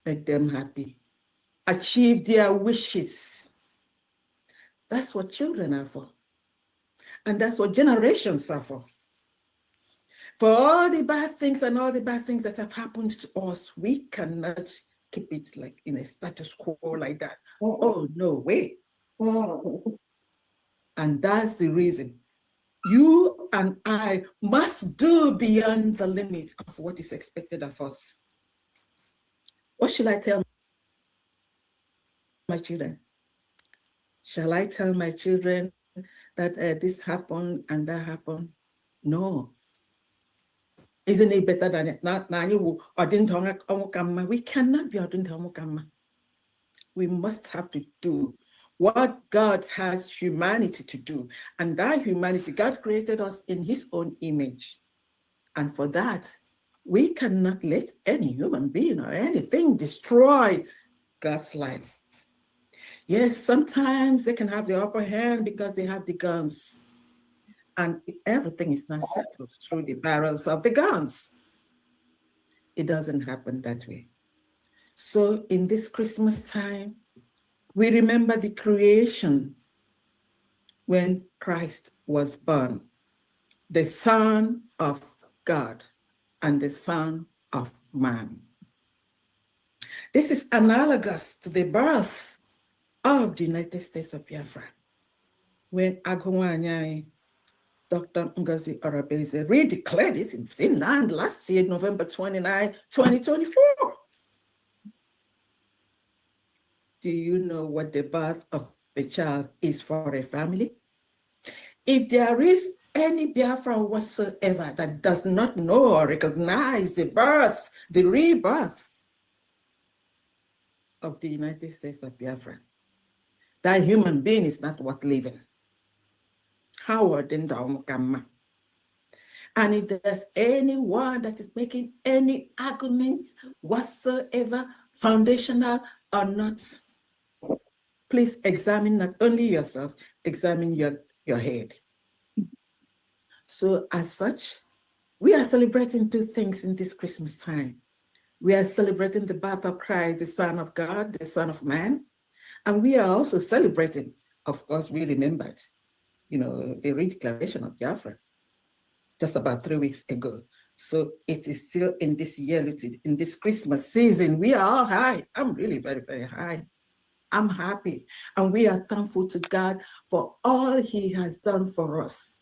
make them happy, achieve their wishes. That's what children are for. And that's what generations are for. For all the bad things and all the bad things that have happened to us, we cannot keep it like in a status quo like that. Oh, no way. And that's the reason you and I must do beyond the limit of what is expected of us. What should I tell my children? Shall I tell my children that this happened and that happened? No. Isn't it better than it? We cannot be. We must have to do what God has humanity to do. And that humanity, God created us in his own image. And for that, we cannot let any human being or anything destroy God's life. Yes, sometimes they can have the upper hand because they have the guns. And everything is not settled through the barrels of the guns. It doesn't happen that way. So in this Christmas time, we remember the creation when Christ was born, the Son of God and the Son of Man. This is analogous to the birth of the United States of Biafra, when Agumanyai, Dr. Ngozi Arabeze, redeclared it in Finland last year, November 29, 2024. Do you know what the birth of a child is for a family? If there is any Biafra whatsoever that does not know or recognize the birth, the rebirth of the United States of Biafra, that human being is not worth living. Howard and Daumakama. And if there's anyone that is making any arguments whatsoever, foundational or not, please examine not only yourself, examine your head. So as such, we are celebrating two things in this Christmas time. We are celebrating the birth of Christ, the Son of God, the Son of Man. And we are also celebrating, of course, we remembered, the redeclaration of Biafra just about 3 weeks ago. So it is still in this year, in this Christmas season, we are all high. I'm really very, very high. I'm happy. And we are thankful to God for all he has done for us.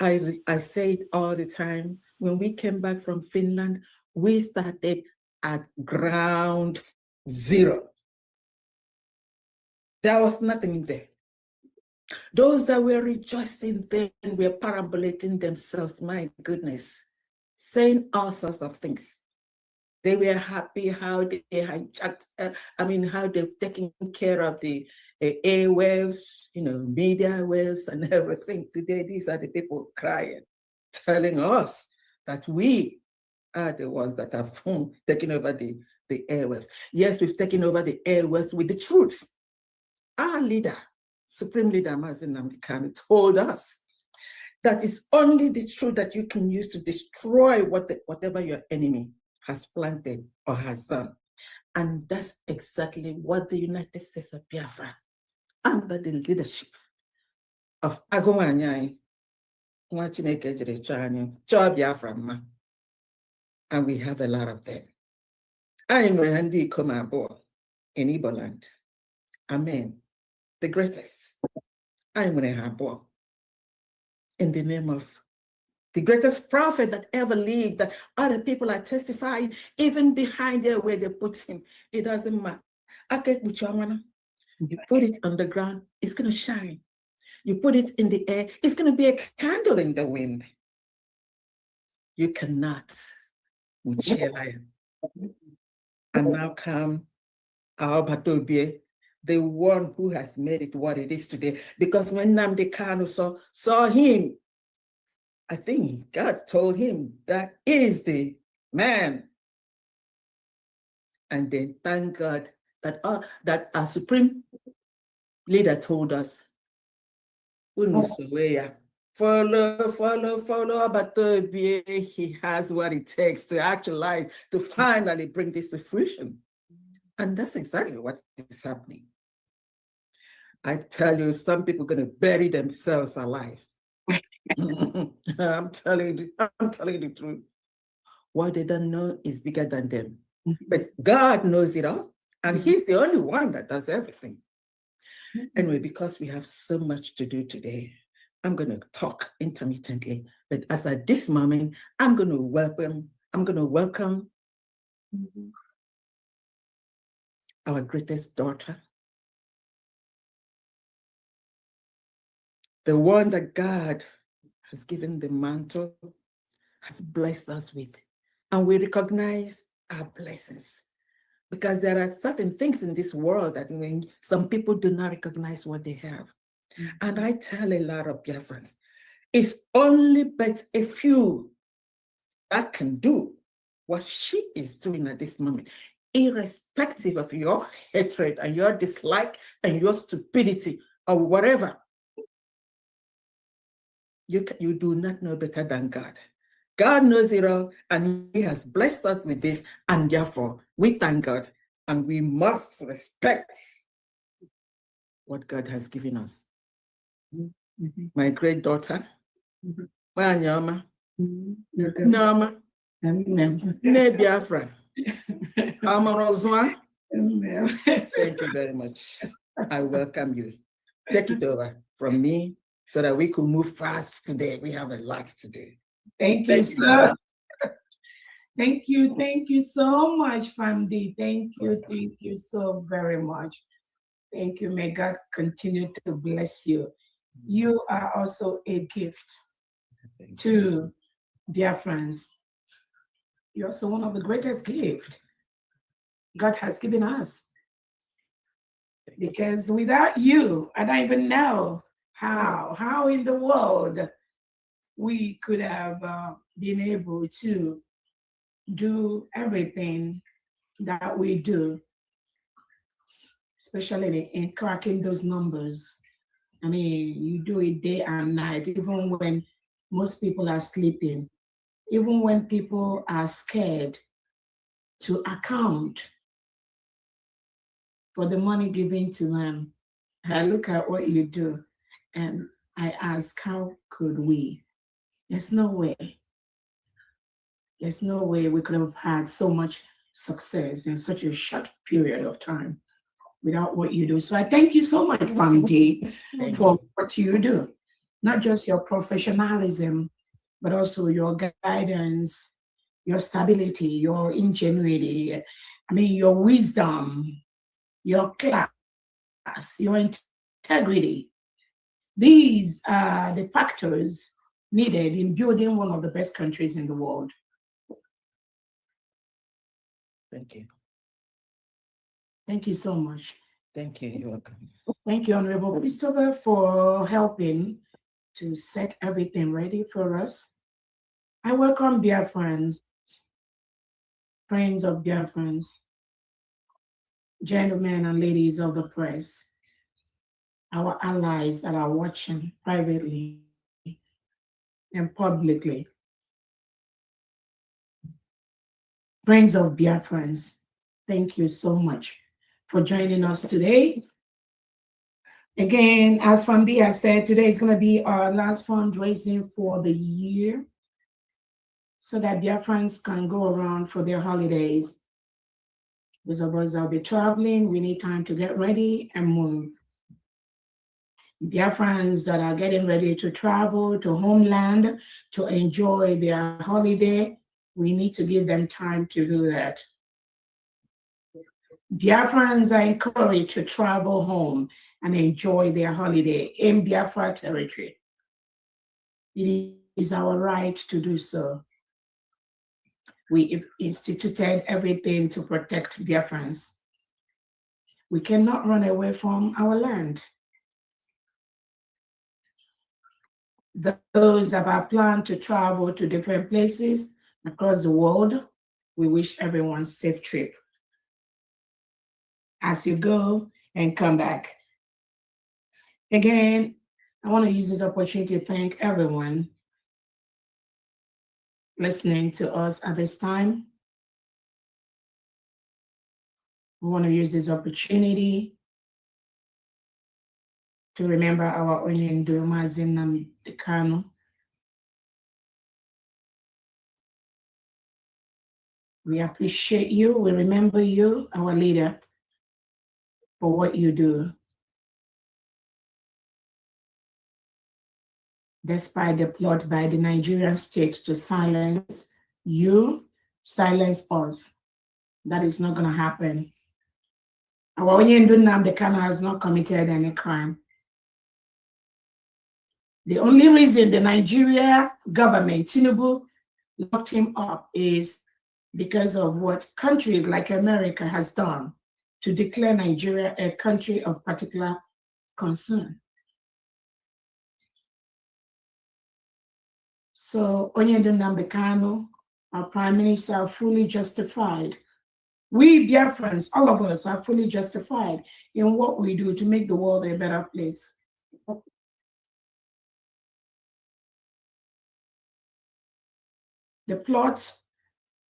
I say it all the time. When we came back from Finland, we started at ground zero. There was nothing there. Those that were rejoicing then were parabolating themselves, my goodness, saying all sorts of things. They were happy how they hijacked, how they've taken care of the airwaves, media waves and everything. Today, these are the people crying, telling us that we are the ones that have taken over the airwaves. Yes, we've taken over the airwaves with the truth. Our leader, Supreme Leader Mazi Nnamdi Kanu, told us that it's only the truth that you can use to destroy whatever your enemy has planted or has done. And that's exactly what the United States of Biafra, under the leadership of Agumanyai, Biafra, and we have a lot of them. I am Randy Komabo in Igbo land. Amen. The greatest. I am Rehabo. In the name of the greatest prophet that ever lived, that other people are testifying, even behind there where they put him. It doesn't matter. You put it on the ground, it's going to shine. You put it in the air, it's going to be a candle in the wind. You cannot. And now come our Batobie, the one who has made it what it is today. Because when Nnamdi Kanu saw him, I think God told him that is the man. And then thank God that our supreme leader told us, follow, but he has what it takes to actualize, to finally bring this to fruition. And that's exactly what is happening. I tell you, some people are going to bury themselves alive. I'm telling you the truth. What they don't know is bigger than them. But God knows it all, and He's the only one that does everything. Anyway, because we have so much to do today, I'm going to talk intermittently. But as at this moment, I'm going to welcome our greatest daughter, the one that God has given the mantle, has blessed us with. And we recognize our blessings, because there are certain things in this world that when some people do not recognize what they have. And I tell a lot of Biafrans, it's only but a few that can do what she is doing at this moment, irrespective of your hatred and your dislike and your stupidity or whatever. You do not know better than God. God knows it all, and He has blessed us with this, and therefore we thank God, and we must respect what God has given us. My great daughter, Wanyama, Nama, Ne Biafra, Amarozwa. Thank you very much. I welcome you. Take it over from me so that we can move fast today. We have a lot to do. Thank you, sir. Thank you so much, Famdi. Thank you so very much. Thank you. May God continue to bless you. You are also a gift to Biafrans. You're also one of the greatest gifts God has given us. Because without you, I don't even know how in the world we could have been able to do everything that we do, especially in cracking those numbers. I mean, you do it day and night, even when most people are sleeping, even when people are scared to account for the money given to them. I look at what you do and I ask, how could we? There's no way. There's no way we could have had so much success in such a short period of time without what you do. So I thank you so much, Famdi, for what you do. Not just your professionalism, but also your guidance, your stability, your ingenuity, I mean, your wisdom, your class, your integrity. These are the factors needed in building one of the best countries in the world. Thank you. Thank you so much. Thank you. You're welcome. Thank you, Honorable Christopher, for helping to set everything ready for us. I welcome Biafrans, friends of Biafrans, gentlemen and ladies of the press, our allies that are watching privately and publicly. Friends of Biafrans, thank you so much for joining us today. Again, as Famdi has said, today is going to be our last fundraising for the year so that Biafrans can go around for their holidays. Those of us that will be traveling, we need time to get ready and move. Biafrans that are getting ready to travel to homeland to enjoy their holiday, we need to give them time to do that. Biafrans are encouraged to travel home and enjoy their holiday in Biafra territory. It is our right to do so. We instituted everything to protect Biafrans. We cannot run away from our land. Those that are planned to travel to different places across the world, we wish everyone a safe trip as you go and come back. Again, I want to use this opportunity to thank everyone listening to us at this time. We want to use this opportunity to remember our Onyendu Mazin Namdekano. We appreciate you. We remember you, our leader, for what you do. Despite the plot by the Nigerian state to silence you, silence us. That is not going to happen. Our Onyendu Namdekano has not committed any crime. The only reason the Nigeria government, Tinubu, locked him up is because of what countries like America has done to declare Nigeria a country of particular concern. So Onyendu Namdekano, our Prime Minister, are fully justified. We Biafrans, all of us, are fully justified in what we do to make the world a better place. The plot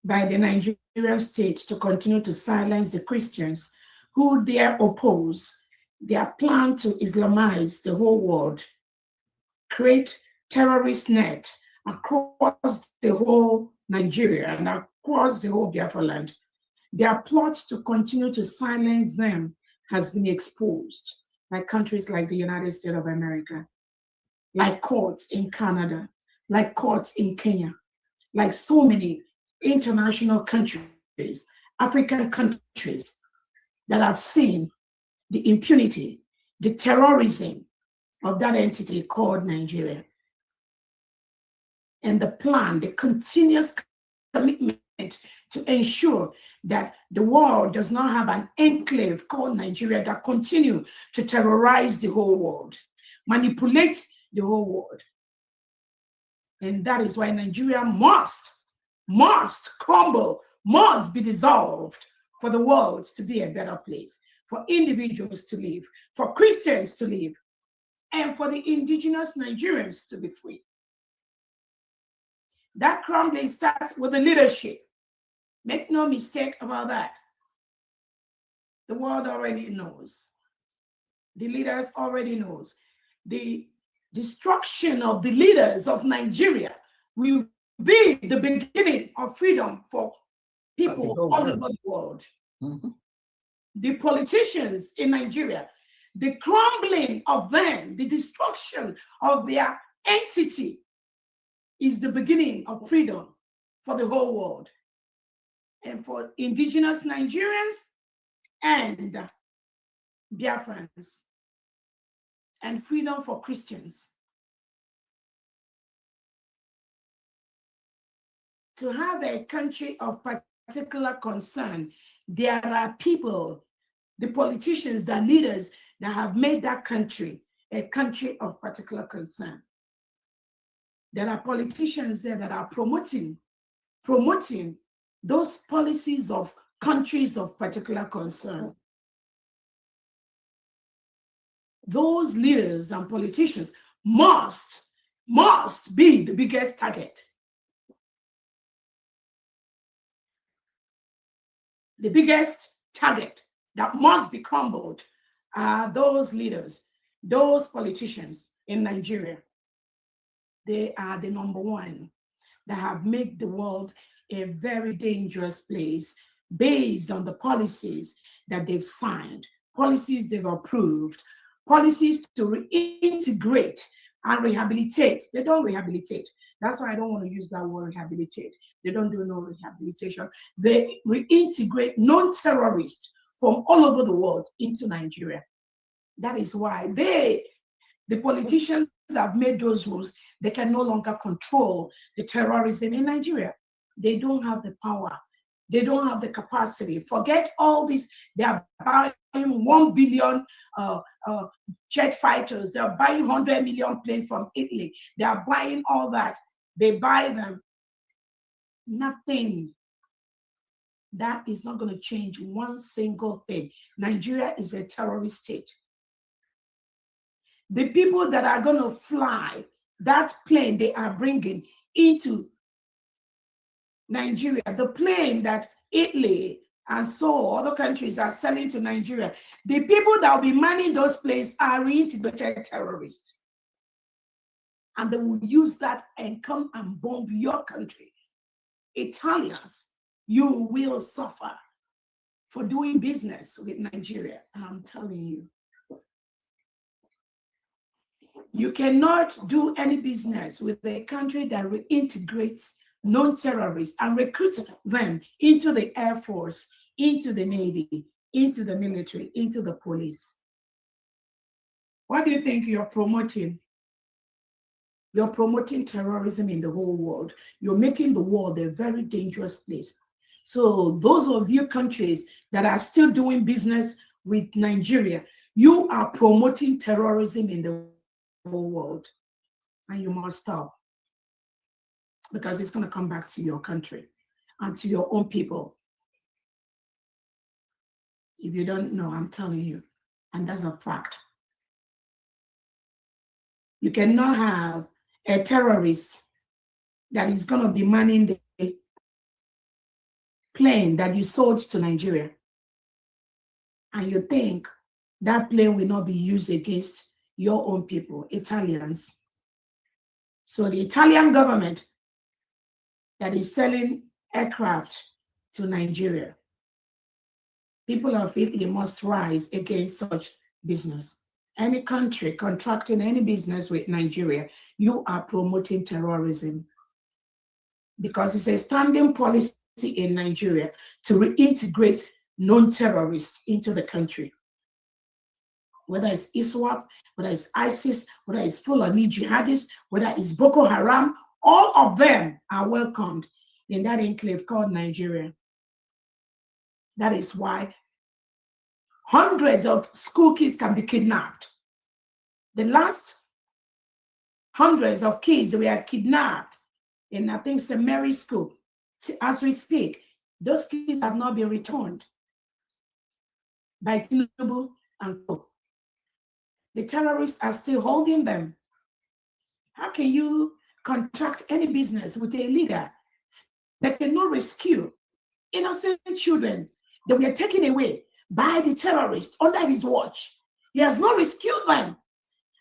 by the Nigerian state to continue to silence the Christians who dare oppose their plan to Islamize the whole world, create terrorist net across the whole Nigeria and across the whole Biafra land. Their plot to continue to silence them has been exposed by countries like the United States of America, like courts in Canada, like courts in Kenya, like so many international countries, African countries that have seen the impunity, the terrorism of that entity called Nigeria. And the plan, the continuous commitment to ensure that the world does not have an enclave called Nigeria that continue to terrorize the whole world, manipulate the whole world. And that is why Nigeria must crumble, must be dissolved for the world to be a better place, for individuals to live, for Christians to live, and for the indigenous Nigerians to be free. That crumbling starts with the leadership. Make no mistake about that. The world already knows. The leaders already knows. The destruction of the leaders of Nigeria will be the beginning of freedom for people all over the world. Mm-hmm. The politicians in Nigeria, the crumbling of them, the destruction of their entity is the beginning of freedom for the whole world. And for indigenous Nigerians and Biafrans, and freedom for Christians. To have a country of particular concern, there are people, the politicians, the leaders that have made that country a country of particular concern. There are politicians there that are promoting those policies of countries of particular concern. Those leaders and politicians must be the biggest target. The biggest target that must be crumbled are those leaders, those politicians in Nigeria. They are the number one that have made the world a very dangerous place based on the policies that they've signed, policies they've approved, policies to reintegrate and rehabilitate. They don't rehabilitate. That's why I don't want to use that word rehabilitate. They don't do no rehabilitation. They reintegrate non-terrorists from all over the world into Nigeria. That is why the politicians have made those rules. They can no longer control the terrorism in Nigeria. They don't have the power. They don't have the capacity. Forget all this. They are buying 1 billion jet fighters. They are buying 100 million planes from Italy. They are buying all that. They buy them. Nothing. That is not going to change one single thing. Nigeria is a terrorist state. the people that are going to fly that plane they are bringing into Nigeria, the plane that Italy and so other countries are selling to Nigeria, the people that will be manning those planes are reintegrated terrorists. And they will use that and come and bomb your country. Italians, you will suffer for doing business with Nigeria. I'm telling you. You cannot do any business with a country that reintegrates non-terrorists and recruits them into the Air Force, into the Navy, into the military, into the police. What do you think you're promoting? You're promoting terrorism in the whole world. You're making the world a very dangerous place. So those of you countries that are still doing business with Nigeria, you are promoting terrorism in the whole world. And you must stop. Because it's going to come back to your country and to your own people. If you don't know, I'm telling you. And that's a fact. You cannot have a terrorist that is going to be manning the plane that you sold to Nigeria. And you think that plane will not be used against your own people, Italians. So the Italian government that is selling aircraft to Nigeria, people of Italy must rise against such business. Any country contracting any business with Nigeria, you are promoting terrorism, because it's a standing policy in Nigeria to reintegrate non-terrorists into the country. Whether it's ISWAP, whether it's ISIS, whether it's Fulani jihadists, whether it's Boko Haram, all of them are welcomed in that enclave called Nigeria. That is why hundreds of school kids can be kidnapped. The last hundreds of kids were kidnapped in, I think, St. Mary's School. As we speak, those kids have not been returned by Tinubu and co. The terrorists are still holding them. How can you contract any business with a leader that cannot rescue innocent children that were taken away by the terrorists under his watch? He has not rescued them,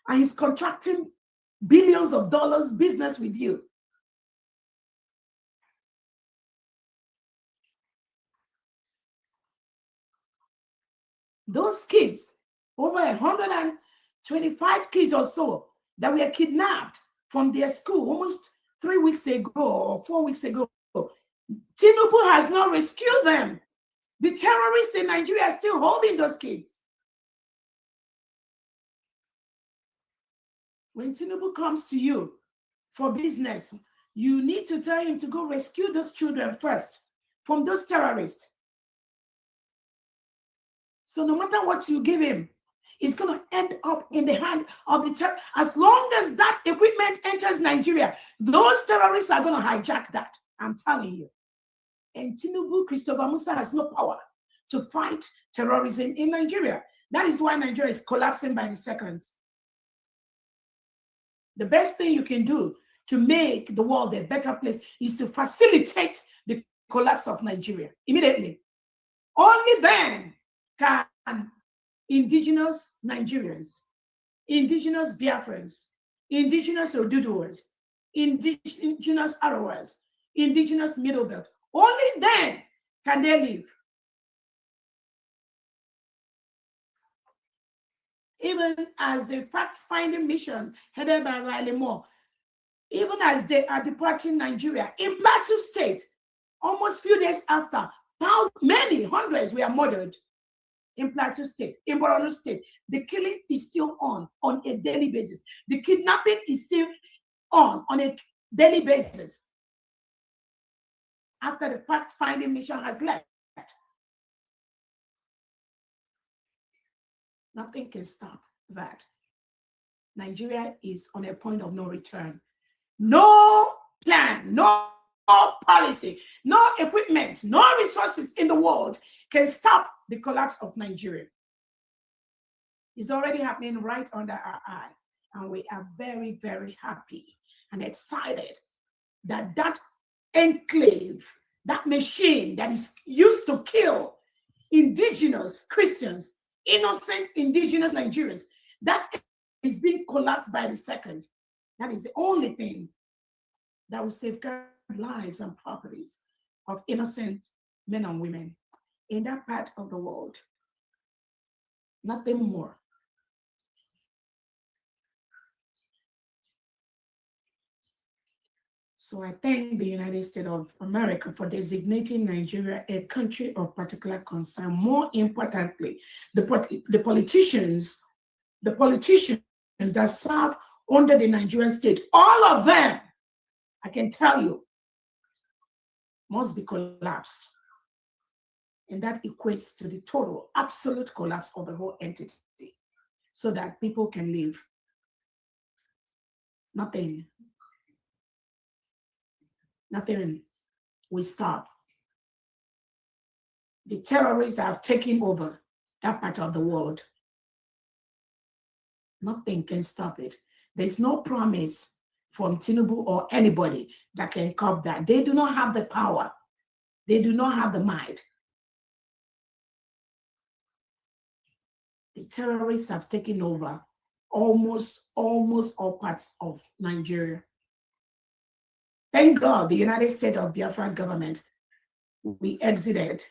and he's contracting billions of dollars business with you. Those kids, over 125 kids or so, that were kidnapped from their school almost 3 weeks ago or 4 weeks ago, Tinubu has not rescued them. The terrorists in Nigeria are still holding those kids. When Tinubu comes to you for business, you need to tell him to go rescue those children first from those terrorists. So no matter what you give him, it's going to end up in the hand of the terrorists. As long as that equipment enters Nigeria, those terrorists are going to hijack that. I'm telling you. And Tinubu, Christopher Musa, has no power to fight terrorism in Nigeria. That is why Nigeria is collapsing by the seconds. The best thing you can do to make the world a better place is to facilitate the collapse of Nigeria immediately. Only then can indigenous Nigerians, indigenous Biafrans, indigenous Oduduwas, indigenous Arawas, indigenous Middle Belt, only then can they live. Even as the fact-finding mission headed by Riley Moore, even as they are departing Nigeria, in Plateau State, almost few days after, many hundreds were murdered in Plateau State, in Borno State. The killing is still on a daily basis. The kidnapping is still on a daily basis. After the fact-finding mission has left, nothing can stop that. Nigeria is on a point of no return. No plan, no policy, no equipment, no resources in the world can stop the collapse of Nigeria. It's already happening right under our eye. And we are very, very happy and excited that that enclave, that machine that is used to kill indigenous Christians, innocent indigenous Nigerians, that is being collapsed by the second. That is the only thing that will safeguard lives and properties of innocent men and women in that part of the world. Nothing more. So I thank the United States of America for designating Nigeria a country of particular concern. More importantly, the politicians that serve under the Nigerian state, all of them, I can tell you, must be collapsed. And that equates to the total, absolute collapse of the whole entity so that people can live. Nothing will stop. The terrorists have taken over that part of the world. Nothing can stop it. There's no promise from Tinubu or anybody that can curb that. They do not have the power. They do not have the might. The terrorists have taken over almost all parts of Nigeria. Thank God the United States of Biafra government, we exited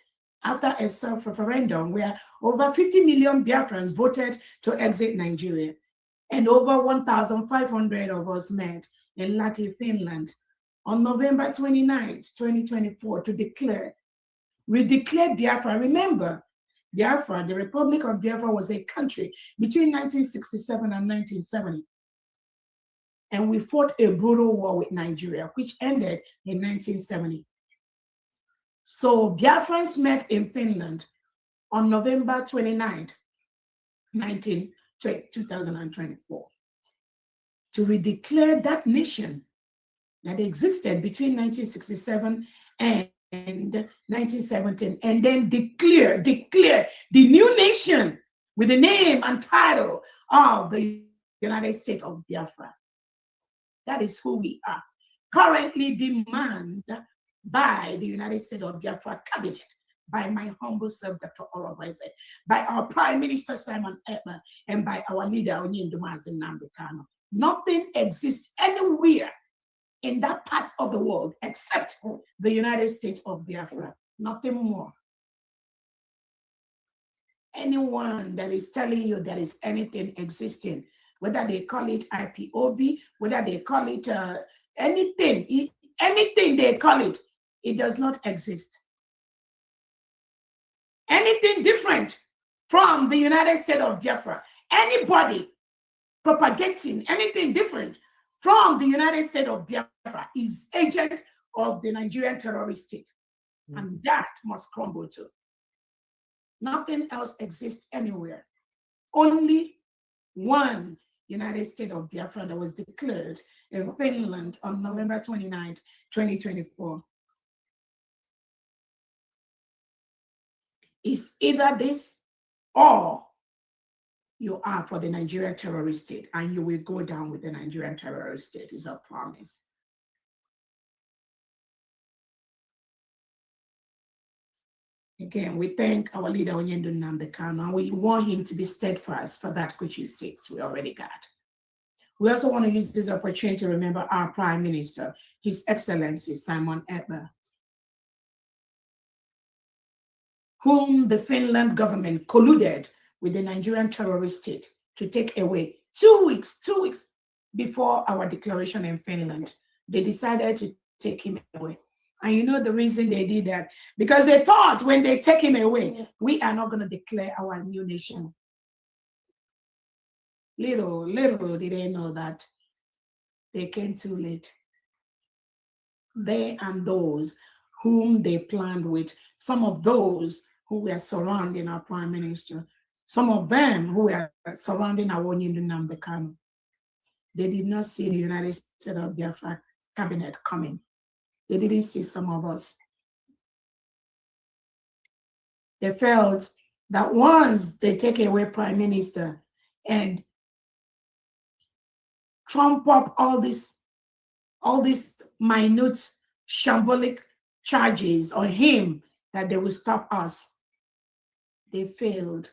after a self-referendum where over 50 million Biafrans voted to exit Nigeria. And over 1,500 of us met in Lahti, Finland on November 29, 2024 to we declared Biafra. Remember, Biafra, the Republic of Biafra was a country between 1967 and 1970. And we fought a brutal war with Nigeria, which ended in 1970. So Biafrans met in Finland on November 29, 2024, to redeclare that nation that existed between 1967 and 1917, and then declare the new nation with the name and title of the United States of Biafra. That is who we are. Currently being manned by the United States of Biafra cabinet, by my humble self, Dr. Orobese, by our Prime Minister Simon Ekpa, and by our leader Onyindumazi Nnamdi Kanu. Nothing exists anywhere in that part of the world except the United States of Biafra. Nothing more. Anyone that is telling you there is anything existing, whether they call it IPOB, whether they call it anything they call it, it does not exist. Anything different from the United States of Biafra, anybody propagating anything different from the United States of Biafra is agent of the Nigerian terrorist state. And that must crumble too. Nothing else exists anywhere. Only one United States of Biafra that was declared in Finland on November 29, 2024. It's either this or you are for the Nigerian terrorist state, and you will go down with the Nigerian terrorist state, is our promise. Again, we thank our leader, Onyindu Nnamdi Kanu, and we want him to be steadfast for that which he seeks. We already got. We also want to use this opportunity to remember our Prime Minister, His Excellency Simon Ekpa, whom the Finland government colluded with the Nigerian terrorist state to take away 2 weeks before our declaration in Finland. They decided to take him away. And you know the reason they did that? Because they thought when they take him away, we are not going to declare our new nation. Little did they know that they came too late. They and those whom they planned with, some of those who were surrounding our Prime Minister, some of them who were surrounding our Onyindu Nnamdi Kanu, they did not see the United States of Biafra cabinet coming. They didn't see some of us. They felt that once they take away Prime Minister and trump up all these minute shambolic charges on him that they will stop us. They failed.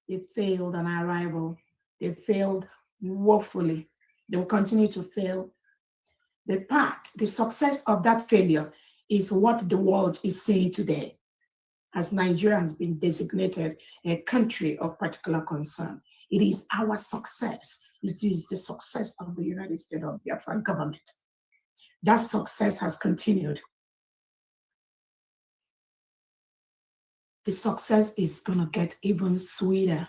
They failed on arrival. They failed woefully. They will continue to fail. The success of that failure is what the world is seeing today, as Nigeria has been designated a country of particular concern. It is our success. It is the success of the United States of Biafra government. That success has continued. The success is going to get even sweeter.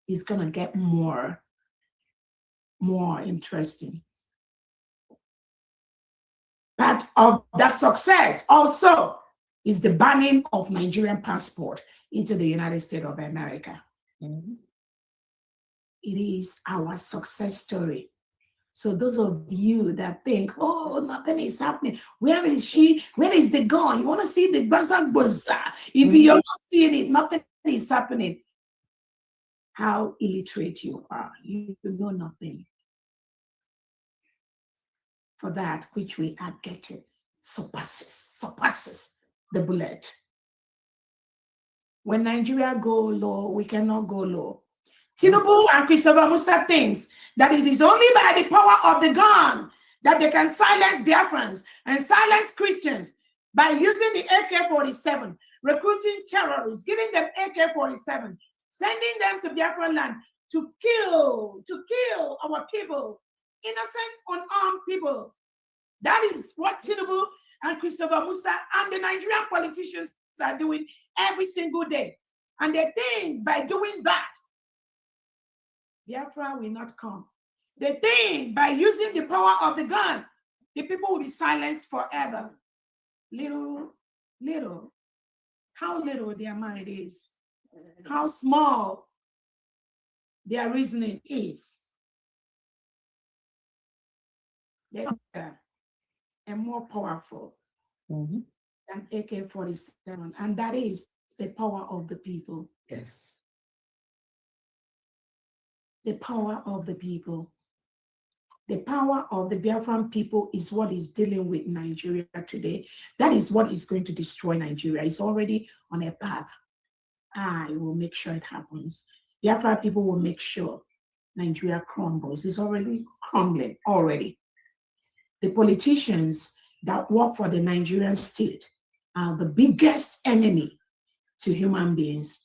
It's going to get more interesting. Part of that success also is the banning of Nigerian passport into the United States of America. Mhm. It is our success story. So those of you that think, oh, nothing is happening. Where is she? Where is the gun? You want to see the bazaar bazaar? If you're not seeing it, nothing is happening. How illiterate you are. You know nothing. For that which we are getting surpasses the bullet. When Nigeria go low, we cannot go low. Tinubu and Christopher Musa thinks that it is only by the power of the gun that they can silence Biafrans and silence Christians by using the AK-47, recruiting terrorists, giving them AK-47, sending them to Biafra land to kill our people, innocent, unarmed people. That is what Tinubu and Christopher Musa and the Nigerian politicians are doing every single day. And they think by doing that, Biafra will not come. They think by using the power of the gun, the people will be silenced forever. Little, how little their mind is, how small their reasoning is. They're bigger and more powerful than AK-47, and that is the power of the people. Yes. The power of the people. The power of the Biafran people is what is dealing with Nigeria today. That is what is going to destroy Nigeria. It's already on a path. I will make sure it happens. Biafra people will make sure Nigeria crumbles. It's already crumbling already. The politicians that work for the Nigerian state are the biggest enemy to human beings.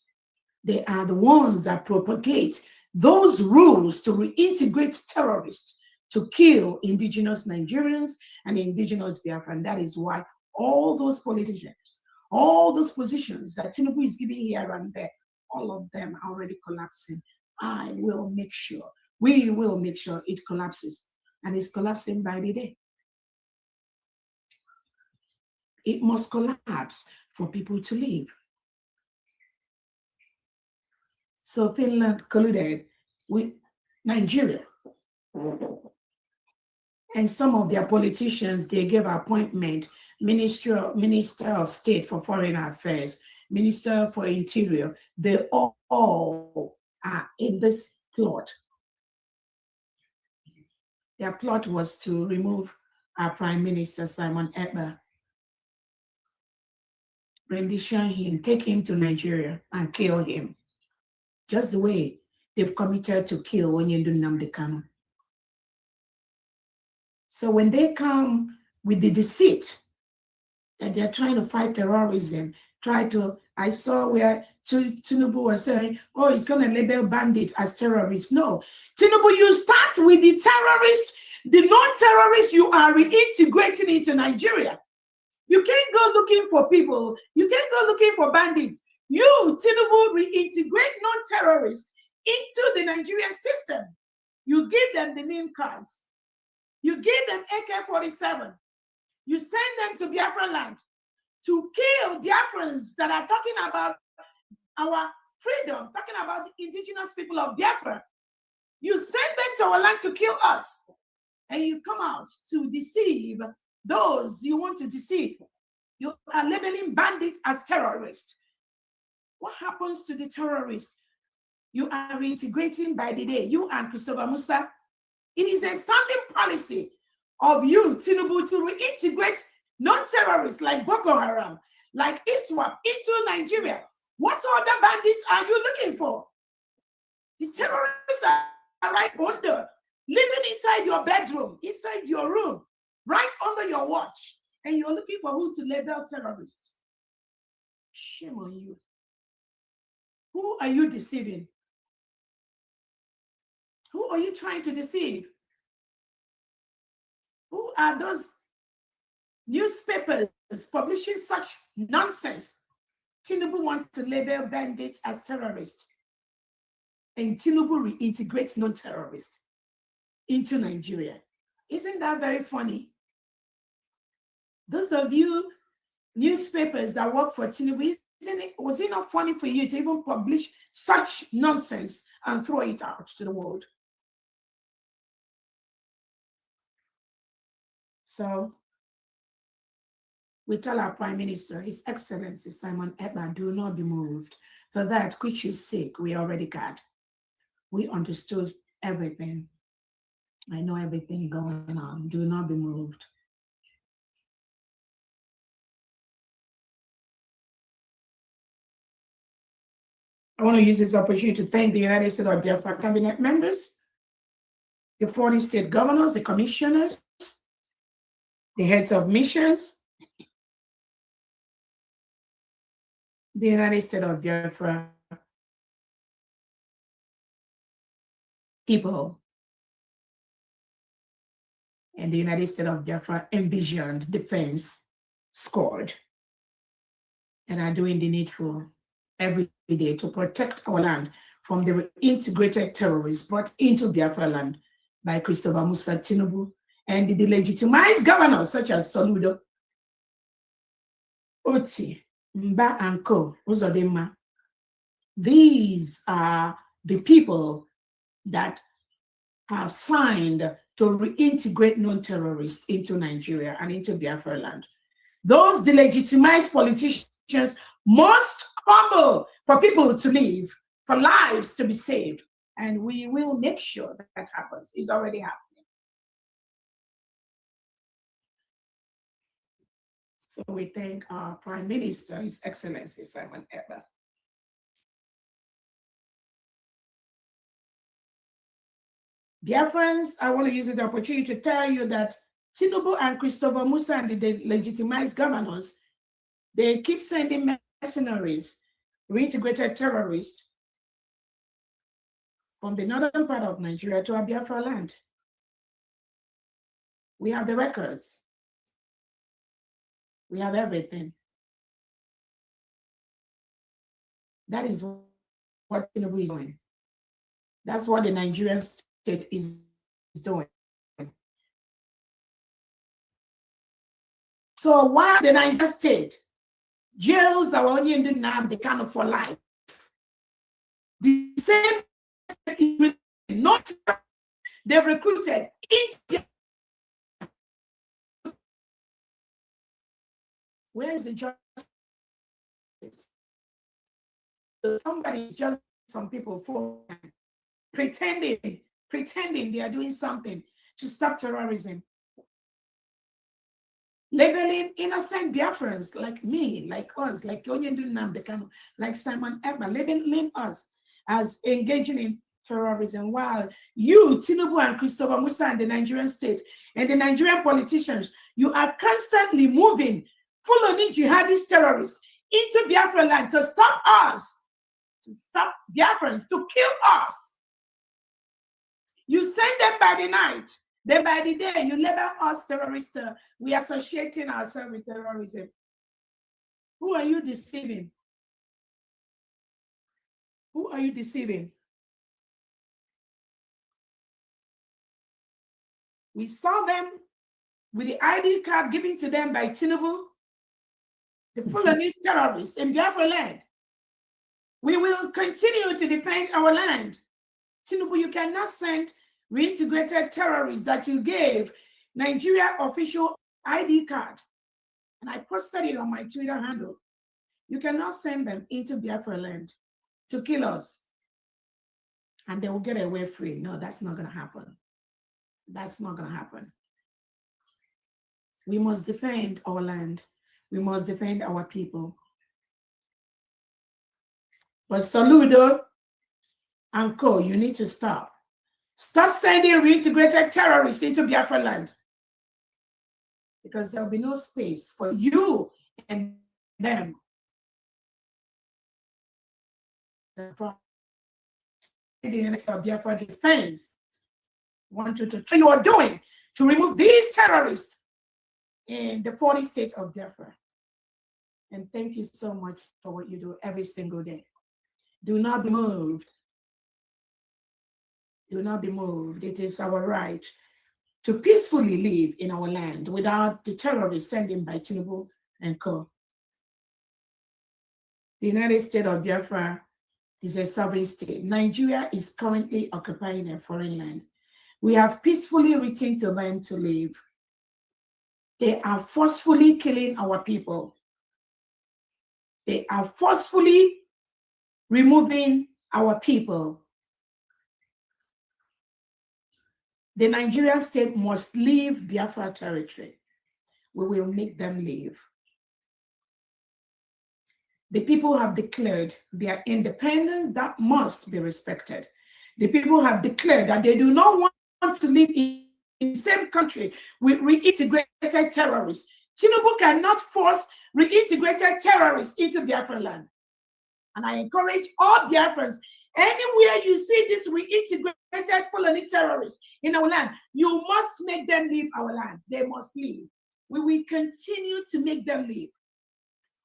They are the ones that propagate those rules to reintegrate terrorists, to kill indigenous Nigerians and indigenous Biafra. And that is why all those politicians, all those positions that Tinubu is giving here and there, all of them are already collapsing. I will make sure, we will make sure it collapses. And it's collapsing by the day. It must collapse for people to live. So Finland colluded with Nigeria. And some of their politicians, they gave appointment, Minister of State for Foreign Affairs, Minister for Interior. They all are in this plot. Their plot was to remove our Prime Minister, Simon Ekpa, rendition him, take him to Nigeria and kill him. Just the way they've committed to kill Onyendu Nnamdi Kanu. So when they come with the deceit that they're trying to fight terrorism, I saw where Tinubu was saying, oh, he's going to label bandits as terrorists. No, Tinubu, you start with the terrorists, the non-terrorists you are reintegrating into Nigeria. You can't go looking for people. You can't go looking for bandits. You, Tinubu, reintegrate non-terrorists into the Nigerian system. You give them the name cards. You give them AK-47. You send them to Biafra land to kill Biafrans that are talking about our freedom, talking about the indigenous people of Biafra. You send them to our land to kill us. And you come out to deceive those you want to deceive. You are labeling bandits as terrorists. What happens to the terrorists? You are reintegrating by the day. You and Christopher Musa It is a standing policy of you, Tinubu, to reintegrate non-terrorists like Boko Haram, like ISWAP into Nigeria. What other bandits are you looking for? The terrorists are right under, living inside your bedroom, inside your room, right under your watch, and you're looking for who to label terrorists. Shame on you. Who are you deceiving? Who are you trying to deceive? Who are those newspapers publishing such nonsense? Tinubu wants to label bandits as terrorists, and Tinubu reintegrates non-terrorists into Nigeria. Isn't that very funny? Those of you newspapers that work for Tinubu, was it not funny for you to even publish such nonsense and throw it out to the world? So we tell our Prime Minister, His Excellency Simon Ekpa, do not be moved. For that which you seek, we already got. We understood everything. I know everything going on. Do not be moved. I want to use this opportunity to thank the United States of Biafra cabinet members, the 40 state governors, the commissioners, the heads of missions, the United States of Biafra people, and the United States of Biafra envisioned defense squad, and are doing the needful every day to protect our land from the integrated terrorists brought into Biafra land by Christopher Musa Tinubu and the delegitimized governors such as Soludo, Oti, Mba, and Co. Uzodinma. These are the people that have signed to reintegrate non-terrorists into Nigeria and into Biafra land. Those delegitimized politicians must crumble for people to live, for lives to be saved. And we will make sure that happens. It's already happening. So we thank our Prime Minister, His Excellency Simon Ekpa. Biafrans, I want to use the opportunity to tell you that Tinubu and Christopher Musa and the legitimized governors, they keep sending mercenaries, reintegrated terrorists from the northern part of Nigeria to our Biafra land. We have the records. We have everything. That is what Tinubu is doing. That's what the Nigerian state is doing. So why the Nigerian state jails our only now they kind of for life? The same not they've recruited into where is the justice? So somebody is just some people for pretending they are doing something to stop terrorism. Labeling innocent Biafrans like me, like us, like Onyendunam, the kind of like Simon Ekpa, labeling us as engaging in terrorism, while you, Tinubu and Christopher Musa and the Nigerian state and the Nigerian politicians, you are constantly moving Fulani jihadist terrorists into Biafra land to stop us, to stop Biafrans, to kill us. You send them by the night, then by the day, you label us terrorists. We are associating ourselves with terrorism. Who are you deceiving? Who are you deceiving? We saw them with the ID card given to them by Tinubu, the Fulani terrorists in Biafra land. We will continue to defend our land. Tinubu, you cannot send reintegrated terrorists that you gave Nigeria official ID card. And I posted it on my Twitter handle. You cannot send them into Biafra land to kill us. And they will get away free. No, that's not going to happen. That's not going to happen. We must defend our land. We must defend our people. But Saludo and co, you need to stop. Stop sending reintegrated terrorists into Biafra land. Because there'll be no space for you and them. The Biafra defense want you to try you are doing to remove these terrorists in the 40 states of Biafra. And thank you so much for what you do every single day. Do not be moved. Do not be moved. It is our right to peacefully live in our land without the terrorists sent in by Tinubu and co. The United States of Biafra is a sovereign state. Nigeria is currently occupying a foreign land. We have peacefully returned to land to live. They are forcefully killing our people. They are forcefully removing our people. The Nigerian state must leave Biafra territory. We will make them leave. The people have declared their independence that must be respected. The people have declared that they do not want to live in the same country with reintegrated terrorists. Tinubu cannot force reintegrated terrorists into Biafra land. And I encourage all Biafrans, anywhere you see this reintegrated Fulani terrorists in our land, you must make them leave our land. They must leave. We will continue to make them leave.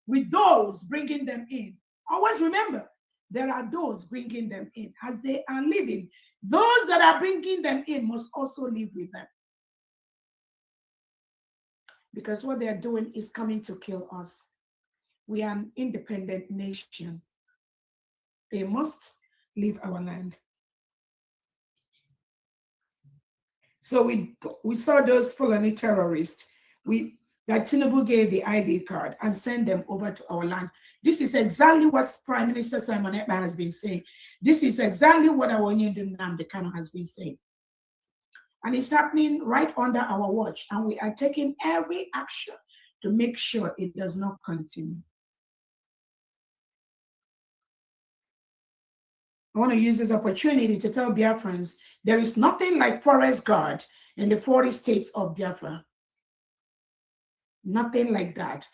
With those bringing them in. Always remember, there are those bringing them in. As they are leaving, those that are bringing them in must also live with them. Because what they are doing is coming to kill us. We are an independent nation. They must leave our land. So we saw those Fulani terrorists. That Tinubu gave the ID card and sent them over to our land. This is exactly what Prime Minister Simon Ekpa has been saying. This is exactly what our Nnamdi Kanu has been saying. And it's happening right under our watch. And we are taking every action to make sure it does not continue. I want to use this opportunity to tell Biafrans there is nothing like forest guard in the 40 states of Biafra. Nothing like that.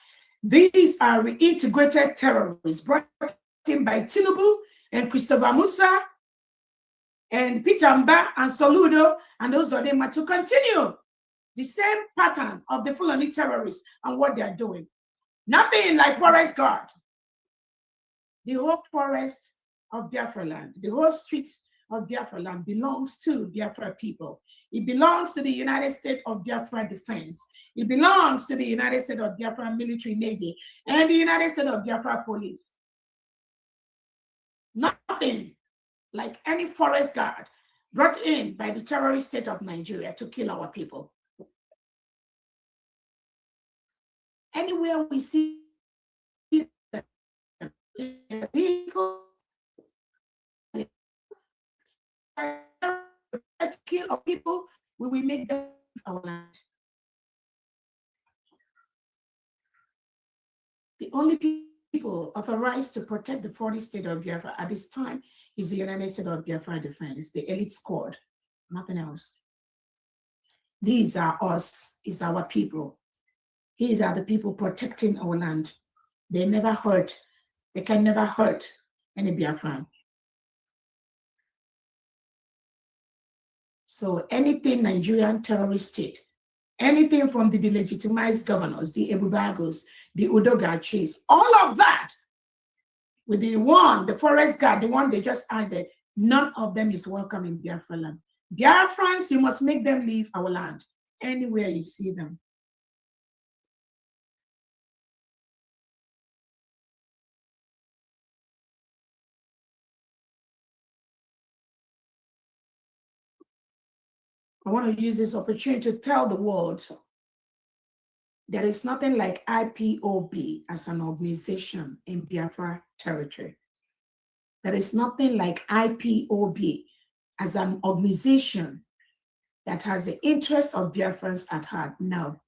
These are reintegrated terrorists brought in by Tinubu and Christopher Musa and Peter Mba and Soludo and those of them are to continue the same pattern of the Fulani terrorists and what they are doing. Nothing like forest guard. The whole forest of Biafra land, the whole streets of Biafra land belongs to Biafra people. It belongs to the United States of Biafra Defense. It belongs to the United States of Biafra Military Navy and the United States of Biafra Police. Nothing like any forest guard brought in by the terrorist state of Nigeria to kill our people. Anywhere we see vehicle to kill our people, we will make them our land. The only people authorized to protect the 40 states of Biafra at this time is the United States of Biafra Defense, the elite squad, nothing else. These are us, is our people. These are the people protecting our land. They never hurt, they can never hurt any Biafran. So anything Nigerian terrorist state, anything from the delegitimized governors, the Ebubagos, the Udogachis, all of that, with the forest guard, the one they just added, none of them is welcome in Biafra land. Biafrans, you must make them leave our land, anywhere you see them. I want to use this opportunity to tell the world there is nothing like IPOB as an organization in Biafra territory. There is nothing like IPOB as an organization that has the interests of Biafrans at heart. No.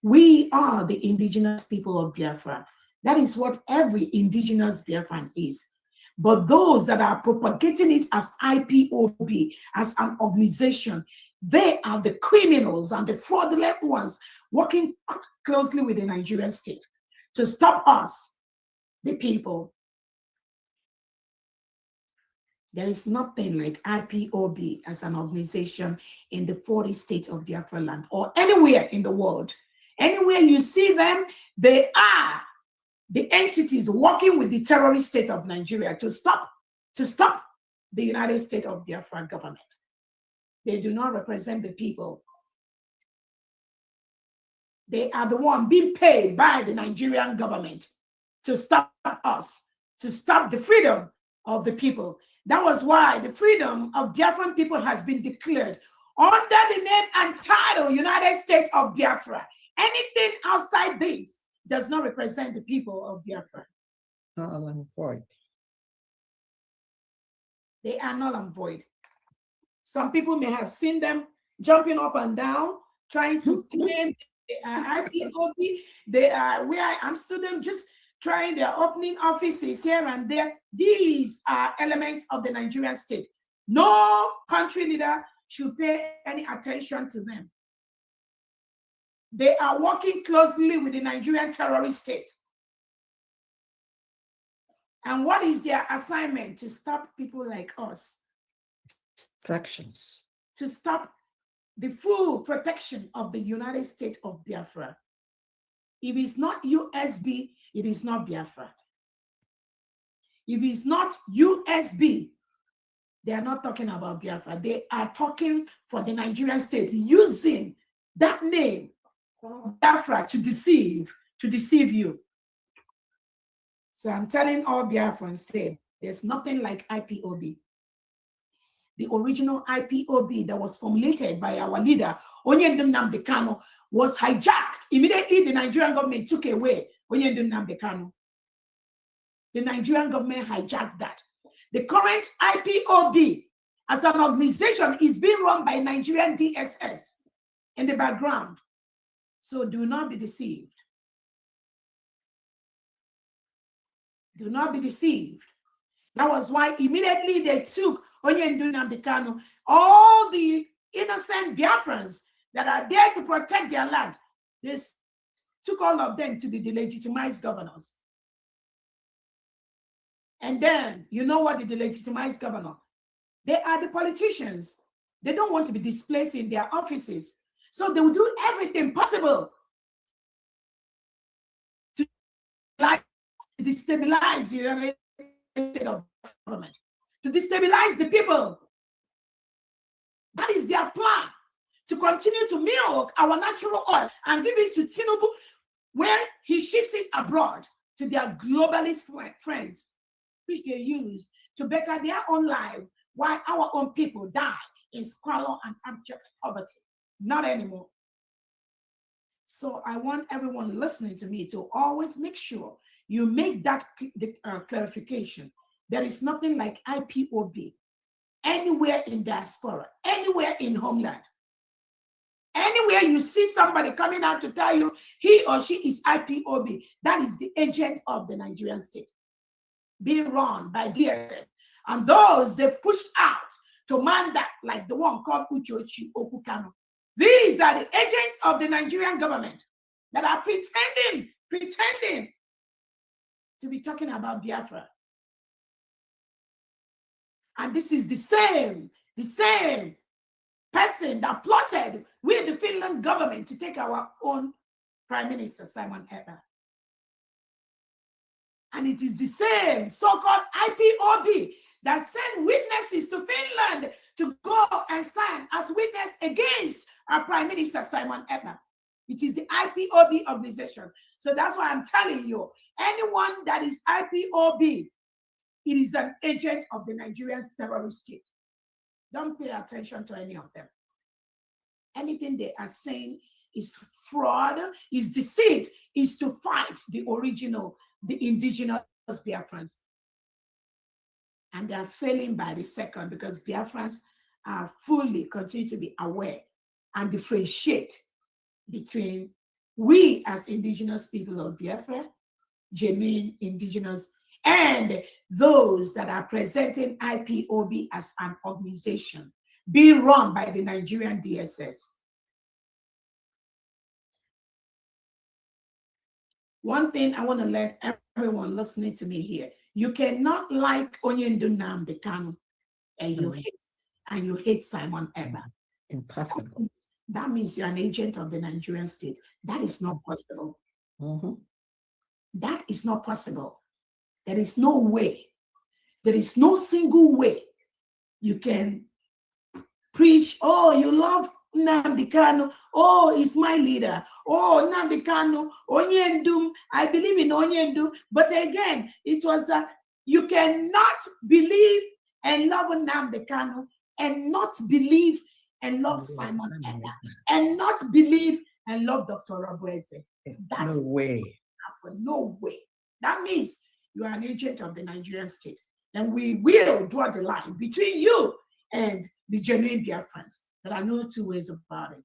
We are the indigenous people of Biafra. That is what every indigenous Biafran is. But those that are propagating it as IPOB, as an organization, they are the criminals and the fraudulent ones working closely with the Nigerian state to stop us, the people. There is nothing like IPOB as an organization in the 40 states of Biafra land or anywhere in the world. Anywhere you see them, they are the entities working with the terrorist state of Nigeria to stop the United States of Biafra government. They do not represent the people. They are the one being paid by the Nigerian government to stop us, to stop the freedom of the people. That was why the freedom of Biafran people has been declared under the name and title United States of Biafra. Anything outside this does not represent the people of Biafra. Null and void. They are null and void. Some people may have seen them jumping up and down, trying to claim IPOB. They are where I'm student just trying their opening offices here and there. These are elements of the Nigerian state. No country leader should pay any attention to them. They are working closely with the Nigerian terrorist state. And what is their assignment? To stop people like us. Distractions. To stop the full protection of the United States of Biafra. If it's not USB, it is not Biafra. If it's not USB, they are not talking about Biafra. They are talking for the Nigerian state, using that name, Biafra, to deceive you. So I'm telling all Biafrans today, there's nothing like IPOB. The original IPOB that was formulated by our leader, Onyendum Nnamdi Kanu, was hijacked. Immediately, the Nigerian government took away Onyendum Nnamdi Kanu. The Nigerian government hijacked that. The current IPOB as an organization is being run by Nigerian DSS in the background. So do not be deceived. Do not be deceived. That was why immediately they took Onyendum Nnamdi Kanu, all the innocent Biafrans that are there to protect their land. They took all of them to the delegitimized governors. And then, you know what the delegitimized governor? They are the politicians. They don't want to be displaced in their offices. So they will do everything possible to destabilize the United States of government, to destabilize the people. That is their plan, to continue to milk our natural oil and give it to Tinubu, where he ships it abroad to their globalist friends, which they use to better their own life, while our own people die in squalor and abject poverty. Not anymore. So I want everyone listening to me to always make sure you make that clarification. There is nothing like IPOB anywhere in diaspora, anywhere in homeland. Anywhere you see somebody coming out to tell you he or she is IPOB, that is the agent of the Nigerian state being run by DSS. And those they've pushed out to man that, like the one called Uchochi Okukano. These are the agents of the Nigerian government that are pretending to be talking about Biafra. And this is the same person that plotted with the Finland government to take our own Prime Minister, Simon Ekpa. And it is the same so-called IPOB that sent witnesses to Finland to go and stand as witness against our Prime Minister, Simon Ekpa. It is the IPOB organization. So that's why I'm telling you, anyone that is IPOB, it is an agent of the Nigerian terrorist state. Don't pay attention to any of them. Anything they are saying is fraud, is deceit, is to fight the original, the indigenous Biafrans. And they are failing by the second because Biafrans are fully continue to be aware and differentiate between we as indigenous people of Biafra, genuine indigenous, and those that are presenting IPOB as an organization being run by the Nigerian DSS. One thing I want to let everyone listening to me here, you cannot like Onyendu Nnamdi Kanu and you hate Simon Ekpa. Impossible. That means you're an agent of the Nigerian state. That is not possible. That is not possible. There is no way. There is no single way you can preach, oh, you love Nnamdi Kanu, oh, he's my leader, oh, Nnamdi Kanu, Onyendu, I believe in Onyendu. But again, it was you cannot believe and love Nnamdi Kanu and not believe and love Simon Ekpa and not believe and love Dr. Robueze. No way. No way. That means you are an agent of the Nigerian state. And we will draw the line between you and the genuine Biafrans. There are no two ways about it.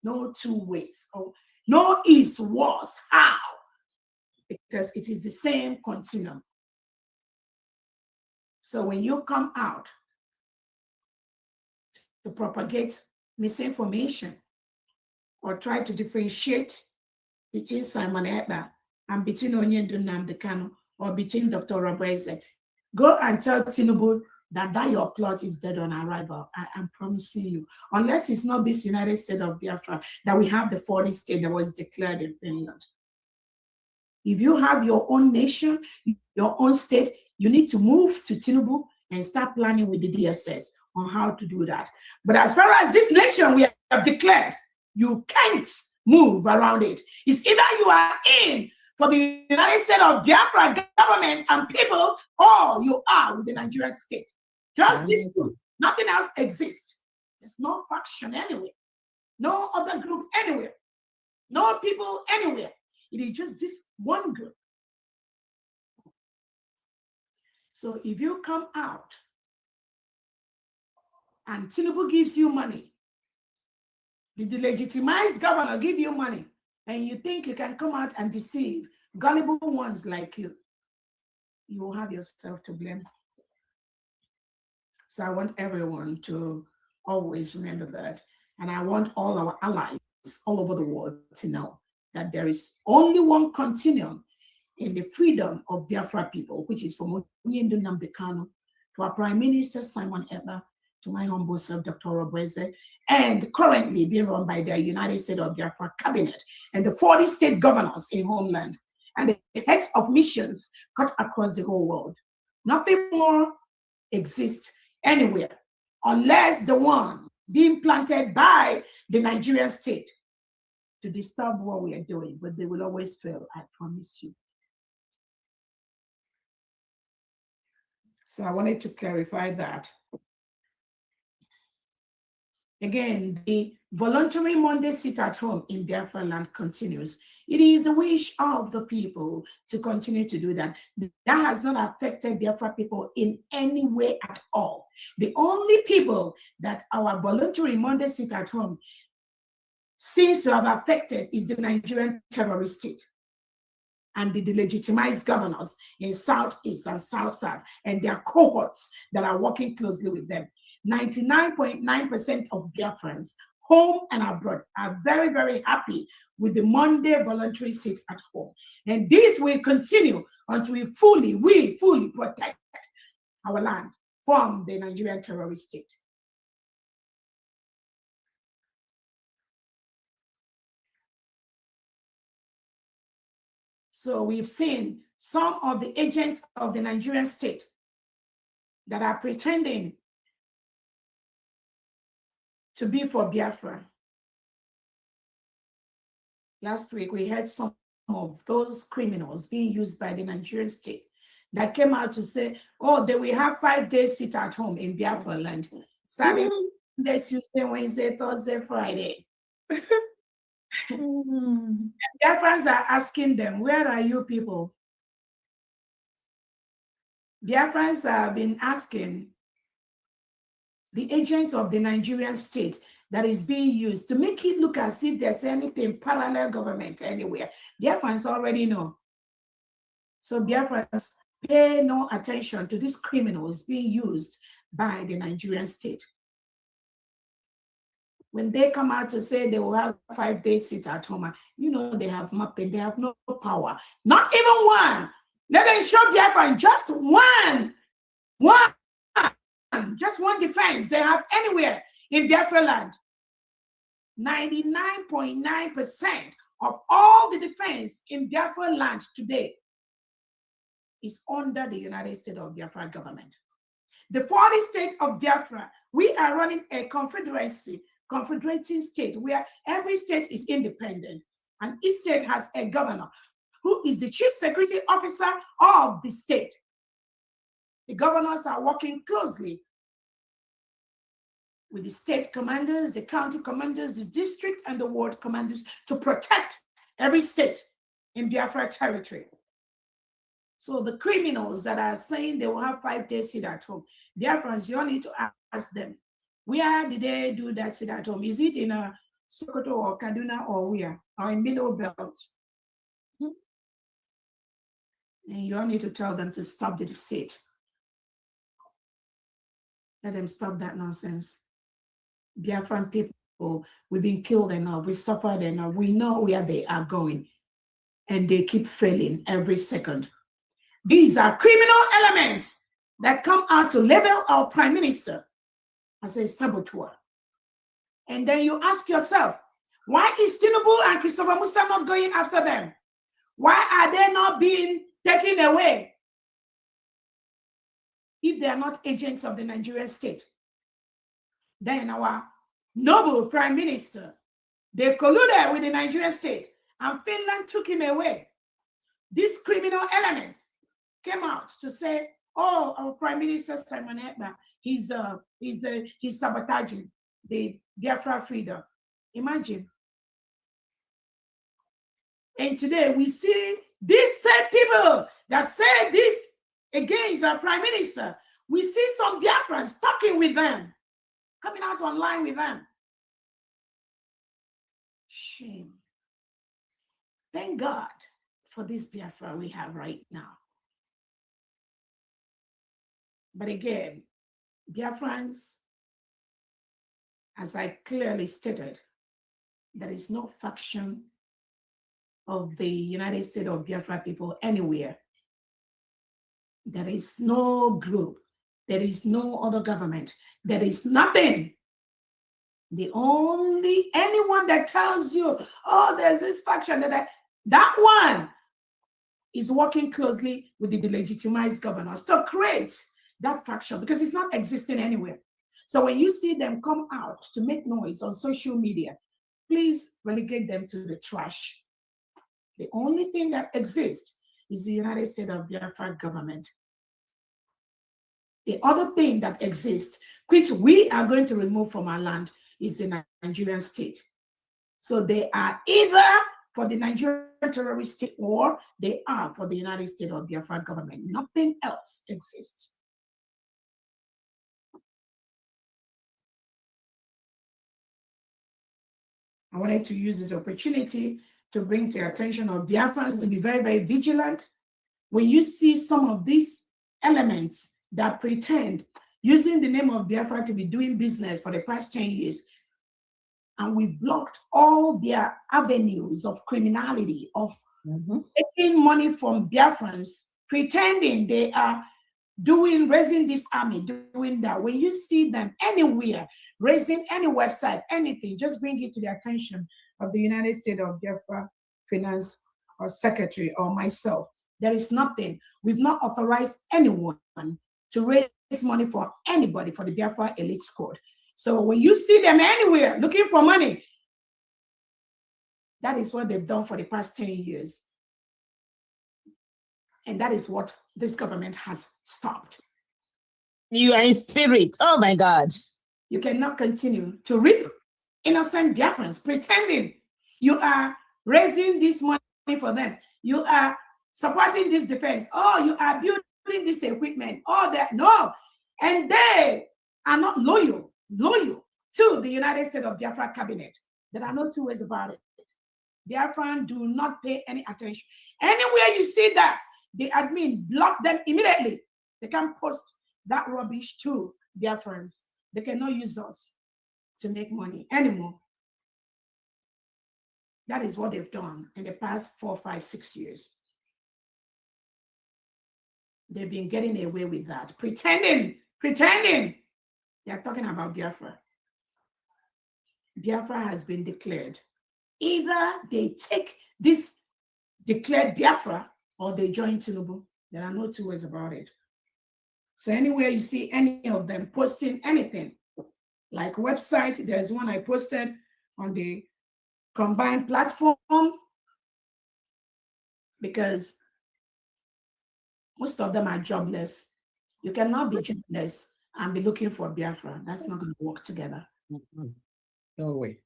No two ways. Oh, no is, was, how. Because it is the same continuum. So when you come out to propagate misinformation or try to differentiate between Simon Ekpa and between Onyendu Nnamdi Kanu or between Dr. Robueze, go and tell Tinubu that your plot is dead on arrival. I'm promising you. Unless it's not this United States of Biafra that we have the 40 state that was declared in Finland. If you have your own nation, your own state, you need to move to Tinubu and start planning with the DSS on how to do that. But as far as this nation we have declared, you can't move around it. It's either you are in for the United States of Biafra government and people, or you are with the Nigerian state. Just these two. Nothing else exists. There's no faction anywhere. No other group anywhere. No people anywhere. It is just this one group. So if you come out and Tinubu gives you money, the delegitimized governor give you money, and you think you can come out and deceive gullible ones like you, you will have yourself to blame. So I want everyone to always remember that. And I want all our allies all over the world to know that there is only one continuum in the freedom of Biafra people, which is from Onyendu Nnamdi Kanu to our Prime Minister Simon Ekpa, to my humble self, Dr. Robueze, and currently being run by the United States of Biafra cabinet and the 40 state governors in homeland and the heads of missions cut across the whole world. Nothing more exists anywhere unless the one being planted by the Nigerian state to disturb what we are doing, but they will always fail, I promise you. So I wanted to clarify that. Again, the voluntary Monday sit at home in Biafra land continues. It is the wish of the people to continue to do that. That has not affected Biafra people in any way at all. The only people that our voluntary Monday sit at home seems to have affected is the Nigerian terrorist state and the delegitimized governors in Southeast and South-South and their cohorts that are working closely with them. 99.9% of Biafrans, home and abroad, are very, very happy with the Monday voluntary sit at home. And this will continue until we fully protect our land from the Nigerian terrorist state. So we've seen some of the agents of the Nigerian state that are pretending to be for Biafra. Last week, we had some of those criminals being used by the Nigerian state that came out to say, oh, they will have 5 days sit at home in Biafra land. Saturday, Tuesday, Wednesday, Thursday, Friday. Biafrans are asking them, where are you people? Biafrans have been asking the agents of the Nigerian state that is being used to make it look as if there's anything parallel government anywhere. Biafrans already know. So Biafrans pay no attention to these criminals being used by the Nigerian state. When they come out to say they will have 5 days sit at home, you know they have nothing, they have no power. Not even one. Let them show Biafran just one, just one defense they have anywhere in Biafra land. 99.9% of all the defense in Biafra land today is under the United States of Biafra government. The 40 states of Biafra, we are running a confederating state where every state is independent and each state has a governor who is the chief security officer of the state. The governors are working closely with the state commanders, the county commanders, the district and the ward commanders to protect every state in Biafra territory. So the criminals that are saying they will have 5 days sit at home, Biafrans, you all need to ask them, where did they do that sit at home? Is it in Sokoto or Kaduna or where? Or in Middle Belt? And you all need to tell them to stop the deceit. Let them stop that nonsense. Biafran people, we've been killed enough, we suffered enough, we know where they are going, and they keep failing every second. These are criminal elements that come out to label our prime minister as a saboteur. And then you ask yourself, why is Tinubu and Christopher Musa not going after them? Why are they not being taken away if they are not agents of the Nigerian state? Then our noble prime minister, they colluded with the Nigerian state and Finland took him away. These criminal elements came out to say, oh, our prime minister Simon Ekpa, he's sabotaging the Biafra freedom. Imagine. And today we see these same people that say this against our prime minister. We see some Biafrans talking with them, coming out online with them. Shame. Thank God for this Biafra we have right now. But again, Biafrans, as I clearly stated, there is no faction of the United States of Biafra people anywhere. There is no group. There is no other government. There is nothing. Anyone that tells you, oh, there's this faction, that one is working closely with the delegitimized governors to create that faction because it's not existing anywhere. So when you see them come out to make noise on social media, please relegate them to the trash. The only thing that exists is the United States of Biafra government. The other thing that exists, which we are going to remove from our land, is the Nigerian state. So they are either for the Nigerian terrorist state or they are for the United States of Biafra government. Nothing else exists. I wanted to use this opportunity to bring to the attention of Biafrans to be very, very vigilant. When you see some of these elements that pretend using the name of Biafra to be doing business for the past 10 years, and we've blocked all their avenues of criminality, of taking money from Biafrans, pretending they are raising this army, doing that. When you see them anywhere, raising any website, anything, just bring it to the attention of the United States of Biafra Finance or Secretary or myself. There is nothing. We've not authorized anyone to raise money for anybody for the Biafra elite squad. So when you see them anywhere looking for money, that is what they've done for the past 10 years. And that is what this government has stopped. You are in spirit. Oh my God. You cannot continue to reap innocent Biafrans pretending you are raising this money for them. You are supporting this defense. Oh, you are building this equipment. Oh, that. No. And they are not loyal to the United States of Biafra cabinet. There are no two ways about it. Biafran do not pay any attention. Anywhere you see that, the admin block them immediately. They can't post that rubbish to Biafrans. They cannot use us to make money anymore. That is what they've done in the past 4, 5, 6 years. They've been getting away with that, pretending. They are talking about Biafra. Biafra has been declared. Either they take this declared Biafra or they join Tinubu. There are no two ways about it. So anywhere you see any of them posting anything, like website, there's one I posted on the combined platform, because most of them are jobless. You cannot be jobless and be looking for Biafra. That's not going to work together. No way.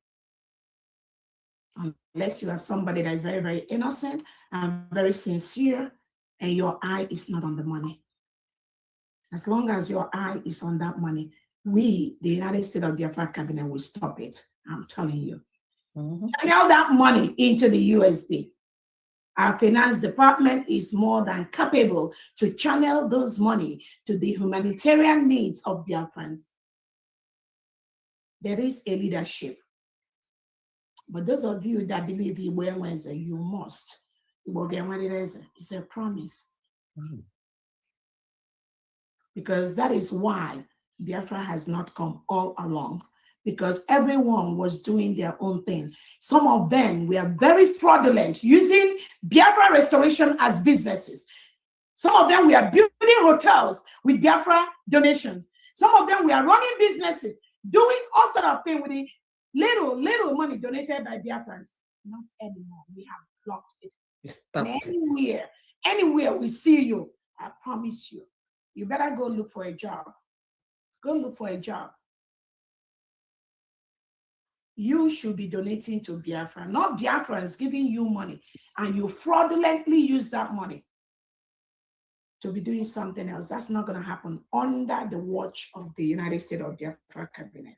Unless you are somebody that is very, very innocent and very sincere, and your eye is not on the money. As long as your eye is on that money, we, the United States of Biafra cabinet, will stop it. I'm telling you. Channel that money into the USB. Our finance department is more than capable to channel those money to the humanitarian needs of Biafrans. There is a leadership. But those of you that believe you must. It's a promise. Because that is why Biafra has not come all along. Because everyone was doing their own thing. Some of them were very fraudulent, using Biafra restoration as businesses. Some of them were building hotels with Biafra donations. Some of them were running businesses, doing all sort of things with the little money donated by Biafrans. Not anymore. We have blocked it. Anywhere we see you, I promise you, you better go look for a job. Go look for a job. You should be donating to Biafra, not Biafrans giving you money, and you fraudulently use that money to be doing something else. That's not going to happen under the watch of the United States of Biafra cabinet.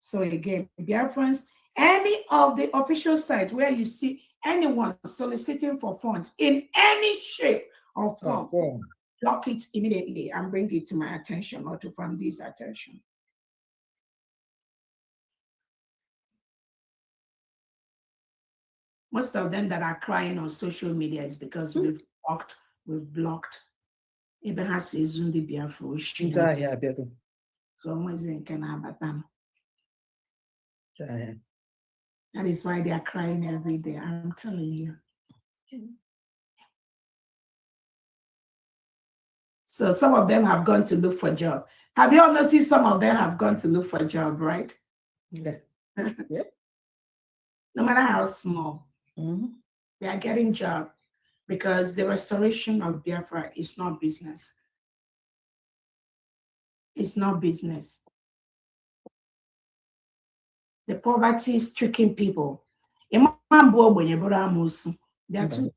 So again, Biafrans, any of the official sites where you see anyone soliciting for funds in any shape or form, block it immediately and bring it to my attention or to Famdi's attention. Most of them that are crying on social media is because we've blocked. That is why they are crying every day. I'm telling you. So some of them have gone to look for a job. Have you all noticed some of them have gone to look for a job, right? Yeah. Yep. No matter how small. They are getting job because the restoration of Biafra is not business. It's not business. The poverty-stricken people. There are two.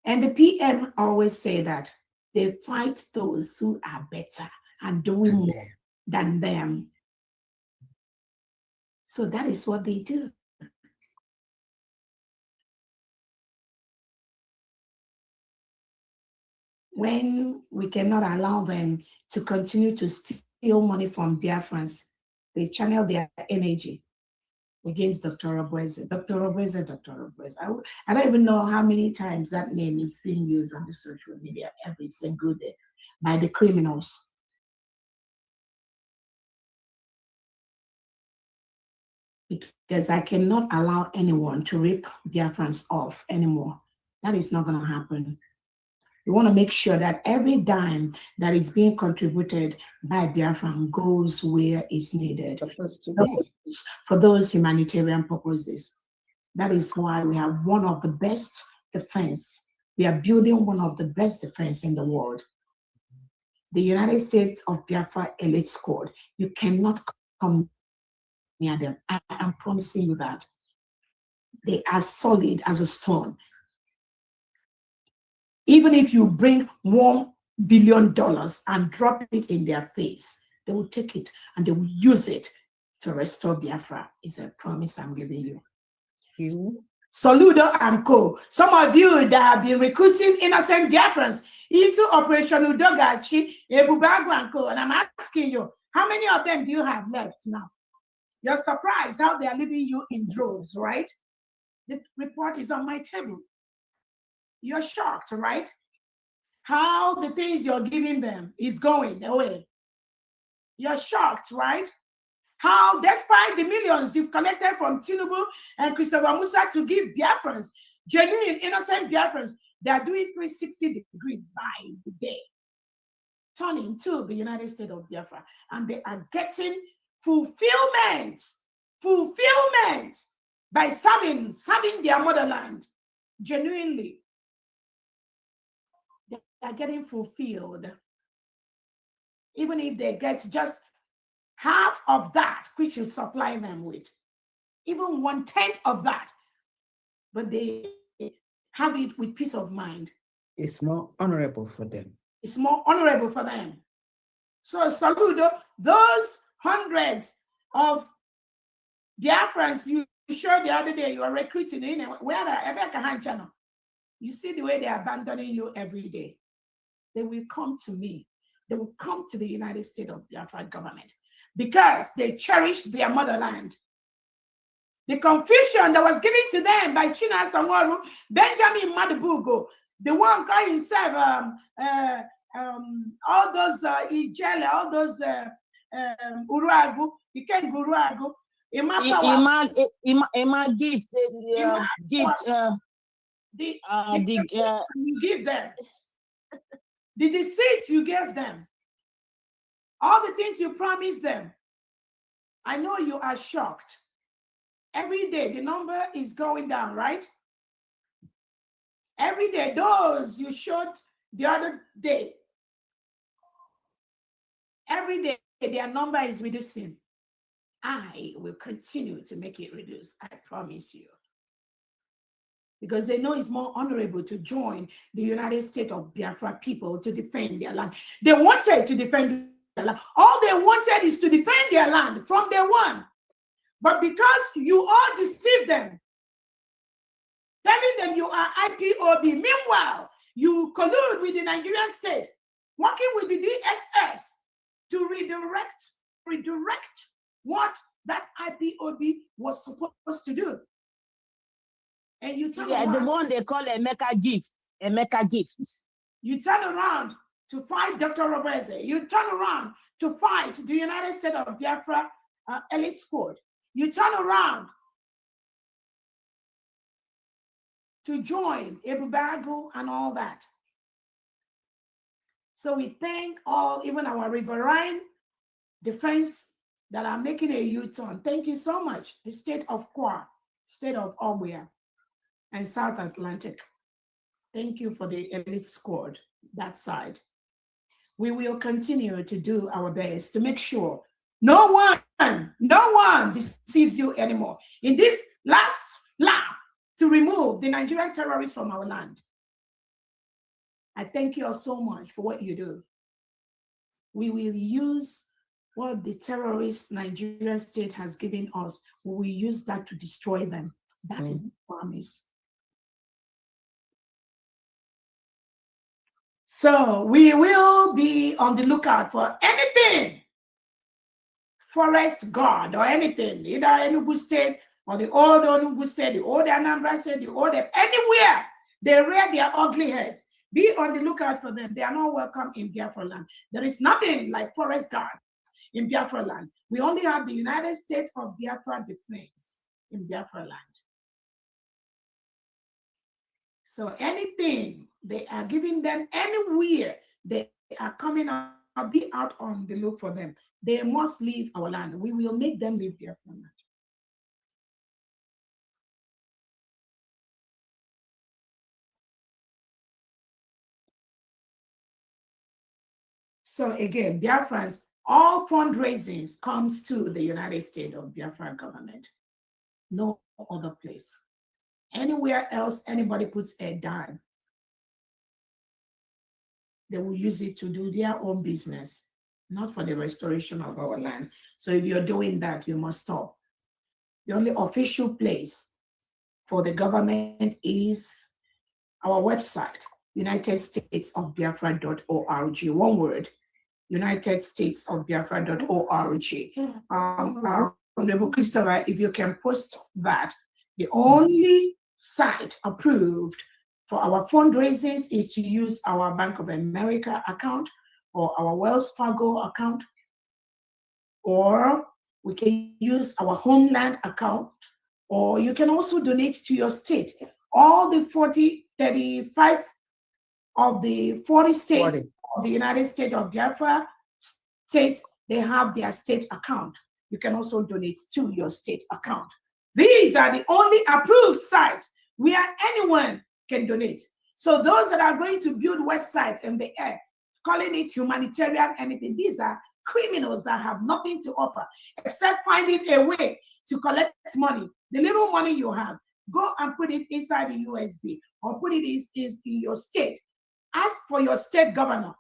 And the PM always say that they fight those who are better and doing more than them. So that is what they do. When we cannot allow them to continue to steal money from Biafrans, they channel their energy against Dr. Obweze. Dr. Obweze. I don't even know how many times that name is being used on the social media every single day by the criminals. Because I cannot allow anyone to rip Biafrans off anymore. That is not going to happen. We want to make sure that every dime that is being contributed by Biafran goes where it's needed for those humanitarian purposes. That is why we have one of the best defense. We are building one of the best defense in the world. The United States of Biafra elite squad. You cannot come near them. I'm promising you that. They are solid as a stone. Even if you bring $1 billion and drop it in their face, they will take it and they will use it to restore Biafra. It's a promise I'm giving you. Soludo and Co. Some of you that have been recruiting innocent Biafrans into Operation Udogachi, Ebubago and Co. And I'm asking you, how many of them do you have left now? You're surprised how they are leaving you in droves, right? The report is on my table. You're shocked, right? How the things you're giving them is going away. You're shocked, right? How, despite the millions you've collected from Tinubu and Christopher Musa to give Biafrans, genuine, innocent Biafrans, they are doing 360 degrees by the day, turning to the United States of Biafra, and they are getting fulfillment by serving their motherland genuinely. They are getting fulfilled. Even if they get just half of that, which you supply them with, even 1/10 of that, but they have it with peace of mind. It's more honorable for them. It's more honorable for them. So salute those hundreds of Biafrans you showed the other day you are recruiting in. Where are you see the way they are abandoning you every day. They will come to me. They will come to the United States of Biafra government because they cherish their motherland. The confusion that was given to them by China Sanwaru, Benjamin Madabugo, the one called himself all those Ijele, all those Uruagu, he can't Uruagu. Ima gift, you give them, the deceit you gave them, all the things you promised them. I know you are shocked. Every day the number is going down, right? Every day, those you showed the other day, every day their number is reducing. I will continue to make it reduce, I promise you. Because they know it's more honorable to join the United States of Biafra people to defend their land. They wanted to defend their land. All they wanted is to defend their land from day one. But because you all deceived them, telling them you are IPOB, meanwhile, you collude with the Nigerian state, working with the DSS to redirect what that IPOB was supposed to do. And you turn around, the one they call Emeka gift. Emeka gift. You turn around to fight Dr. Robeze. You turn around to fight the United States of Biafra elite squad. You turn around to join Ebubago and all that. So we thank all, even our riverine defense that are making a U-turn. Thank you so much. The state of Kwa, state of Obuya, and South Atlantic. Thank you for the elite squad, that side. We will continue to do our best to make sure no one deceives you anymore. In this last lap to remove the Nigerian terrorists from our land. I thank you all so much for what you do. We will use what the terrorist Nigerian state has given us. We will use that to destroy them. That is the promise. So we will be on the lookout for anything, forest guard or anything, either Enugu State or the old Enugu State, the old Anambra State, the old, anywhere they rear their ugly heads. Be on the lookout for them. They are not welcome in Biafra land. There is nothing like forest guard in Biafra land. We only have the United States of Biafra defense in Biafra land. So anything they are giving them anywhere, they are coming out, be out on the look for them. They must leave our land. We will make them leave Biafra land. So again, Biafrans, all fundraisings comes to the United States of Biafra government. No other place. Anywhere else, anybody puts a dime, they will use it to do their own business, not for the restoration of our land. So if you're doing that, you must stop. The only official place for the government is our website, unitedstatesofbiafra.org. One word, unitedstatesofbiafra.org. Our Honorable Christopher, if you can post that, the only site approved for our fundraisers is to use our Bank of America account or our Wells Fargo account, or we can use our Homeland account, or you can also donate to your state. All the 35 of the 40 states of the United States of Biafra states, they have their state account. You can also donate to your state account. These are the only approved sites where anyone can donate. So those that are going to build websites in the air, calling it humanitarian anything, these are criminals that have nothing to offer except finding a way to collect money. The little money you have, go and put it inside the USB or put it in your state. Ask for your state governor.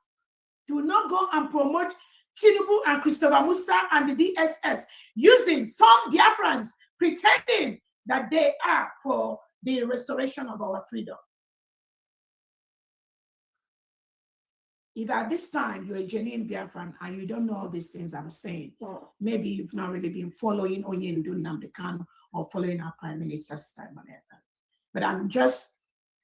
Do not go and promote Tinubu and Christopher Musa and the DSS using some Biafrans pretending that they are for the restoration of our freedom. If at this time you're a genuine Biafran and you don't know all these things I'm saying, maybe you've not really been following Onyendu Nnamdi Kanu or following our Prime Minister's time on that. But I'm just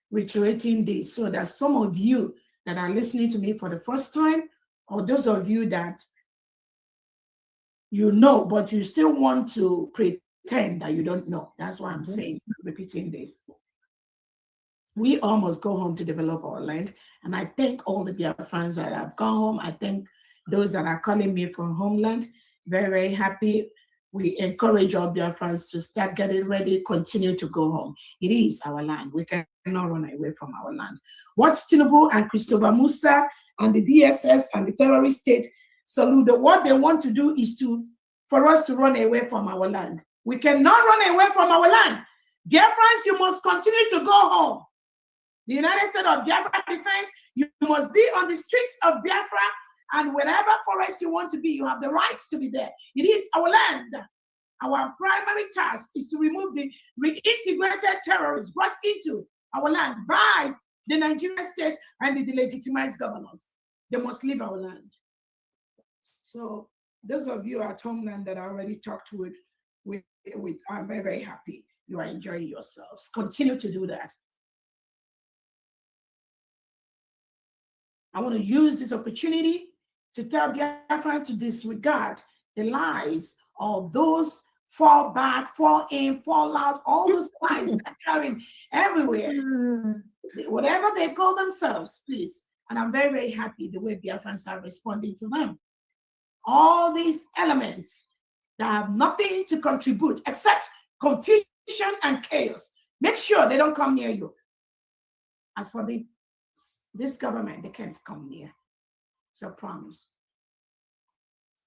reiterating this so that some of you that are listening to me for the first time, or those of you that you know, but you still want to pretend that you don't know. That's why I'm saying, repeating this. We all must go home to develop our land. And I thank all the Biafrans that have gone home. I thank those that are calling me from homeland. Very, very happy. We encourage our Biafrans to start getting ready, continue to go home. It is our land. We cannot run away from our land. What Tinubu and Christopher Musa and the DSS and the terrorist state Saludo, what they want to do is for us to run away from our land. We cannot run away from our land. Biafrans, you must continue to go home. The United States of Biafra Defense, you must be on the streets of Biafra, and wherever forest you want to be, you have the rights to be there. It is our land. Our primary task is to remove the reintegrated terrorists brought into our land by the Nigerian state and the delegitimized governors. They must leave our land. So those of you at homeland that I already talked with, I'm very, very happy. You are enjoying yourselves. Continue to do that. I want to use this opportunity to tell Biafra to disregard the lies of those fall back, fall in, fall out, all those lies that are carrying everywhere. Whatever they call themselves, please. And I'm very, very happy the way Biafrans are responding to them. All these elements that have nothing to contribute except confusion and chaos. Make sure they don't come near you. As for this government, they can't come near. It's a promise.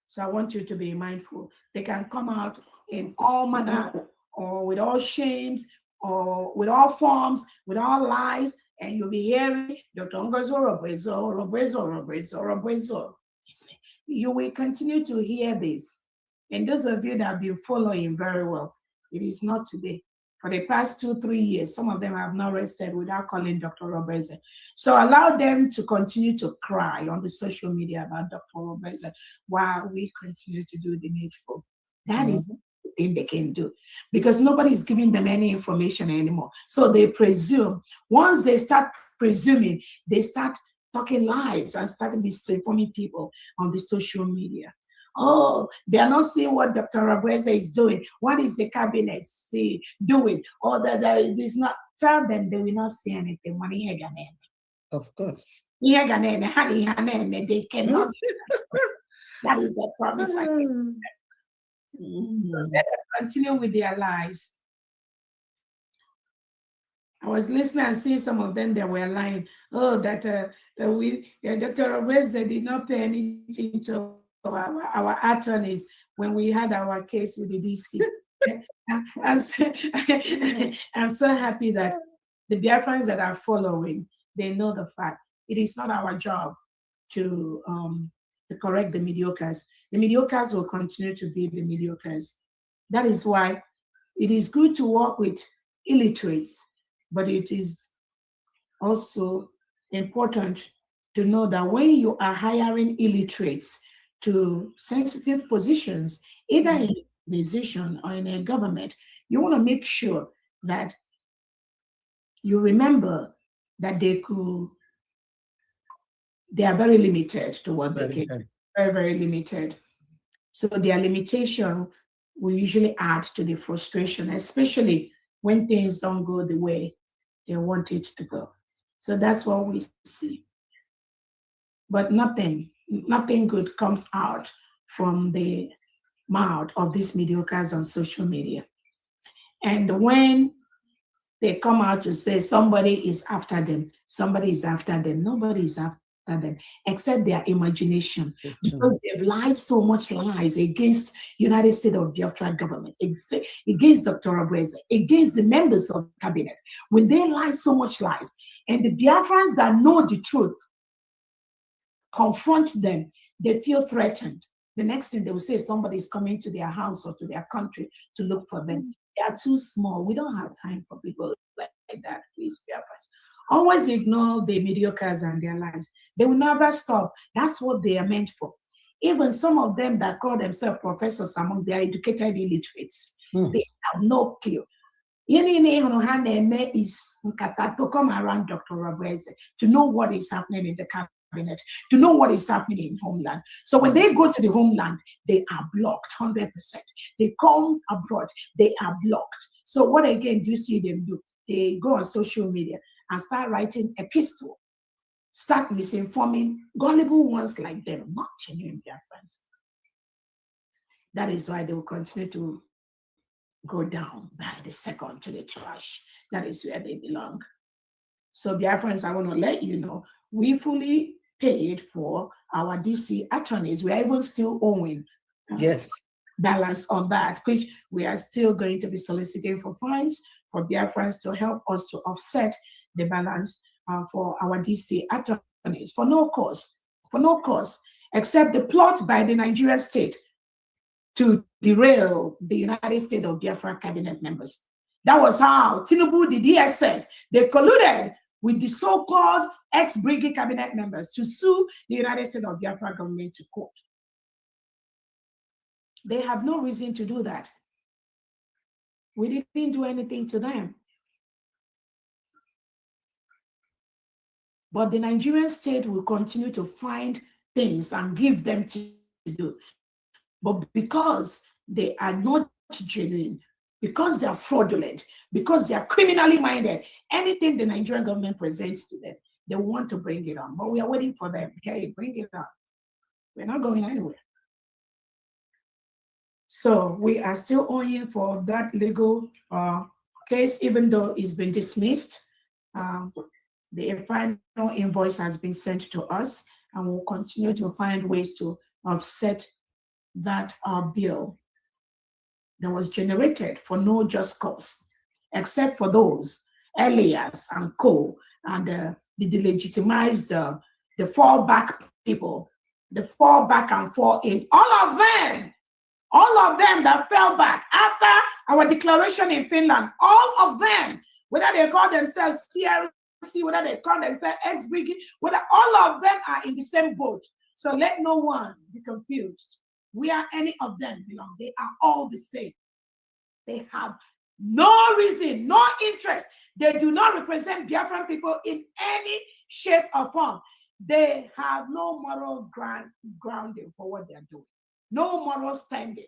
So I want you to be mindful. They can come out in all manner, or with all shames, or with all forms, with all lies, and you'll be hearing Dr. Ngozo Robrezo. You will continue to hear this. And those of you that have been following very well, it is not today. For the past 2-3 years, some of them have not rested without calling Dr. Robrezo. So allow them to continue to cry on the social media about Dr. Robrezo while we continue to do the needful. That is the thing they can do, because nobody is giving them any information anymore. So they presume. Once they start presuming, they start talking lies and start misinforming people on the social media. Oh, they are not seeing what Dr. Robrezo is doing. What is the cabinet doing? Or that is not. Tell them they will not see anything. Of course. They cannot. That is a promise I give them. So let them continue with their lies. I was listening and seeing some of them that were lying. Oh, that Dr. Robrezo did not pay anything to our attorneys when we had our case with the DC. I'm so happy that the Biafrans that are following, they know the fact. It is not our job to correct the mediocres. The mediocres will continue to be the mediocres. That is why it is good to work with illiterates, but it is also important to know that when you are hiring illiterates to sensitive positions, either in a organization or in a government, you want to make sure that you remember that they are very limited to what they can. Very, very limited. So their limitation will usually add to the frustration, especially when things don't go the way they want it to go. So that's what we see. But nothing good comes out from the mouth of these mediocres on social media. And when they come out to say somebody is after them, nobody is after them except their imagination, because they've lied so much lies against United States of Biafra government, against Dr. Obreze, against the members of the cabinet. When they lie so much lies, and the Biafrans that know the truth confront them, they feel threatened. The next thing they will say, somebody is coming to their house or to their country to look for them. They are too small. We don't have time for people like that, please, Biafrans. Always ignore the mediocres and their lies. They will never stop. That's what they are meant for. Even some of them that call themselves professors among their educated illiterates, they have no clue. Is to come around Dr. Obreze to know what is happening in the cabinet, to know what is happening in homeland. So when they go to the homeland, they are blocked 100%. They come abroad, they are blocked. So what again do you see them do? They go on social media and start writing epistle, start misinforming gullible ones like them, not genuine Biafrans. That is why they will continue to go down by the second to the trash. That is where they belong. So Biafrans, I want to let you know, we fully paid for our DC attorneys. We are even still owing balance on that, which we are still going to be soliciting for funds for Biafrans to help us to offset the balance for our DC attorneys for no cause, except the plot by the Nigerian state to derail the United States of Biafra cabinet members. That was how Tinubu, the DSS, they colluded with the so-called ex-Brigade cabinet members to sue the United States of Biafra government to court. They have no reason to do that. We didn't do anything to them. But the Nigerian state will continue to find things and give them to do. But because they are not genuine, because they are fraudulent, because they are criminally minded, anything the Nigerian government presents to them, they want to bring it on. But we are waiting for them. Okay, bring it on. We're not going anywhere. So we are still owing for that legal case, even though it's been dismissed. The final invoice has been sent to us, and we'll continue to find ways to offset that bill that was generated for no just cause, except for those Elias and co, and the delegitimized, the fallback people, the fall back and fall in, all of them that fell back after our declaration in Finland, all of them, whether they call themselves CRC, whether they call themselves ex-Brigade, whether all of them are in the same boat. So let no one be confused. Where any of them belong, they are all the same. They have no reason, no interest. They do not represent Biafran people in any shape or form. They have no moral grounding for what they are doing. No moral standing.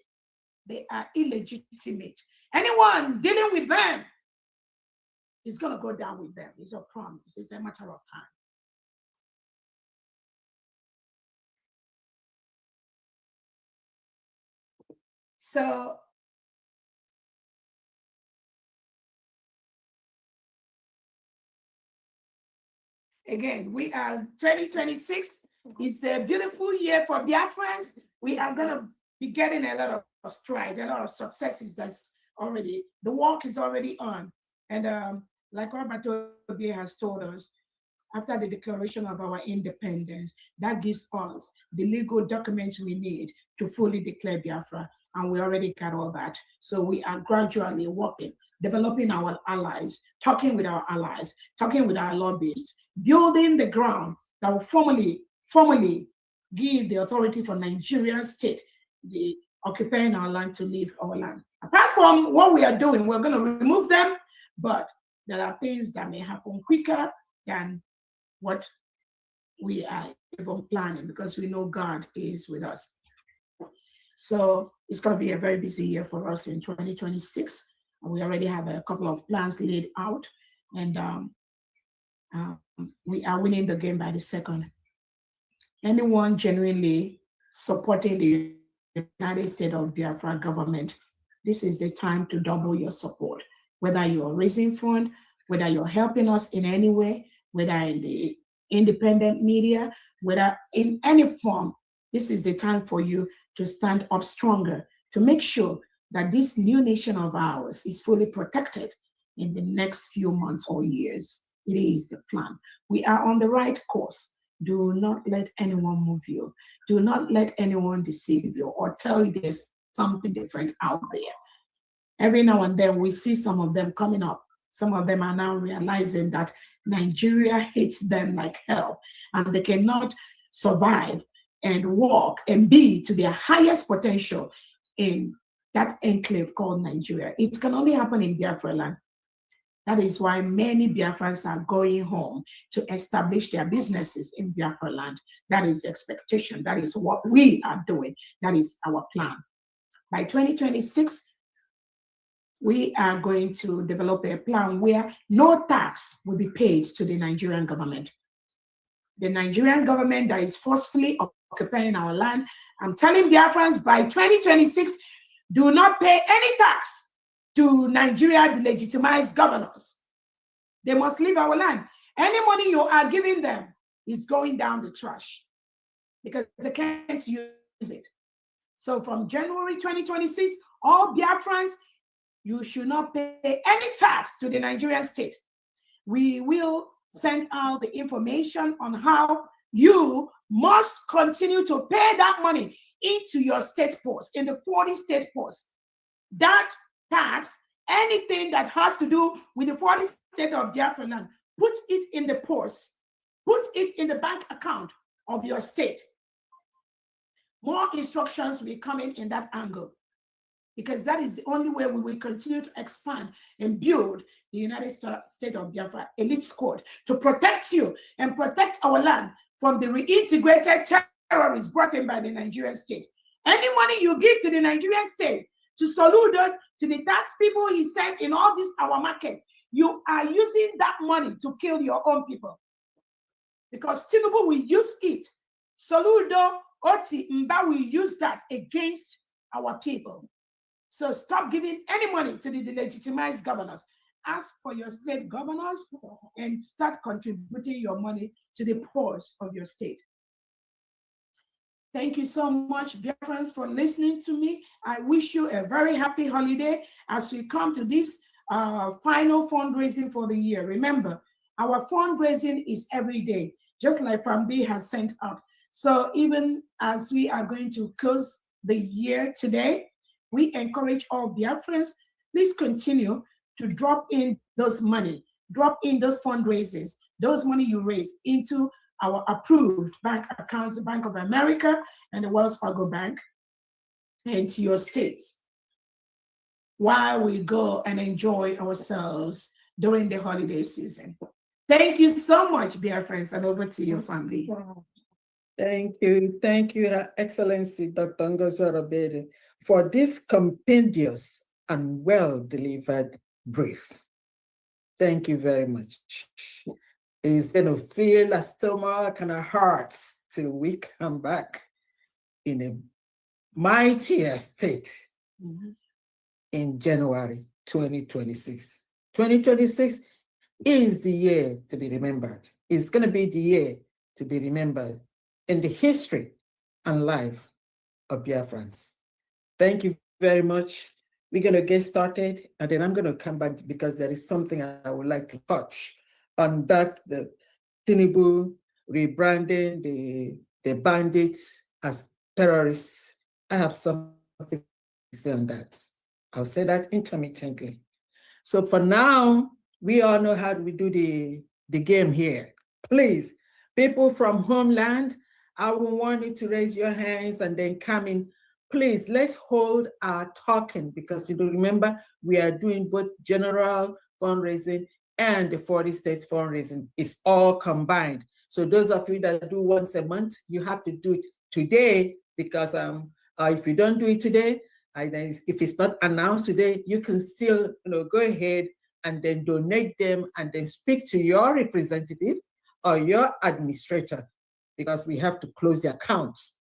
They are illegitimate. Anyone dealing with them is going to go down with them. It's a promise. It's a matter of time. So again, we are 2026. It's a beautiful year for Biafrans. We are going to be getting a lot of strides, a lot of successes. That's already, the work is already on. And like Robert has told us, after the declaration of our independence, that gives us the legal documents we need to fully declare Biafra. And we already got all that. So we are gradually working, developing our allies, talking with our allies, talking with our lobbyists, building the ground that will formally give the authority for Nigerian state, the occupying our land, to leave our land. Apart from what we are doing, we're going to remove them, but there are things that may happen quicker than what we are even planning, because we know God is with us. So it's going to be a very busy year for us in 2026. We already have a couple of plans laid out, and we are winning the game by the second. Anyone genuinely supporting the United States of Biafra government, this is the time to double your support. Whether you're raising funds, whether you're helping us in any way, whether in the independent media, whether in any form, this is the time for you to stand up stronger, to make sure that this new nation of ours is fully protected in the next few months or years. It is the plan. We are on the right course. Do not let anyone move you. Do not let anyone deceive you or tell you there's something different out there. Every now and then we see some of them coming up. Some of them are now realizing that Nigeria hates them like hell, and they cannot survive and walk and be to their highest potential in that enclave called Nigeria. It can only happen in Biafra land. That is why many Biafrans are going home to establish their businesses in Biafra land. That is the expectation. That is what we are doing. That is our plan. By 2026, we are going to develop a plan where no tax will be paid to the Nigerian government. The Nigerian government that is forcefully occupying our land, I'm telling Biafrans, by 2026, do not pay any tax to Nigeria legitimized governors. They must leave our land. Any money you are giving them is going down the trash because they can't use it. So from January 2026, all Biafrans, you should not pay any tax to the Nigerian state. We will send out the information on how you must continue to pay that money into your state post, in the 40 state posts. That tax, anything that has to do with the 40 state of Biafra land, put it in the post, put it in the bank account of your state. More instructions will come in that angle, because that is the only way we will continue to expand and build the United States of Biafra elite squad to protect you and protect our land from the reintegrated terrorists brought in by the Nigerian state. Any money you give to the Nigerian state, to Soludo, to the tax people he sent in all these our markets, you are using that money to kill your own people. Because Tinubu will use it. Soludo, Oti, Mba will use that against our people. So stop giving any money to the legitimized governors. Ask for your state governors and start contributing your money to the poor of your state. Thank you so much, Biafrans, for listening to me. I wish you a very happy holiday as we come to this final fundraising for the year. Remember, our fundraising is every day, just like FAMD has sent out. So even as we are going to close the year today, we encourage all Biafrans, please continue to drop in those money, drop in those fundraisers, those money you raise into our approved bank accounts, the Bank of America and the Wells Fargo Bank, and to your states, while we go and enjoy ourselves during the holiday season. Thank you so much, Biafrans, and over to your family. Thank you, Her Excellency Dr. Ngozi Orobede, for this compendious and well-delivered brief. Thank you very much. It's going to fill our stomach and our hearts till we come back in a mightier state in January 2026. 2026 is the year to be remembered. It's going to be the year to be remembered in the history and life of Biafrans. Thank you very much. We're going to get started, and then I'm going to come back because there is something I would like to touch on that Tinubu rebranding the bandits as terrorists. I have something to say on that. I'll say that intermittently. So for now, we all know how we do the game here. Please, people from homeland, I will want you to raise your hands and then come in. Please, let's hold our talking because you remember we are doing both general fundraising and the 40 states fundraising. It's all combined. So those of you that do once a month, you have to do it today because if you don't do it today, if it's not announced today, you can still go ahead and then donate them and then speak to your representative or your administrator because we have to close the accounts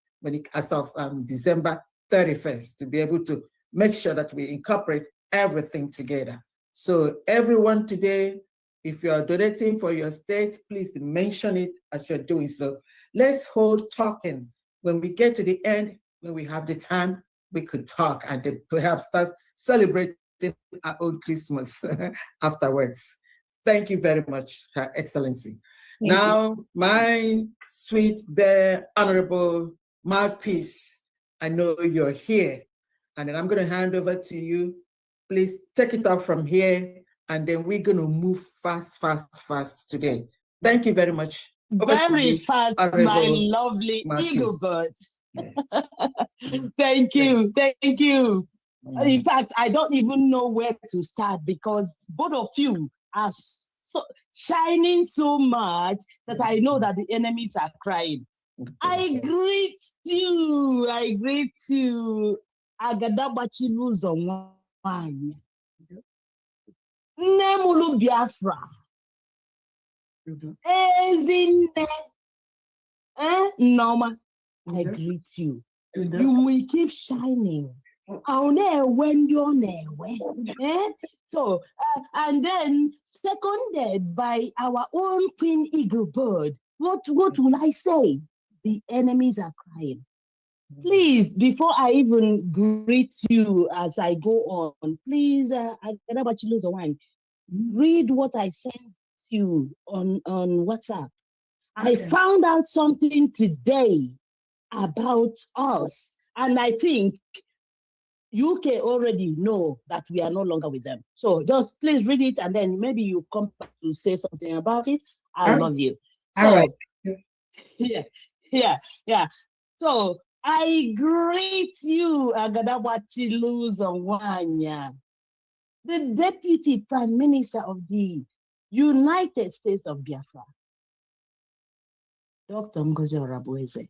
as of December 31st to be able to make sure that we incorporate everything together. So everyone today, if you are donating for your state, please mention it as you're doing so. Let's hold talking. When we get to the end, when we have the time, we could talk and then perhaps start celebrating our own Christmas afterwards. Thank you very much, Her Excellency. Now, my sweet, very honorable mouthpiece, I know you're here, and then I'm going to hand over to you. Please take it up from here, and then we're going to move fast today. Thank you very much. Very fast, my lovely eagle bird. Yes. Thank you. In fact, I don't even know where to start because both of you are so shining so much that I know that the enemies are crying. I greet you. Agadabachiluzo nwanyị. Nne mụrụ Biafra. Ezinne. Norma, I greet you. You will keep shining. So, and then seconded by our own Queen Eagle Bird. What will I say? The enemies are crying. Please, before I even greet you as I go on, please, read what I sent you on WhatsApp. I found out something today about us, and I think UK already know that we are no longer with them. So just please read it, and then maybe you come back to say something about it. I love you. So, all right. Yeah. So I greet you, Agadawachiluzo Nwanya, the Deputy Prime Minister of the United States of Biafra, Dr. Ngozi Orabueze.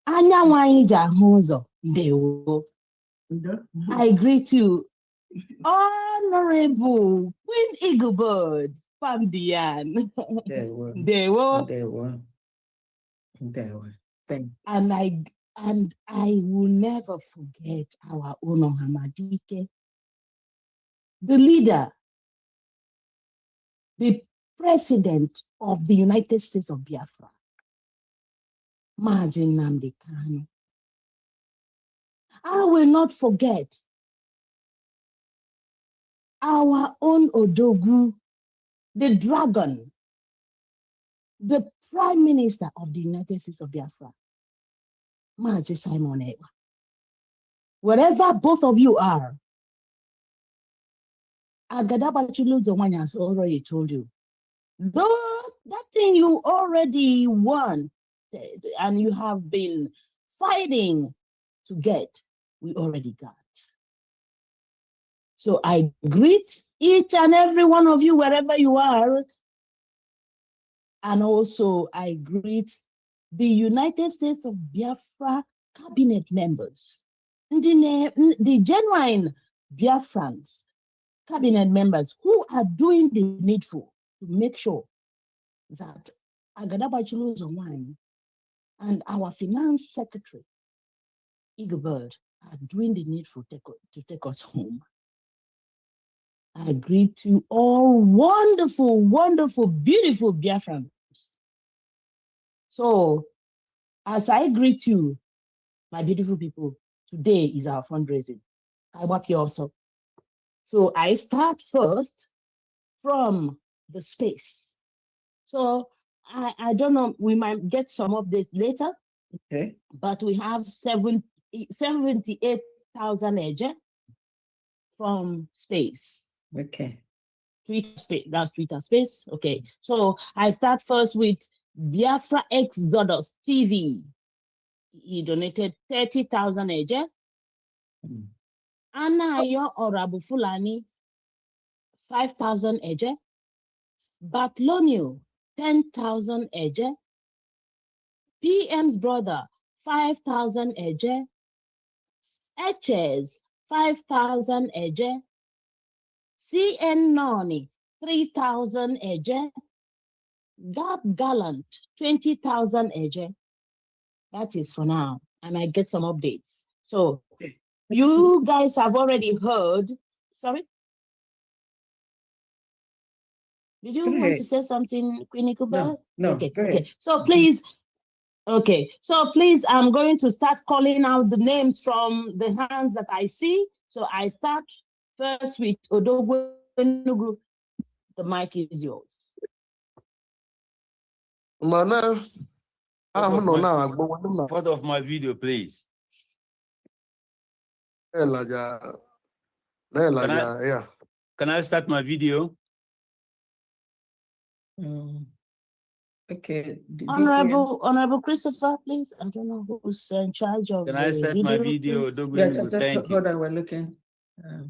Anyanwụ anyị ji ahụ ụzọ, ndewo. I greet you, Honorable Queen Eagle Bird, Famdian. Ndewo. Thank you. And I will never forget our own Hamadike, the leader, the President of the United States of Biafra, Mazi Nnamdi Kanu. I will not forget our own Odogwu, the dragon, the Prime Minister of the United States of Biafra, Mazi Simon Ekpa. Wherever both of you are, Agadabachiluzo Nwanyị has already told you, that thing you already won and you have been fighting to get, we already got. So I greet each and every one of you wherever you are. And also I greet the United States of Biafra cabinet members, the genuine Biafrans cabinet members who are doing the needful to make sure that Agadabachiluzo Nwanyị and our finance secretary, Eagle Bird, are doing the needful to take us home. I greet you all wonderful, wonderful, beautiful Biafrans. So, as I greet you, my beautiful people, today is our fundraising. I want you also. So I start first from the space So I don't know, we might get some updates later, Okay. but we have 78,000 agents from space. Okay. Twitter space, that's Twitter space. Okay, so I start first with Biafra Exodus TV. He donated 30,000 agents. Anayo Orabu Fulani, 5,000 agents. Bartholomew, 10,000 agents. PM's brother, 5,000 agents. Etches, 5,000 agents. CN Noni, 3,000 agents. Gab Gallant, 20,000 agents. That is for now. And I get some updates. So you guys have already heard. Sorry? Did you want to say something, Queenie Cooper? No, okay, go ahead. okay. So please, I'm going to start calling out the names from the hands that I see. So I start first with Odogwu Enugu. The mic is yours. Mana, Photo of my video, please. Yeah. Can I start my video? Okay. Honorable Christopher, please. I don't know who's in charge of Can I the start video. my video? Yeah, just Thank you. hold on, we're looking.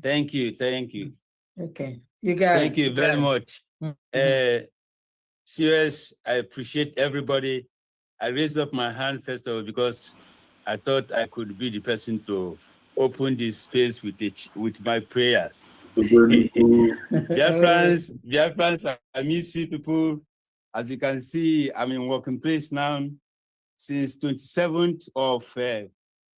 Thank you. Thank you. Okay. You got Thank you very much. Serious, I appreciate everybody. I raised up my hand first of all because I thought I could be the person to open this space with my prayers. Biafrans, I miss you people. As you can see, I'm in working place now. Since 27th of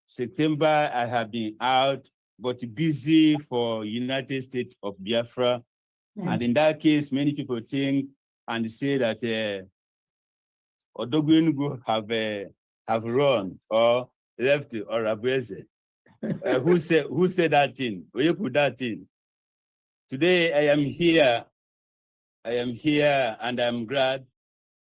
September, I have been out, but busy for United States of Biafra. And in that case, many people think and say that Odogwu Enugu have run or left or abused. Who said that thing? Where put that thing? Today I am here and I'm glad.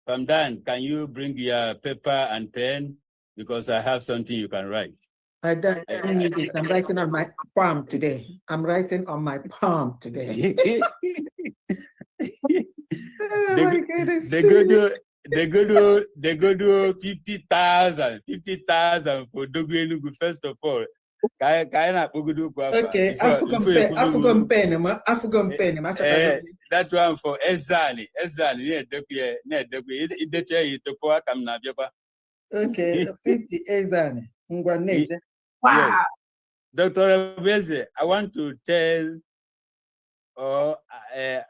From Dan, can you bring your paper and pen? Because I have something you can write. I don't need it. I'm writing on my palm today. I'm writing on my palm today. They go do 50,000 for Odogwu Enugu, first of all. Okay, African pen. That one for Ezani. Okay, 50 Ezani. Wow. Dr. Abeze, I want to tell or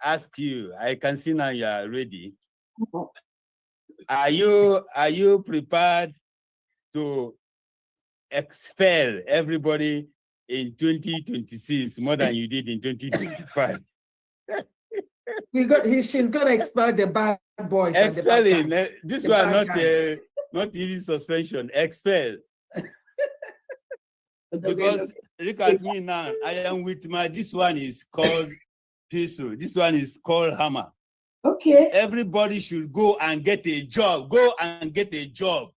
ask you, I can see now you are ready. Are you prepared to expel everybody in 2026 more than you did in 2025? She's gonna expel the bad boys. Expelling. This one not even suspension. Expel. Because look at me now. I am with this one is called pistol. This one is called hammer. Okay. Everybody should go and get a job. Go and get a job.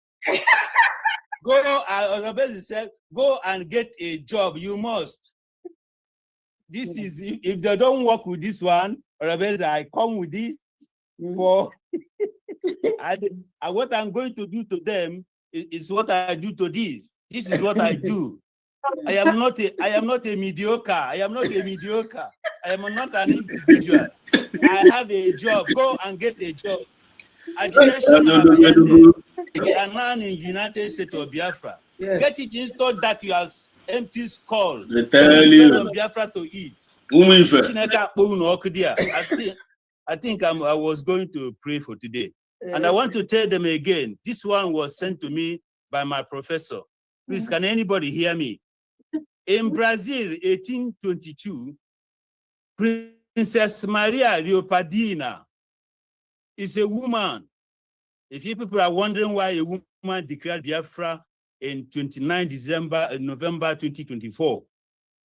Go and get a job. You must. This is if they don't work with this one, or I come with this for and what I'm going to do to them is what I do to this. This is what I do. I am not a mediocre. I am not a mediocre. I am not an individual. I have a job. Go and get a job. We are now in United States of Biafra. Yes. Get it installed that you have empty skull. They tell you. Biafra to eat. I think I was going to pray for today. And I want to tell them again, this one was sent to me by my professor. Please, can anybody hear me? In Brazil, 1822, Princess Maria Leopoldina is a woman. If you people are wondering why a woman declared Biafra in 29 November 2024,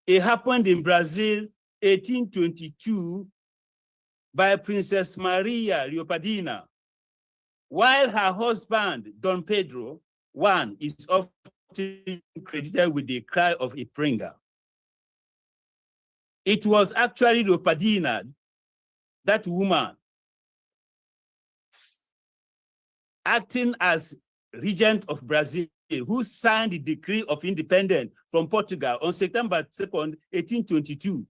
it happened in Brazil, 1822, by Princess Maria Leopoldina. while her husband, Don Pedro I, is often credited with the cry of a Pringa. It was actually Lopadina, that woman, acting as regent of Brazil, who signed the decree of independence from Portugal on September 2nd, 1822.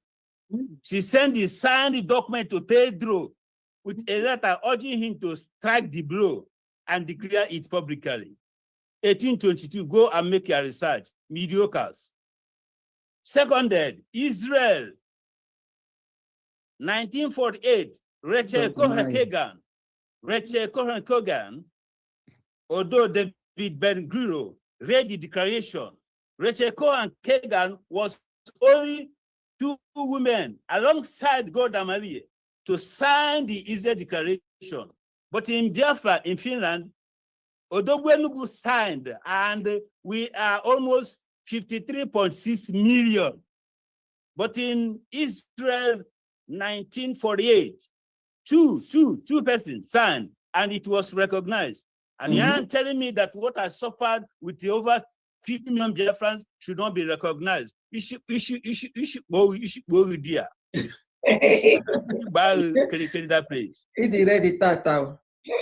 She sent the signed document to Pedro with a letter urging him to strike the blow and declare it publicly. 1822, go and make your research, mediocres. Seconded, Israel. 1948, Rachel Cohen-Kagan, although David Ben-Gurion read the declaration, Rachel Cohen-Kagan was only two women alongside Golda Meir to sign the Israel declaration. But in Biafra, in Finland, Odogwenugu signed, and we are almost 53.6 million. But in Israel, 1948, two persons signed, and it was recognized. And you're telling me that what I suffered with the over 50 million Biafrans should not be recognized. You should go there. That place.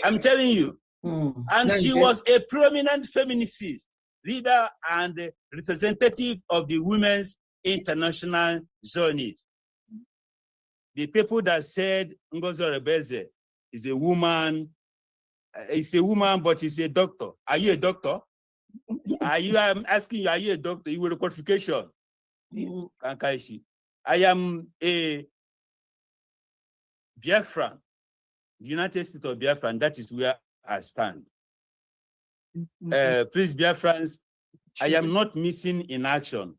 I'm telling you. And she was a prominent feminist leader and representative of the Women's International Zionist. The people that said Ngozi Rebeze is a woman, but she's a doctor. Are you a doctor? I'm asking you, are you a doctor? You with a qualification? I am a Biafran, United States of Biafra, and that is where I stand. Please, Biafrans, I am not missing in action.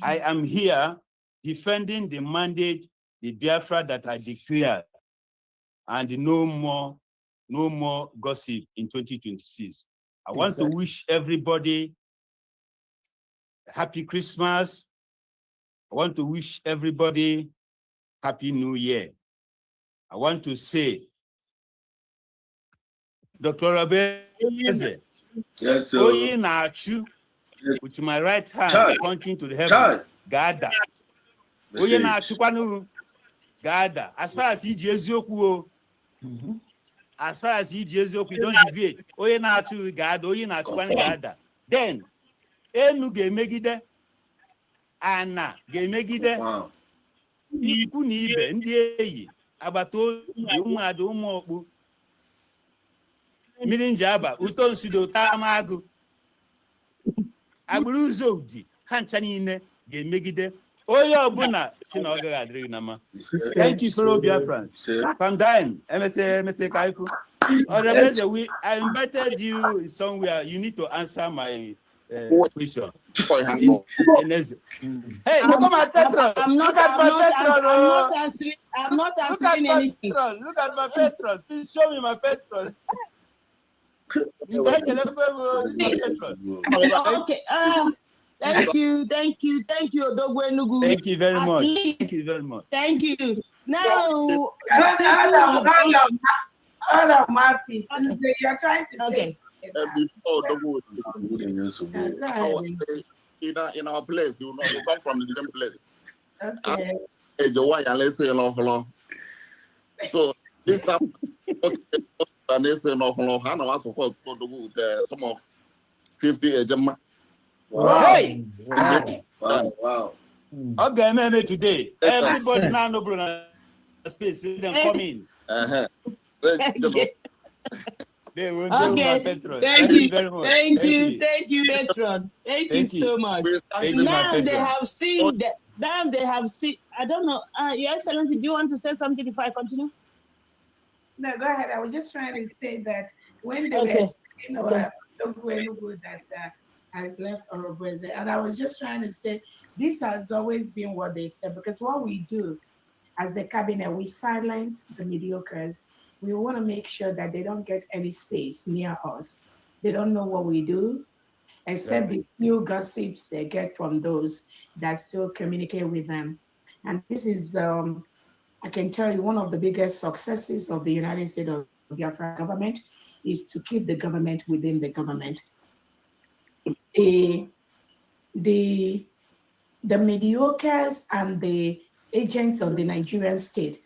I am here defending the mandate, the Biafra that I declared, and no more gossip in 2026. I want to wish everybody happy Christmas. I want to wish everybody happy New Year. I want to say, Dr. Rabeze, yes, sir. With my right hand pointing to the heaven, Gada. Gada. As far as Ezeoku, don't deviate. Gada. Then, Enu Gemegide, Anna Gemegide, Ikunibe, Ndieyi, Abato, Umado Mobu, Milinjaba, Uton Sido Tamagu, Abruzodi, Hanchanine, Gemegide, Oyo Buna, Sinoga Adrinama. Thank you, fellow Biafrans. Come down, MSA Kaifu. I invited you somewhere. You need to answer my question. Hey, look at my petrol. I'm not answering anything. Look at my petrol. Please show me my petrol. Okay. Thank you, Odogwenugu. Thank you very much. Thank you very much. Thank you. Now, Hold on, Marcus. You're trying to say. Before the in our place, you know, we come from the same place. Okay. The white and let's say no. So this time, and they say no. Hana was supposed to do some of 50 Jama. Wow. Hey. Wow. Okay, maybe today. Everybody now no space. Then come in. They will okay. Petrol. Thank you very much. Thank you, Petron. Thank you so much. Now they have seen that. Now they have seen. I don't know. Your Excellency, do you want to say something if I continue? No, go ahead. I was just trying to say that when they were saying that has left Orobreze, and I was just trying to say this has always been what they said, because what we do as a cabinet, we silence the mediocres. We want to make sure that they don't get any stays near us. They don't know what we do, except the few gossips they get from those that still communicate with them. And this is, I can tell you, one of the biggest successes of the United States of Biafra government is to keep the government within the government. The mediocres and the agents of the Nigerian state,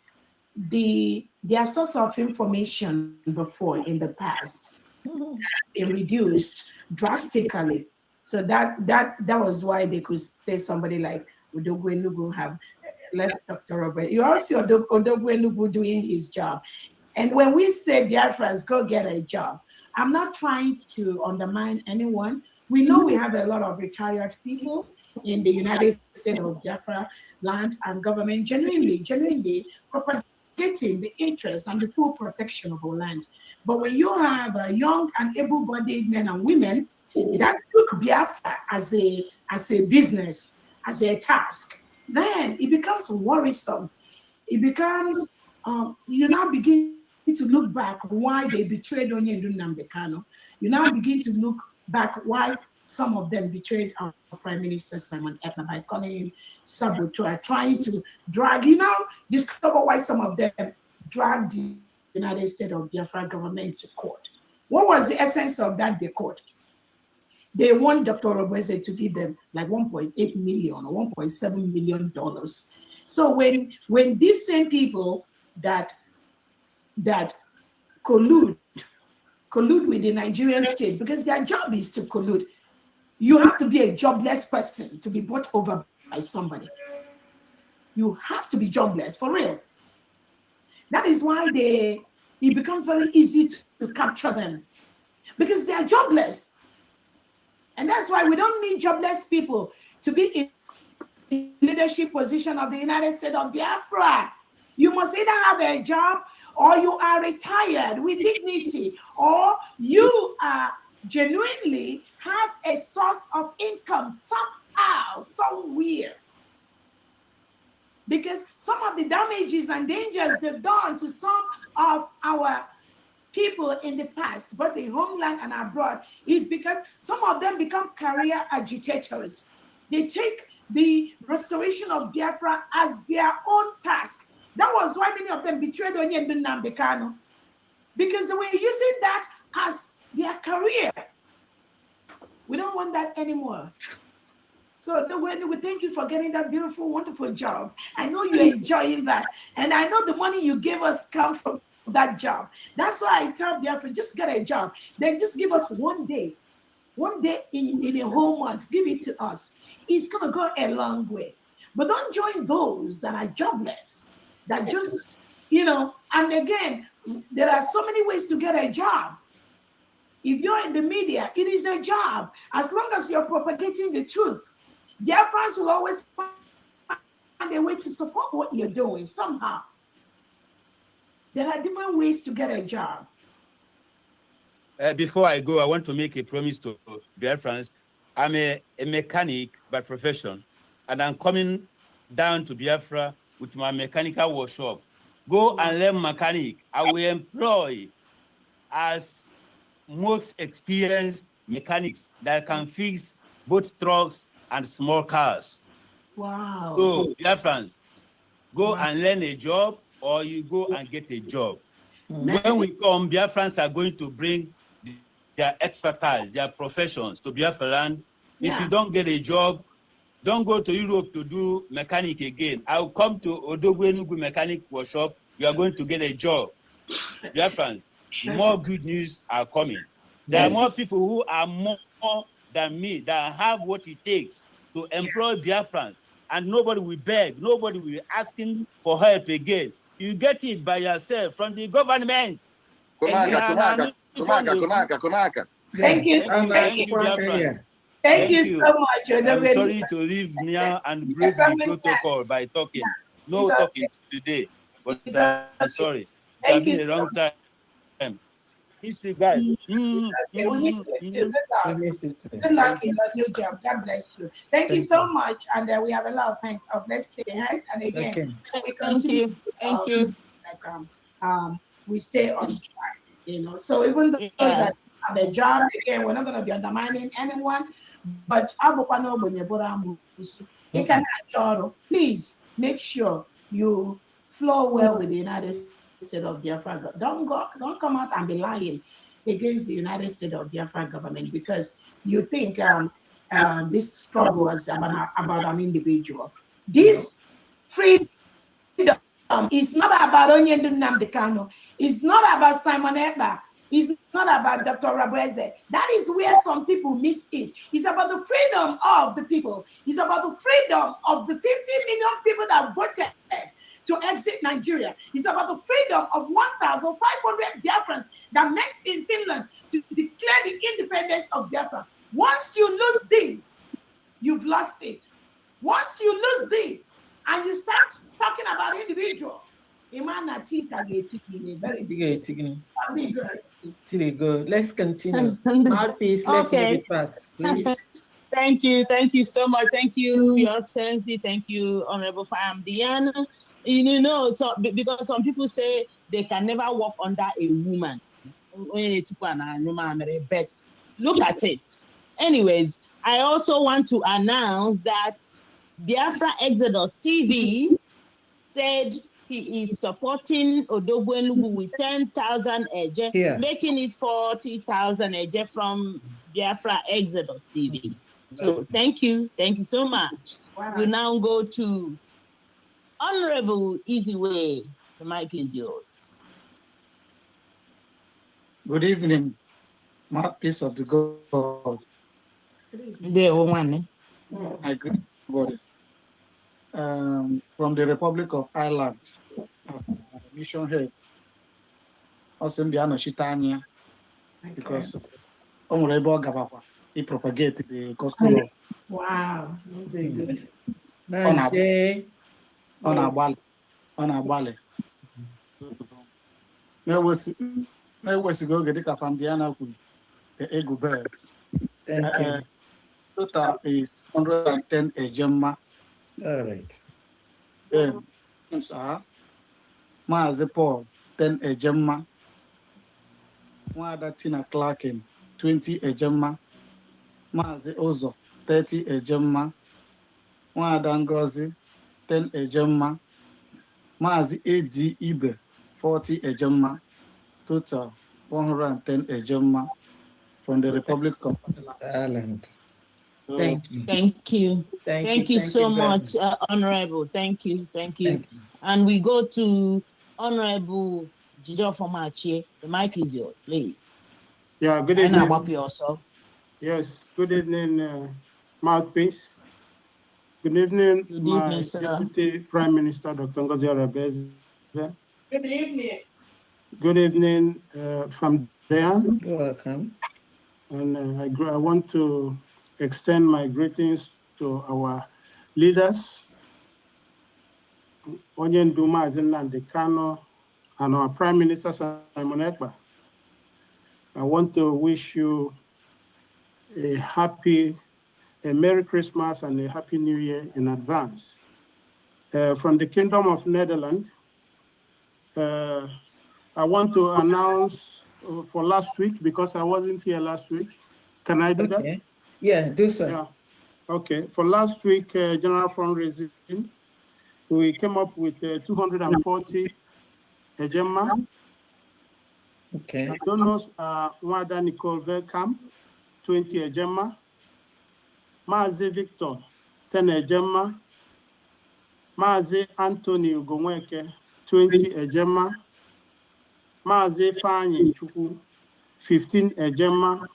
their source of information before in the past has been reduced drastically. So that was why they could say somebody like Odogwu Enugu have left Dr. Robert. You also see Odogwu Enugu doing his job. And when we say Biafrans, go get a job, I'm not trying to undermine anyone. We know we have a lot of retired people in the United States of Biafra land and government genuinely propagating the interest and the full protection of our land. But when you have young and able-bodied men and women that took Biafra as a business, as a task, then it becomes worrisome. It becomes, you now begin to look back why they betrayed Onye Nnamdi Kanu. You now begin to look back why some of them betrayed our Prime Minister Simon Ekpa by calling him saboteur, trying to drag, discover why some of them dragged the United States of Biafra government to court. What was the essence of that, the court? They want Dr. Obese to give them like 1.8 million or 1.7 million dollars. So when these same people that collude with the Nigerian state, because their job is to collude, you have to be a jobless person to be bought over by somebody. You have to be jobless, for real. That is why it becomes very easy to capture them, because they are jobless. And that's why we don't need jobless people to be in leadership position of the United States of Biafra. You must either have a job or you are retired with dignity, or you are genuinely have a source of income somehow, somewhere. Because some of the damages and dangers they've done to some of our people in the past, both in homeland and abroad, is because some of them become career agitators. They take the restoration of Biafra as their own task. That was why many of them betrayed Onye Nnamdi Kanu, because they were using that as their career. We don't want that anymore. So we thank you for getting that beautiful, wonderful job. I know you're enjoying that. And I know the money you gave us come from that job. That's why I tell Biafra, just get a job. Then just give us one day in a whole month, give it to us. It's going to go a long way. But don't join those that are jobless, that just, and again, there are so many ways to get a job. If you're in the media, it is a job. As long as you're propagating the truth, Biafrans will always find a way to support what you're doing somehow. There are different ways to get a job. Before I go, I want to make a promise to Biafrans. I'm a mechanic by profession, and I'm coming down to Biafra with my mechanical workshop. Go and learn mechanic. I will employ as most experienced mechanics that can fix both trucks and small cars. Wow. So, Biafrans, go and learn a job, or you go and get a job. When we come, Biafrans are going to bring their expertise, their professions to Biafra land. If you don't get a job, don't go to Europe to do mechanic again. I'll come to Odogwu Enugu mechanic workshop. You are going to get a job. Biafrans, more good news are coming. There are more people who are more than me that have what it takes to employ Biafrans, and nobody will beg, nobody will be asking for help again. You get it by yourself from the government. Konaka. Thank you. Thank you, Biafrans. Thank you so much. I'm sorry to leave Nia and break the protocol by talking. No talking today, but I'm sorry. It's been a long time. Miss you guys. Okay, we miss you too. Good luck in your new job. God bless you. Thank you so much. And we have a lot of thanks. Let's take hands. And again, we continue that we stay on track. So even those that have a job, again, we're not going to be undermining anyone. But please make sure you flow well with the United States of Biafra. Don't come out and be lying. against the United States of Biafra government because you think this struggle was about an individual. This freedom is not about Onyendun Namdekano. It's not about Simon Ekpa. It's not about Dr. Rabweze. That is where some people miss it. It's about the freedom of the people. It's about the freedom of the 50 million people that voted to exit Nigeria. It's about the freedom of 1,500 Biafrans that met in Finland to declare the independence of Biafra. Once you lose this, you've lost it. Once you lose this and you start talking about individual, very good. Let's continue. Mouthpiece, let's move it fast, please. Thank you so much. Thank you, Your Excellency. Thank you, Honorable Famdian. You know, so because some people say they can never work under a woman. But look at it. Anyways, I also want to announce that Biafra Exodus TV said he is supporting Odogwenugu with 10,000 eje, making it 40,000 eje from Biafra Exodus TV. So thank you so much. Wow. We now go to Honorable Easyway. The mic is yours. Good evening, mouthpiece of the God. The one. I greet everybody. From the Republic of Ireland, as mission head, also Biano Shitania, because he propagated the gospel of. Wow, that's a good. On a bali. There was go get a Famdiana with the ego birds. Total is 110 a gemma. All right. Then, Maze Paul 10 a gemma. Mwada Tina Clarkin 20 a gemma. Maze Ozo 30 a gemma. Mwada Ngozi 10 a gemma. Mazi AD Ibe 40 a gemma. Total 110 a gemma from the Republic of Ireland. So, Thank you. Thank you so much, Honorable. Thank you. And we go to Honorable Jijo Fomachi. The mic is yours, please. Yeah, good evening. And yourself. Yes, good evening, Mouthpiece. Good evening, my Deputy Prime Minister, Dr. Ngozi Arabeze. Good evening. Good evening, from there. You're welcome. And I want to extend my greetings to our leaders, Onyen Duma Nnamdi Kanu, and our Prime Minister, Simon Ekpa. I want to wish you a Merry Christmas and a Happy New Year in advance. From the Kingdom of Netherlands, I want to announce for last week, because I wasn't here last week. Can I do that? Yeah, do so. Yeah. Okay. For last week, general fundraising, we came up with 240 ejema. Okay. Donors are Wada Nicole Velkamp, 20 ejema. Mazi Victor, 10 ejema. Mazi Anthony Ugomweke, 20 ejema. Mazi Fanyi Chukwu, 15 ejema.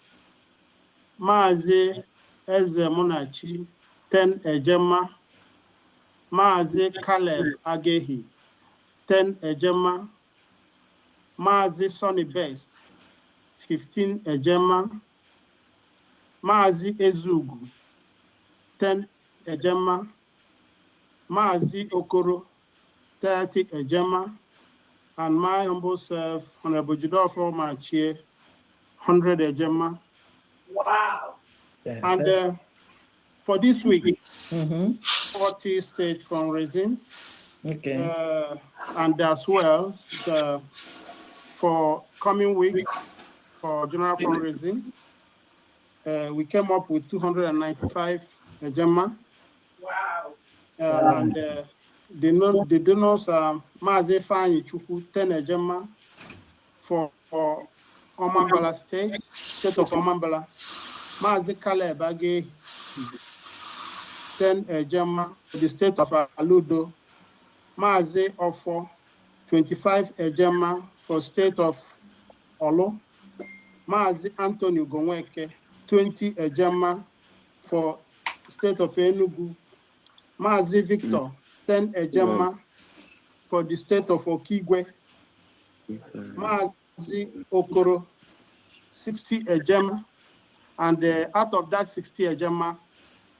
Mazi Eze Munachi, 10 ejema. Mazi Caleb Agehi, 10 ejema. Mazi Sonny Best, 15 ejema. Mazi Ezugu, 10 ejema. Mazi Okoro, 30 ejema. And my humble self, Honorable Jidofo Machie, 100 ejema. Wow. Yeah, And for this week, 40 state fundraising. okay. And as well, for coming week, for general fundraising, we came up with 295 ejema. Wow. And the donors are Mazi Fanyi Chukwu, 10 ejema, for Oma Omambala State of Omambala, Mazi Caleb Age, 10 Ejema for the state of Aludo, Mazi Ofo, 25 Ejema for state of Olo, Mazi Anthony Gonweke, 20 Ejema for state of Enugu, Mazi Victor, 10 Ejema for the state of Okigwe, Mazi Okoro, 60 Ejema, and out of that 60 Ejema,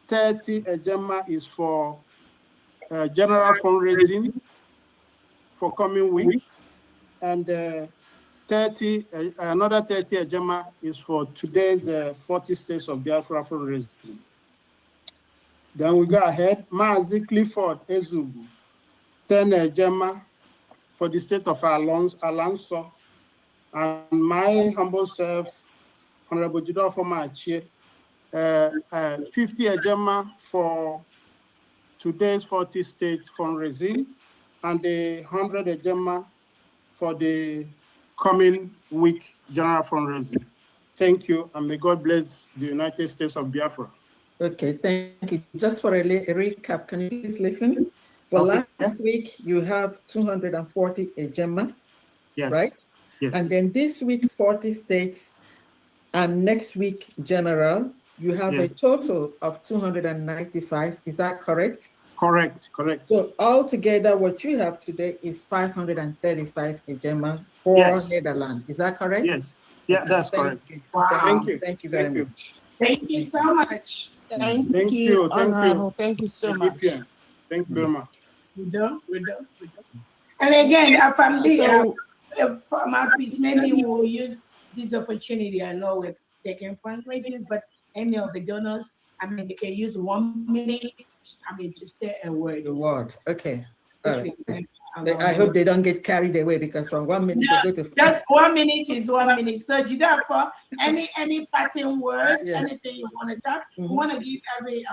30 Ejema is for general fundraising for coming week, and another 30 Ejema is for today's 40 states of Biafra fundraising. Then we go ahead. Mazi Clifford Ezubu, 10 Ejema for the state of Alonso, and my humble self, Honorable Jidofo Machie, 50 Ejema for today's 40 state fundraising, and 100 Ejema for the coming week general fundraising. Thank you, and may God bless the United States of Biafra. Okay, thank you. Just for a recap, can you please listen? For last week, you have 240 Ejema, Yes. right? Yes. And then this week, 40 states, and next week, general, you have a total of 295. Is that correct? Correct. So altogether, what you have today is 535 Ejema for Netherlands. Is that correct? Yes. Yeah, that's correct. Wow. Thank you. Thank you very much. Thank you so much. Thank you, Honorable. Thank you so much. Thank you very much. We're done. And again, from the mouthpiece, maybe we'll use this opportunity. I know we're taking fundraisers, but any of the donors, I mean, they can use 1 minute, I mean, to say a word. Okay. All right. I hope they don't get carried away, because from 1 minute to go to just 1 minute is 1 minute. So Jidafa, any parting words, anything you want to talk, we want to give every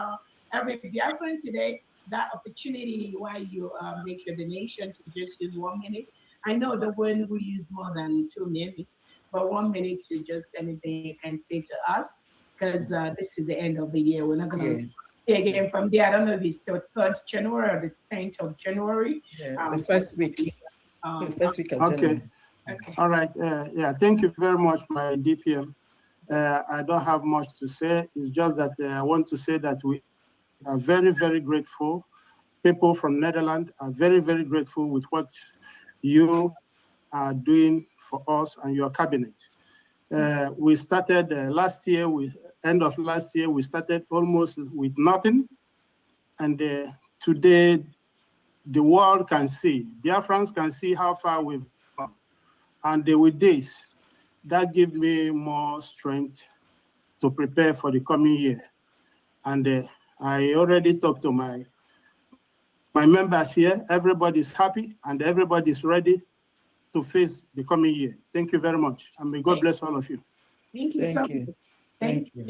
Biafran today that opportunity while you make your donation to just use 1 minute. I know the one we use more than 2 minutes, but 1 minute to just anything you can say to us, because this is the end of the year. We're not going to see again from there. I don't know if it's the 3rd January or the 10th of January. The first week. The first week of January. Okay. All right. Thank you very much, my DPM. I don't have much to say. It's just that I want to say that we are very, very grateful. People from Netherlands are very, very grateful with what you are doing for us and your cabinet. We started last year, end of last year, we started almost with nothing. And today, the world can see, Biafrans can see how far we've come. And with this, that gives me more strength to prepare for the coming year. And I already talked to my members here. Everybody's happy and everybody's ready to face the coming year. Thank you very much. And may God bless all of you. Thank you so much. Thank you.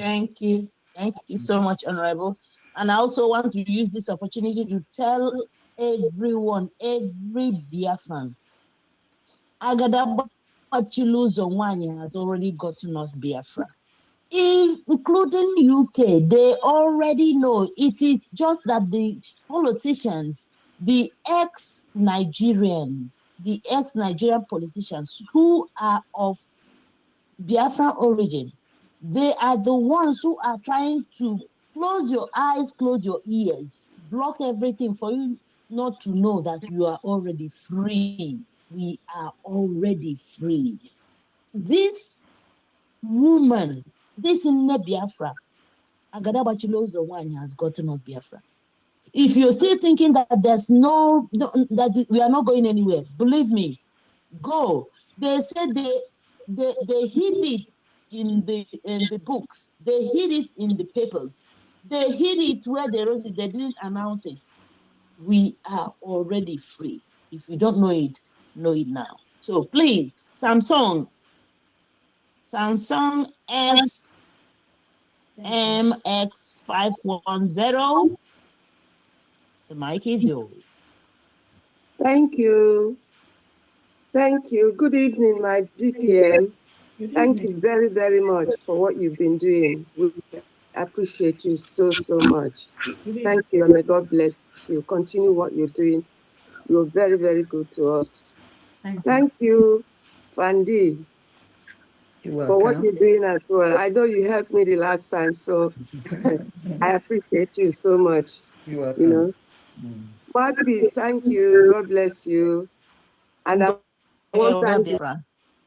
Thank you so much, Honorable. And I also want to use this opportunity to tell everyone, every Biafran, Agada Bachiluzo Wanya has already gotten us Biafra. Including UK, they already know. It is just that the politicians, the ex-Nigerian politicians who are of Biafra origin, they are the ones who are trying to close your eyes, close your ears, block everything for you not to know that you are already free. We are already free. This woman, this in Biafra, Agadabachilozo one has gotten us Biafra. If you're still thinking that that we are not going anywhere, believe me, go. They said they hid it in the books. They hid it in the papers. They hid it where they wrote it. They didn't announce it. We are already free. If you don't know it now. So please, Samsung SMX510. The mic is yours. Thank you. Thank you. Good evening, my DPM. Thank you very, very much for what you've been doing. We appreciate you so, so much. Thank you, and may God bless you. Continue what you're doing. You're very, very good to us. Thank you, Fandi, for what you're doing as well. I know you helped me the last time, so I appreciate you so much. You're welcome. You know, Barbies, thank you. God bless you. And I want to thank you.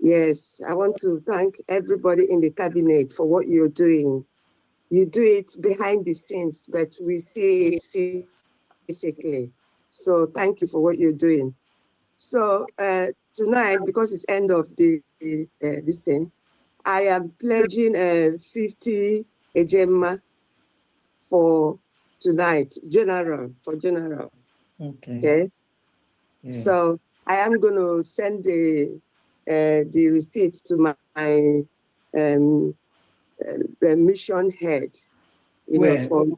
Yes, I want to thank everybody in the cabinet for what you're doing. You do it behind the scenes, but we see it physically. So thank you for what you're doing. So tonight, because it's end of the this thing, I am pledging 50 ejema for tonight, for general. Okay. Yeah. So I am going to send the receipt to my mission head, you know, from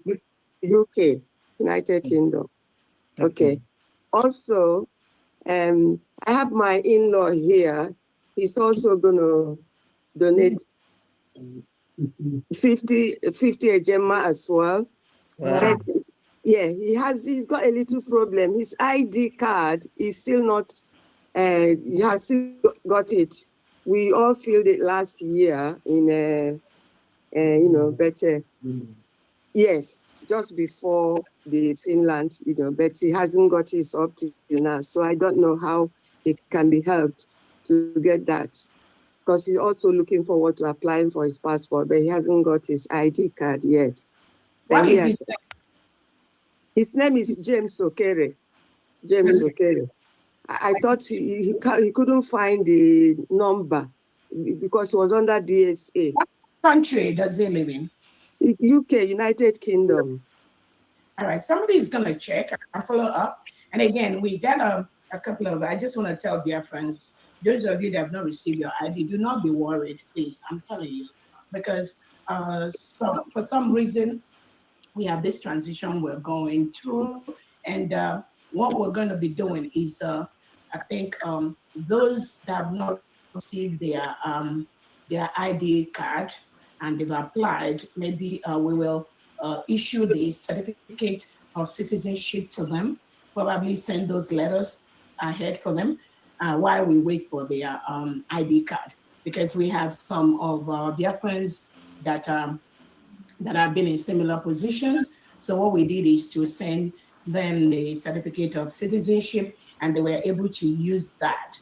UK, United Kingdom. Okay. Also, I have my in-law here. He's also going to donate 50 ejema as well. Wow. But, yeah, he's got a little problem. His ID card is still not, he has still got it. We all filled it last year in, you know, better. Yes, just before the Finland, you know, but he hasn't got his up to now. So I don't know how it can be helped to get that. Because he's also looking forward to applying for his passport, but he hasn't got his ID card yet. What is his name? His name is James Okere. James Okere. I thought he couldn't find the number because he was under BSA. What country does he live in? UK, United Kingdom. All right, somebody is going to check and follow up. And again, we got a couple of, I just want to tell dear friends, those of you that have not received your ID, do not be worried, please. I'm telling you, because for some reason, we have this transition we're going through. And what we're going to be doing is, I think, those that have not received their ID card and they've applied, maybe we will issue the certificate of citizenship to them, probably send those letters ahead for them while we wait for their ID card, because we have some of our Biafrans that have been in similar positions. So what we did is to send them the certificate of citizenship, and they were able to use that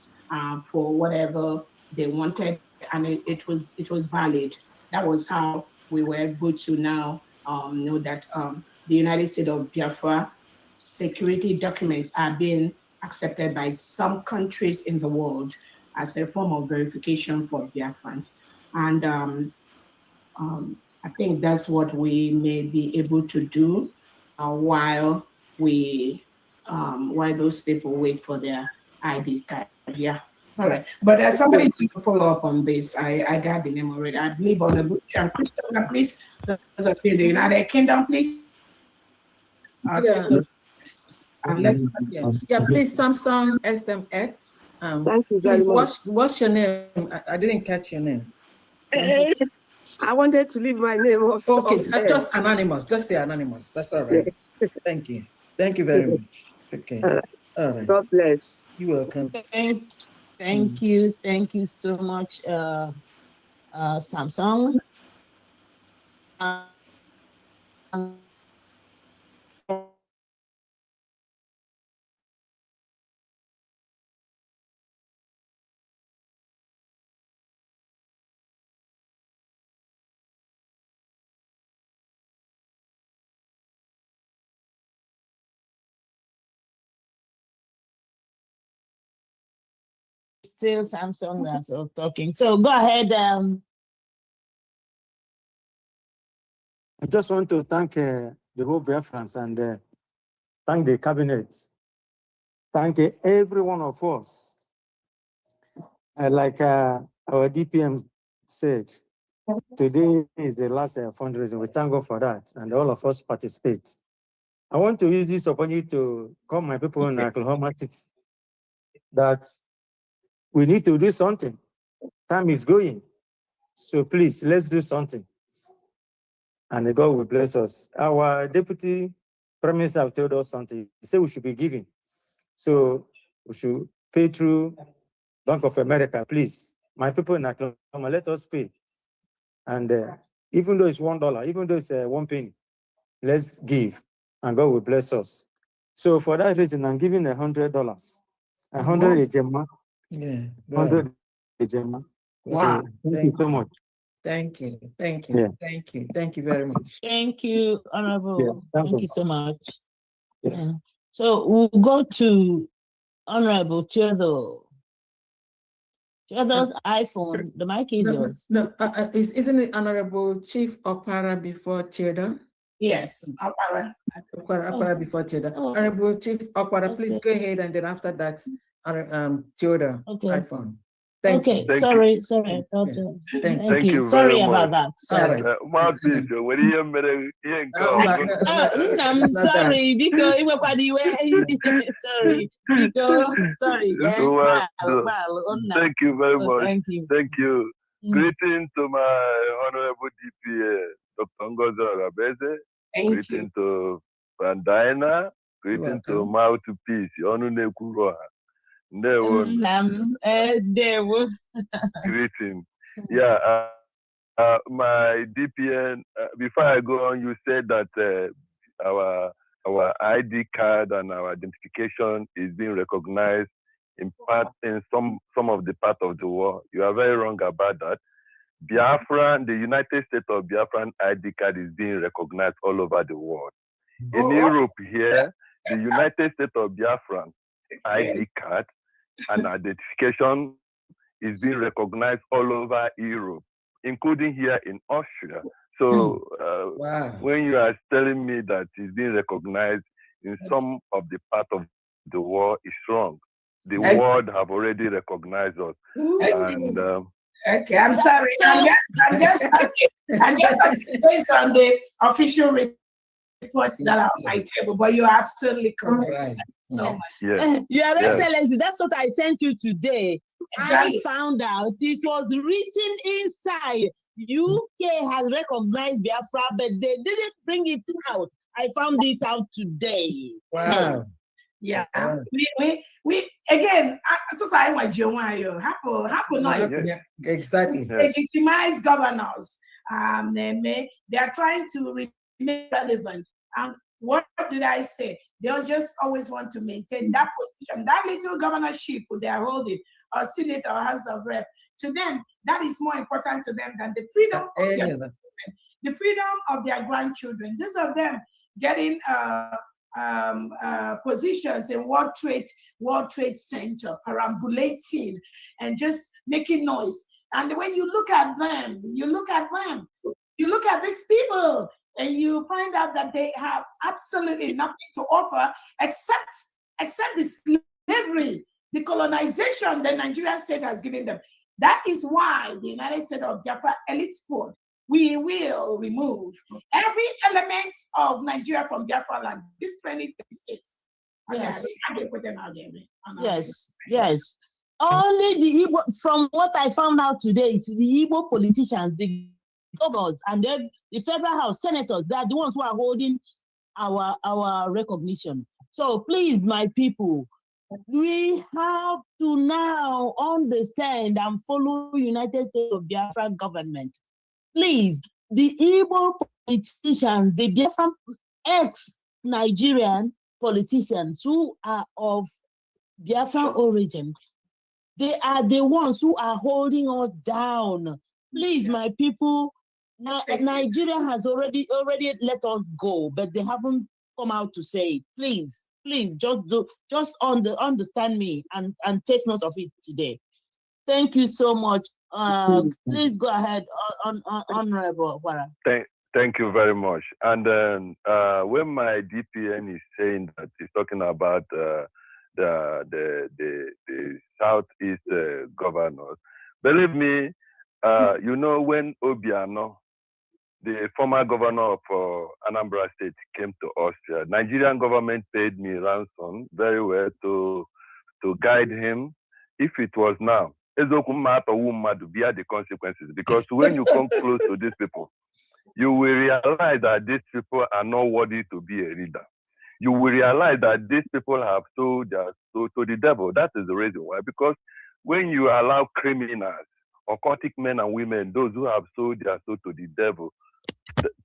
for whatever they wanted, and it was valid. That was how we were able to now know that the United States of Biafra security documents are being accepted by some countries in the world as a form of verification for Biafrans. And I think that's what we may be able to do while those people wait for their ID card. Yeah. All right. But somebody needs to follow up on this. I got the name already. I believe on the book. And Christopher, please, those of you in the United Kingdom, please. Please, Samsung SMX. Thank you very much. What's your name? I didn't catch your name. I wanted to leave my name off. Okay, just anonymous. Just say anonymous. That's all right. Yes. Thank you. Thank you very much. Okay. All right. God bless. You're welcome. Thank you. Thank you so much, Samsung. Still Samsung that's talking. So go ahead. I just want to thank the whole Biafrans and thank the cabinet. Thank every one of us. Like our DPM said, today is the last fundraising. We thank God for that, and all of us participate. I want to use this opportunity to call my people in Oklahoma City that we need to do something. Time is going. So please, let's do something. And God will bless us. Our deputy prime minister have told us something. He said we should be giving. So we should pay through Bank of America, please. My people in Oklahoma, let us pay. And even though it's $1, even though it's 1 penny, let's give, and God will bless us. So for that reason, I'm giving $100. 100 a Gemma. Yeah. 100 a Gemma. Wow. So thank you so much. Thank you. Thank you. Yeah. Thank you. Thank you very much. Thank you, Honorable. Yeah, Thank you so much. Yeah. Yeah. So we'll go to Honorable Theodore. Theodore's iPhone, the mic is yours. No, isn't it Honorable Chief Okpara before Theodore? Yes. Okpara before Theodore. Oh. Honorable Chief Okpara, please Okay. go ahead, and then after that, Theodore Okay. iPhone. Thank Okay, you. sorry, I thought. Yeah. Thank Thank you. you Sorry very about much. that. Sorry. All right. Mouthpiece, what do you mean? I'm sorry, because it was sorry, because sorry. Well, Well, thank you very much. Thank you. Thank you. Greeting to my honorable DPA, Dr. Ngozi Arabeze. Thank you. Greeting to Vandina. Greeting to Mouthpiece. Onu Nekuroha. Greeting. Yeah. My DPN. Before I go on, you said that our ID card and our identification is being recognized in part in some of the part of the world. You are very wrong about that. Biafra, the United States of Biafran ID card is being recognized all over the world. In Europe here, the United States of Biafran ID card and identification is being recognized all over Europe, including here in Austria. So when you are telling me that it's being recognized in some of the part of the world, it's wrong. The world have already recognized us. And okay, I'm sorry. I'm just based on the official reports that are on my table, but you're absolutely correct. Right. So much. yes. Your Excellency, that's what I sent you today. Exactly. I found out it was written inside. UK has recognized Biafra, but they didn't bring it out. I found it out today. Wow. Yeah. We again, so sorry, what you want to happen noise. Yeah, exactly. Legitimize governors. They are trying to remain relevant. And what did I say? They'll just always want to maintain that position, that little governorship they are holding, or Senate or House of Rep. To them, that is more important to them than the freedom of their children, the freedom of their grandchildren. These of them getting positions in World Trade Center, perambulating and just making noise. And when you look at them, you look at these people, and you find out that they have absolutely nothing to offer except the slavery, the colonization the Nigerian state has given them. That is why the United States of Biafra elite sport, we will remove every element of Nigeria from Biafra land. This 2026. Yes. Yes. Yes. Only the Igbo, from what I found out today, it's the Igbo politicians, the governors, and then the federal house senators, they are the ones who are holding our recognition. So please, my people, we have to now understand and follow United States of Biafra government. Please, the Igbo politicians, the Biafran ex-Nigerian politicians who are of Biafran origin, they are the ones who are holding us down. Please, my people, Nigeria has already let us go, but they haven't come out to say it. Please, just understand me and take note of it today. Thank you so much. Please go ahead, Honorable Wara. Thank you very much. And then when my DPN is saying that he's talking about the Southeast governors, believe me, you know, when Obiano, the former governor of Anambra State, came to Austria, Nigerian government paid me ransom very well to guide him. If it was now, bear the consequences. Because when you come close to these people, you will realize that these people are not worthy to be a leader. You will realize that these people have sold their soul to the devil. That is the reason why. Because when you allow criminals, occultic men and women, those who have sold their soul to the devil,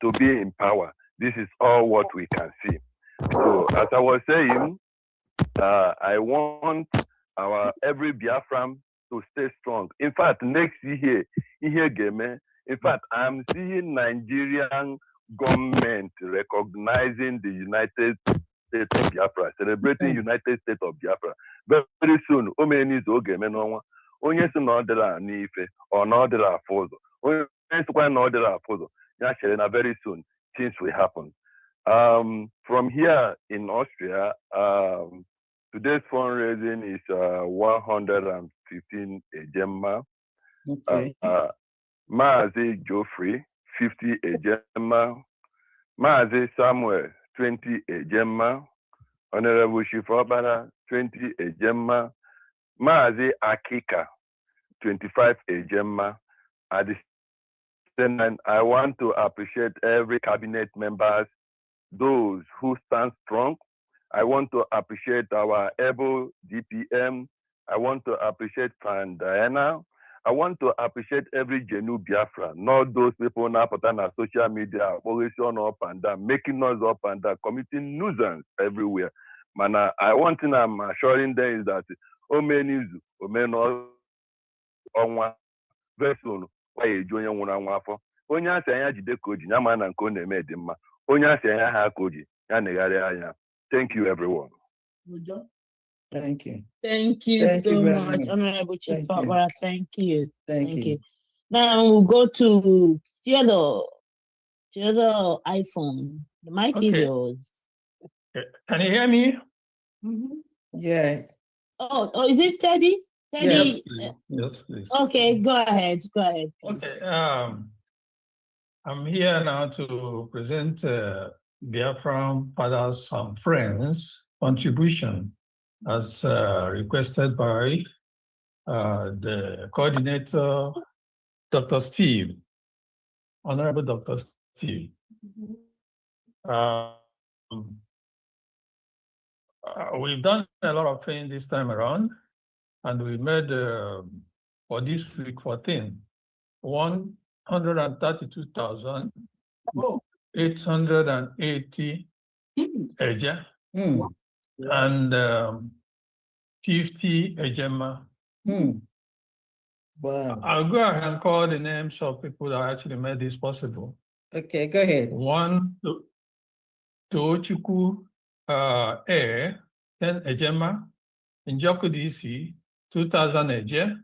to be in power, this is all what we can see. So, as I was saying, I want our every Biafran to stay strong. In fact, next year, in fact, I'm seeing Nigerian government recognizing the United States of Biafra, celebrating United States of Biafra. Very soon, onye si na ọ dịla n'ife or na ọ dịla afọ ụzọ, onye sikwa na ọ dịla afọ ụzọ, ya chere na very soon things will happen. From here in Austria, today's fundraising is 115 ejemma. Okay. Maazi Geoffrey, 50 ejemma. Maazi Samuel, 20 ejemma. Honorable Shifobara, 20 ejemma. Maazi Akika, 25 ejemma. At the same time, I want to appreciate every cabinet members, those who stand strong. I want to appreciate our able DPM. I want to appreciate Fan Diana. I want to appreciate every Genu Biafra, not those people now put on social media, opposition up and down, making noise up and down, committing nuisance everywhere. Man, I want to I'm assuring them is that Omenizu, Omeno, Onwa, very soon, why you join your one afọ. Onye asị anya jide koji, nyama na nke ọ na-eme dị mma. Onye asị anya ha koji, ya negharị anya. Thank you, everyone. Thank you. Thank you Thank so you very much, much. Honorable Chief Thank you. Barbara. Thank you. Thank you. Now we'll go to Theodore. Theodore iPhone. The mic is Okay. yours. Can you hear me? Yeah. Oh, is it Teddy? Yes, Teddy. please. Yes, please. Okay, go ahead. Go ahead. Okay. I'm here now to present Biafran Fathers and Friends contribution as requested by the coordinator, Dr. Steve, Honorable Dr. Steve. We've done a lot of things this time around, and we made for this week 14, 132,880 eja and 50 ejema. Wow. I'll go ahead and call the names of people that actually made this possible. Okay, go ahead. One, Tochukwu A, 10 ejema. Njoku DC, 2,000 eje.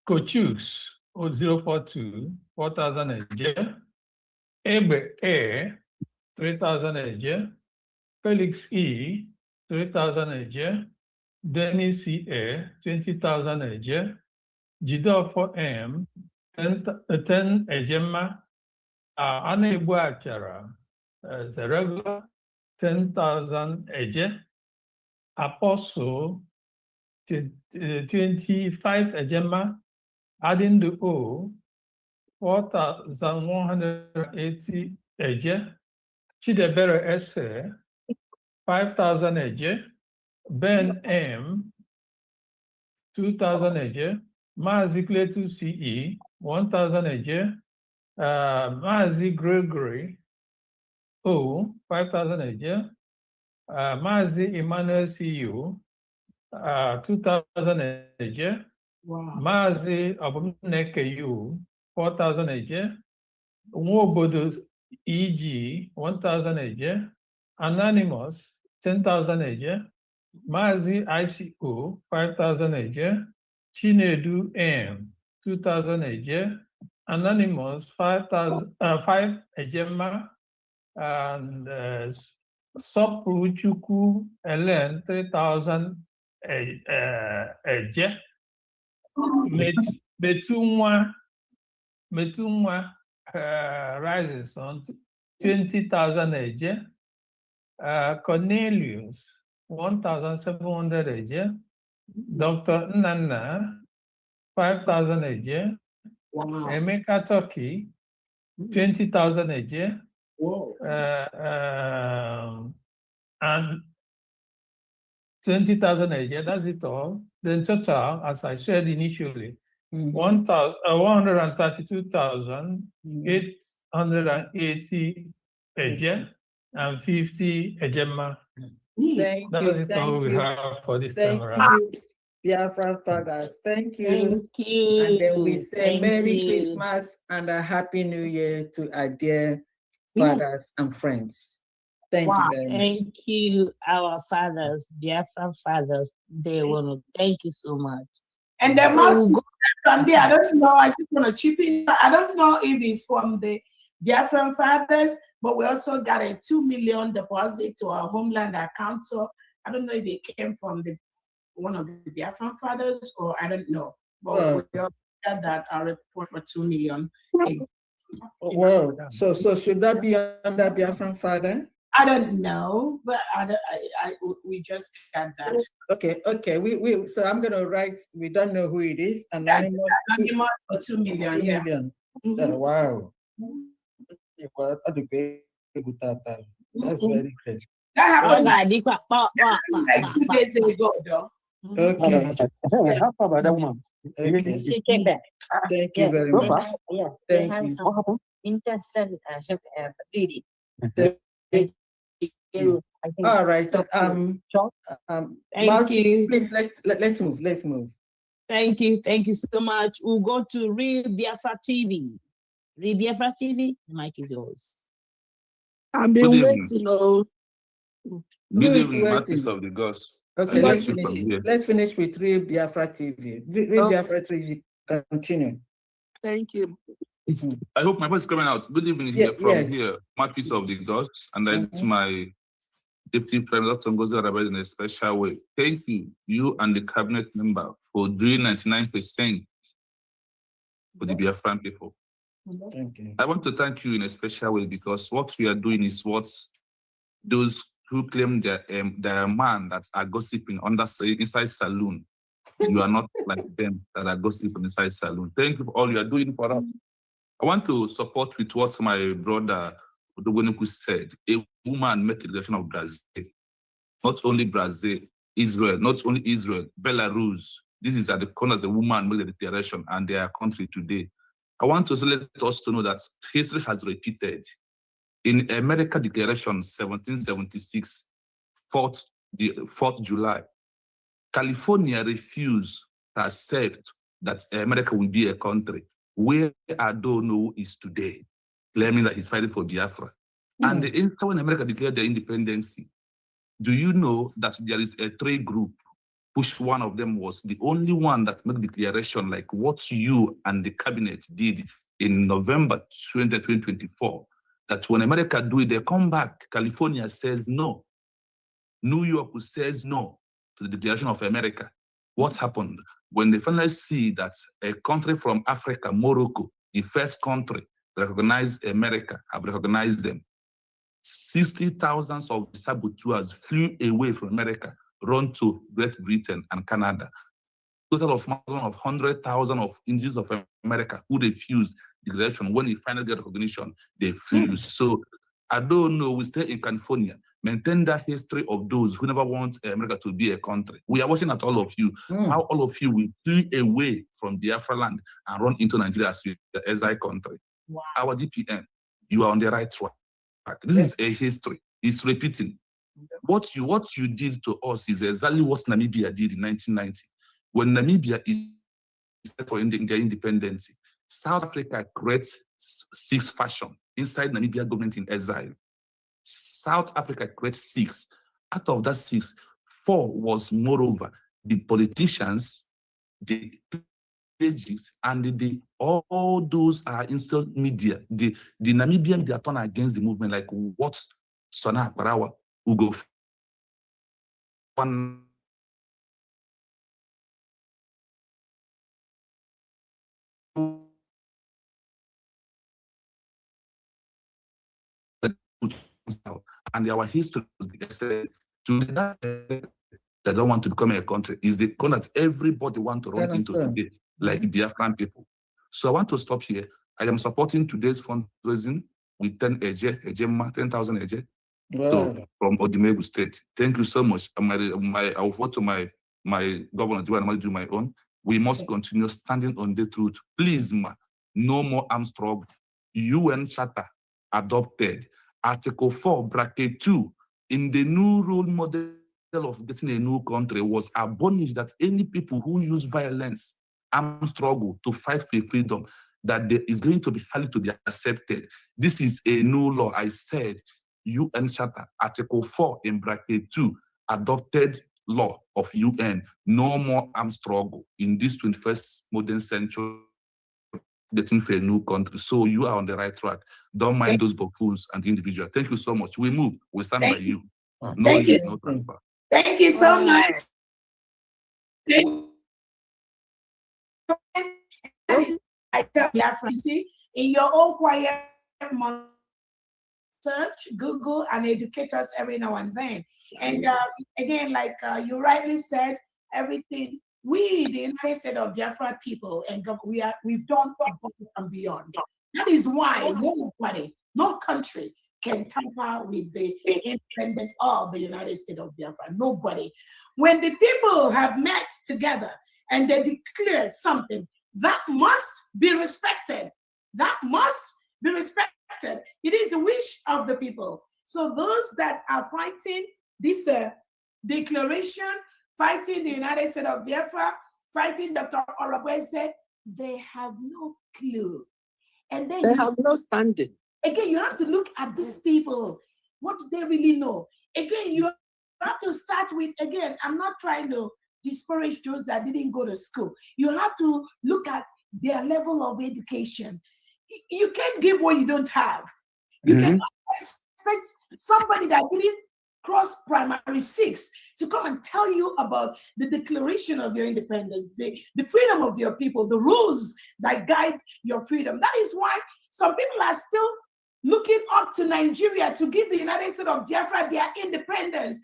Kochus 042, 4,000 eje. Ebe A, 3,000 eje. Felix E, 3,000 eje. Dennis A, 20,000 eje. Jidofo M, 10 ejema. Anegbu Achara, the regular, 10,000 eje. Apostle, 25 ejema. Adding the O, 4,180 eje. Chidebere Ese, 5,000 eje. Ben M, 2,000 eje. Mazi Cletu CE, 1,000 eje. Mazi Gregory O, 5,000 eje. Mazi Emmanuel CU, 2,000 eje. Wow. Mazi Abumneke U, 4,000 eje. Nwobodo EG, 1,000 eje. Anonymous, 10,000 eje. Mazi ICO, 5,000 eje. Chinedu M, 2,000 eje. Anonymous, 5 ejema. And Sopruchuku Ellen, 3,000 eje. Metunwa Rising Sun, 20,000 eje. Cornelius, 1,700 eje. Dr. Nana, 5,000 a year. Wow. Emeka Turkey, 20,000 a year. Whoa. And 20,000 a year, that's it all. Then total, as I said initially, 132,880 a year and 50 a gemma. Thank That's you. it all Thank we you. have for this Thank time around. you, Biafra fathers. Thank you. Thank you. And then we say Thank Merry you. Christmas and a Happy New Year to our dear fathers and friends. Thank you very much. Thank you, our fathers, Biafran fathers. They want to thank you so much. And the month Sunday, I don't know, I just want to chip in. I don't know if it's from the Biafran fathers, but we also got a 2 million deposit to our homeland account. So I don't know if it came from one of the Biafran fathers, or I don't know. But we also got that report for 2 million. Well, so should that be under Biafran father? I don't know, but we just got that. Okay. We so I'm gonna write. We don't know who it is. Anonymous for 2 million. 2 million. Wow. That's very great. That happened like 2 days ago, though. Okay. How far about that woman? Okay. Check that. Thank you very much. Yeah, Thank they have you. some intestine bleeding. Thank you. I think All right. Thank you. Please let's move. Let's move. Thank you. Thank you so much. We'll go to Real Biafra TV. Real Biafra TV, the mic is yours. I've been waiting. Good evening, Masters of the Gods. Okay, let's finish with Real Biafra TV. Real Biafra TV, continue. Thank you. I hope my voice is coming out. Good evening here from here, Masters of the Gods, and that's my Deputy Prime Minister Ngozi Arabet in a special way. Thank you and the cabinet member, for doing 99% for the Biafran people. Thank you. I want to thank you in a special way because what we are doing is what those who claim they're a man that are gossiping inside saloon. You are not like them that are gossiping inside saloon. Thank you for all you are doing for us. I want to support with what my brother Odogoneku said. A woman make a declaration of Brazil. Not only Brazil, Israel, not only Israel, Belarus. This is at the corner as a woman made a declaration and their country today. I want to let us to know that history has repeated. In America Declaration 1776, 4th July, California refused to accept that America will be a country where Adono is today, claiming that he's fighting for Biafra. And when America declared their independence, do you know that there is a trade group, which one of them was the only one that made declaration like what you and the cabinet did in November 2024, that when America do it, they come back. California says no. New York says no to the declaration of America. What happened? When they finally see that a country from Africa, Morocco, the first country that recognized America, have recognized them, 60,000 of saboteurs flew away from America, run to Great Britain and Canada. Total of 100,000 of individuals of America who refused declaration. When they finally get recognition, they refuse. So I don't know, we stay in California, maintain that history of those who never want America to be a country. We are watching at all of you, how all of you will flee away from Biafra land and run into Nigeria as the SI country. Wow. Our DPN, you are on the right track. This is a history. It's repeating. What you did to us is exactly what Namibia did in 1990. When Namibia is for their independence, South Africa creates 6 factions inside Namibia government in exile. South Africa creates 6. Out of that 6, 4 was moreover the politicians, the pages, and all those are instant media. The Namibian, they are turned against the movement, like what Sona Parawa, Ugo Fan. And our history to that they don't want to become a country is the country that everybody wants to run into today. like Biafran people. So I want to stop here. I am supporting today's fundraising with 10,000 eje from Odimegu State. Thank you so much. I'll vote to my governor, do I do my own. We must continue standing on the truth. Please, no more armed struggle. UN Charter adopted Article 4, Bracket 2 in the new role model of getting a new country was abolished that any people who use violence, armed struggle to fight for freedom, that there is going to be highly to be accepted. This is a new law. I said UN Charter, Article 4 in Bracket 2, adopted law of UN, no more armed struggle in this 21st modern century, getting for a new country. So you are on the right track. Don't mind those buffoons and the individual. Thank you so much. We move. We stand by you. No Thank you. no transfer. Thank you so much. Biafra, see, in your own quiet moment, search, Google, and educate us every now and then. And again, like you rightly said, everything we, the United States of Biafra people, and we've done above and beyond. That is why nobody, no country can tamper with the independence of the United States of Biafra. Nobody. When the people have met together and they declared something, that must be respected. That must be respected. It is the wish of the people. So those that are fighting this declaration, fighting the United States of Biafra, fighting Dr. Orabweze, they have no clue. And then they have no standing. Again, you have to look at these people. What do they really know? Again, you have to start with, again, I'm not trying to disparage those that didn't go to school. You have to look at their level of education. You can't give what you don't have. You can expect somebody that didn't cross primary 6 to come and tell you about the declaration of your independence, the freedom of your people, the rules that guide your freedom. That is why some people are still looking up to Nigeria to give the United States of Biafra their independence,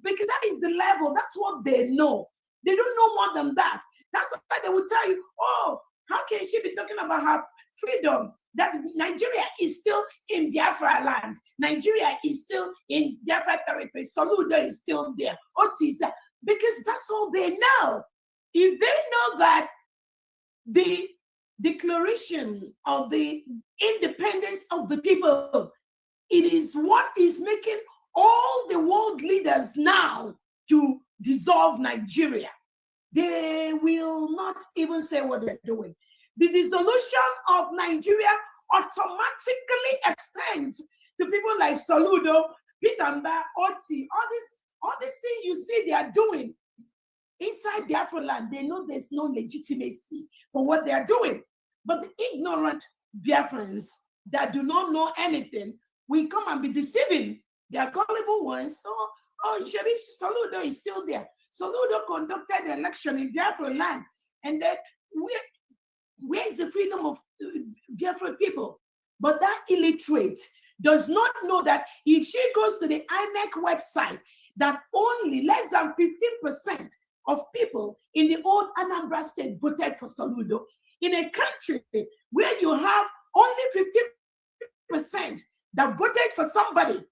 because that is the level, that's what they know. They don't know more than that. That's why they will tell you, oh, how can she be talking about her freedom? That Nigeria is still in Biafra land. Nigeria is still in Biafra territory. Soludo is still there. Otisa, because that's all they know. If they know that the declaration of the independence of the people, it is what is making all the world leaders now to dissolve Nigeria. They will not even say what they're doing. The dissolution of Nigeria automatically extends to people like Soludo, Pitamba, Oti, all this thing you see they are doing inside Biafra land. They know there's no legitimacy for what they are doing. But the ignorant Biafrans that do not know anything will come and be deceiving the gullible ones. So, oh, Soludo is still there. Soludo conducted the election in Biafra land. And then where is the freedom of Biafra people? But that illiterate does not know that if she goes to the INEC website, that only less than 15% of people in the old Anambra state voted for Soludo. In a country where you have only 15% that voted for somebody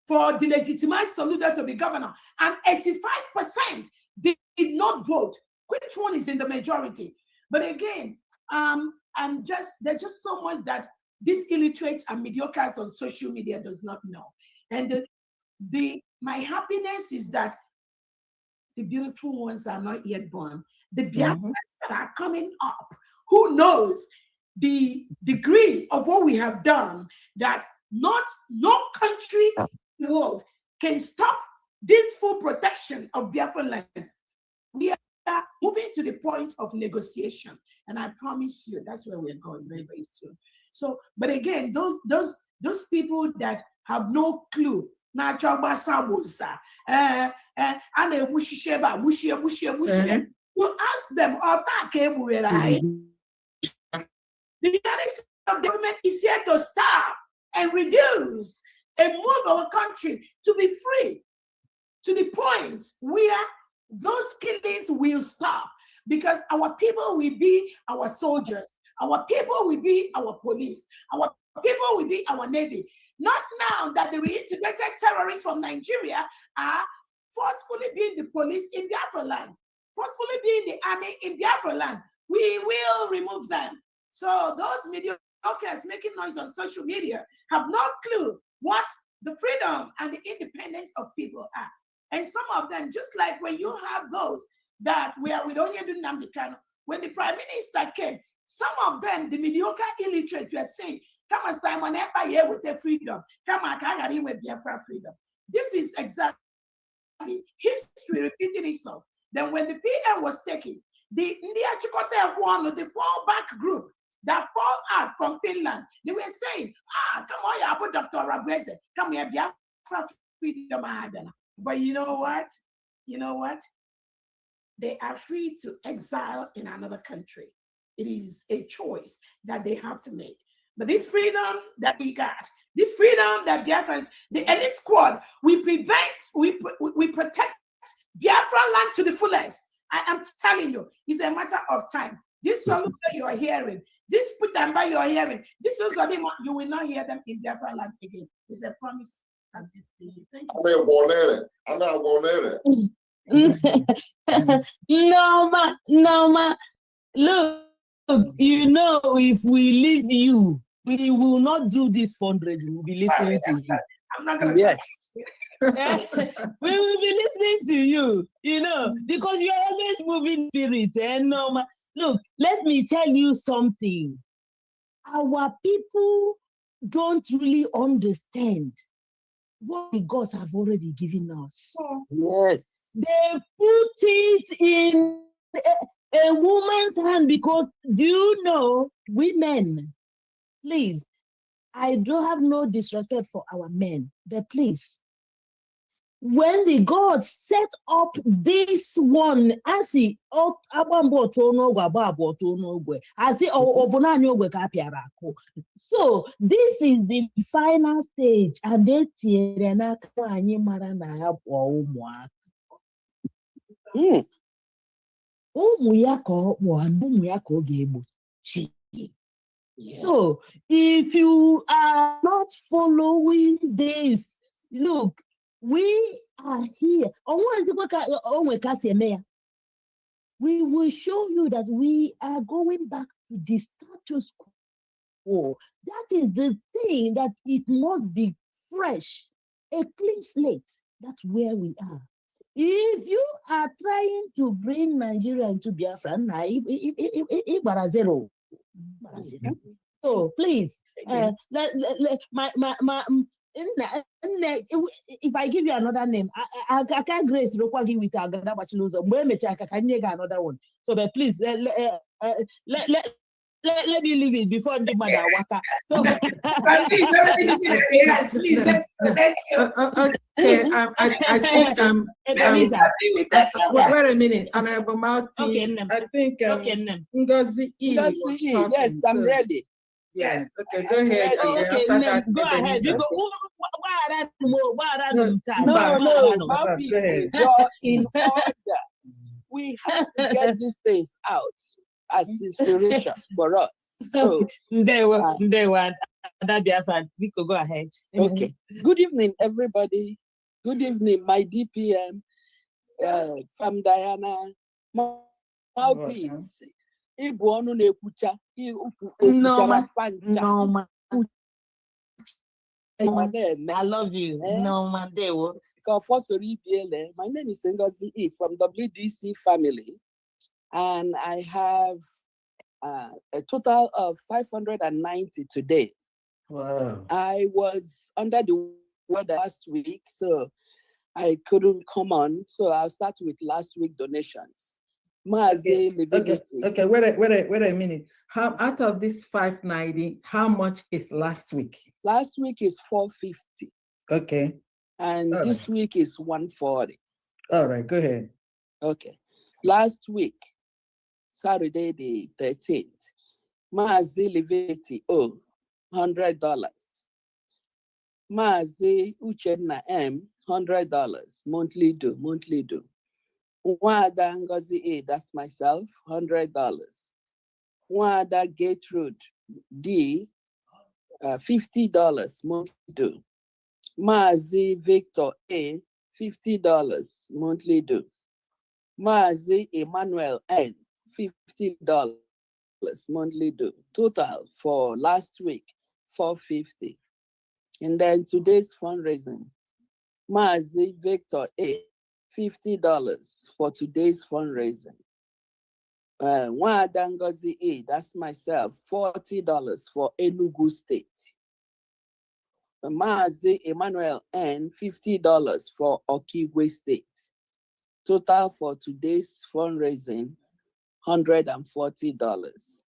for the legitimate Soludo to be governor, and 85% did not vote. Which one is in the majority? But again, there's just so much that these illiterates and mediocres on social media does not know. And my happiness is that the beautiful ones are not yet born. The Biafrans that are coming up, who knows the degree of what we have done, that no country in the world can stop this full protection of Biafra land. We are moving to the point of negotiation, and I promise you that's where we're going very, very soon. So, but again, those people that have no clue, you ask them, the United States government is here to stop and reduce and move our country to be free to the point where those killings will stop. because our people will be our soldiers, our people will be our police, our people will be our navy. Not now that the reintegrated terrorists from Nigeria are forcefully being the police in Biafra land, forcefully being the army in Biafra land. We will remove them. So those mediocres making noise on social media have no clue what the freedom and the independence of people are. And some of them, just like when you have those that were with Onyedu Nnamdi Kanu, when the prime minister came, some of them, the mediocre illiterates, were saying, come on, Simon, Epa here with the freedom. Come on, Kagari with Biafra freedom. This is exactly history repeating itself. Then when the PM was taken, the India Chikote one of the fallback group that fall out from Finland, they were saying, come on, you have Dr. Rabese, come here, Biafra freedom. But you know what? You know what? They are free to exile in another country. It is a choice that they have to make. But this freedom that we got, this freedom that Biafrans, the elite squad, we protect Biafra land to the fullest. I am telling you, it's a matter of time. This solution you are hearing, this put them by you are hearing, this is what you will not hear them in Biafra land again. It's a promise. Thank you. No, ma. Look, you know, if we leave you, we will not do this fundraising. We'll be listening to you. I'm not going to. Yes. We will be listening to you, you know, because you're always moving spirit. No, ma. Look, let me tell you something. Our people don't really understand what the gods have already given us. Yes. They put it in a woman's hand because, do you know, women, please, I don't have no disrespect for our men, but please, when the God set up this one, I see, so this is the final stage, and they So if you are not following this, look, we are here. We will show you that we are going back to the status quo. That is the thing, that it must be fresh, a clean slate. That's where we are. If you are trying to bring Nigeria into Biafra, zero. So please, if I give you another name, I can't grace Rokwagi with Agada Bachilozo. Another one. So, but please let me leave it before the mother waka. So, please, yes, please, let's okay, I think wait a minute, Honorable Mouthpiece. Okay, I think Ngozi E. Yes, I'm ready. Yes, okay, go ahead. Okay, go ahead. You go. No, Mouthpiece, you're in order. We have to get these things out as inspiration for us. So, they were. Go ahead. Okay. Good evening, everybody. Good evening, my DPM, Fam Diana, Mouthpiece. I love you. My name is Ngozi E from WDC family, and I have a total of 590 today. Wow. I was under the weather last week, so I couldn't come on. So I'll start with last week donations. Okay, wait a minute. How out of this 590, how much is last week? Last week is 450. Okay. And this week is 140. All right, go ahead. Okay. Last week, Saturday the 13th, Maazi Liveti $100. Maazi Uchenna M $100 monthly due. Wada Ngozi A, that's myself, $100. Wada Gertrude D, $50 monthly due. Mazi Victor A, $50 monthly due. Mazi Emmanuel N, $50 monthly due. Total for last week, $450. And then today's fundraising. Mazi Victor A, $50 for today's fundraising. Wada Ngozi A, that's myself, $40 for Enugu State. Mazi Emmanuel N, $50 for Okigwe State. Total for today's fundraising, $140.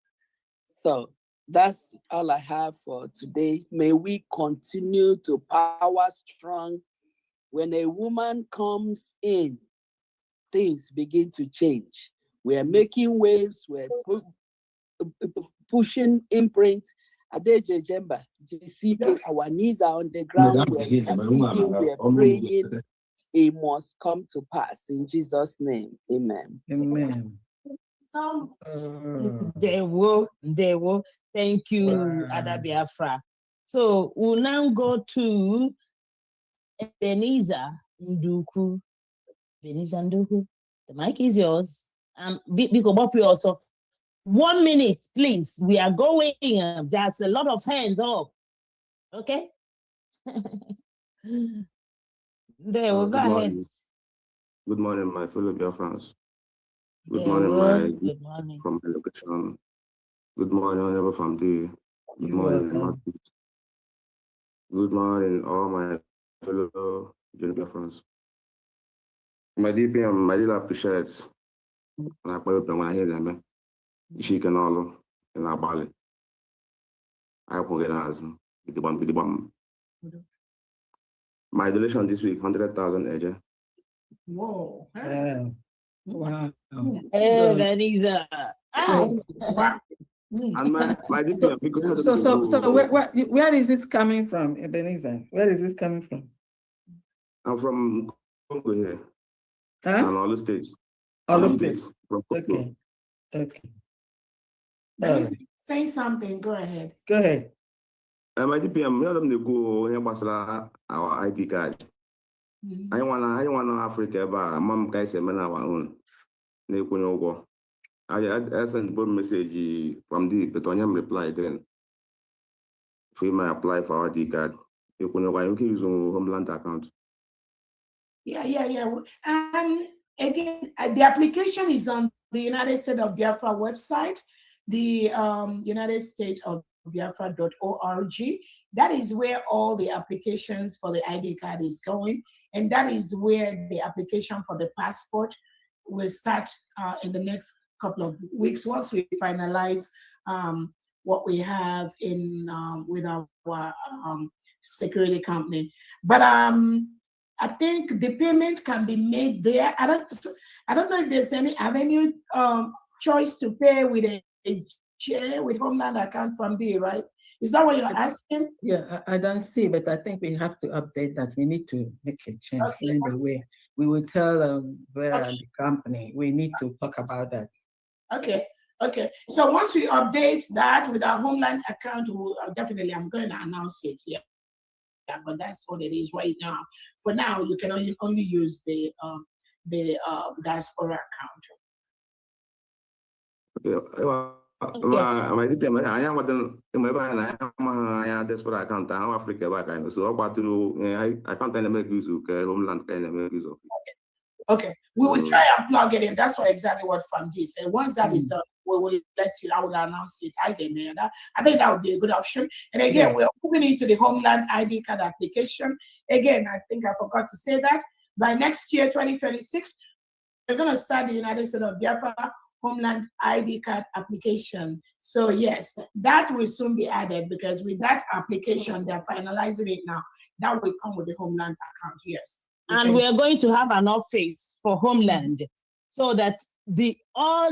So that's all I have for today. May we continue to power strong. When a woman comes in, things begin to change. We are making waves, we're pushing imprint. Adeje Jemba, GCK, our knees are on the ground, we're interceding, we're praying. It must come to pass in Jesus' name. Amen. Amen. They will. Thank you, Ada Biafra. So we'll now go to Ebenezer Nduku. Ebenezer Nduku, the mic is yours. Because also 1 minute, please. We are going. There's a lot of hands up. Okay. There we go ahead. Good morning, my fellow Biafrans. Good Good morning from my location. Good morning, honorable family. Good morning, Northeast. Good morning, all my fellow Biafrans. My DPM, my little appreciates. And I probably when I hear them, she can all in our body. I put it as the bomb. My donation this week, 100,000 AJ. Whoa. Wow. Ebenezer. And my DPM, because so where is this coming from, Ebenezer? Where is this coming from? I'm from Congo here. Huh? And all the states. All the states. From Congo. Okay. Say something. Go ahead. Go ahead. My DPM, they go here our ID card. I want Africa, but mom guys say man our own. They go. I sent one message from the Petonium reply then. We might apply for our ID card. You can use Homeland account. Yeah. Again, the application is on the United States of Biafra website, the United States of Biafra.org. That is where all the applications for the ID card is going, and that is where the application for the passport will start in the next couple of weeks once we finalize what we have in with our security company. But I think the payment can be made there. I don't know if there's any avenue choice to pay with a share with Homeland account from there, right? Is that what you're asking? Yeah, I don't see, but I think we have to update that. We need to make a change, find a way. We will tell Vera and the company. We need to talk about that. Okay. So once we update that with our Homeland account, definitely I'm going to announce it. Yeah, but that's what it is right now. For now, you can only use the diaspora account. My DPM, I am what I diaspora account. I have Africa back. So about to I can't make use of Homeland kind make use of it. Okay, we will try and plug it in. That's exactly what Famdi said. Once that is done, we will let you. I will announce it. I think that would be a good option. And again, we're moving into the Homeland ID card application. Again, I think I forgot to say that by next year, 2026, we're going to start the United States of Biafra Homeland ID card application. So yes, that will soon be added because with that application, they're finalizing it now. That will come with the Homeland account. Yes. And we are going to have an office for Homeland so that all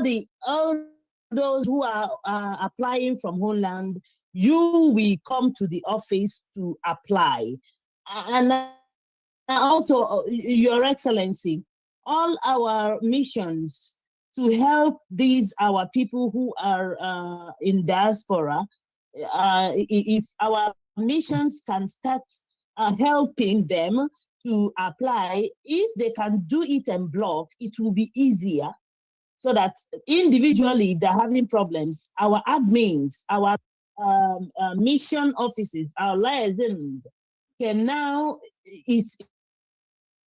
those who are applying from Homeland, you will come to the office to apply. And also, Your Excellency, all our missions to help these our people who are in diaspora. If our missions can start helping them to apply, if they can do it en bloc, it will be easier, so that individually they're having problems. Our admins, our mission offices, our liaisons can now,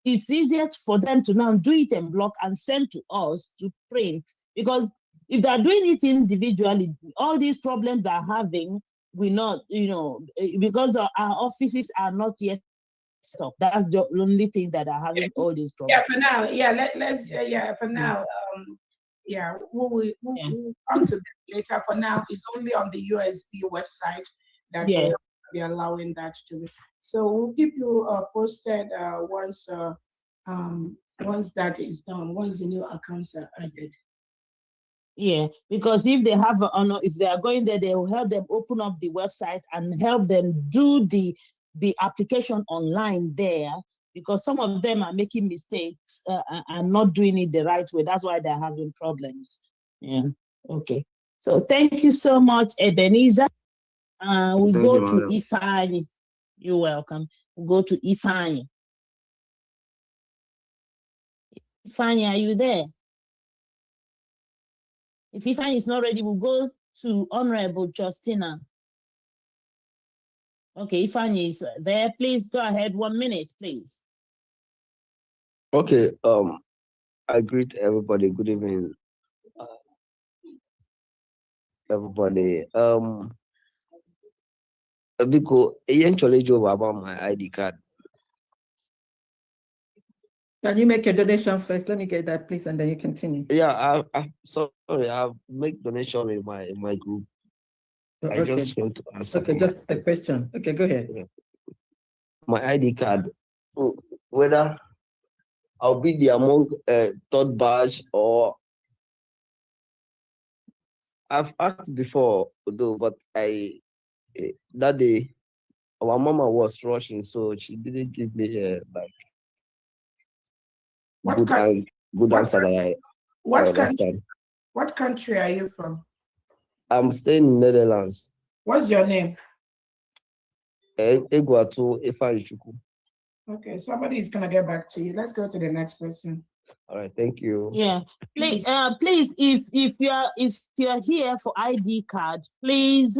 it's easier for them to now do it en bloc and send to us to print. Because if they're doing it individually, all these problems they're having will not, because our offices are not yet set up. That's the only thing that are having all these problems. Yeah, for now. Yeah, for now. We'll come to that later. For now, it's only on the USB website that they'll be allowing that to be. So we'll keep you posted once that is done, once the new accounts are added. Yeah, because if they have if they are going there, they will help them open up the website and help them do the application online there, because some of them are making mistakes and not doing it the right way. That's why they're having problems. Yeah. Okay. So thank you so much, Ebenezer. We go to Ifeanyi. You're welcome. We'll go to Ifeanyi. Ifeanyi, are you there? If Ifeanyi is not ready, we'll go to Honorable Justina. Okay, Ifeanyi is there. Please go ahead. 1 minute, please. Okay. I greet everybody. Good evening, everybody. Because eventually job about my ID card. Can you make a donation first? Let me get that, please, and then you continue. Yeah, sorry, I've make donation in my group. I just want to answer. Okay, just a question. Okay, go ahead. Yeah. My ID card, whether I'll be the among third batch or I've asked before, though, but that day our mama was rushing, so she didn't give me good answer that I understand. What country are you from? I'm staying in Netherlands. What's your name? Egwatu Ifeanyichukwu. Okay, somebody is gonna get back to you. Let's go to the next person. All right, thank you. Yeah, please, if you are here for ID card, please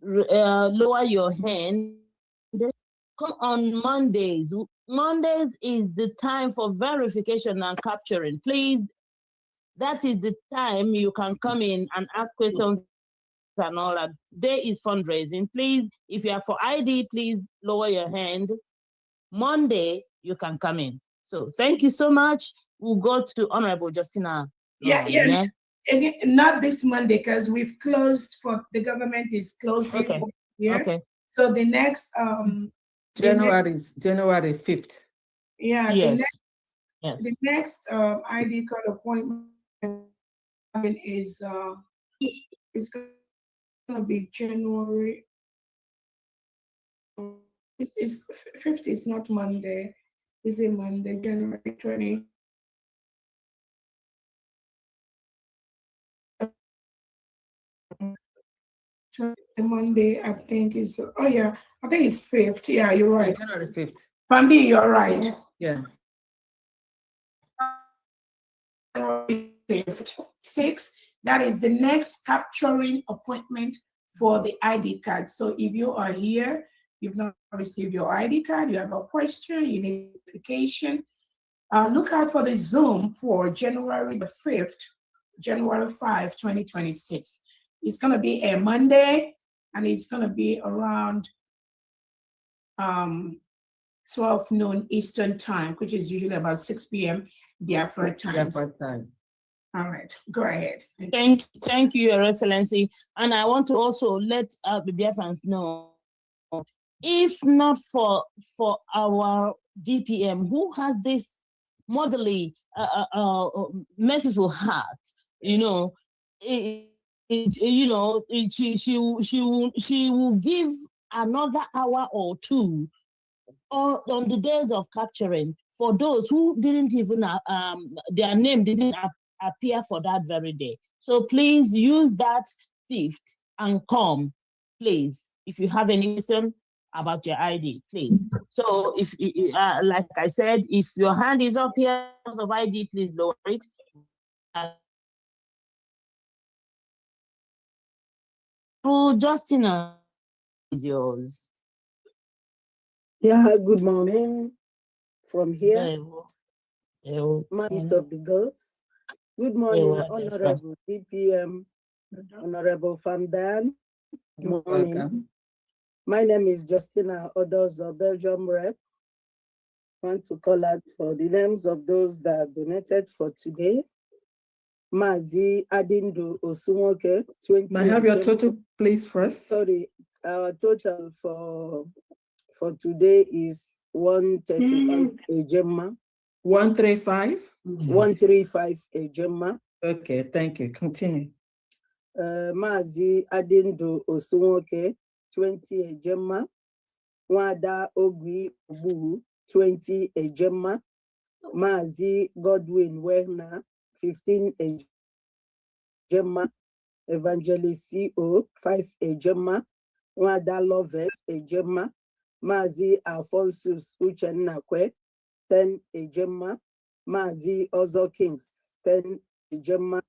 lower your hand. Come on Mondays. Mondays is the time for verification and capturing. Please, that is the time you can come in and ask questions and all that. Today is fundraising. Please, if you are for ID, please lower your hand. Monday, you can come in. So thank you so much. We'll go to Honorable Justina. Yeah. Again, not this Monday, because we've closed for the government is closing for here. Okay. So the next January 5th. Yeah. Yes. The next ID card appointment is it's gonna be January. It's 5th is not Monday. Is it Monday, January 20? Monday, I think is I think it's 5th. Yeah, you're right. January 5th. Fambi, you're right. Yeah. 5th. 6th, that is the next capturing appointment for the ID card. So if you are here, you've not received your ID card, you have a question, you need notification, look out for the Zoom for January the 5th, January 5, 2026. It's going to be a Monday, and it's going to be around 12 noon Eastern time, which is usually about 6 p.m. Biafra time. Biafra time. All right, go ahead. Thank you, Your Excellency. And I want to also let the Biafrans know, if not for our DPM, who has this motherly, merciful heart, she will give another hour or two on the days of capturing for those who didn't even, their name didn't appear for that very day. So please use that 5th and come, please. If you have any question about your ID, please. So if, like I said, if your hand is up here because of ID, please lower it. Justina, is yours. Yeah, good morning from here, Peace of the Gods. Good morning, Honorable DPM, Honorable Famdan. Good morning. Welcome. My name is Justina Odozo, Belgium rep. Want to call out for the names of those that donated for today. Mazi Adindu Osumoke, 20. May I have your total, please, first? Sorry, our total for today is 135 Ejema. 135? 135 Ejema. Okay, thank you. Continue. Mazi Adindu Osumoke, 20 Ejema. Wada Ogwi Ubu, 20 Ejema. Mazi Godwin Wehna, 15 Ejema. Evangelist CO, 5 Ejema. Wada Lovet Ejema. Mazi Alphonsus Uchennakwe, 10 Ejema. Mazi Ozo Kings, 10 Ejema.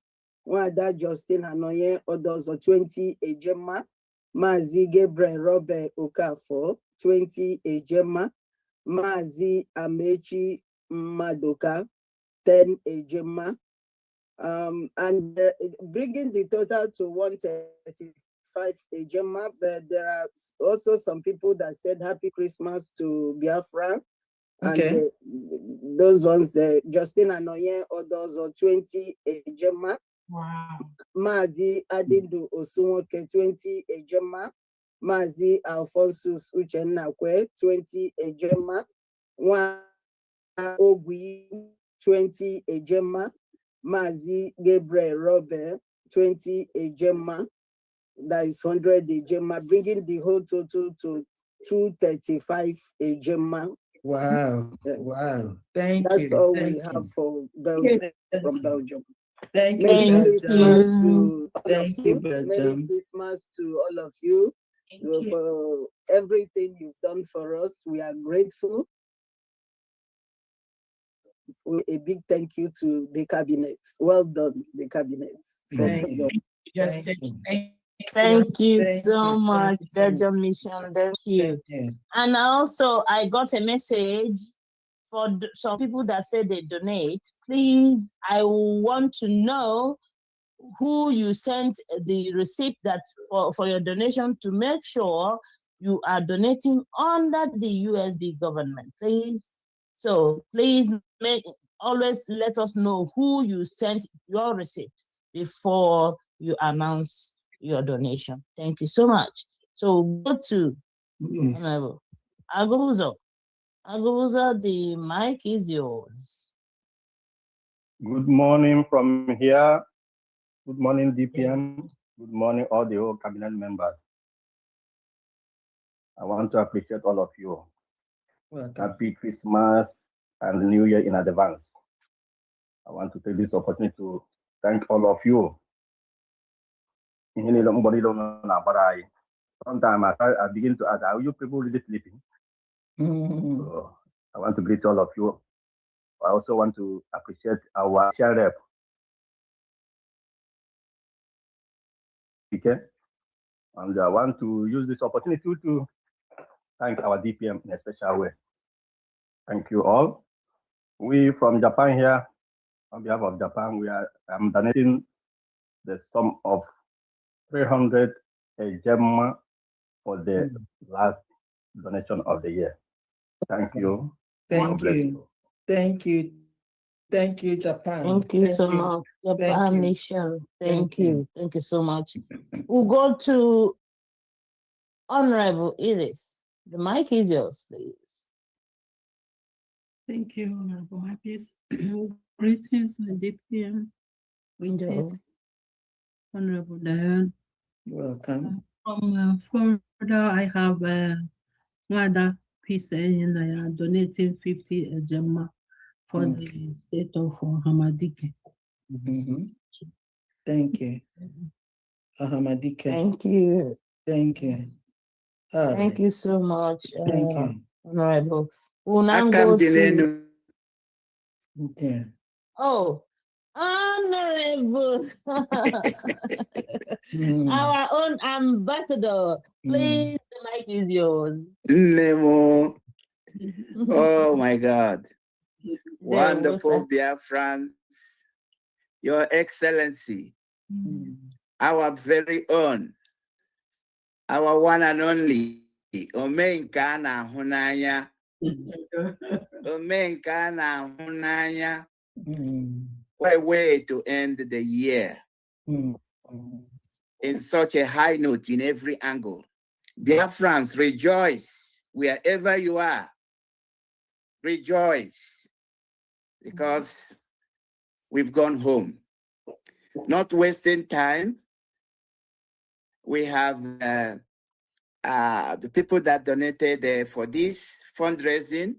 Wada Justin Anoye Odozo, 20 Ejema. Mazi Gabriel Robert Okafor, 20 Ejema. Mazi Amechi Madoka, 10 Ejema. And bringing the total to 135 Ejema, but there are also some people that said Happy Christmas to Biafra. Okay. And those ones, Justin Anoye, others are 20 Ejema. Wow. Mazi Adindu Osunwoke, 20 Ejema. Mazi Alphonsus Uchennakwe, 20 Ejema. Wada Ogwi, 20 Ejema. Mazi Gabriel Robert, 20 Ejema. That is 100 Ejema, bringing the whole total to 235 Ejema. Wow. Yes. Wow. Thank That's you. all Thank we you. have for Belgium, from Belgium. Thank you, Merry Christmas Belgium. to all Thank of you, you. Merry Belgium. Christmas to all of you. Thank you. For everything you've done for us. We are grateful. A big thank you to the cabinet. Well done, the cabinet. Thank you. Just Thank said you. Thank you Thank so you. much, Thank you so much. Belgium Mission. Thank you. Thank you. And also, I got a message for some people that said they donate. Please, I want to know who you sent the receipt that for your donation to make sure you are donating under the USD government, please. So please always let us know who you sent your receipt before you announce your donation. Thank you so much. So go to Honorable Agubuzo. Agubuzo, the mic is yours. Good morning from here. Good morning, DPM. Good morning, all the whole cabinet members. I want to appreciate all of you. Welcome. Happy Christmas and New Year in advance. I want to take this opportunity to thank all of you. Sometimes I begin to ask, are you people really sleeping? So I want to greet all of you. I also want to appreciate our chair rep. Okay. And I want to use this opportunity to thank our DPM in a special way. Thank you all. We from Japan here, on behalf of Japan, I'm donating the sum of 300 Ejema for the last donation of the year. Thank you. Thank you. Thank you. Thank you, Japan. Thank you so much, Japan Mission. Thank you. Thank you so much. We'll go to Honorable Iris. The mic is yours, please. Thank you, Honorable Mapis. Greetings, DPM. Greetings, Honorable Diane. Welcome. From Florida, I have Mother Peace, and I am donating 50 Ejema. for the state of Hamadike. Thank you. Ahamadike. Thank you. Thank you. All Thank right. you so much, Thank you. Honorable. We'll now Akam go to. Dinenu. Okay. Oh, Honorable. Our own ambassador. Please, the mic is yours. Nemo. Oh my God. There Wonderful was Biafrans, Your Excellency, our very own, our one and only, Omenkana Hunanya. Omenkana Hunanya. What a way to end the year in such a high note in every angle. Biafrans, rejoice wherever you are. Rejoice because we've gone home. Not wasting time. We have the people that donated for this fundraising.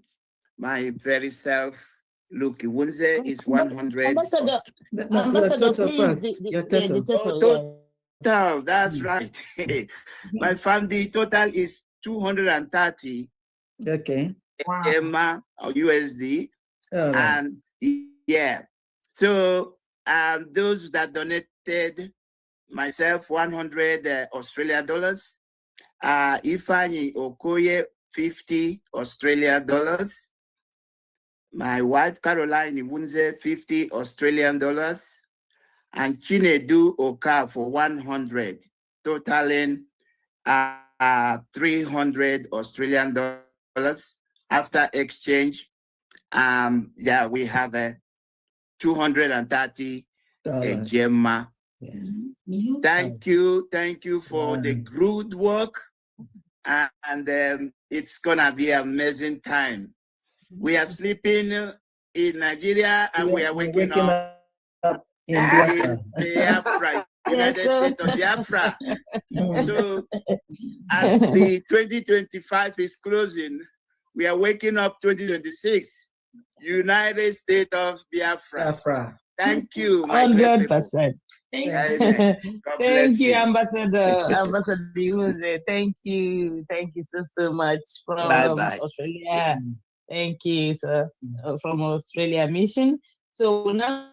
My very self, Luke Iwunze, is 100. Ambassador, Your Ambassador, total please. first. The Your total. total, Total, that's right. My family total is 230. Okay. Emma or USD. All right. And yeah, so those that donated, myself 100 Australian dollars, Ifani Okoye 50 Australian dollars, my wife Caroline Iwunze 50 Australian dollars, and Chinedu Oka for 100, totaling 300 Australian dollars. After exchange, yeah, we have a 230 Gemma. Thank you for the good work, and it's gonna be an amazing time. We are sleeping in Nigeria and we are waking up in Biafra. Biafra, United States of Biafra. So as the 2025 is closing, we are waking up 2026, United States of Biafra. Thank you, my 100%. Amen. God Thank bless you, you. Ambassador. Ambassador Iwunze. Thank you. Thank you so much from Bye-bye. Australia. Thank you, sir, from Australia Mission. So now.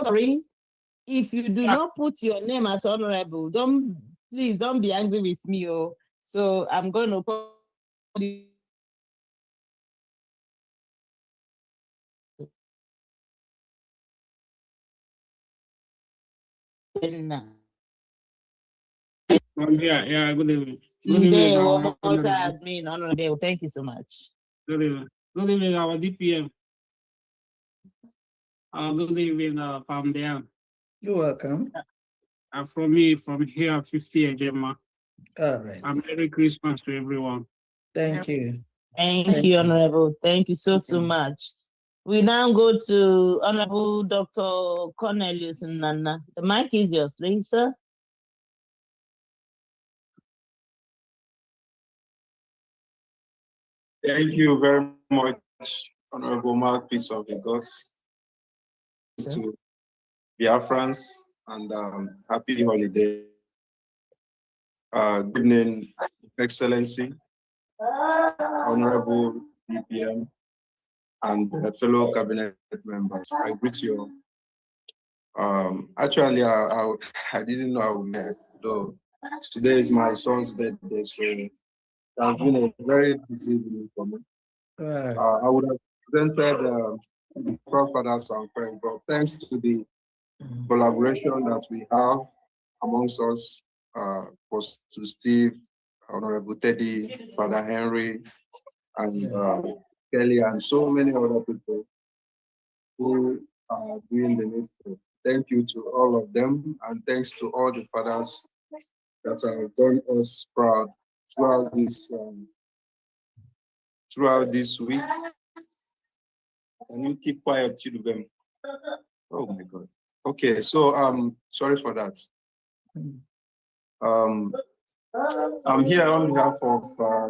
Sorry, if you do not put your name as honorable, please don't be angry with me. Oh, so I'm going to call you. Yeah, good evening. Good evening, our Admin, honorable. Thank you so much. Good evening. Good evening, our DPM. Good evening, from there. You're welcome. From here, 50 Gemma. All right. Merry Christmas to everyone. Thank you. Thank you, Honorable. Thank you so much. We now go to Honorable Dr. Cornelius Nana. The mic is yours, please, sir. Thank you very much, Honorable Mouthpiece of the Gods, to Biafrans, and happy holiday. Good evening, Excellency, Honorable DPM, and fellow cabinet members. I greet you. Actually, I didn't know I would, though today is my son's birthday, so it has been a very busy evening for me. I would have presented forefathers and friends, but thanks to the collaboration that we have amongst us, to Steve, Honorable Teddy, Father Henry, and Kelly, and so many other people who are doing the needful. Thank you to all of them, and thanks to all the fathers that have done us proud throughout this week. Can you keep quiet, children? Oh my God. Okay, so sorry for that. I'm here on behalf of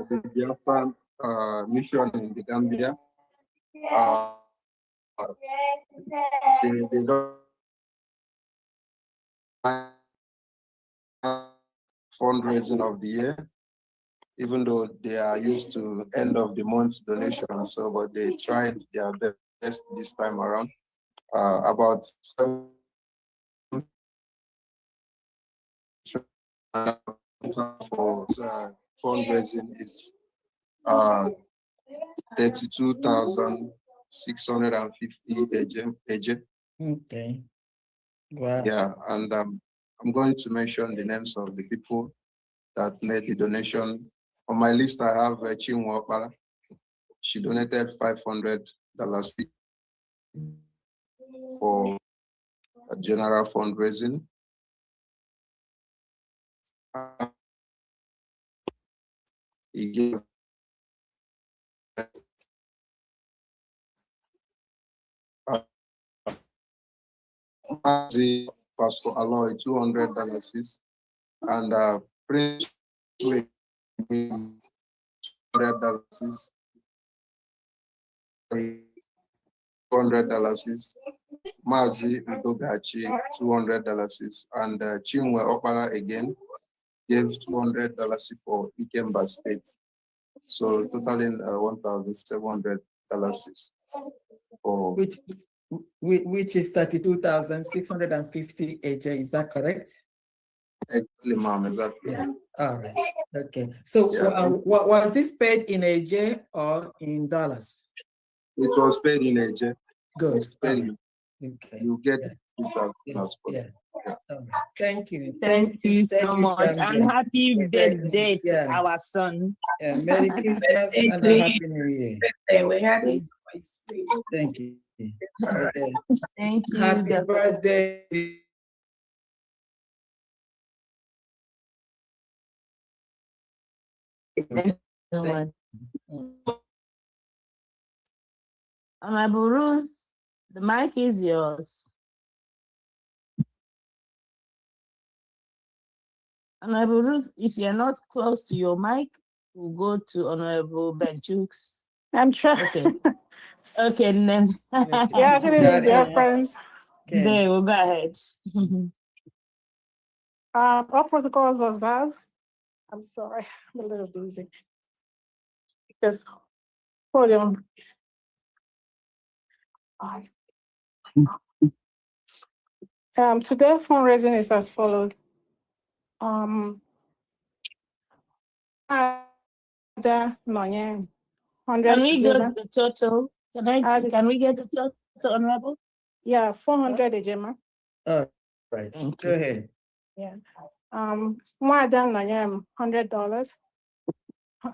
the Biafra mission in the Gambia. They don't fundraising of the year, even though they are used to end of the month donation. So, but they tried their best this time around. About 7 for fundraising is 32,650 AJ. Okay. Wow. Yeah, and I'm going to mention the names of the people that made the donation. On my list, I have Chinwa Okpara. She donated $500 for a general fundraising. He gave Pastor Aloy $200 and Prince $100, $200, Mazi Udogachi $200, and Chinwe Okpara again gave $200 for Ikemba State. So totaling $1,700 for which is 32,650 AJ. Is that correct? Exactly, ma'am. Exactly. Yes. All right. Okay. So was this paid in AJ or in dollars? It was paid in AJ. Good. Okay. You get it as Yeah. Thank you. Thank you so much. Gambia. And happy birthday to our son. Merry Christmas and a Happy New Year. We had his voice, please. Thank you. Thank you. Happy birthday. Thank you so much. Honorable Ruth, the mic is yours. Honorable Ruth, if you're not close to your mic, we'll go to Honorable Benchooks. I'm sure. Okay. Okay, then. Yeah, good evening, dear friends. There, we'll go ahead. All protocols observed. I'm sorry, I'm a little busy. Just hold on. Today fundraising is as follows. Can we get the total? Can we get the total, Honorable? Yeah, 400 Ejema. Right. Go ahead. Yeah. Madam Nanyem, $100.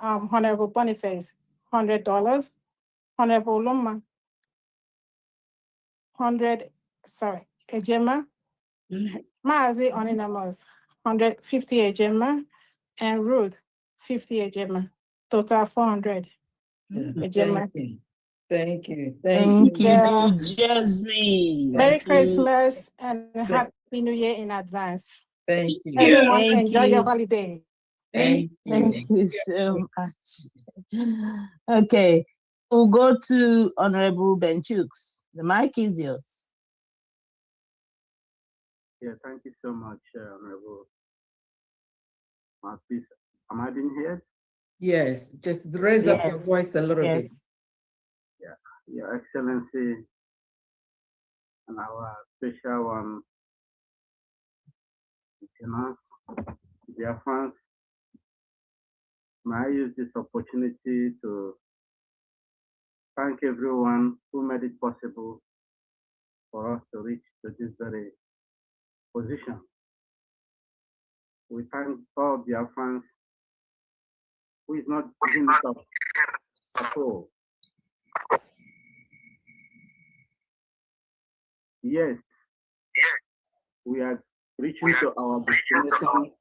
Honorable Boniface, $100. Honorable Luma, 100. Sorry, Ejema. Maazi Anonymous, 150 Ejema, and Ruth, 50 Ejema. Total 400 Ejema. Thank you. Thank you, Jasmine. Merry Christmas and Happy New Year in advance. Thank you. Everyone enjoy your holiday. Thank you so much. Okay, we'll go to Honorable Benchooks. The mic is yours. Yeah, thank you so much, Honorable. Please, am I being heard? Yes, just raise up your voice a little bit. Yeah, Your Excellency, and our special one, dear friends, may I use this opportunity to thank everyone who made it possible for us to reach to this very position. We thank all dear friends who is not giving it up at all. Yes, we are reaching to our destination.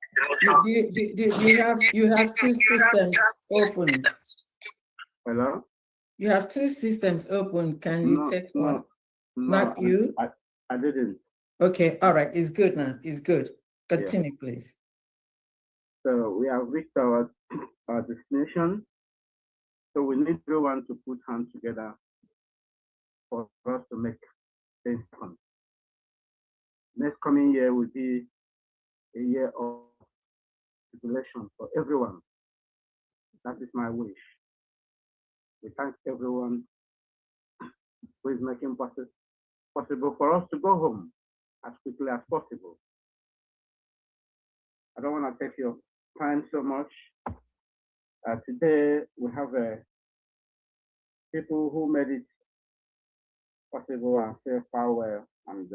You have two systems open. Hello? You have two systems open. Can you take one? No, Not you? I didn't. Okay, all right, it's good now. It's good. Continue, please. So we have reached our destination. So we need everyone to put hands together for us to make things happen. Next coming year will be a year of jubilation for everyone. That is my wish. We thank everyone who is making possible for us to go home as quickly as possible. I don't want to take your time so much. Today we have people who made it possible and say farewell and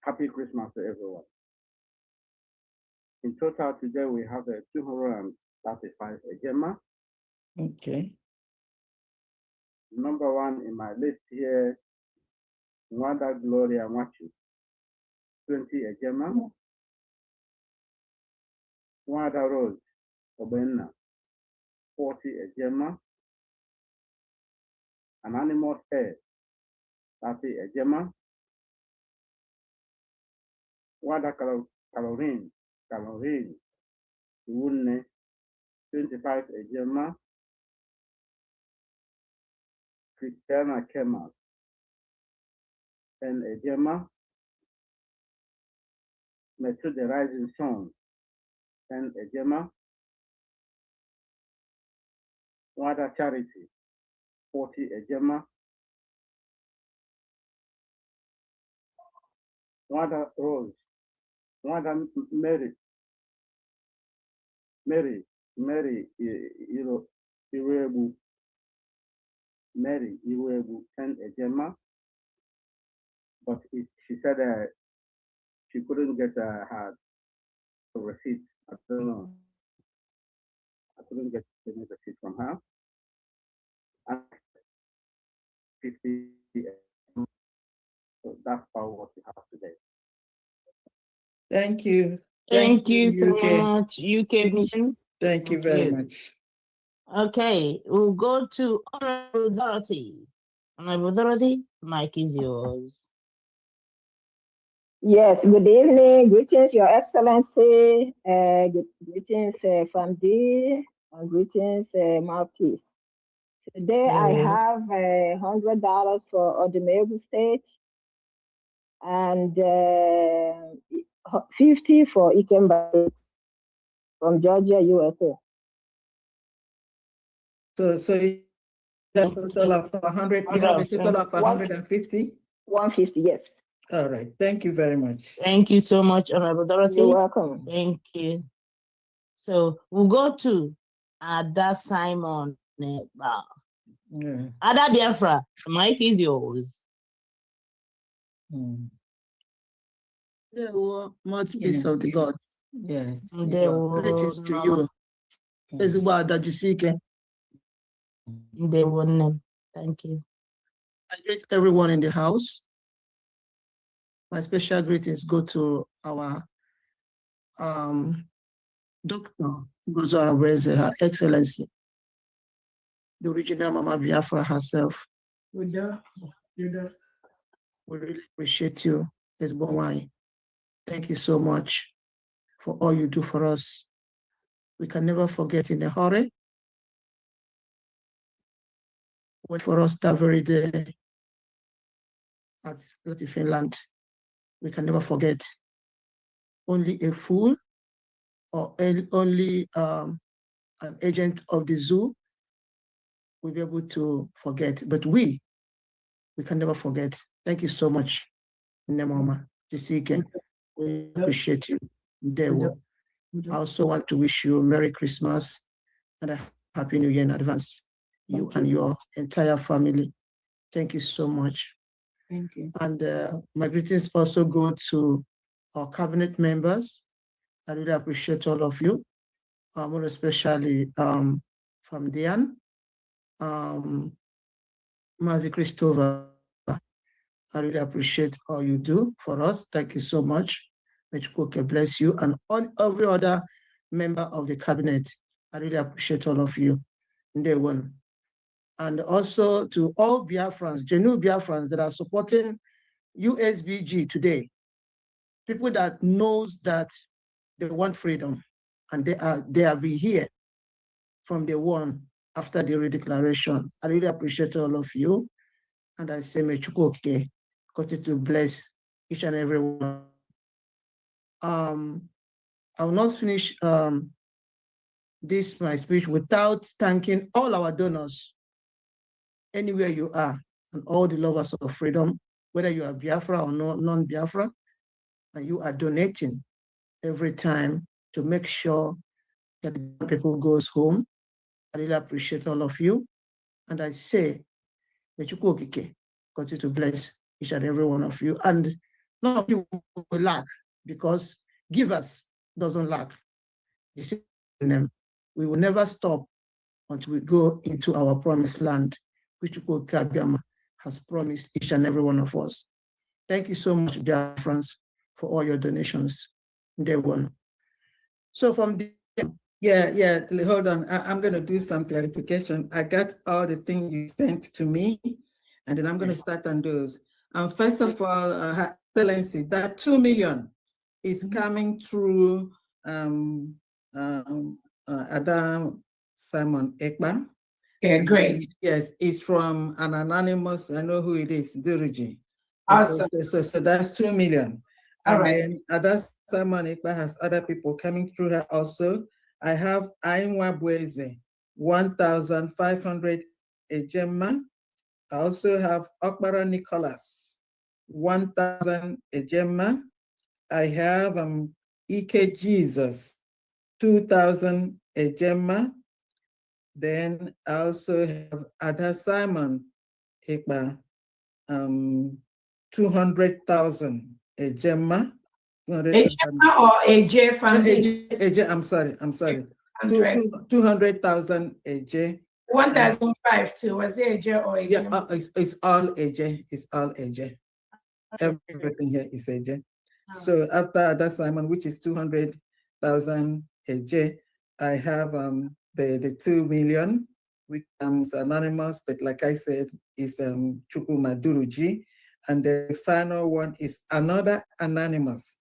happy Christmas to everyone. In total today we have 235 Ejema. Okay. Number one in my list here, Nwada Gloria Machu, 20 Ejema. Nwada Rose Obenna, 40 Ejema. Anonymous Air, 30 Ejema. Nwada Caroline, Iwunne, 25 Ejema. Christiana Kemal, 10 Ejema. Metu the Rising Sun, 10 Ejema. Nwada Charity, 40 Ejema. Nwada Rose, Nwada Mary Iwebu, 10 Ejema. But she said she couldn't get her receipt. I don't know. I couldn't get any receipt from her. And 50. So that's all what we have today. Thank you. Thank you so UK. much, UK Mission. Thank you very much. Okay, we'll go to Honorable Dorothy. Honorable Dorothy, mic is yours. Yes, good evening. Greetings, Your Excellency. Greetings, Famdi, and greetings, Mouthpiece. Today I have $100 for Odumegu State and 50 for Ikemba from Georgia, USA. So you have a total of 100. You have a total of 150. 150, yes. All right. Thank you very much. Thank you so much, Honorable Dorothy. You're welcome. Thank you. So we'll go to Ada Simon. Yeah. Ada Biafra, the mic is yours. Much peace of the gods. Yes. Greetings to you. Thank you. I greet everyone in the house. My special greetings go to our Dr. Gozara Weze, Her Excellency, the original Mama Biafra herself. We really appreciate you, Esbonwai. Thank you so much for all you do for us. We can never forget in a hurry. Wait for us that very day at Finland. We can never forget. Only a fool or only an agent of the zoo will be able to forget. But we can never forget. Thank you so much, Nemoma Jisike. We appreciate you. I also want to wish you a Merry Christmas and a Happy New Year in advance. You and your entire family. Thank you so much. Thank you. And my greetings also go to our cabinet members. I really appreciate all of you, more especially from Diane, Mazi Christopher. I really appreciate all you do for us. Thank you so much. May God bless you and every other member of the cabinet. I really appreciate all of you. Day one. And also to all Biafrans, genuine Biafrans that are supporting USBG today, people that knows that they want freedom, and they have been here from the one after the redeclaration. I really appreciate all of you, and I say may Chukwuke continue to bless each and every one. I will not finish this my speech without thanking all our donors, anywhere you are, and all the lovers of freedom, whether you are Biafra or non-Biafra, and you are donating every time to make sure that people goes home. I really appreciate all of you. And I say, may Chukwuke continue to bless each and every one of you. And none of you will lack, because givers doesn't lack. We will never stop until we go into our promised land, which Chukwuka has promised each and every one of us. Thank you so much, dear friends, for all your donations. Day one. So from the Yeah, hold on. I'm going to do some clarification. I got all the things you sent to me, and then I'm going to start on those. First of all, Excellency, that 2 million is coming through Adam Simon Ekman. Okay, great. Yes, it's from an anonymous, I know who it is, Duruji. Awesome. So that's 2 million. All And right. then Adam Simon Ekman has other people coming through her also. I have Ainwa Bweze, 1,500 Ejema. I also have Okbara Nicholas, 1,000 Ejema. I have Ike Jesus, 2,000 Ejema. Then I also have Ada Simon Ekba, 200,000 Ejema. Ejema or AJ Foundation? AJ, I'm sorry. 200,000 AJ. 1,005 too. Was it AJ or AJ? Yeah, it's all AJ. It's all AJ. Everything here is AJ. So after that, Simon, which is 200,000 AJ, I have the 2 million, which is anonymous, but like I said, is Chukuma Duruji. And the final one is another anonymous,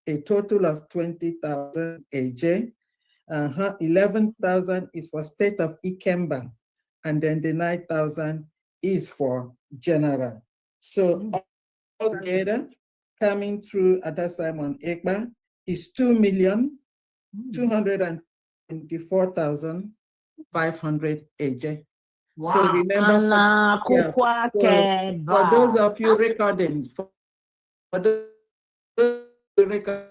a total of 20,000 AJ. 11,000 is for state of Ikemba, and then the 9,000 is for general. So altogether, coming through Ada Simon Ekba is 2,224,500 AJ. Wow. So remember, for those of you recording, for those recording,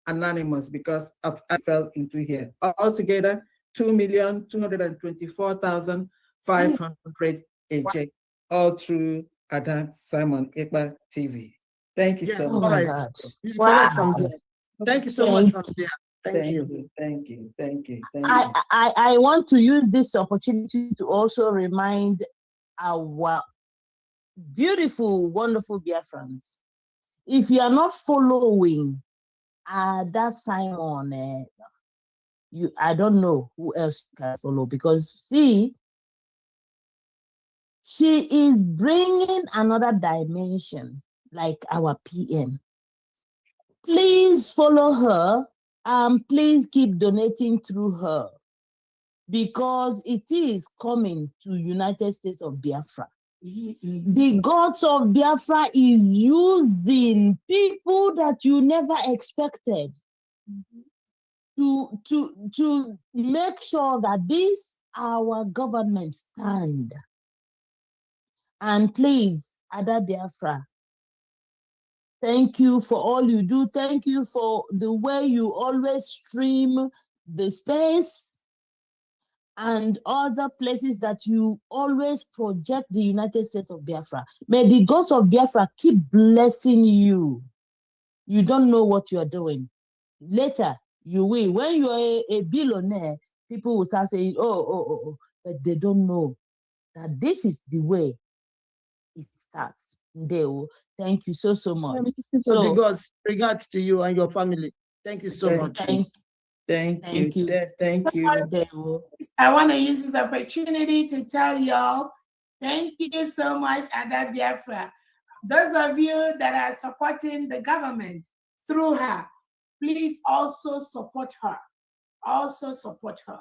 anonymous because I fell into here. Altogether, 2,224,500 AJ, all through Ada Simon Ekba TV. Thank you so much. All right. Correct from there. Thank you so much from there. Thank you. Thank you. I want to use this opportunity to also remind our beautiful, wonderful Biafrans. If you are not following that Simon, I don't know who else can follow, because she is bringing another dimension, like our PM. Please follow her, and please keep donating through her, because it is coming to United States of Biafra. The gods of Biafra is using people that you never expected to make sure that this our government stand. And please, Ada Biafra, thank you for all you do. Thank you for the way you always stream the space and other places that you always project the United States of Biafra. May the gods of Biafra keep blessing you. You don't know what you are doing. Later, you will. When you are a billionaire, people will start saying, oh, but they don't know that this is the way it starts. They will. Thank you so much. So, regards to you and your family. Thank you so much. Thank you. I want to use this opportunity to tell y'all Thank you so much, Ada Biafra. Those of you that are supporting the government through her, please also support her. Also support her.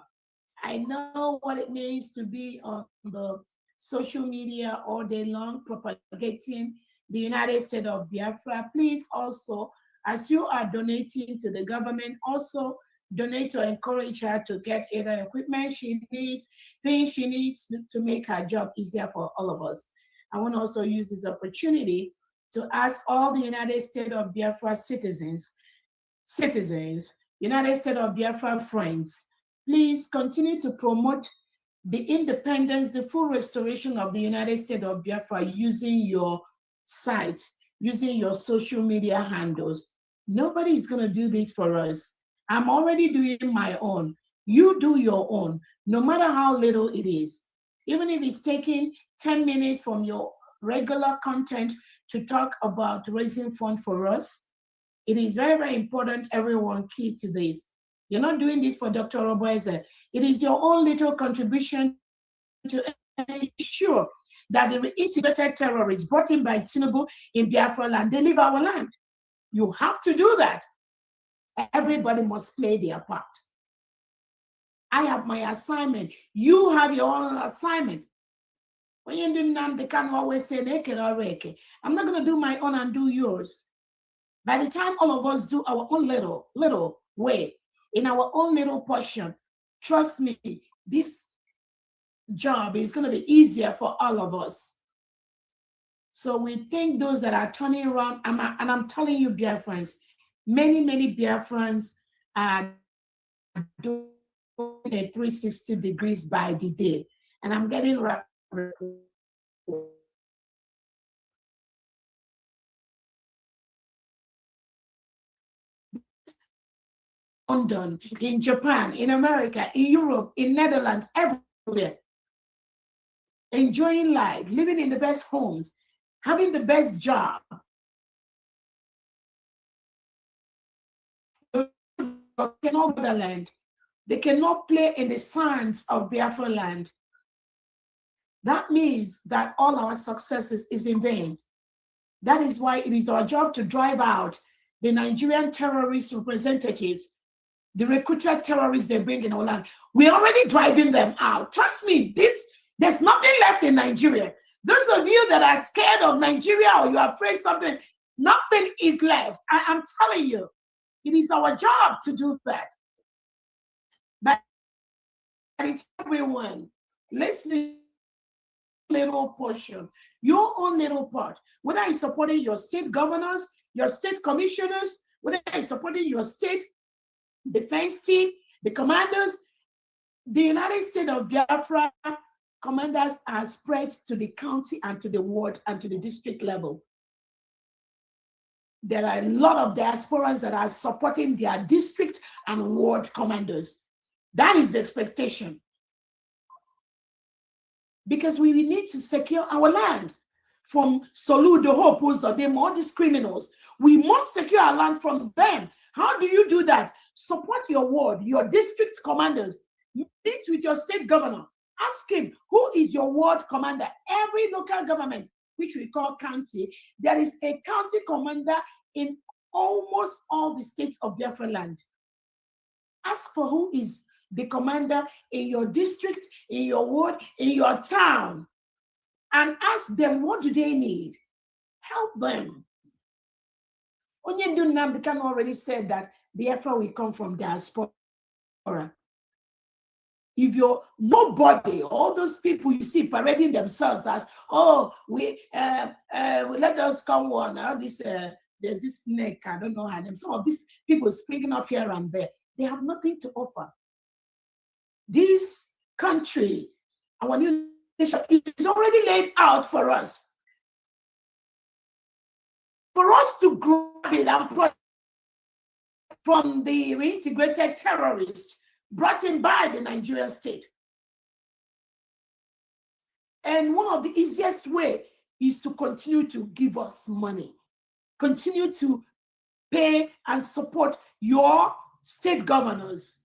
I know what it means to be on the social media all day long propagating the United States of Biafra. Please also, as you are donating to the government, also donate to encourage her to get either equipment she needs, things she needs to make her job easier for all of us. I want to also use this opportunity to ask all the United States of Biafra citizens, United States of Biafra friends, please continue to promote the independence, the full restoration of the United States of Biafra using your sites, using your social media handles. Nobody is going to do this for us. I'm already doing my own. You do your own, no matter how little it is. Even if it's taking 10 minutes from your regular content to talk about raising funds for us, it is very, very important everyone key to this. You're not doing this for Dr. Oboeze. It is your own little contribution to ensure that the integrated terrorists brought in by Tinubu in Biafra land, they leave our land. You have to do that. Everybody must play their part. I have my assignment. You have your own assignment. When you do them, they can always say, I'm not going to do my own and do yours. By the time all of us do our own little way, in our own little portion, trust me, this job is going to be easier for all of us. So we thank those that are turning around, and I'm telling you, Biafrans, many Biafrans are doing a 360 degrees by the day. And I'm getting London, in Japan, in America, in Europe, in Netherlands, everywhere. Enjoying life, living in the best homes, having the best job. They cannot go to the land. They cannot play in the sands of Biafra land. That means that all our successes is in vain. That is why it is our job to drive out the Nigerian terrorist representatives, the recruited terrorists they bring in our land. We're already driving them out. Trust me, there's nothing left in Nigeria. Those of you that are scared of Nigeria or you're afraid something, nothing is left. I'm telling you, it is our job to do that. But it's everyone listening, little portion, your own little part, whether it's supporting your state governors, your state commissioners, whether it's supporting your state defense team, the commanders, the United States of Biafra commanders are spread to the county and to the ward and to the district level. There are a lot of diasporans that are supporting their district and ward commanders. That is the expectation. Because we need to secure our land from Soludo, Hopus, or them, all these criminals. We must secure our land from them. How do you do that? Support your ward, your district commanders. Meet with your state governor. Ask him, who is your ward commander? Every local government, which we call county, there is a county commander in almost all the states of Biafra land. Ask for who is the commander in your district, in your ward, in your town, and ask them, what do they need? Help them. Onyendu Nnamdi already said that Biafra will come from diaspora. If you're nobody, all those people you see parading themselves as, oh, we let us come on. There's this snake, I don't know how them. Some of these people springing up here and there, they have nothing to offer. This country, our new nation, is already laid out for us. For us to grab it and put from the reintegrated terrorists brought in by the Nigerian state. And one of the easiest ways is to continue to give us money. Continue to pay and support your state governors,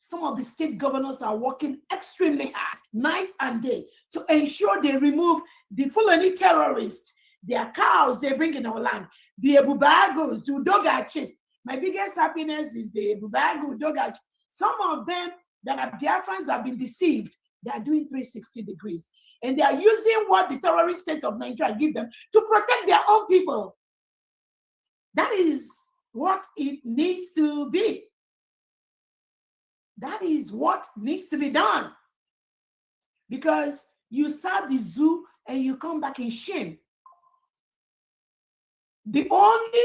some of the state governors are working extremely hard, night and day, to ensure they remove the Fulani terrorists, their cows they bring in our land, the Ebubagos, the Udogachis. My biggest happiness is the Ebubago, Udogach. Some of them that are Biafrans have been deceived. They are doing 360 degrees. And they are using what the terrorist state of Nigeria give them to protect their own people. That is what it needs to be. That is what needs to be done. Because you serve the zoo and you come back in shame. The only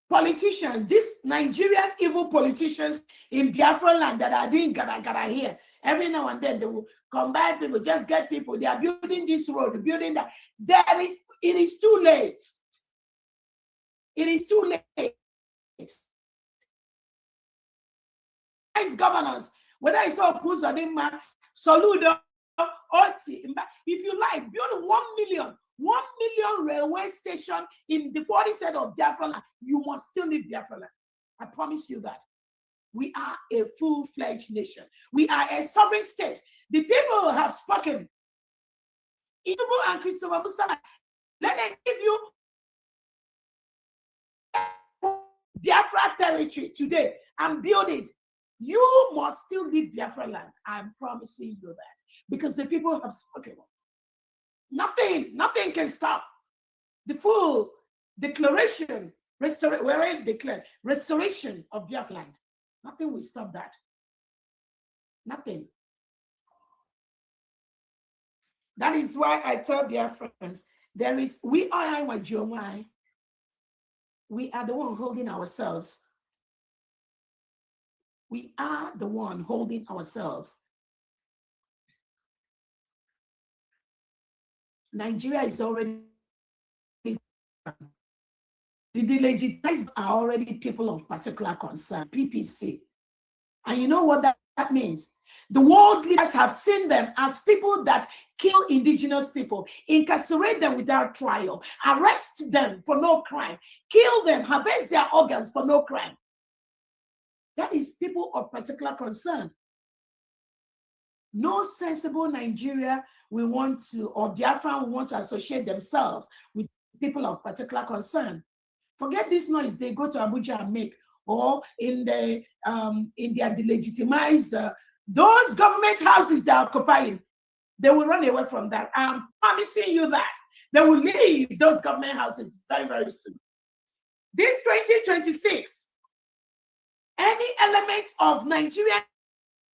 politicians, these Nigerian evil politicians in Biafra land that are doing gara here, every now and then they will combine people, just get people. They are building this road, building that. It is too late. It is too late. As governors, whether it's Opuzodima, Soludo, Oti, if you like, build 1 million railway station in the 40 state of Biafra, you must still leave Biafra. I promise you that. We are a full-fledged nation. We are a sovereign state. The people have spoken. Itubu and Christopher Musa, let them give you Biafra territory today and build it. You must still leave Biafra land. I'm promising you that. Because the people have spoken. Nothing can stop the full declaration, restoration of Biafra land. Nothing will stop that. Nothing. That is why I tell Biafrans, we are the one holding ourselves. We are the one holding ourselves. Nigeria is already, the delegitimized are already people of particular concern, PPC. And you know what that means? The world leaders have seen them as people that kill indigenous people, incarcerate them without trial, arrest them for no crime, kill them, harvest their organs for no crime. That is people of particular concern. No sensible Nigeria will want to, or Biafra will want to associate themselves with people of particular concern. Forget this noise they go to Abuja and make, or in their delegitimized, those government houses they are occupying, they will run away from that. I'm promising you that. They will leave those government houses very, very soon. This 2026, any element of Nigerian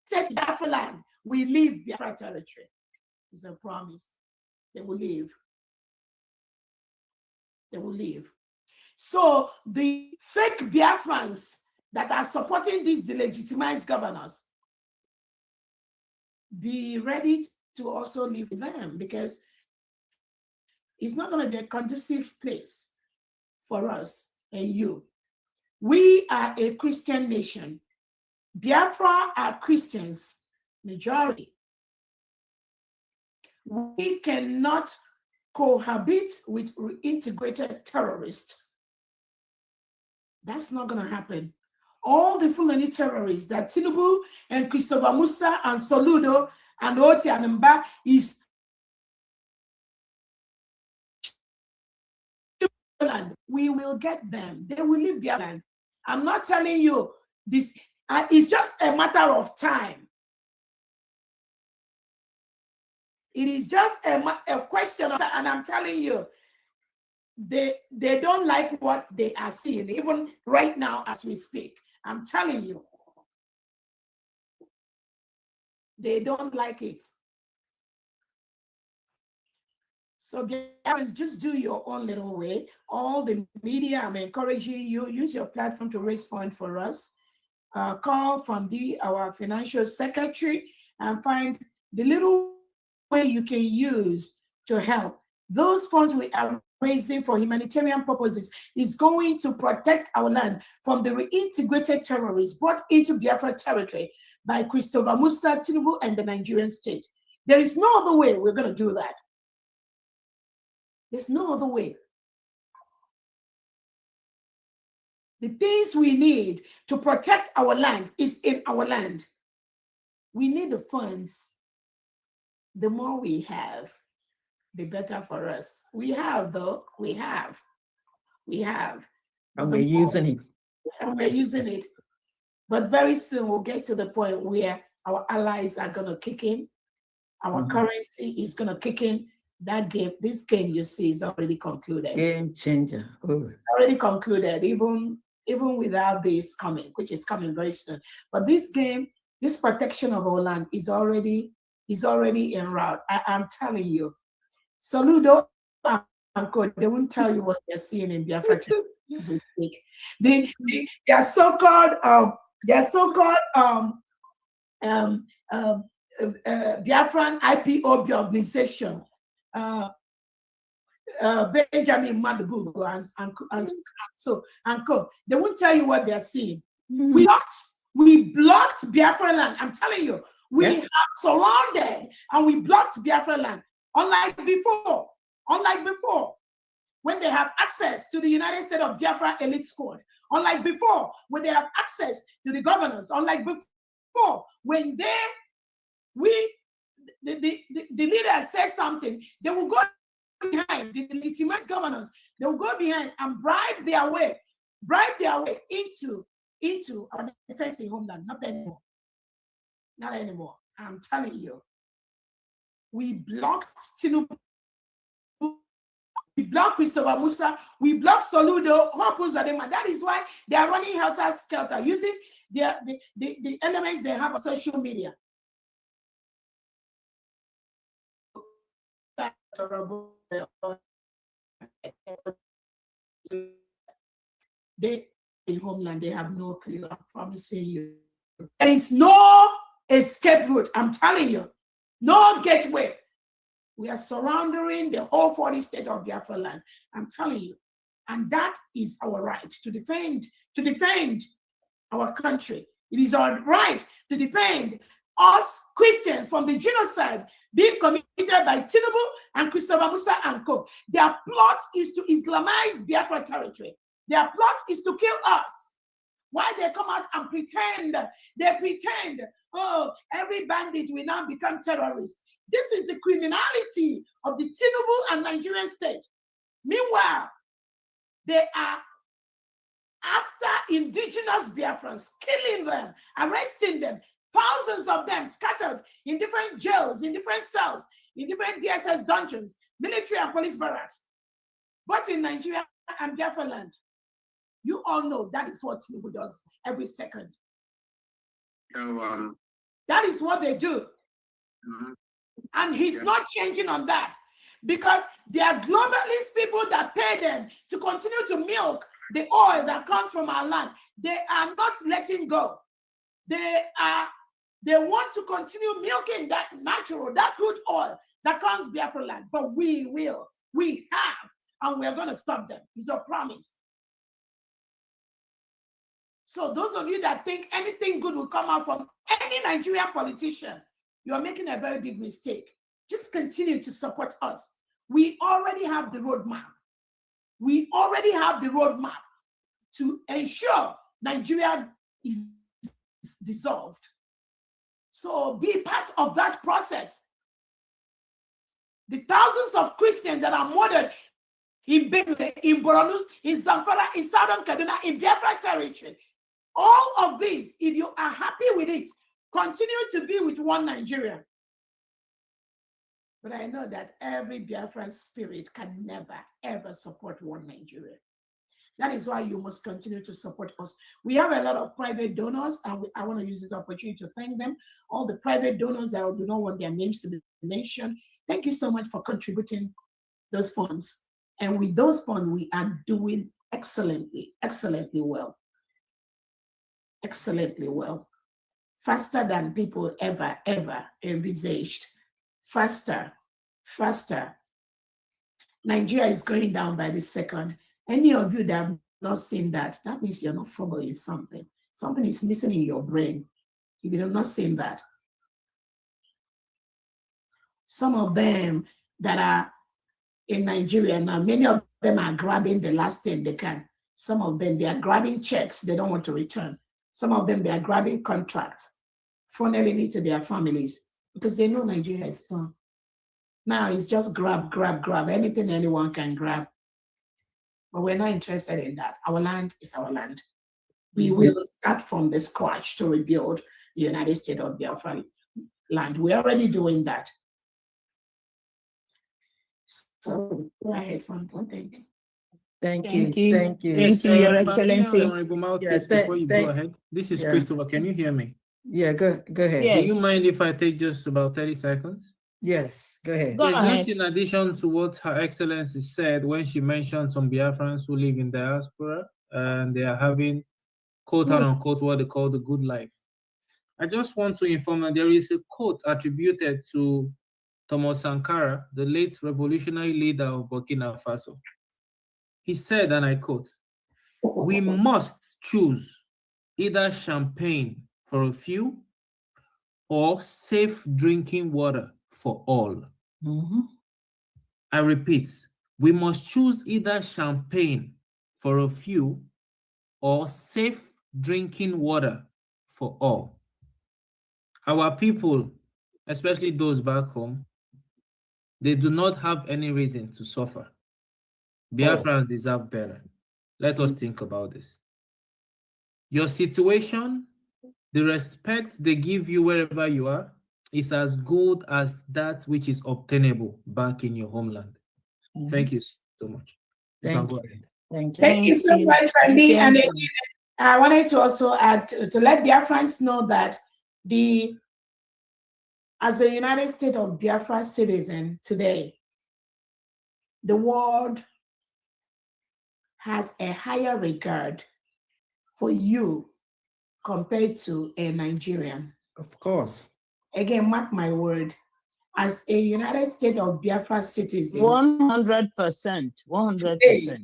state Biafra land will leave Biafra territory. It's a promise. They will leave. They will leave. So the fake Biafrans that are supporting these delegitimized governors, be ready to also leave them, because it's not going to be a conducive place for us and you. We are a Christian nation. Biafra are Christians, majority. We cannot cohabit with reintegrated terrorists. That's not going to happen. All the Fulani terrorists that Tinubu and Christopher Musa and Soludo and Oti and Mba is we will get them. They will leave their land. I'm not telling you this. It's just a matter of time. It is just a question of time, and I'm telling you, they don't like what they are seeing, even right now as we speak. I'm telling you, they don't like it. So just do your own little way. All the media, I'm encouraging you, use your platform to raise funds for us. Call from our financial secretary and find the little way you can use to help. Those funds we are raising for humanitarian purposes is going to protect our land from the reintegrated terrorists brought into Biafra territory by Christopher Musa, Tinubu, and the Nigerian state. There is no other way we're going to do that. There's no other way. The things we need to protect our land is in our land. We need the funds. The more we have, the better for us. We have, though. We have. And we're using it. And we're using it. But very soon we'll get to the point where our allies are going to kick in. Our currency is going to kick in. That game, this game you see is already concluded. Game changer. Already concluded, even without this coming, which is coming very soon. But this game, this protection of our land is already en route. I'm telling you. Saludo and code, they won't tell you what they're seeing in Biafra as we speak. Their so-called Biafran IPOB organization, Benjamin Madubugo and co. They won't tell you what they're seeing. We blocked Biafra land. I'm telling you, we have surrounded and we blocked Biafra land. Unlike before, when they have access to the United States of Biafra elite squad. Unlike before, when they have access to the governors. Unlike before, when the leader says something, they will go behind the legitimate governors. They will go behind and bribe their way into our defense in homeland. Not anymore. I'm telling you. We blocked Tinubu. We blocked Christopher Musa. We blocked Soludo. That is why they are running helter-skelter, using the elements they have on social media. They in homeland, they have no clue. I'm promising you. There is no escape route. I'm telling you. No gateway. We are surrounding the whole 40 state of Biafra land. I'm telling you. And that is our right to defend our country. It is our right to defend us Christians from the genocide being committed by Tinubu and Christopher Musa and co. Their plot is to Islamize Biafra territory. Their plot is to kill us. Why they come out and pretend? They pretend, oh, every bandit will now become terrorists. This is the criminality of the Tinubu and Nigerian state. Meanwhile, they are after indigenous Biafrans, killing them, arresting them, thousands of them scattered in different jails, in different cells, in different DSS dungeons, military and police barracks. But in Nigeria and Biafra land, you all know that is what Tinubu does every second. That is what they do. And he's not changing on that, because there are globalist people that pay them to continue to milk the oil that comes from our land. They are not letting go. They want to continue milking that natural, that crude oil that comes Biafra land. But we have, and we are going to stop them. It's a promise. So those of you that think anything good will come out from any Nigerian politician, you are making a very big mistake. Just continue to support us. We already have the roadmap. We already have the roadmap to ensure Nigeria is dissolved. So be part of that process. The thousands of Christians that are murdered in Benue, in Borno, in Zamfara, in Southern Kaduna, in Biafra territory, all of these, if you are happy with it, continue to be with one Nigeria. But I know that every Biafran spirit can never, ever support one Nigeria. That is why you must continue to support us. We have a lot of private donors, and I want to use this opportunity to thank them. All the private donors, I do not want their names to be mentioned. Thank you so much for contributing those funds. And with those funds, we are doing excellently well. Excellently well. Faster than people ever envisaged. Faster. Nigeria is going down by the second. Any of you that have not seen that means you're not following something. Something is missing in your brain if you're not seeing that. Some of them that are in Nigeria now, many of them are grabbing the last thing they can. Some of them, they are grabbing checks they don't want to return. Some of them, they are grabbing contracts, funneling it to their families because they know Nigeria is fun. Now it's just grab, grab, grab, anything anyone can grab. But we're not interested in that. Our land is our land. We will start from the scratch to rebuild the United States of Biafra land. We're already doing that. So go ahead, Fonto. Thank you. Thank you. Thank you, Your Excellency. Honorable Mouthpiece, before you go ahead, this is Christopher. Can you hear me? Yeah, go ahead. Yes. Do you mind if I take just about 30 seconds? Yes, go ahead. Go ahead. Just in addition to what Her Excellency said when she mentioned some Biafrans who live in diaspora and they are having quote unquote what they call the good life. I just want to inform that there is a quote attributed to Thomas Sankara, the late revolutionary leader of Burkina Faso. He said, and I quote, "We must choose either champagne for a few or safe drinking water for all." I repeat, we must choose either champagne for a few or safe drinking water for all. Our people, especially those back home, they do not have any reason to suffer. Biafrans deserve better. Let us think about this. Your situation, the respect they give you wherever you are, is as good as that which is obtainable back in your homeland. Thank you so much. Thank you. Thank you. Thank you so much, Randy. And again, I wanted to also add to let Biafrans know that as a United States of Biafra citizen today, the world has a higher regard for you compared to a Nigerian. Of course. Again, mark my word, as a United States of Biafra citizen, 100%, 100%. Today,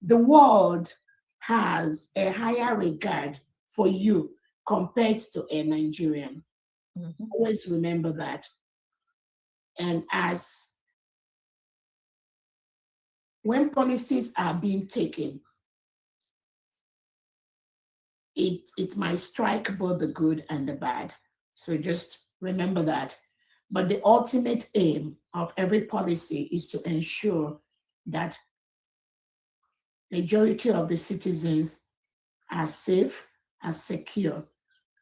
the world has a higher regard for you compared to a Nigerian. Always remember that. And when policies are being taken, it might strike both the good and the bad. So just remember that. But the ultimate aim of every policy is to ensure that the majority of the citizens are safe, are secure,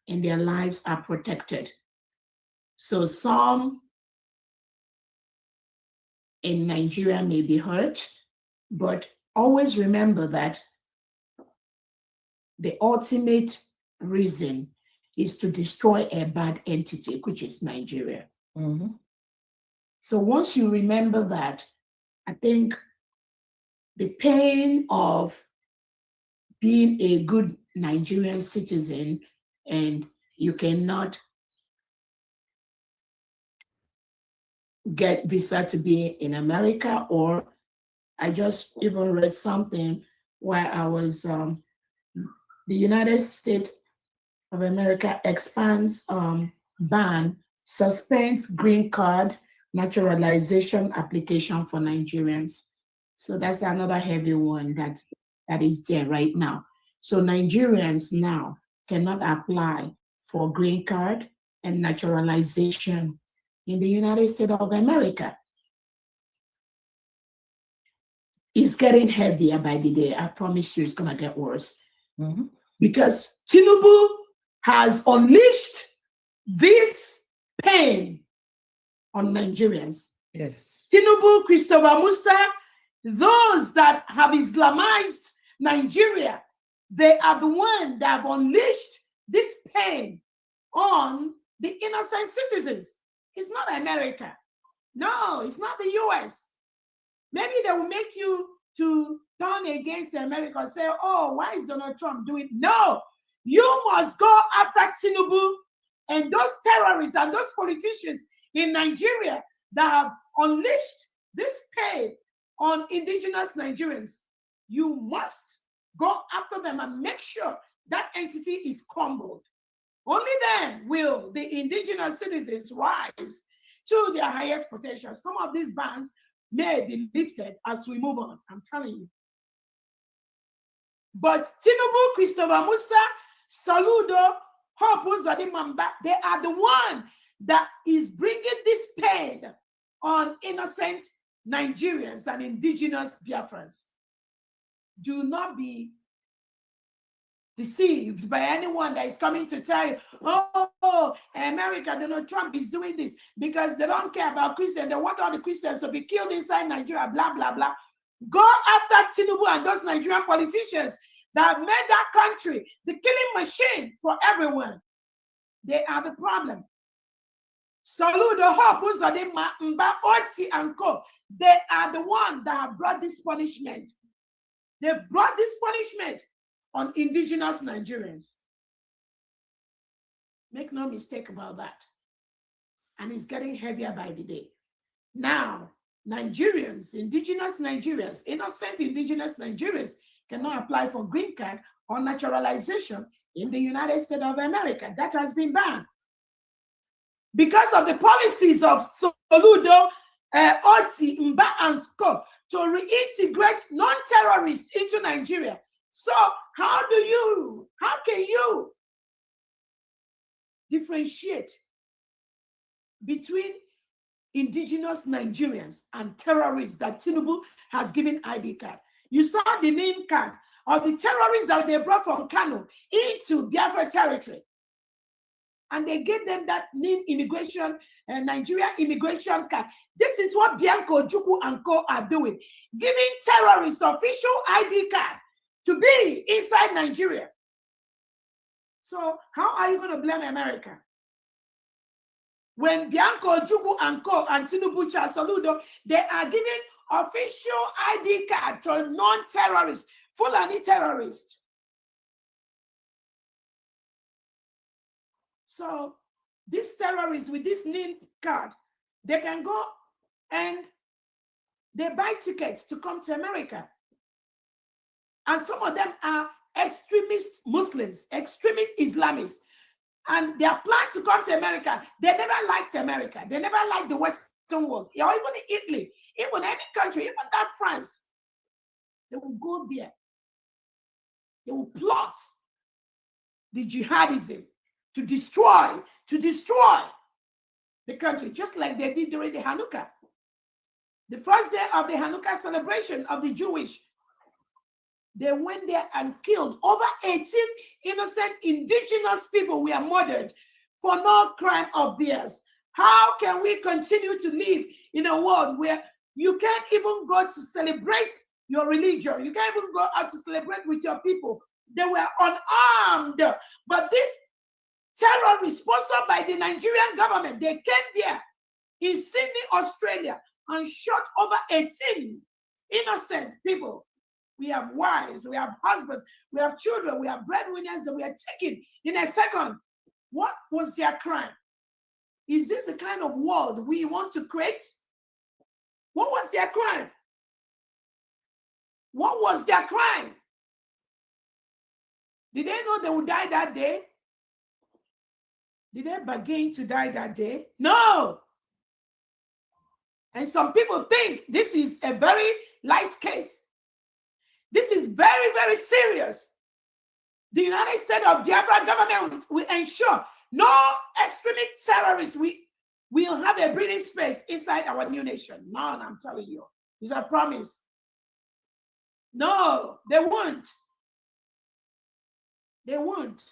and their lives are protected. So some in Nigeria may be hurt, but always remember that the ultimate reason is to destroy a bad entity, which is Nigeria. So once you remember that, I think the pain of being a good Nigerian citizen and you cannot get visa to be in America, or I just even read something where I was, the United States of America expands ban, suspends green card naturalization application for Nigerians. So that's another heavy one that is there right now. So Nigerians now cannot apply for green card and naturalization in the United States of America. It's getting heavier by the day. I promise you it's gonna get worse. Because Tinubu has unleashed this pain on Nigerians. Yes. Tinubu, Christopher Musa, those that have Islamized Nigeria, they are the ones that have unleashed this pain on the innocent citizens. It's not America. No, it's not the US. Maybe they will make you to turn against America and say, oh, why is Donald Trump doing it? No, you must go after Tinubu and those terrorists and those politicians in Nigeria that have unleashed this pain on indigenous Nigerians. You must go after them and make sure that entity is crumbled. Only then will the indigenous citizens rise to their highest potential. Some of these bans may be lifted as we move on. I'm telling you. But Tinubu, Christopher Musa, Saludo, Hope Uzodimma, they are the one that is bringing this pain on innocent Nigerians and indigenous Biafrans. Do not be deceived by anyone that is coming to tell you, oh, America, Donald Trump is doing this because they don't care about Christians. They want all the Christians to be killed inside Nigeria, blah, blah, blah. Go after Tinubu and those Nigerian politicians that made that country the killing machine for everyone. They are the problem. Saludo, Hope, Uzodimma, Mba, Oti, and Co. They are the ones that have brought this punishment. They've brought this punishment on indigenous Nigerians. Make no mistake about that. And it's getting heavier by the day. Now, Nigerians, indigenous Nigerians, innocent indigenous Nigerians cannot apply for green card or naturalization in the United States of America. That has been banned. Because of the policies of Soludo, Oti, Mba, and Sko to reintegrate non-terrorists into Nigeria. So how can you differentiate between indigenous Nigerians and terrorists that Tinubu has given ID card? You saw the name card of the terrorists that they brought from Kano into Biafra territory. And they gave them that name immigration, Nigeria immigration card. This is what Bianco, Juku, and Co are doing, giving terrorists official ID card to be inside Nigeria. So how are you going to blame America? When Bianco, Juku, and Co and Tinubu, Saludo, they are giving official ID card to non-terrorists, Fulani terrorists. So these terrorists with this name card, they can go and they buy tickets to come to America. And some of them are extremist Muslims, extremist Islamists. And they are planning to come to America. They never liked America. They never liked the Western world. Or even Italy, even any country, even that France. They will go there. They will plot the jihadism to destroy the country, just like they did during the Hanukkah. The first day of the Hanukkah celebration of the Jewish, they went there and killed over 18 innocent indigenous people were murdered for no crime of theirs. How can we continue to live in a world where you can't even go to celebrate your religion? You can't even go out to celebrate with your people. They were unarmed, but this terrorists sponsored by the Nigerian government, they came there in Sydney, Australia, and shot over 18 innocent people. We have wives, we have husbands, we have children, we have breadwinners that we are taken in a second. What was their crime? Is this the kind of world we want to create? What was their crime? What was their crime? Did they know they would die that day? Did they begin to die that day? No. And some people think this is a very light case. This is very, very serious. The United States of Biafra government will ensure no extremist terrorists will have a breathing space inside our new nation. None, I'm telling you. It's a promise. No, they won't. They won't.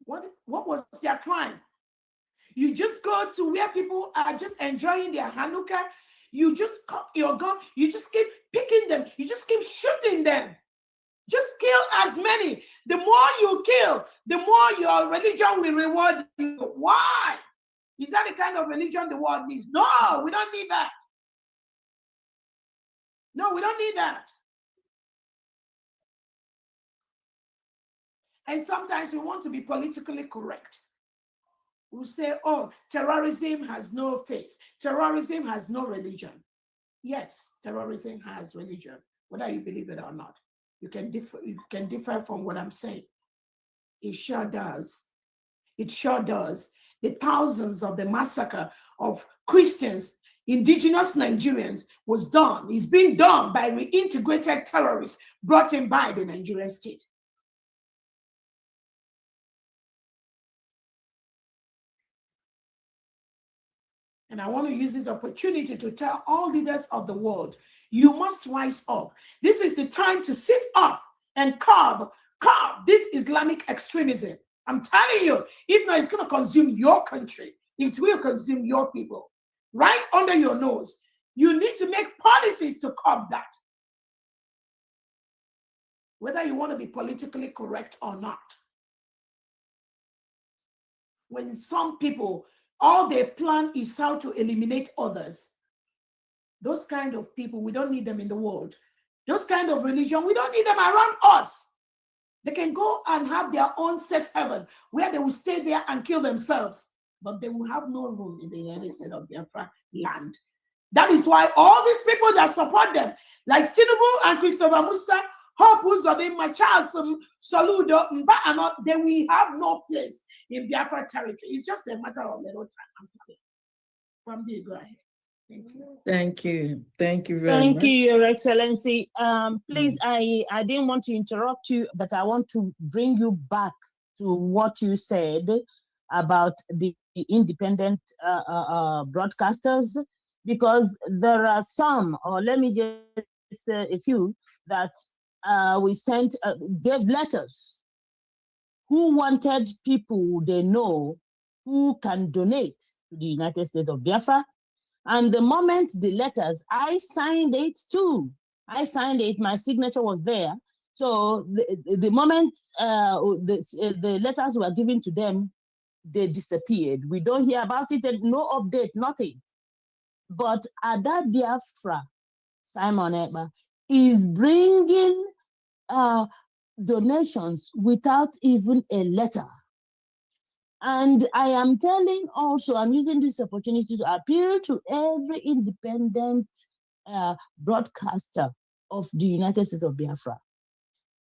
What was their crime? You just go to where people are just enjoying their Hanukkah. You just cock your gun. You just keep picking them. You just keep shooting them. Just kill as many. The more you kill, the more your religion will reward you. Why? Is that the kind of religion the world needs? No, we don't need that. No, we don't need that. And sometimes we want to be politically correct. We'll say, oh, terrorism has no face. Terrorism has no religion. Yes, terrorism has religion, whether you believe it or not. You can differ from what I'm saying. It sure does. It sure does. The thousands of the massacre of Christians indigenous Nigerians was done, is being done by reintegrated terrorists brought in by the Nigerian state. And I want to use this opportunity to tell all leaders of the world, you must rise up. This is the time to sit up and curb this Islamic extremism. I'm telling you, if not, it's going to consume your country. It will consume your people. Right under your nose. You need to make policies to curb that. Whether you want to be politically correct or not. When some people, all their plan is how to eliminate others. Those kind of people, we don't need them in the world. Those kind of religion, we don't need them around us. They can go and have their own safe haven where they will stay there and kill themselves. But they will have no room in the United States of Biafra land. That is why all these people that support them, like Tinubu and Christopher Musa, Hope Uzodinma, Charles Saludo, Mba, and all, they will have no place in Biafra territory. It's just a matter of little time. From there, go ahead. Thank you. Thank you. Thank you very Thank much. you, Your Excellency. Please, I didn't want to interrupt you, but I want to bring you back to what you said about the independent broadcasters, because there are some, or let me just say a few, that we sent, gave letters, who wanted people they know who can donate to the United States of Biafra. And the moment the letters, I signed it too. I signed it, my signature was there. So the moment the letters were given to them, they disappeared. We don't hear about it, no update, nothing. But Ada Biafra, Simon Ekpa, is bringing donations without even a letter. And I am telling also, I'm using this opportunity to appeal to every independent broadcaster of the United States of Biafra.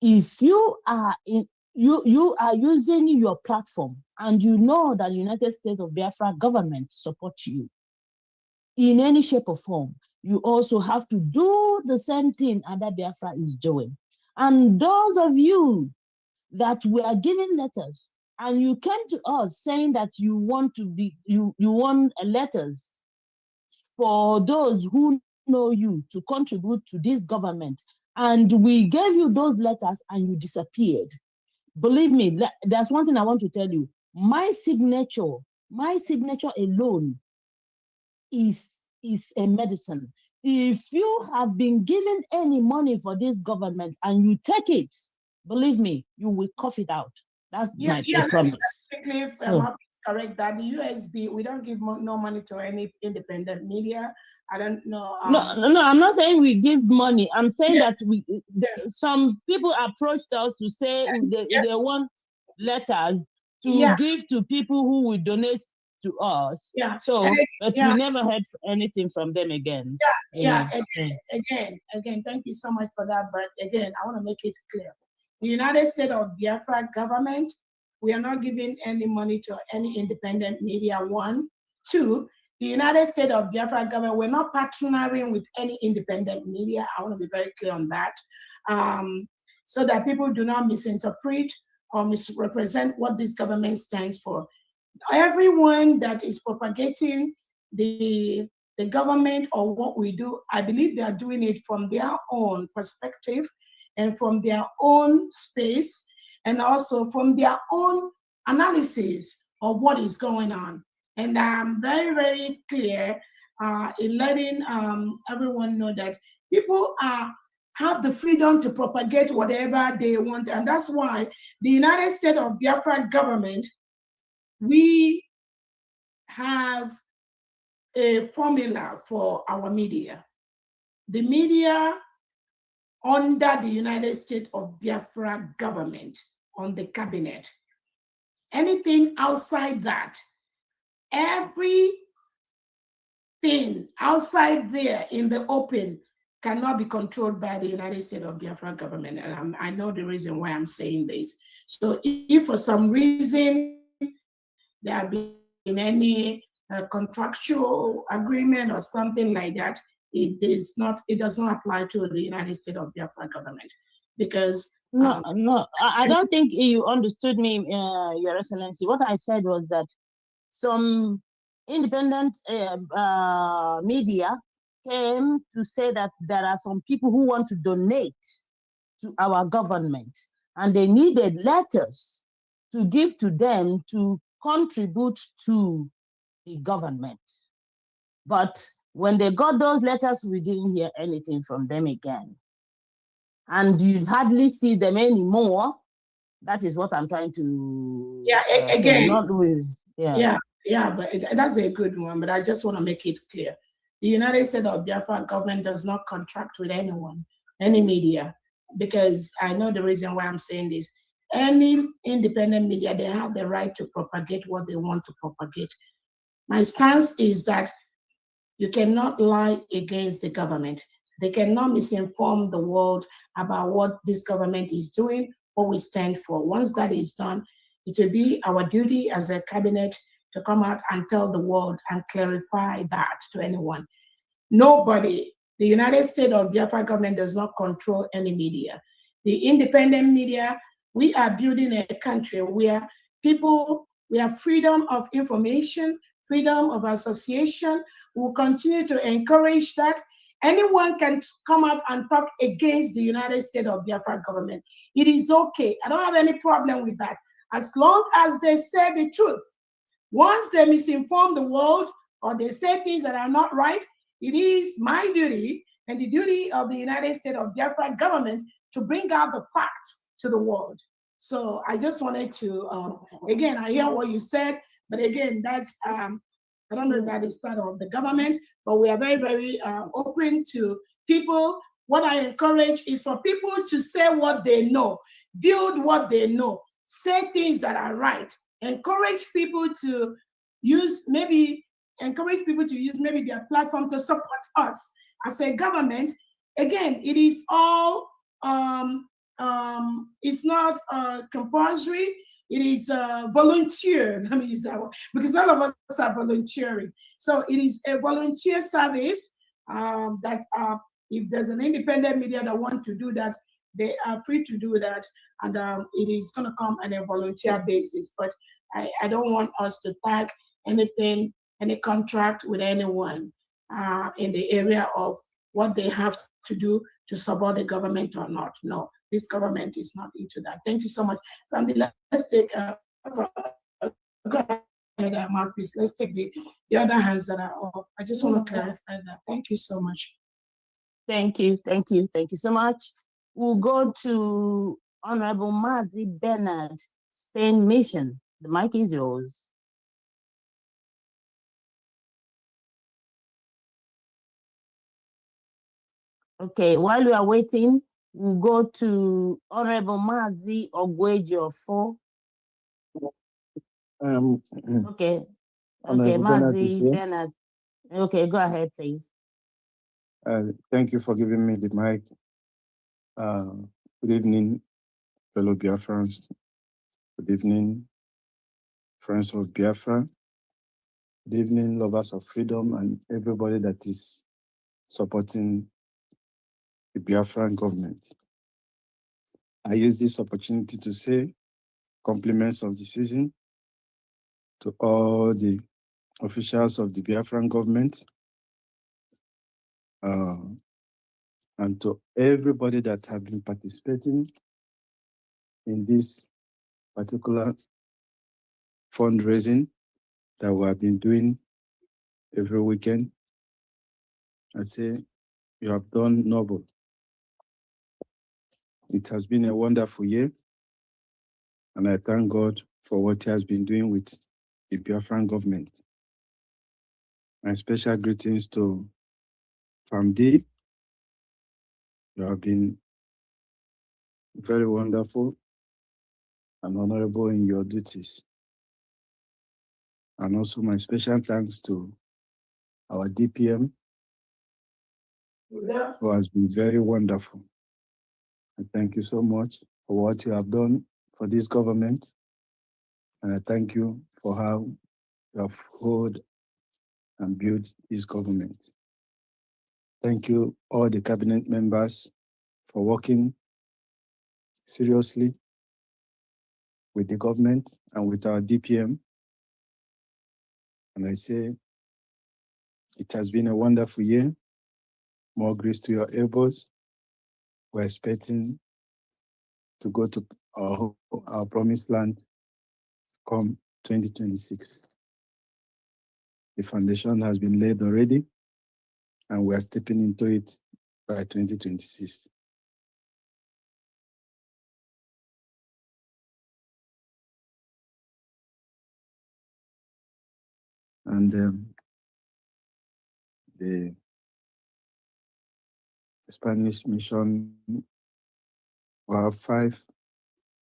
If you are you are using your platform and you know that the United States of Biafra government supports you in any shape or form, you also have to do the same thing Ada Biafra is doing. And those of you that were given letters, and you came to us saying that you want to be, you want letters for those who know you to contribute to this government, and we gave you those letters and you disappeared. Believe me, there's one thing I want to tell you. My signature alone is a medicine. If you have been given any money for this government and you take it, believe me, you will cough it out. That's my promise. If I'm not correct, that the USB, we don't give no money to any independent media. I don't know. No, I'm not saying we give money. I'm saying that some people approached us to say they want letters to give to people who will donate to us. So, but we never heard anything from them again. Again, thank you so much for that. But again, I want to make it clear. The United States of Biafra government, we are not giving any money to any independent media, 1. 2, the United States of Biafra government, we're not partnering with any independent media. I want to be very clear on that. So that people do not misinterpret or misrepresent what this government stands for. Everyone that is propagating the government or what we do, I believe they are doing it from their own perspective and from their own space, and also from their own analysis of what is going on. And I'm very, very clear in letting everyone know that people have the freedom to propagate whatever they want. And that's why the United States of Biafra government, we have a formula for our media. The media under the United States of Biafra government, on the cabinet. Anything outside that, everything outside there in the open cannot be controlled by the United States of Biafra government. And I know the reason why I'm saying this. So if for some reason there have been any a contractual agreement or something like that, it does not apply to the United States of Biafra government, because no, I don't think you understood me, Your Excellency. What I said was that some independent media came to say that there are some people who want to donate to our government, and they needed letters to give to them to contribute to the government. But when they got those letters, we didn't hear anything from them again. And you hardly see them anymore. That is what I'm trying to again, say. Not really. But that's a good one. But I just want to make it clear: the United States of Biafra government does not contract with anyone, any media, because I know the reason why I'm saying this. Any independent media, they have the right to propagate what they want to propagate. My stance is that you cannot lie against the government. They cannot misinform the world about what this government is doing, what we stand for. Once that is done, it will be our duty as a cabinet to come out and tell the world and clarify that to anyone. Nobody, the United States of Biafra government does not control any media. The independent media, we are building a country where we have freedom of information, freedom of association. We'll continue to encourage that. Anyone can come up and talk against the United States of Biafra government. It is okay. I don't have any problem with that, as long as they say the truth. Once they misinform the world or they say things that are not right, it is my duty and the duty of the United States of Biafra government to bring out the facts to the world. So I just wanted to, again, I hear what you said, but again, that's, I don't know if that is part of the government, but we are very, very open to people. What I encourage is for people to say what they know, build what they know, say things that are right, encourage people to use maybe their platform to support us as a government. Again, it is all, it's not compulsory. It is volunteer. Let me use that one, because all of us are volunteering. So it is a volunteer service that if there's an independent media that want to do that, they are free to do that. And it is going to come on a volunteer basis. But I don't want us to tag anything, any contract with anyone in the area of what they have to do to support the government or not. No, this government is not into that. Thank you so much. Let's take go ahead, Marcus. Let's take the other hands that are up. I just want to clarify that. Thank you so much. Thank you so much. We'll go to Honorable Mazi Bernard, Spain Mission. The mic is yours. Okay, while we are waiting, we'll go to Honorable Mazi Ogwejo. Okay, Mazi Bernard. Okay, go ahead, please. Thank you for giving me the mic. Good evening, fellow Biafrans. Good evening, friends of Biafra. Good evening, lovers of freedom, and everybody that is supporting the Biafran government. I use this opportunity to say compliments of the season to all the officials of the Biafran government and to everybody that have been participating in this particular fundraising that we have been doing every weekend. I say you have done noble. It has been a wonderful year, and I thank God for what He has been doing with the Biafran government. My special greetings to Famdi. You have been very wonderful and honorable in your duties. And also my special thanks to our DPM, who has been very wonderful. I thank you so much for what you have done for this government. And I thank you for how you have held and build this government. Thank you, all the cabinet members, for working seriously with the government and with our DPM. And I say, it has been a wonderful year. More grace to your elbows. We're expecting to go to our promised land come 2026. The foundation has been laid already, and we are stepping into it by 2026. And the Spanish mission will have 5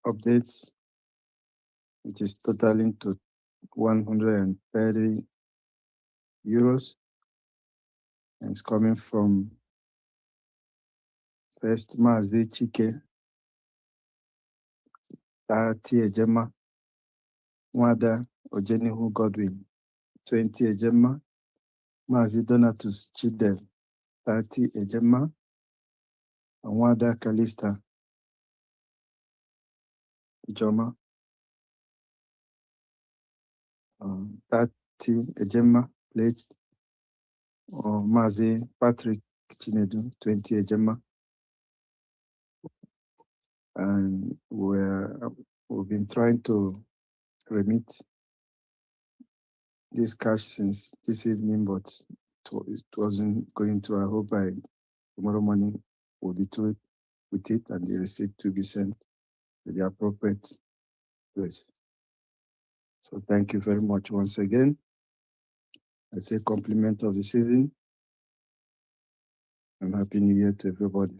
updates, which is totaling to 130 euros. And it's coming from first Mazi Chike, 30 Ejema, Wada Ojenihu Godwin, 20 Ejema, Mazi Donatus Chidel, 30 Ejema, and Wada Kalista Ijoma, 30 Ejema, pledged, or Mazi Patrick Chinedu, 20 Ejema. And we've been trying to remit this cash since this evening, but it wasn't going to. I hope by tomorrow morning we'll be through with it and the receipt to be sent to the appropriate place. So thank you very much once again. I say compliment of the season and Happy New Year to everybody.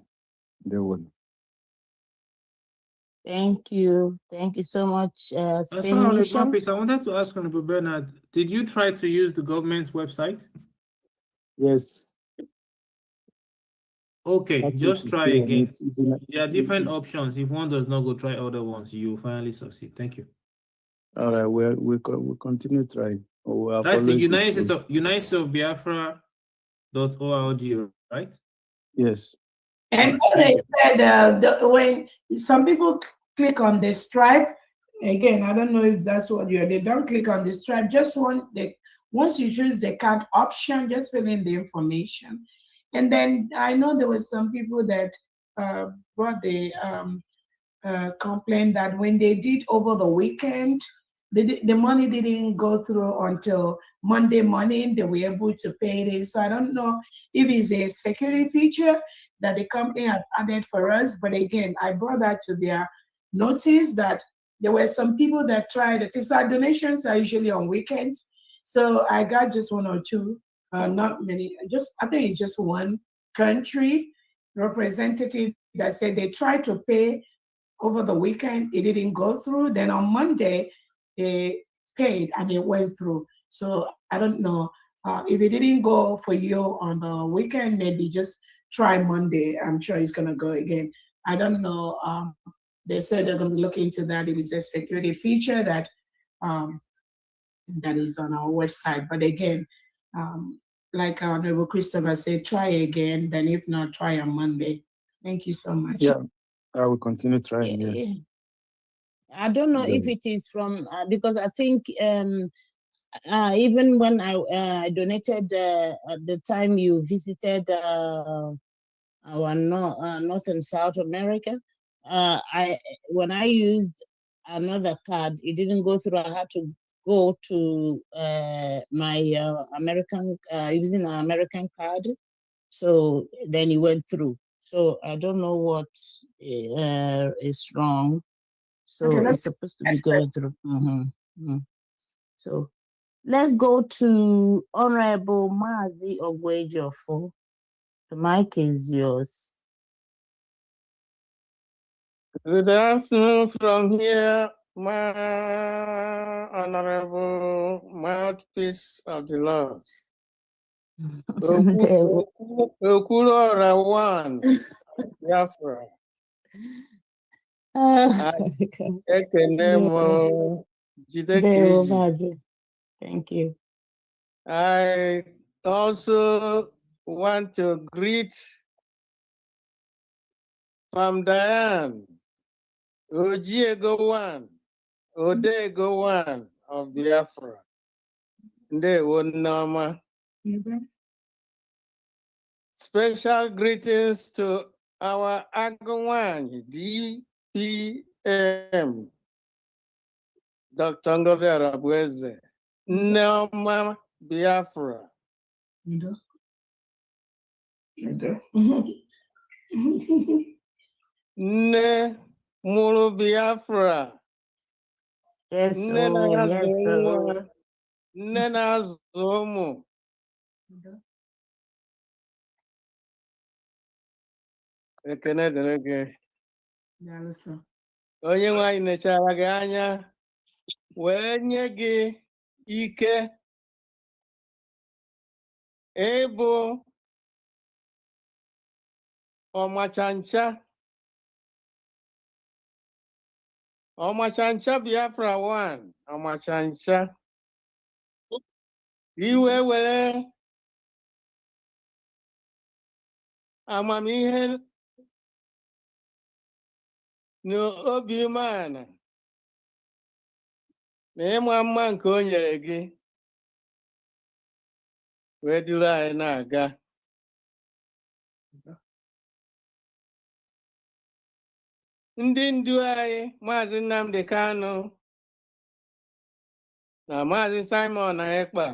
Thank you. Thank you so much, So Spain on the Mission. topic, I wanted to ask Honorable Bernard, did you try to use the government's website? Yes. Okay, just try again. There There are different options. If one does not go, try other ones. You will finally succeed. Thank you. All right, we'll continue trying. That's the United States of Biafra.org, right? Yes. And they said when some people click on the stripe, again, I don't know if that's what they don't click on the stripe. Just once you choose the card option, just fill in the information. And then I know there was some people that brought the complaint that when they did over the weekend, the money didn't go through until Monday morning. They were able to pay it. So I don't know if it's a security feature that the company had added for us. But again, I brought that to their notice that there were some people that tried it, because our donations are usually on weekends. So I got just one or two, not many, I think it's just one country representative that said they tried to pay over the weekend, it didn't go through. Then on Monday, they paid and it went through. So I don't know if it didn't go for you on the weekend, maybe just try Monday. I'm sure it's gonna go again. I don't know. They said they're gonna look into that. It is a security feature that that is on our website. But again, like Honorable Christopher said, try again. Then if not, try on Monday. Thank you so much. Yeah, I will continue trying. Yes. I don't know if it is from because I think even when I donated at the time you visited our North and South America, when I used another card, it didn't go through. I had to go to my American using an American card, so then it went through. So I don't know what is wrong. So Okay, it's supposed to be going through. So let's go to Honorable Mazi Ogwejofo. The mic is yours. Good afternoon from here, my honorable mouthpiece of the Lord. Okulora one, Biafra. Thank you. I also want to greet from Diane, Ojiego Odego One of Biafra. Ndewo Nnọma. Special greetings to our Agawani DPM, Dr. Ngozi Arabweze, Nneoma Biafra. Nne mụrụ Biafra. Yes, Nne oh, na-azụ yes, nwa. Nne na-azụ ụmụ. Ekene dịrị gị. Onye nwe anyị nechara gị anya wee nye gị ike ịbụ ọmachancha Biafra 1, ọmachancha. Iwe were amamihe na obi umeala na ịma mma nke o nyere gị wee duru anyị na-aga. Ndị ndu anyị, Maazị Nnamdi Kanu na Maazị Simon Ekpa,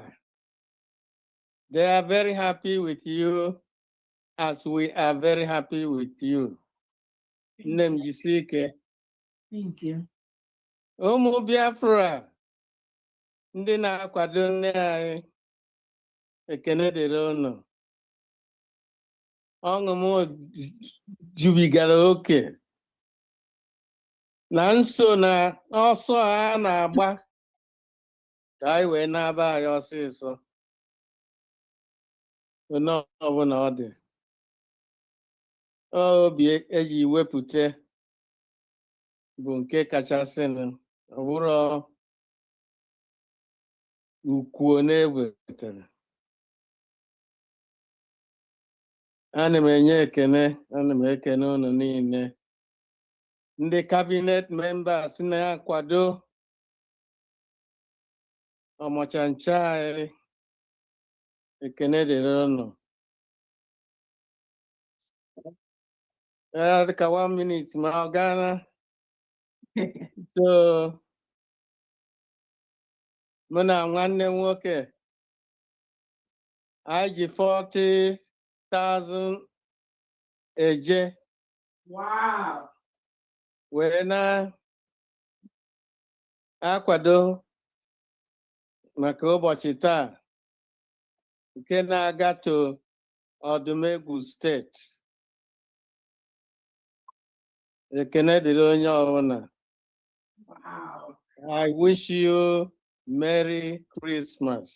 they are very happy with you as we are very happy with you. Nne m jisie ike. Thank you. Ụmụ Biafra ndị na-akwado nne anyị, ekene dịrị unu. Ọṅụ m jubigara oke na nso na ọsọ a na-agba ka anyị wee na-aba anyị ọsịsọ. Onye ọbụla ọ dị. Obi eji wepụta bụ nke kachasịnụ. Ọ bụrụ ukwu na-ewetara. Ana m enye ekene, ana m ekene unu niile. Ndị cabinet members na-akwado ọmachancha anyị, ekene dịrị unu. Dịka 1 minute ma ọ gana. So, mụ na nwanne nwoke anyị ji 40,000 eje. Wow. Wee na-akwado maka ụbọchị taa nke na-agato Ọdụmegwu steeti. Ekene dịrị onye ọbụla. Wow. I wish you Merry Christmas.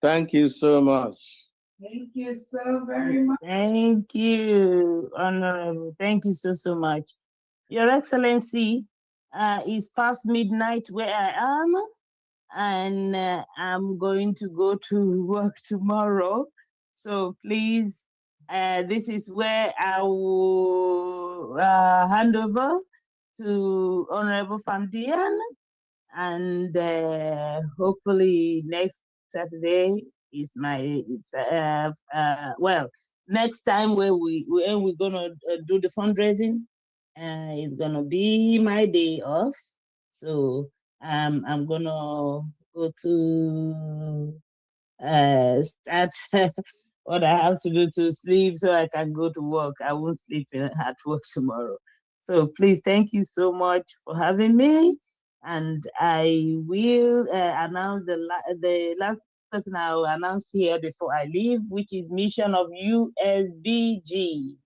Thank you so much. Thank you so very much. Thank you, Honorable. Thank you so much. Your Excellency, it's past midnight where I am, and I'm going to go to work tomorrow. So please, this is where I will hand over to Honorable Famdian, and hopefully next Saturday is well, next time when we're gonna do the fundraising, it's gonna be my day off. So I'm gonna go to start what I have to do to sleep so I can go to work. I won't sleep at work tomorrow. So please, thank you so much for having me. And I will announce the last person I will announce here before I leave, which is mission of USBG.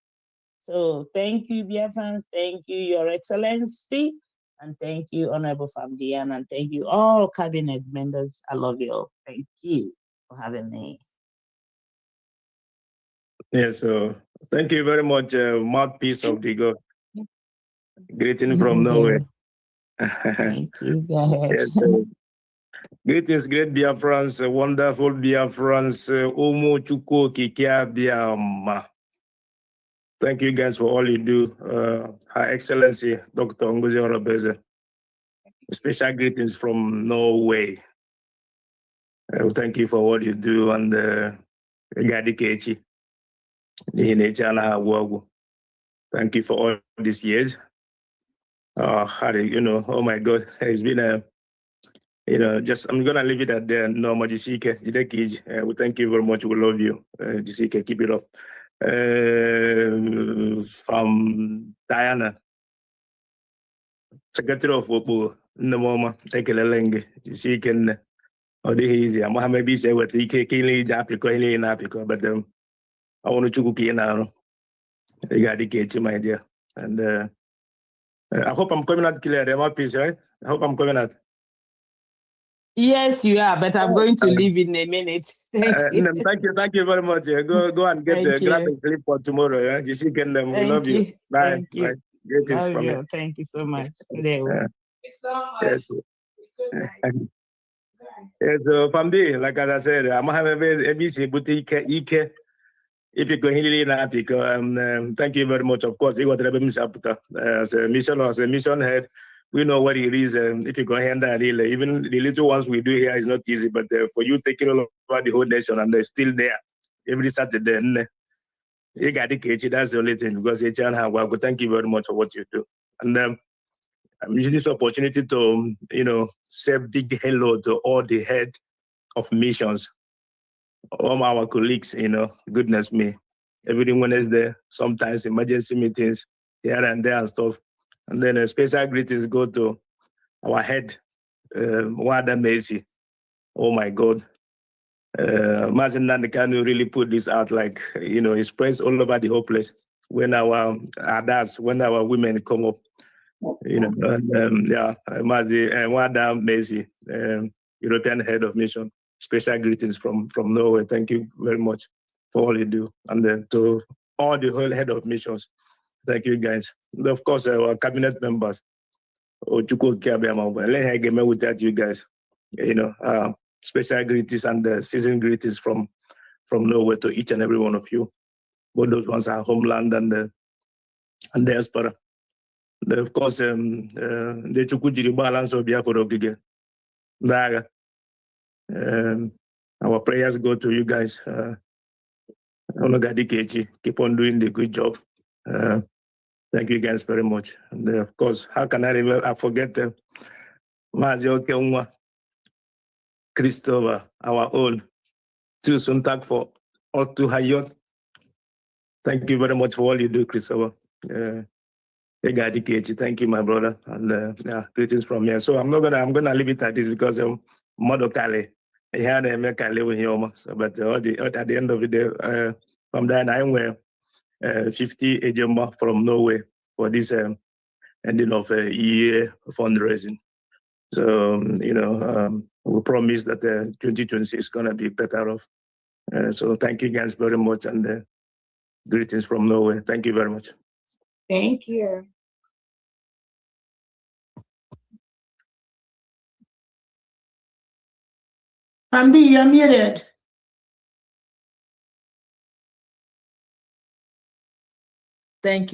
So thank you, Biafrans. Thank you, Your Excellency. And thank you, Honorable Famdian. And thank you, all cabinet members. I love you all. Thank you for having me. Yes, so thank you very much, mouthpiece of the God. Greeting from Norway. Thank you, guys. Yes, Greetings, great Biafrans, wonderful Biafrans, Omo Chuko Kikia Biama. Thank you guys for all you do. Her Excellency, Dr. Ngozi Orobeze. Special greetings from Norway. Thank you for what you do, and Gadi Kechi. Thank you for all these years. Oh my God, it's been a, I'm gonna leave it at there. No, Majisike, we thank you very much. We love you, Jisike. Keep it up. From Diana, Secretary of Opo, Namoma, take a lenge. Jisike, or the easy. I'm maybe say what the Kili Japico, in Apico, but I want to cook in now. You got the cage, my dear, and I hope I'm coming out clear. My piece, right? I hope I'm coming out. Yes, you are, but I'm going to leave in a minute. Thank you. Thank you very much. Go and get the grab and sleep for tomorrow. Yeah, you see, can we love you. Bye. Thank you. Bye. Greetings Love from you. you. Thank you so much. Yes. Yes, from there, like as I said, I'm having a busy boutique. If you go here, thank you very much. Of course, you got as a mission head. We know what it is. If you go handle really, even the little ones we do here is not easy. But for you taking all over the whole nation and they're still there every Saturday, you got the cage. That's the only thing because thank you very much for what you do. And I'm using this opportunity to say big hello to all the head of missions, all our colleagues. Goodness me, every Wednesday, sometimes emergency meetings here and there and stuff. And then a special greetings go to our head, Wada Macy. Oh my God. Martin Nandekanu really put this out like, it spreads all over the whole place. When our dads, when our women come up, Mazi, Wada Macy, European head of mission. Special greetings from Norway. Thank you very much for all you do. And then to all the whole head of missions. Thank you guys. And of course, our cabinet members. Without you guys, special greetings and season greetings from Norway to each and every one of you. Both those ones are homeland and diaspora. And of course, the Chukujiri balance of Biafra Ogige. Our prayers go to you guys. Keep on doing the good job. Thank you guys very much. And of course, how can I forget Mazi Okeunwa, Christopher, our own, to Suntak for all to Hayot. Thank you very much for all you do, Christopher. Thank you, my brother. And greetings from here. So I'm gonna leave it at this because Modo Kale. I had a Mekale with him. So, but at the end of the day, from that I'm where 50 agent from Norway for this ending of a year fundraising. So, we promise that 2026 is going to be better off. So thank you guys very much and greetings from Norway. Thank you very much. Thank you. Famdi, you're muted. Thank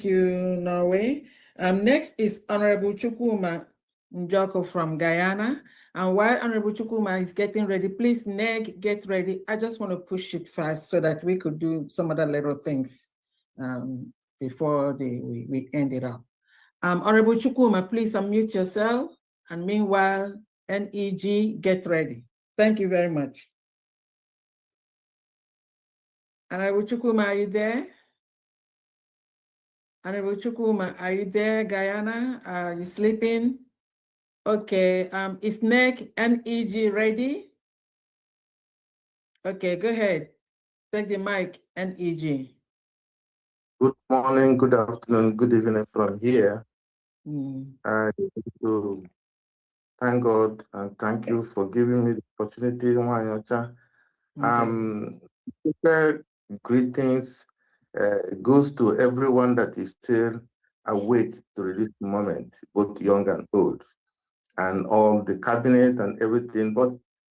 you, Norway. Next is Honorable Chukwuma Njoko from Guyana. And while Honorable Chukwuma is getting ready, please, Neg, get ready. I just want to push it fast so that we could do some other little things before we end it up. Honorable Chukwuma, please unmute yourself. And meanwhile, NEG, get ready. Thank you very much. Honorable Chukwuma, are you there? Honorable Chukwuma, are you there, Guyana? Are you sleeping? Okay, is NEG ready? Okay, go ahead. Take the mic, NEG. Good morning, good afternoon, good evening from here. I want to thank God and thank you for giving me the opportunity. Greetings goes to everyone that is still awake to this moment, both young and old. and all the cabinet and everything. But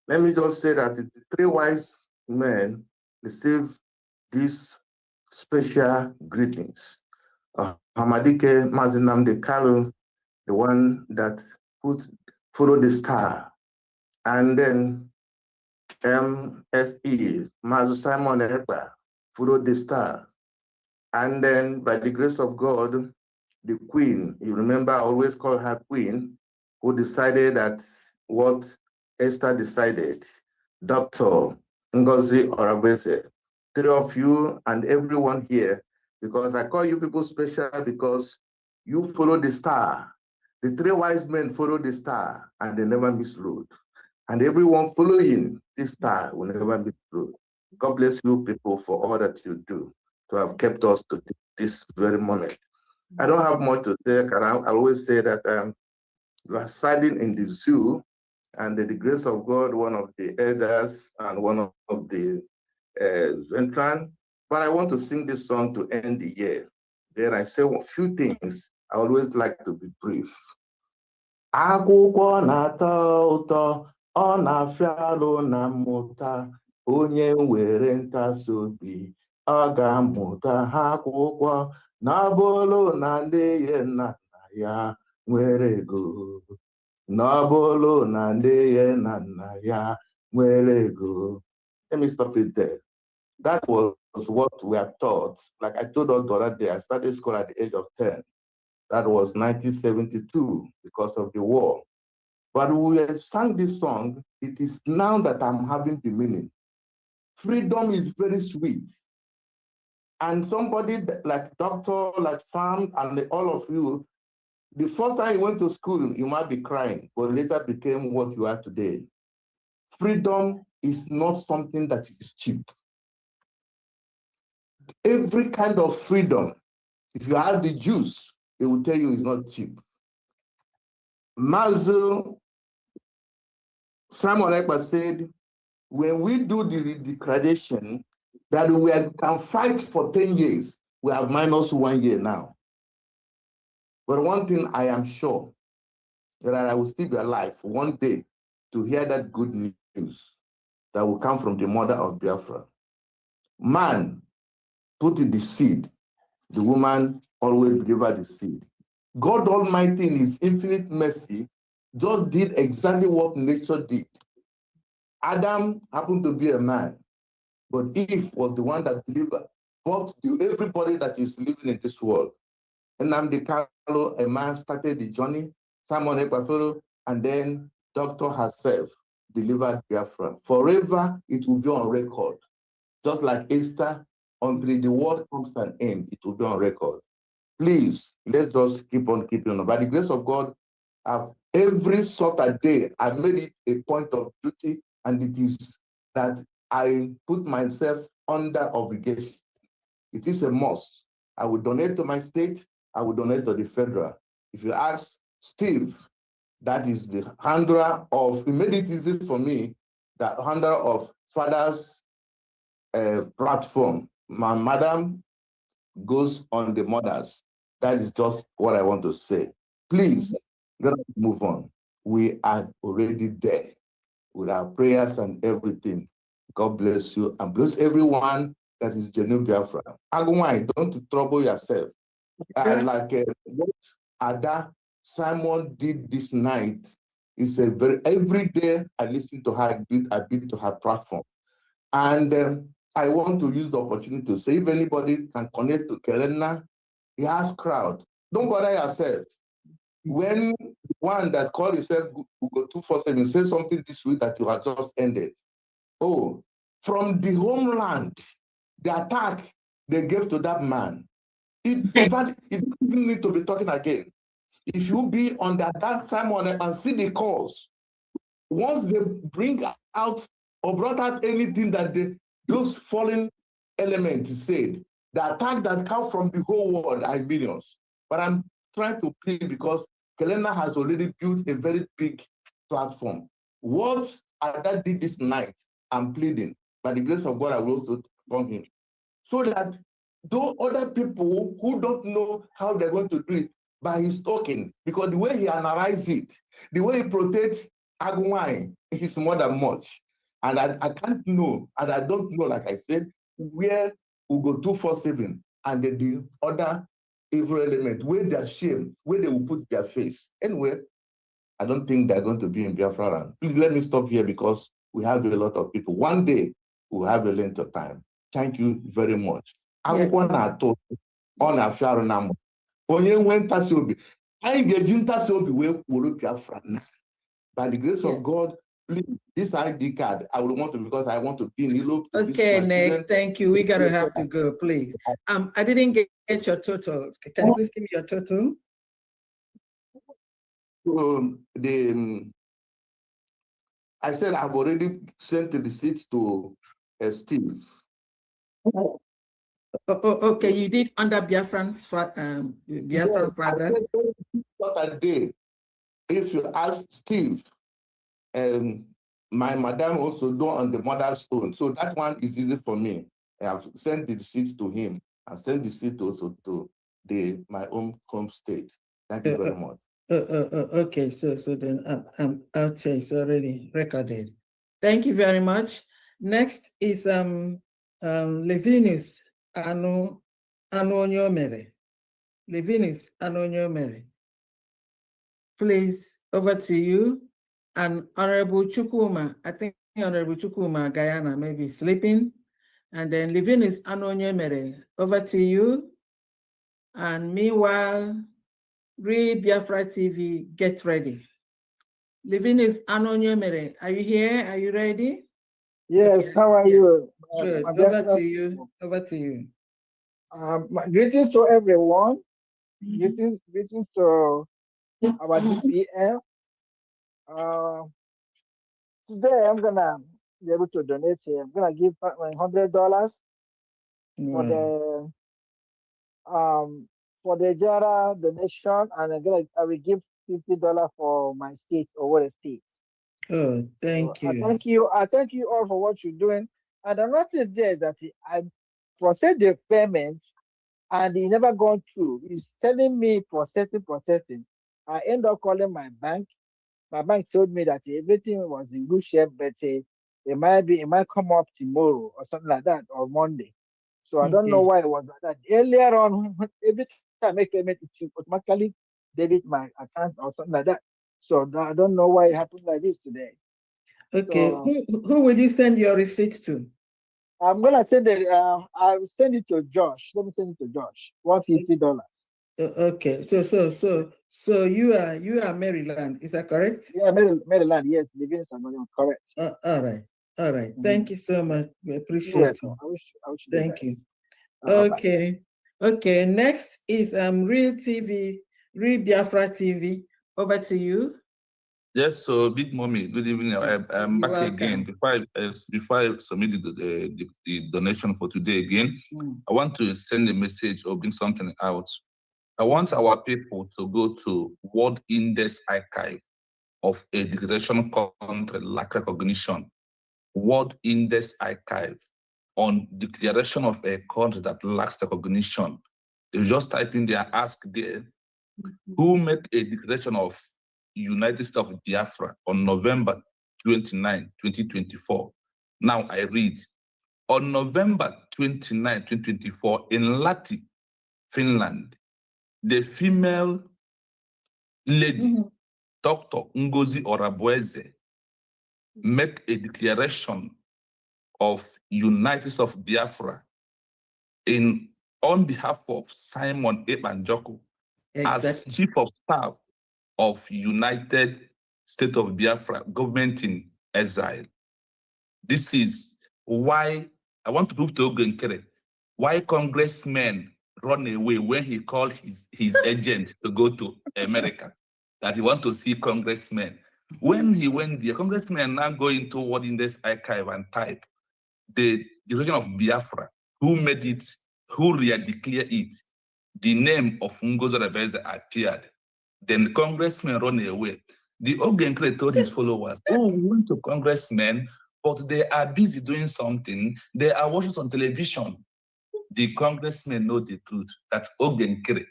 let me just say that the three wise men received these special greetings. Hamadike Mazinam de Kalu, the one that followed the star, and then MSE, Mazu Simon Ekpa, followed the star. And then by the grace of God, the queen, you remember I always call her queen, who decided that what Esther decided, Dr. Ngozi Orabese, three of you and everyone here, because I call you people special because you follow the star. The three wise men followed the star and they never miss road. And everyone following this star will never miss road. God bless you people for all that you do to have kept us to this very moment. I don't have much to say, and I always say that you are siding in the zoo, and the grace of God, one of the elders and one of the veteran. But I want to sing this song to end the year. Then I say a few things. I always like to be brief. Akwụkwọ na-atọ ụtọ, ọ na-afịa arụ na mmụta, onye nwere ntachi obi, ọ ga-amụta ha akwụkwọ na ọ bụrụ na ndị ya nna ya nwere ego, na ọ bụrụ na ndị ya nna ya nwere ego. Let me stop it there. That was what we are taught. Like I told us the other day, I started school at the age of 10. That was 1972 because of the war. But we sang this song, it is now that I'm having the meaning. Freedom is very sweet. And somebody like Doctor, like Farm, and all of you, the first time you went to school, you might be crying, but later became what you are today. Freedom is not something that is cheap. Every kind of freedom, if you have the juice, they will tell you it's not cheap. Mazu Simon Ekpa said, when we do the declaration that we can fight for 10 years, we have minus 1 year now. But one thing I am sure, that I will still be alive one day to hear that good news that will come from the mother of Biafra. Man put in the seed, the woman always delivered the seed. God Almighty in his infinite mercy just did exactly what nature did. Adam happened to be a man, but Eve was the one that delivered both to everybody that is living in this world. And Nnamdi Kanu, a man, started the journey, Simon Ekpa, and then Doctor herself delivered Biafra. Forever, it will be on record. Just like Esther, until the world comes to an end, it will be on record. Please, let's just keep on keeping on. By the grace of God, every Saturday, I made it a point of duty, and it is that I put myself under obligation. It is a must. I will donate to my state, I will donate to the federal. If you ask Steve, that is the handler of, he made it easy for me, the handler of Father's platform. My madam goes on the mothers. That is just what I want to say. Please, let us move on. We are already there with our prayers and everything. God bless you and bless everyone that is genuine Biafra. Agumai, don't trouble yourself. Like what Ada Simon did this night is a very, every day I listen to her, I beat to her platform. And I want to use the opportunity to say if anybody can connect to Kelena, he has crowd. Don't bother yourself. When one that called himself Google 247 says something this week that you have just ended, oh, from the homeland, the attack they gave to that man, in fact, it doesn't need to be talking again. If you be on that Simon and see the calls, once they bring out or brought out anything that those fallen elements said, the attack that come from the whole world are millions. But I'm trying to plead because Kelena has already built a very big platform. What Ada did this night, I'm pleading. By the grace of God, I will also inform him. So that those other people who don't know how they're going to do it, by his token, because the way he analyzes it, the way he protects Agumai is more than much. And I can't know, and I don't know, like I said, where we go 247 and the other evil element, where they're shame, where they will put their face. Anyway, I don't think they're going to be in Biafra land. Please let me stop here because we have a lot of people. One day we'll have a length of time. Thank you very much. Akwụkwọ na-atọ ọ na-afịa arụ na mbụ. Onye nwe ntasi obi. Anyị ga-eji ntasi obi wee kwuru Biafra na. By the grace of God, please, this ID card, I would want to, because I want to be in Europe. Okay, Nick, thank you. We're going to have to go, please. I didn't get your total. Can you please give me your total? I said I've already sent the receipt to Steve. Okay, you did under Biafran's Biafran brothers. A day. If you ask Steve, my madam also do on the mother's own, so that one is easy for me. I have sent the receipt to him and sent the receipt also to my own home state. Thank you very much. Okay, so then I'll say it's already recorded. Thank you very much. Next is Levinus Anonyomere. Levinus Anonyomere. Please, over to you. And Honorable Chukwuma, I think Honorable Chukwuma Guyana may be sleeping. And then Levinus Anonyomere, over to you. And meanwhile, Biafra TV, get ready. Levinus Anonyomere, are you here? Are you ready? Yes, okay. How are you? Good. Over to you. Over to you. Greetings to everyone. Greetings to our DPM. Today I'm gonna be able to donate here. I'm gonna give $100 for the general donation, and I will give $50 for my state or state. Oh, thank you. I thank you all for what you're doing. And another thing there is that I process the payment and it never gone through. It's telling me processing. I end up calling my bank. My bank told me that everything was in good shape, but it might come up tomorrow or something like that, or Monday. So I don't know why it was like that. Earlier on, every time I make payment, it automatically debit my account or something like that. So I don't know why it happened like this today. Okay, so, who will you send your receipt to? I'm gonna send it. I'll send it to Josh. Let me send it to Josh. $150. Okay, so you are Maryland, is that correct? Yeah, Maryland. Yes, Livingston, correct. All right. Thank you so much. We appreciate it. I wish Thank you. Okay. Okay. Next is Real TV, Real Biafra TV. Over to you. Yes, so Big Mommy, good evening. I'm back again. Before I submit the donation for today again, I want to send a message or bring something out. I want our people to go to World Index Archive of a Declaration Country Lack Recognition. World Index Archive on Declaration of a Country that lacks recognition. You just type in there, ask there, who made a declaration of United States of Biafra on November 29, 2024. Now I read, on November 29, 2024, in Lahti, Finland, the female lady, Dr. Ngozi Orabueze, make a declaration of United States of Biafra on behalf of Simon Ebanjoko as Chief of Staff of United States of Biafra, government in exile. This is why I want to prove to Ogenkere why congressmen run away when he called his agent to go to America, that he want to see congressmen. When he went there, congressmen now go into World Index Archive and type the Declaration of Biafra, who made it, who declared it. The name of Ngozi Orabueze appeared. Then the congressman run away. The Ogenkere told his followers, oh, we went to congressmen, but they are busy doing something. They are watching on television. The congressmen know the truth that Ogenkere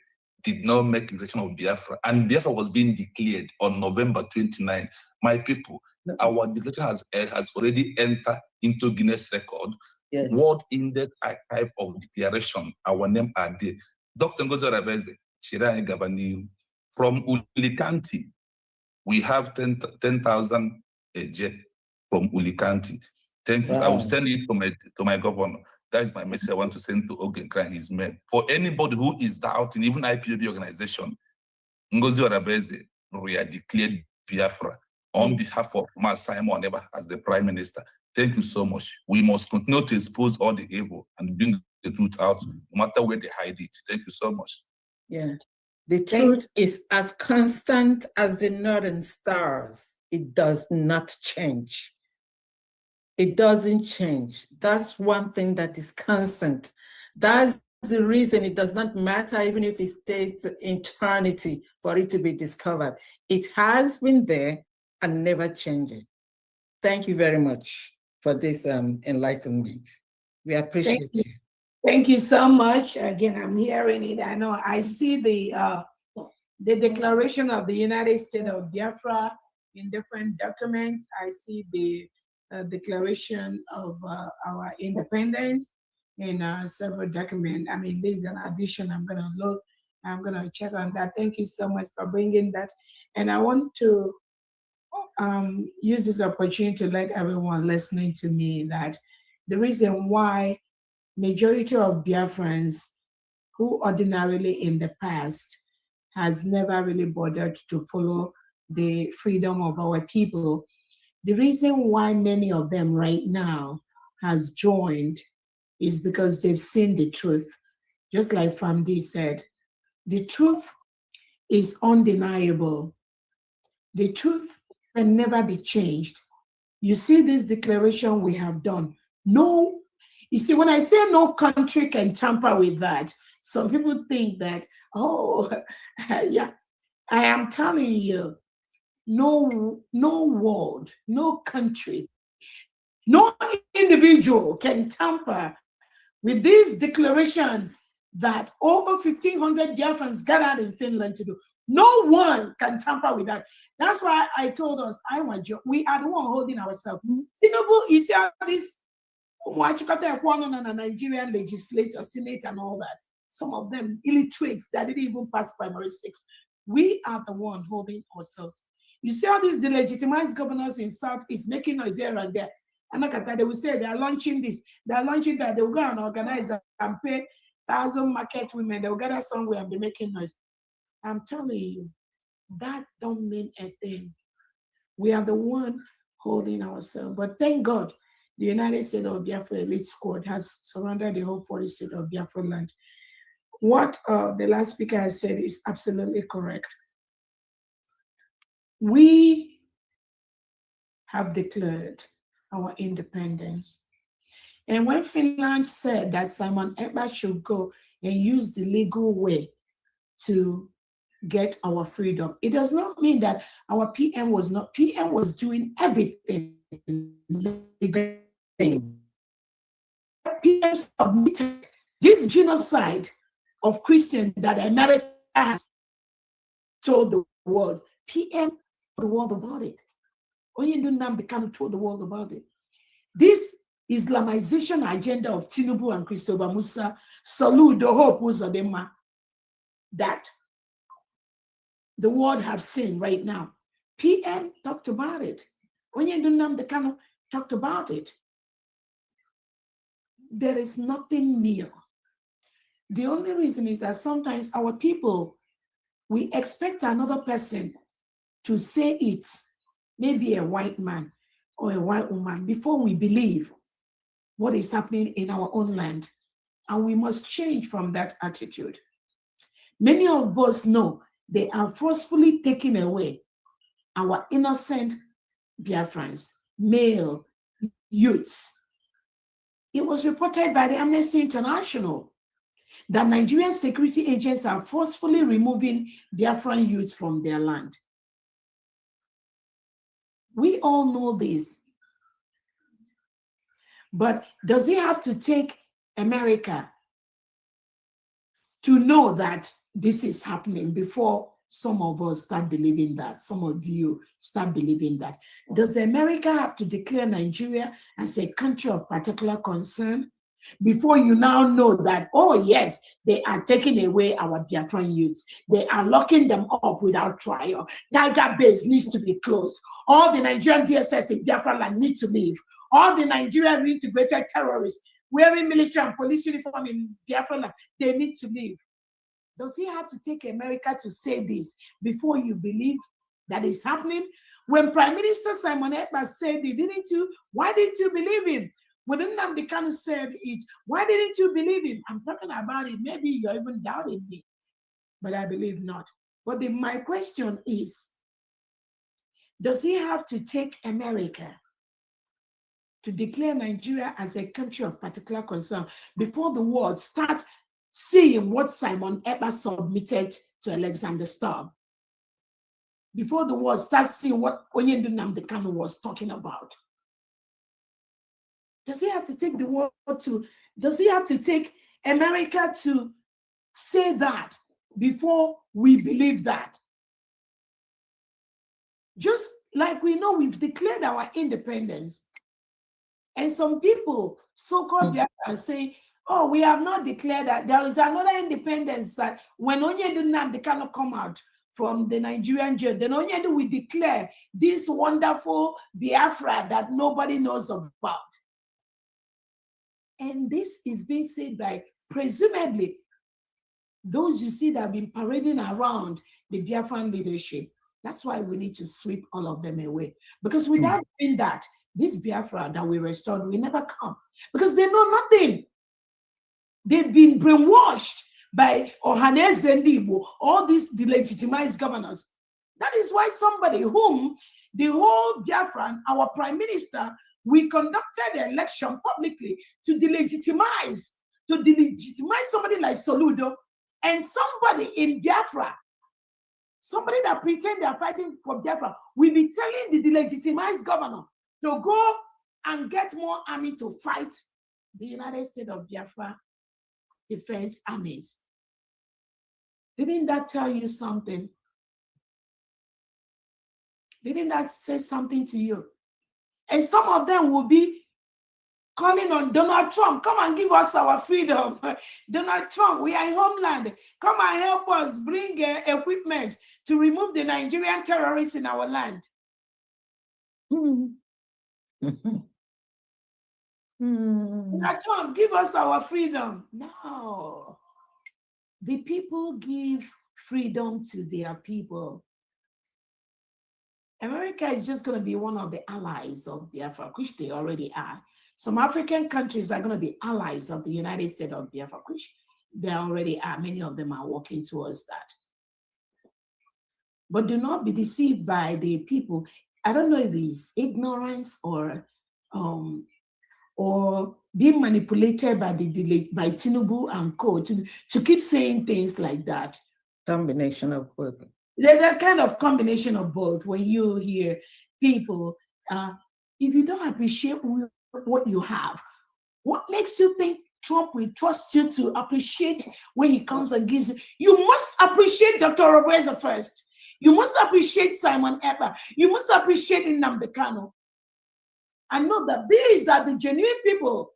did not make declaration of Biafra, and Biafra was being declared on November 29. My people, our declaration has already entered into Guinness record, Yes. World Index Archive of Declaration. Our name are there. Dr. Ngozi Rabeze, Chirani Gabani, from Ulikanti, we have 10,000 jet from Ulikanti. Thank you. I will send it to my governor. That is my message I want to send to Ogen Kran, his men. For anybody who is doubting, even IPOB organization, Ngozi Rabeze, we are declared Biafra on behalf of Mas Simon Eba as the Prime Minister. Thank you so much. We must continue to expose all the evil and bring the truth out, no matter where they hide it. Thank you so much. Yeah. The truth is as constant as the northern stars. It does not change. It doesn't change. That's one thing that is constant. That's the reason it does not matter even if it stays to eternity for it to be discovered. It has been there and never changed. Thank you very much for this enlightenment. We appreciate you. Thank you so much. Again, I'm hearing it. I know I see the Declaration of the United States of Biafra in different documents. I see the Declaration of our independence in several documents. I mean, there's an addition. I'm going to look. I'm going to check on that. Thank you so much for bringing that. And I want to use this opportunity to let everyone listening to me that the reason why majority of Biafrans who ordinarily in the past has never really bothered to follow the freedom of our people, the reason why many of them right now has joined is because they've seen the truth. Just like Famdi said, the truth is undeniable. The truth can never be changed. You see this declaration we have done. No, you see, when I say no country can tamper with that, some people think that, oh, yeah, I am telling you, no world, no country, no individual can tamper with this declaration that over 1,500 Biafrans gathered in Finland to do. No one can tamper with that. That's why I told us, we are the one holding ourselves. Tinubu, you see how this Nigerian legislature, Senate, and all that. Some of them illiterates that didn't even pass primary 6. We are the one holding ourselves. You see how these delegitimized governors in South is making noise here and there. And look at that, they will say they are launching this, they are launching that, they will go and organize and pay 1,000 market women, they will gather somewhere and be making noise. I'm telling you, that don't mean a thing. We are the one holding ourselves. But thank God, the United States of Biafra elite squad has surrounded the whole 40 states of Biafra land. What the last speaker has said is absolutely correct. We have declared our independence. And when Finland said that Simon Ekpa should go and use the legal way to get our freedom, it does not mean that our PM was not. PM was doing everything legally. PM submitted this genocide of Christians that America has told the world. PM told the world about it. Oyendunam became told the world about it. This Islamization agenda of Tinubu and Christopher Musa salute the hope Uzodema that the world have seen right now. PM talked about it. Oyendunam Bekano talked about it. There is nothing new. The only reason is that sometimes our people, we expect another person to say it, maybe a white man or a white woman, before we believe what is happening in our own land. And we must change from that attitude. Many of us know they are forcefully taking away our innocent Biafrans, male youths. It was reported by the Amnesty International that Nigerian security agents are forcefully removing Biafran youths from their land. We all know this. But does it have to take America to know that this is happening, before some of us start believing that, some of you start believing that, does America have to declare Nigeria as a country of particular concern before you now know that, oh yes, they are taking away our Biafran youths. They are locking them up without trial. Tiger base needs to be closed. All the Nigerian DSS in Biafra land need to leave. All the Nigerian reintegrated terrorists wearing military and police uniform in Biafra land, they need to leave. Does he have to take America to say this before you believe that is happening? When Prime Minister Simon Ekpa said it, didn't you? Why didn't you believe him? When Nnamdi Kanu said it, why didn't you believe him? I'm talking about it. Maybe you're even doubting me, but I believe not. But my question is, does he have to take America to declare Nigeria as a country of particular concern before the world start seeing what Simon Ekpa submitted to Alexander Stubb? Before the world starts seeing what Onyendu Nnamdi Kanu was talking about? Does he have to take the world to, does he have to take America to say that before we believe that? Just like we know we've declared our independence, and some people, so-called Biafra, are saying, oh, we have not declared that. There is another independence that when Onyendu Nnamdi Kanu come out from the Nigerian jail, then Onyendu will declare this wonderful Biafra that nobody knows about. And this is being said by, presumably, those you see that have been parading around the Biafran leadership. That's why we need to sweep all of them away. Because without doing that, this Biafra that we restored will never come. Because they know nothing. They've been brainwashed by Ohanes Zendibo, all these delegitimized governors. That is why somebody whom the whole Biafran, our prime minister, we conducted the election publicly to delegitimize somebody like Soludo, and somebody in Biafra, somebody that pretend they're fighting for Biafra, will be telling the delegitimized governor to go and get more army to fight the United States of Biafra defense armies. Didn't that tell you something? Didn't that say something to you? And some of them will be calling on Donald Trump, come and give us our freedom. Donald Trump, we are in homeland. Come and help us bring equipment to remove the Nigerian terrorists in our land. Donald Trump, give us our freedom. No. The people give freedom to their people. America is just going to be one of the allies of Biafra, which they already are. Some African countries are going to be allies of the United States of Biafra, which they already are. Many of them are working towards that. But do not be deceived by the people. I don't know if it's ignorance or being manipulated by by Tinubu and co to keep saying things like that. Combination of both. They're kind of combination of both. When you hear people, if you don't appreciate what you have, what makes you think Trump will trust you to appreciate when he comes and gives you? You must appreciate Dr. Robeza first. You must appreciate Simon Ekpa. You must appreciate Nnamdi Kanu. And know that these are the genuine people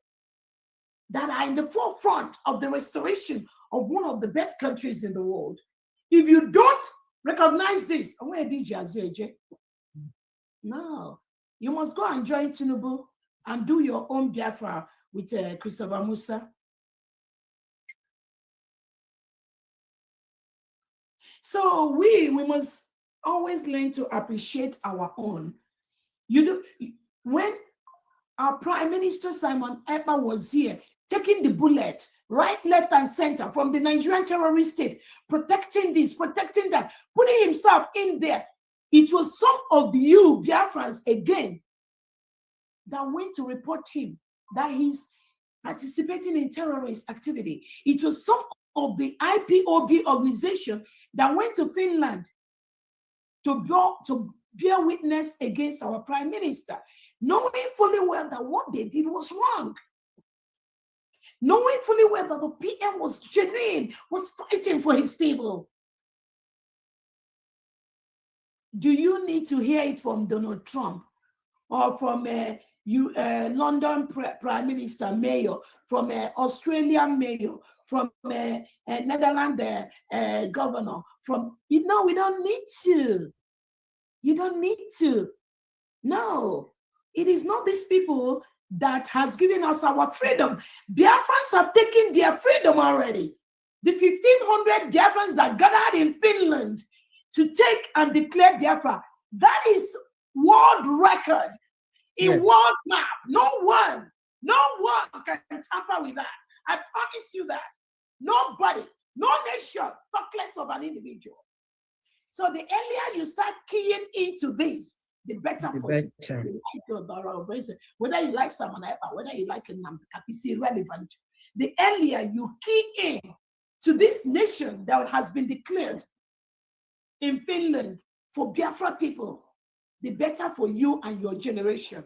that are in the forefront of the restoration of one of the best countries in the world. If you don't recognize this, no, you must go and join Tinubu and do your own Biafra with Christopher Musa. So we must always learn to appreciate our own. When our Prime Minister Simon Ekpa was here, taking the bullet, right, left, and center from the Nigerian terrorist state, protecting this, protecting that, putting himself in there. It was some of you Biafrans again that went to report him that he's participating in terrorist activity. It was some of the IPOB organization that went to Finland to bear witness against our Prime Minister, knowing fully well that what they did was wrong. knowing fully well that the PM was genuine, was fighting for his people. Do you need to hear it from Donald Trump or from London Prime Minister Mayor, from Australian Mayor, from Netherlands Governor? We don't need to. You don't need to. No, it is not these people that has given us our freedom. Biafrans have taken their freedom already. The 1,500 Biafrans that gathered in Finland to take and declare Biafra, that is world record in world map. No one can tamper with that. I promise you that. Nobody, no nation, talk less of an individual. So the earlier you start keying into this, the better for you. Whether you like someone, whether you like a number, it's irrelevant. The earlier you key in to this nation that has been declared in Finland for Biafra people, the better for you and your generation.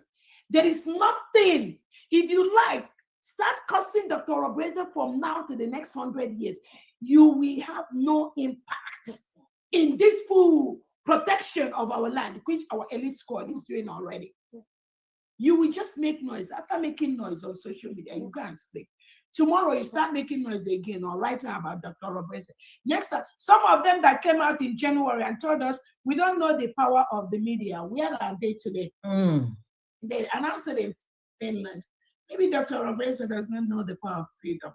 There is nothing, if you like, start cursing Dr. Obreze from now to the next 100 years, you will have no impact in this full protection of our land, which our elite squad is doing already. You will just make noise. After making noise on social media, you go and sleep. Tomorrow, you start making noise again or writing about Dr. Obreze. Next time, some of them that came out in January and told us, we don't know the power of the media. Where are they today? They announced it in Finland. Maybe Dr. Obreze does not know the power of freedom,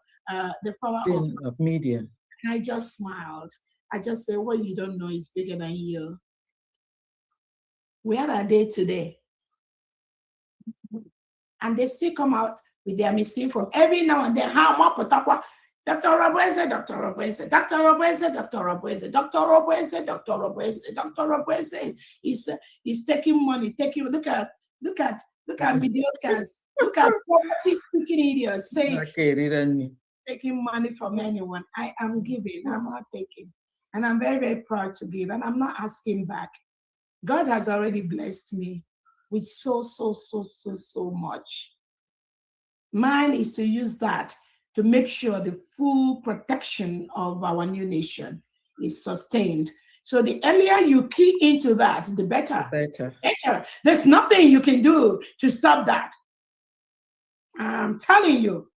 the power of media. And I just smiled. I just said, what you don't know is bigger than you. Where are they today? And they still come out with their missing from every now and then. How much Dr. Obreze, Dr. Obreze, Dr. Obreze, Dr. Obreze, Dr. Obreze, Dr. Obreze, Dr. Obreze is taking money, look at mediocres, look at poverty speaking idiots saying taking money from anyone. I am giving, I'm not taking. And I'm very, very proud to give, and I'm not asking back. God has already blessed me with so much. Mine is to use that to make sure the full protection of our new nation is sustained. So the earlier you key into that, the better. Better. There's nothing you can do to stop that. I'm telling you.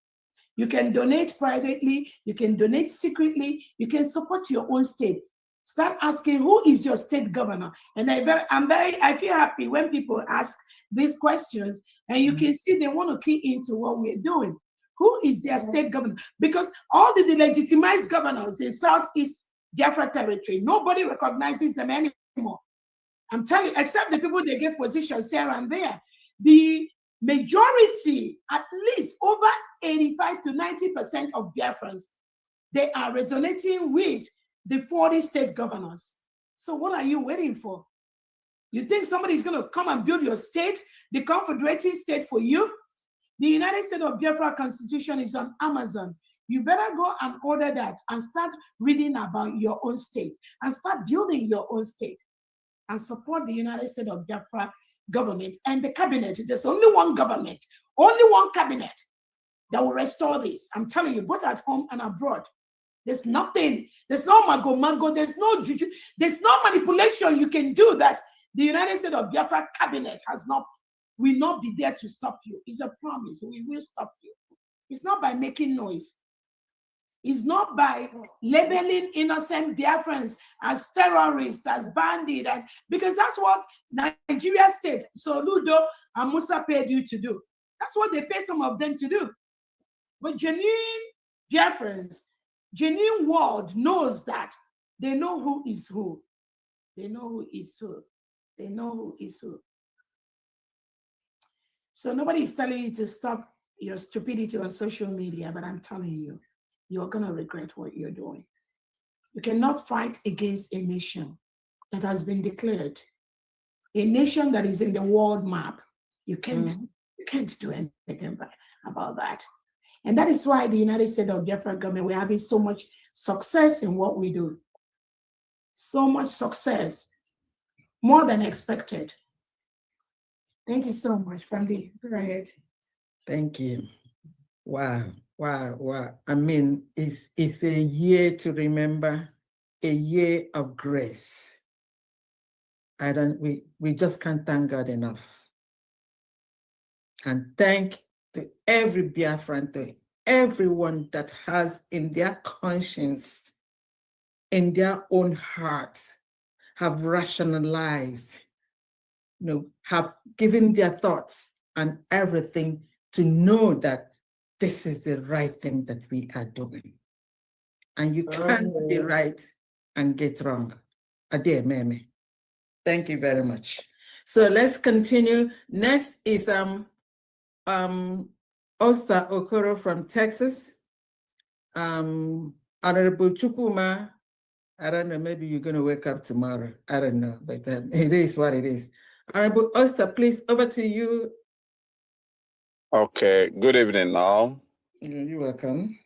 You can donate privately, you can donate secretly, you can support your own state. Start asking, who is your state governor? And I feel happy when people ask these questions and you can see they want to key into what we're doing. Who is their state governor? Because all the delegitimized governors in Southeast Biafra territory, nobody recognizes them anymore. I'm telling you, except the people they give positions here and there. The majority, at least over 85 to 90% of Biafrans, they are resonating with the 40 state governors. So what are you waiting for? You think somebody is going to come and build your state, the confederating state for you? The United States of Biafra Constitution is on Amazon. You better go and order that and start reading about your own state and start building your own state and support the United States of Biafra government and the cabinet. There's only one government, only one cabinet that will restore this. I'm telling you, both at home and abroad. There's nothing, there's no mago, there's no juju, there's no manipulation you can do that the United States of Biafra cabinet will not be there to stop you. It's a promise, we will stop you. It's not by making noise. It's not by labeling innocent Biafrans as terrorists, as bandits, because that's what Nigeria State, Soludo and Musa paid you to do. That's what they pay some of them to do. But genuine Biafrans, genuine world knows that. They know who is who. They know who is who. They know who is who. So nobody is telling you to stop your stupidity on social media, but I'm telling you, you're going to regret what you're doing. You cannot fight against a nation that has been declared, a nation that is in the world map. You can't do anything about that. And that is why the United States of Biafra government, we're having so much success in what we do. So much success, more than expected. Thank you so much, Family. Go ahead. Thank you. Wow. Wow, wow. I mean, it's a year to remember, a year of grace. We just can't thank God enough. And thank to every Biafran, to everyone that has in their conscience, in their own heart, have rationalized, have given their thoughts and everything to know that this is the right thing that we are doing. And you can't be right and get wrong. Ade meme. Thank you very much. So let's continue. Next is Osa Okoro from Texas. Honorable Chukuma, I don't know, maybe you're going to wake up tomorrow. I don't know, but it is what it is. Honorable Osa, please, over to you. Okay, good evening all. You're welcome.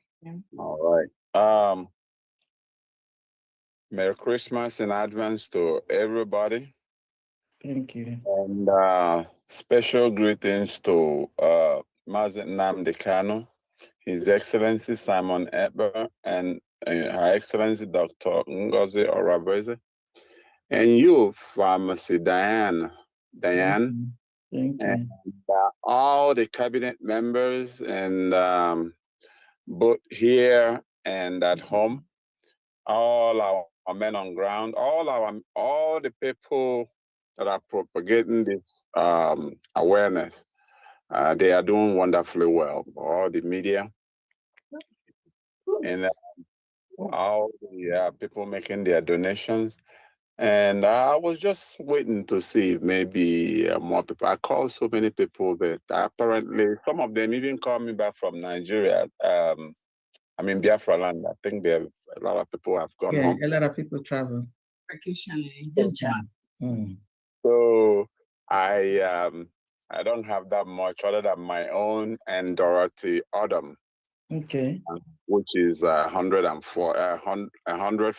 All right. Merry Christmas in advance to everybody. Thank you. And special greetings to Mazen Nnamdi Kanu, His Excellency Simon Eber, and Her Excellency Dr. Ngozi Orabeze, and you, Pharmacy Diane. Thank you. And all the cabinet members, and both here and at home, all our men on ground, all the people that are propagating this awareness. They are doing wonderfully well. All the media and all the people making their donations. And I was just waiting to see if maybe more people. I called so many people, but apparently some of them even called me back from Nigeria. I mean, Biafra land. I think there a lot of people have gone home. A lot of people travel. Vacation. So I don't have that much other than my own and Dorothy Autumn. Okay. Which is 100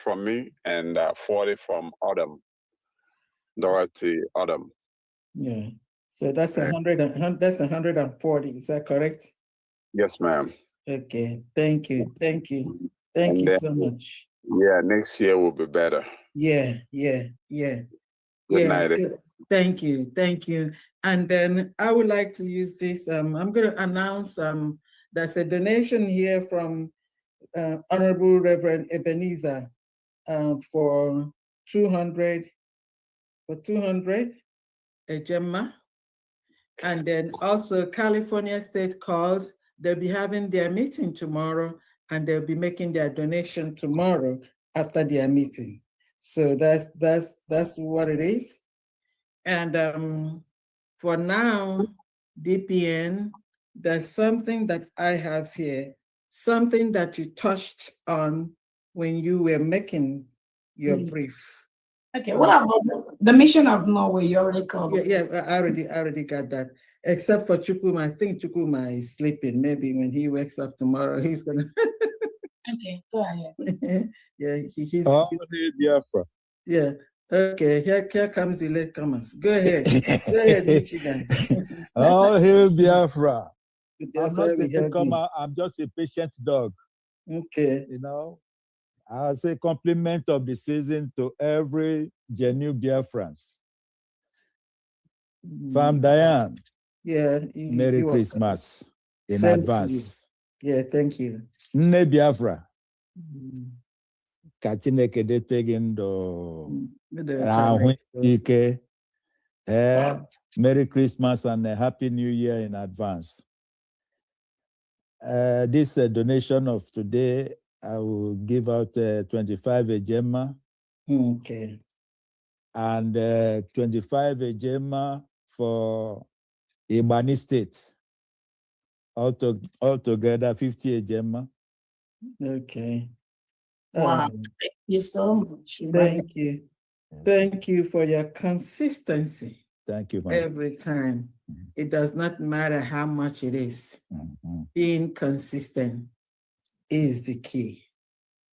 from me and 40 from Autumn. Dorothy Autumn. Yeah. So that's 100. That's 140. Is that correct? Yes, ma'am. Okay. Thank you. Thank you. Thank you so much. Yeah, next year will be better. Yeah. Good Yes. night. Thank you. Thank you. And then I would like to use this. I'm going to announce there's a donation here from Honorable Reverend Ebenezer for 200 a Gemma. And then also California State calls. They'll be having their meeting tomorrow, and they'll be making their donation tomorrow after their meeting. So that's what it is. And for now, DPN, there's something that I have here, something that you touched on when you were making your brief. Okay, what about the mission of Norway? You already covered. Yes, I already got that. Except for Chukuma, I think Chukuma is sleeping. Maybe when he wakes up tomorrow, he's gonna. Okay, go ahead. Yeah, he's. Biafra. Yeah. Okay. Here comes the latecomers. Go ahead. Go ahead, Michigan. All hail Biafra. I'm Biafra, not we a have you. newcomer. I'm just a patient dog. Okay. I'll say compliment of the season to every genuine Biafrans. Farm Diane. Yeah. Merry Christmas in Same to advance. you. Yeah, thank you. Nne Biafra. Ka Chineke dete gị ndụ ahụ ike. Merry Christmas and a Happy New Year in advance. This donation of today, I will give out 25 Ejema. Okay. And 25 Ejema for Ibani State. Altogether 50 Ejema. Okay. Wow. Thank you so much. Thank you. Thank you for your consistency. Thank you, ma'am. Every time. It does not matter how much it is. Being consistent is the key.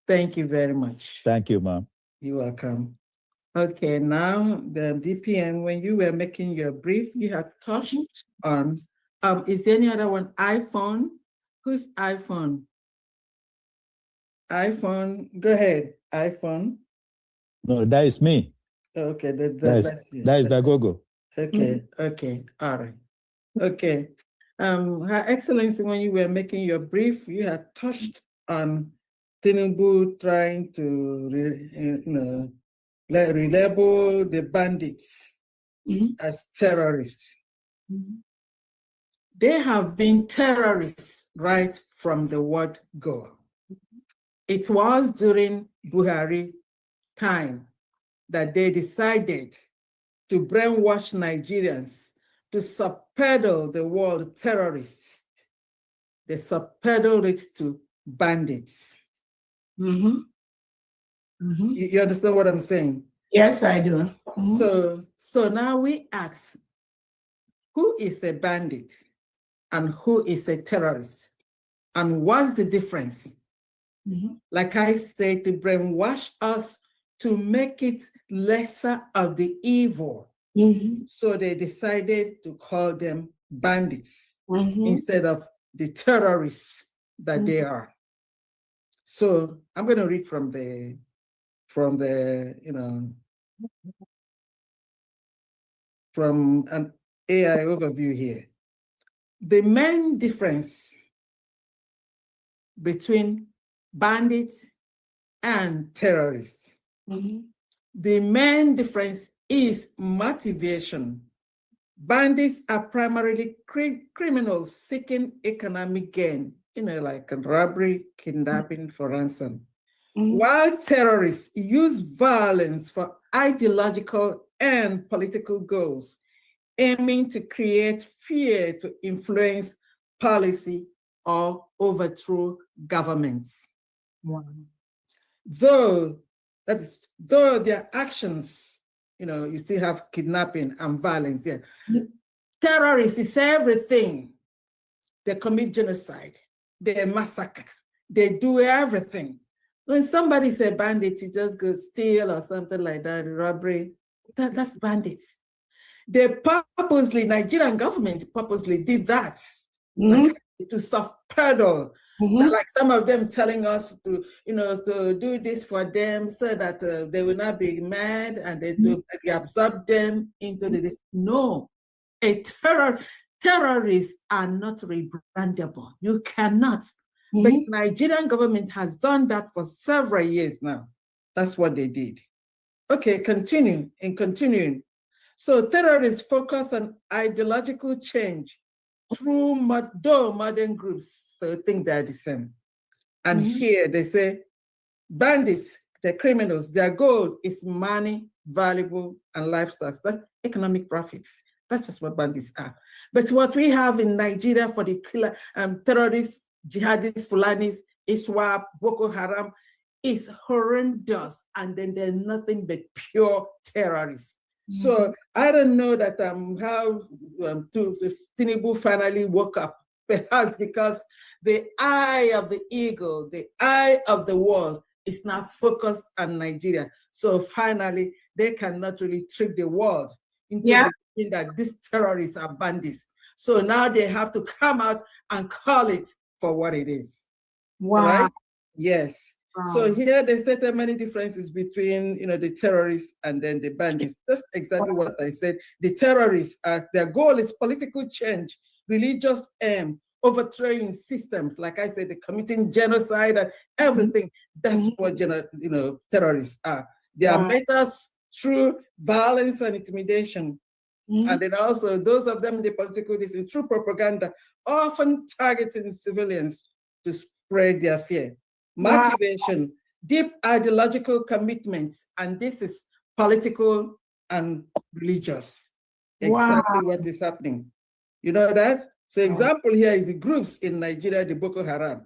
Thank you very much. Thank you, ma'am. You're welcome. Okay, now the DPN, when you were making your brief, you had touched on, is there any other one? iPhone, Who's iPhone? iPhone, go ahead, iPhone. No, that is me. Okay, That you. is the go-go. Okay, okay, all right. Okay. Her Excellency, when you were making your brief, you had touched on Tinubu trying to label the bandits as terrorists. They have been terrorists right from the word go. It was during Buhari time that they decided to brainwash Nigerians to subpedal the word terrorists. They subpedaled it to bandits. You understand what I'm saying? Yes, I do. So now we ask, who is a bandit and who is a terrorist? And what's the difference? Like I say, to brainwash us to make it lesser of the evil. So they decided to call them bandits instead of the terrorists that they are. So I'm going to read from the from an AI overview here. The main difference between bandits and terrorists. The main difference is motivation. Bandits are primarily criminals seeking economic gain, like robbery, kidnapping for ransom. While terrorists use violence for ideological and political goals, aiming to create fear to influence policy or overthrow governments. Though their actions, you still have kidnapping and violence there. Terrorists is everything. They commit genocide, they massacre, they do everything. When somebody's a bandit, you just go steal or something like that, robbery, that's bandits. They purposely, Nigerian government purposely did that, to self-pedal. Like some of them telling us to do this for them so that they will not be mad and they absorb them into this. No, terrorists are not rebrandable. You cannot. But Nigerian government has done that for several years now. That's what they did. Okay, continuing. So terrorists focus on ideological change through modern groups, so think they're the same. And here they say, bandits, the criminals, their goal is money, valuable, and livestock. That's economic profits. That's just what bandits are. But what we have in Nigeria for the killer terrorists, jihadists, Fulanis, ISWAP, Boko Haram, is horrendous. And then they're nothing but pure terrorists. So I don't know that how Tinubu finally woke up, perhaps because the eye of the eagle, the eye of the world is now focused on Nigeria. So finally, they cannot really trick the world into believing that these terrorists are bandits. So now they have to come out and call it for what it is. Wow. Right? Yes. Wow. So here they said there are many differences between the terrorists and then the bandits. That's exactly what I said. The terrorists, their goal is political change, religious aim, overthrowing systems. Like I said, they're committing genocide and everything. That's what terrorists are. Their methods through violence and intimidation. And then also those of them in the political distance through propaganda, often targeting civilians to spread their fear. Motivation, deep ideological commitments, and this is political and religious. Exactly what is happening. You know that? So example here is the groups in Nigeria, the Boko Haram.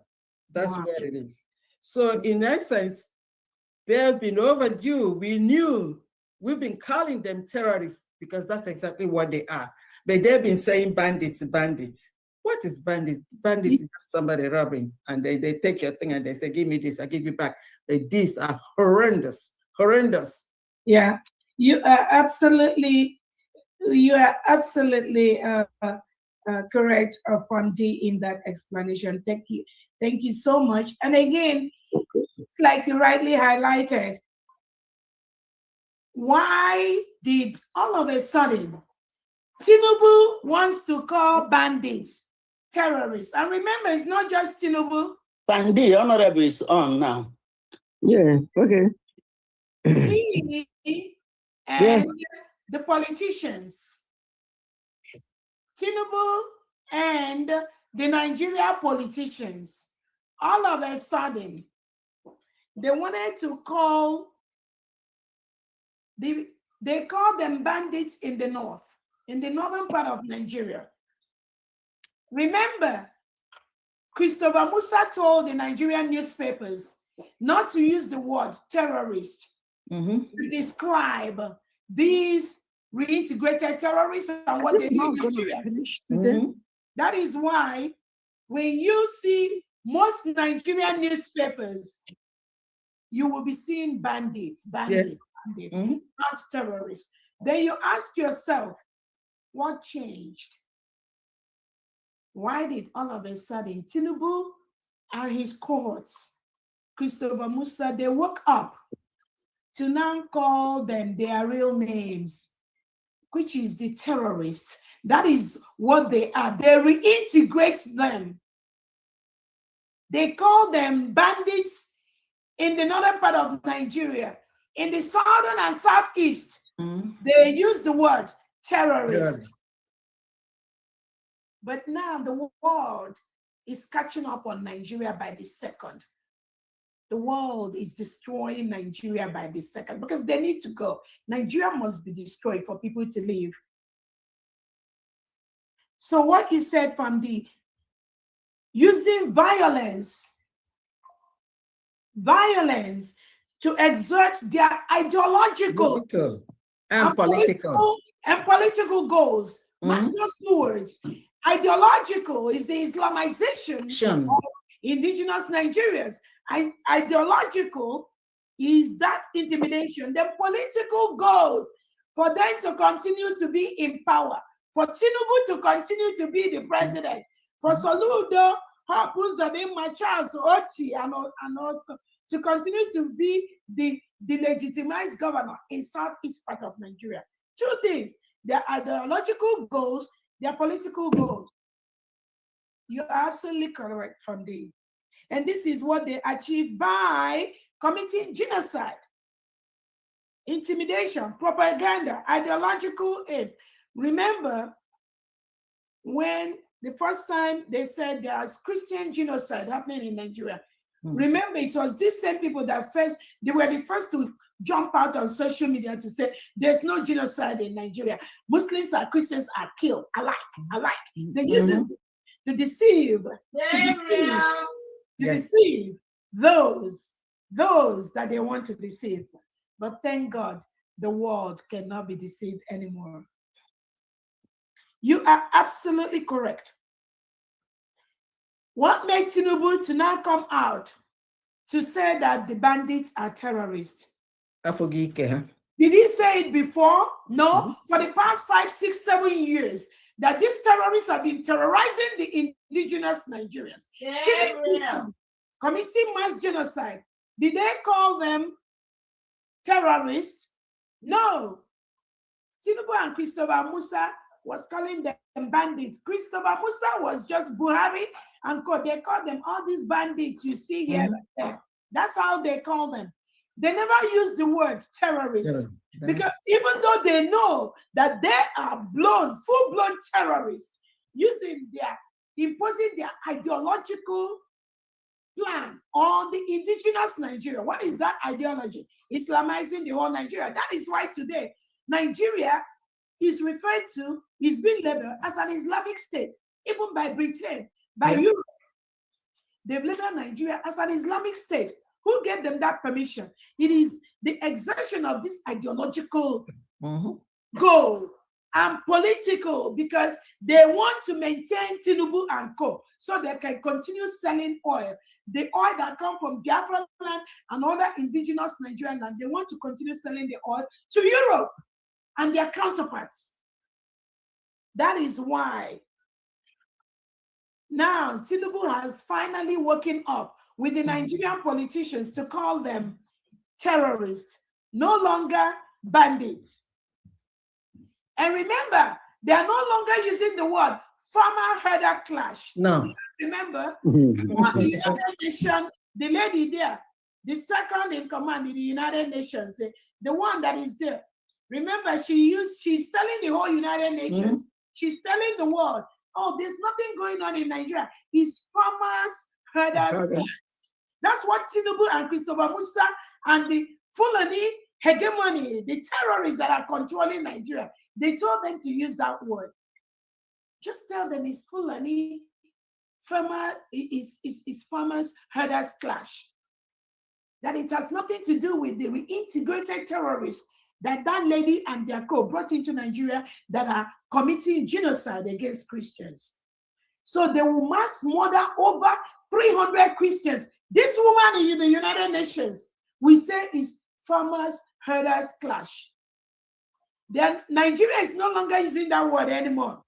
That's what it is. So in essence, they have been overdue. We've been calling them terrorists because that's exactly what they are. But they've been saying bandits. What is bandits? Bandits is just somebody robbing, and they take your thing and they say, give me this, I give you back. These are horrendous. Yeah, you are absolutely correct Fondi in that explanation. Thank you. Thank you so much. And again, it's like you rightly highlighted. Why did all of a sudden Tinubu wants to call bandits terrorists? And remember, it's not just Tinubu. Pandi, Honorable is on now. Yeah, okay. He and the politicians, Tinubu and the Nigeria politicians, all of a sudden, they wanted to call, they call them bandits in the north, in the northern part of Nigeria. Remember, Christopher Musa told the Nigerian newspapers not to use the word terrorist to describe these reintegrated terrorists and what they do in Nigeria. That is why when you see most Nigerian newspapers, you will be seeing bandits, bandits, not terrorists. Then you ask yourself, what changed? Why did all of a sudden Tinubu and his cohorts, Christopher Musa, they woke up to now call them their real names, which is the terrorists? That is what they are. They reintegrate them. They call them bandits in the northern part of Nigeria. In the southern and southeast, they use the word terrorist. But now the world is catching up on Nigeria by the second. The world is destroying Nigeria by the second because they need to go. Nigeria must be destroyed for people to live. So what you said from the using violence to exert their ideological and political goals. Not just words. Ideological is the Islamization of indigenous Nigerians. Ideological is that intimidation. The political goals for them to continue to be in power, for Tinubu to continue to be the president, for Soludo, Hapuzadima, Charles Oti, and also to continue to be the legitimized governor in southeast part of Nigeria. Two things: their ideological goals, their political goals. You're absolutely correct, Fondi. And this is what they achieved by committing genocide, intimidation, propaganda, ideological aid. Remember when the first time they said there's Christian genocide happening in Nigeria. Remember, it was these same people that they were the first to jump out on social media to say there's no genocide in Nigeria. Muslims and Christians are killed alike. They use this to deceive, deceive those that they want to deceive. But thank God, the world cannot be deceived anymore. You are absolutely correct. What made Tinubu to now come out to say that the bandits are terrorists? Did he say it before? No. For the past 5, 6, 7 years, that these terrorists have been terrorizing the indigenous Nigerians, killing Christians, committing mass genocide. Did they call them terrorists? No. Tinubu and Christopher Musa was calling them bandits. Christopher Musa was just Buhari and they call them all these bandits you see here. That's how they call them. They never use the word terrorist because even though they know that they are full-blown terrorists, imposing their ideological plan on the indigenous Nigeria. What is that ideology? Islamizing the whole Nigeria. That is why today Nigeria is being labeled as an Islamic state, even by Britain, by Europe. They've labeled Nigeria as an Islamic state. Who gave them that permission? It is the exertion of this ideological goal and political, because they want to maintain Tinubu and co, so they can continue selling oil. The oil that comes from Biafra land and other indigenous Nigerian land, they want to continue selling the oil to Europe and their counterparts. That is why Now, Tinubu has finally woken up with the Nigerian politicians to call them terrorists, no longer bandits. And remember, they are no longer using the word farmer-herder clash. No. Remember, the United Nations, the lady there, the second in command in the United Nations, the one that is there. Remember, she's telling the whole United Nations, she's telling the world, oh, there's nothing going on in Nigeria. It's farmers, herders. That's what Tinubu and Christopher Musa and the Fulani hegemony, the terrorists that are controlling Nigeria, they told them to use that word. Just tell them it's Fulani, is farmers, herders clash. That it has nothing to do with the reintegrated terrorists that lady and their co brought into Nigeria that are committing genocide against Christians. So they will mass murder over 300 Christians. This woman in the United Nations, we say is farmers, herders clash. Then Nigeria is no longer using that word anymore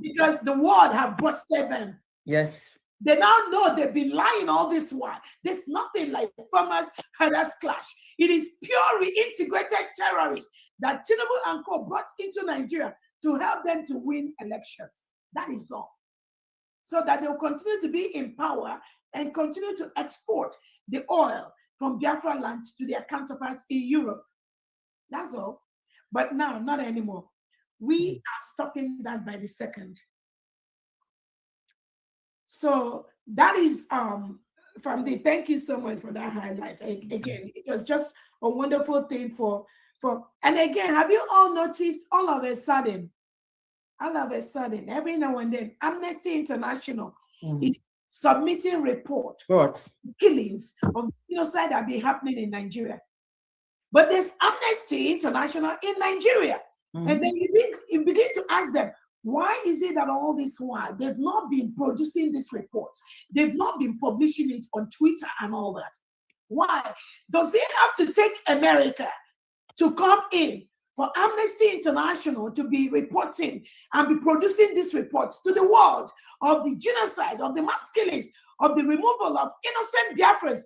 because the world have busted them. Yes. They now know they've been lying all this while. There's nothing like farmers, herders clash. It is pure reintegrated terrorists that Tinubu and Co brought into Nigeria to help them to win elections. That is all. So that they'll continue to be in power and continue to export the oil from Biafra land to their counterparts in Europe. That's all. But now, not anymore. We are stopping that by the second. So that is from the, thank you so much for that highlight. Again, it was just a wonderful thing for, and again, have you all noticed all of a sudden, every now and then, Amnesty International is submitting reports, killings of genocide that be happening in Nigeria. But there's Amnesty International in Nigeria. And then you begin to ask them, why is it that all this while they've not been producing these reports? They've not been publishing it on Twitter and all that. Why? Does it have to take America to come in for Amnesty International to be reporting and be producing these reports to the world of the genocide, of the mass killings, of the removal of innocent Biafrans,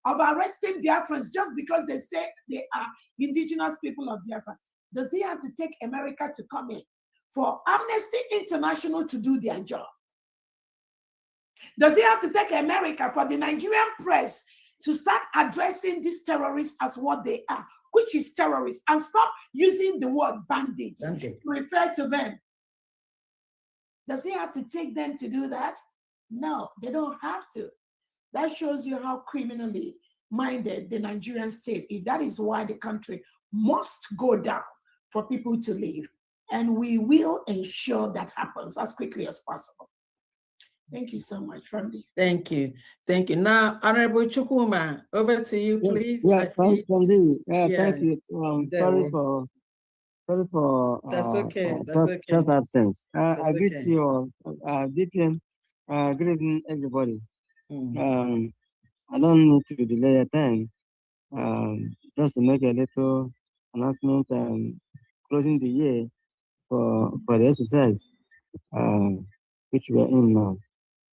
of arresting Biafrans just because they say they are indigenous people of Biafra? Does he have to take America to come in for Amnesty International to do their job? Does he have to take America for the Nigerian press to start addressing these terrorists as what they are, which is terrorists, and stop using the word bandits to refer to them? Does he have to take them to do that? No, they don't have to. That shows you how criminally minded the Nigerian state is. That is why the country must go down for people to leave. And we will ensure that happens as quickly as possible. Thank you so much, Family. Thank you. Thank you. Now, Honorable Chukwuma, over to you, please. Thank you. Sorry for that's okay. That's okay. short absence. I greet you all. Good evening, everybody. I don't need to delay your time. Just to make a little announcement closing the year for the exercise which we are in now.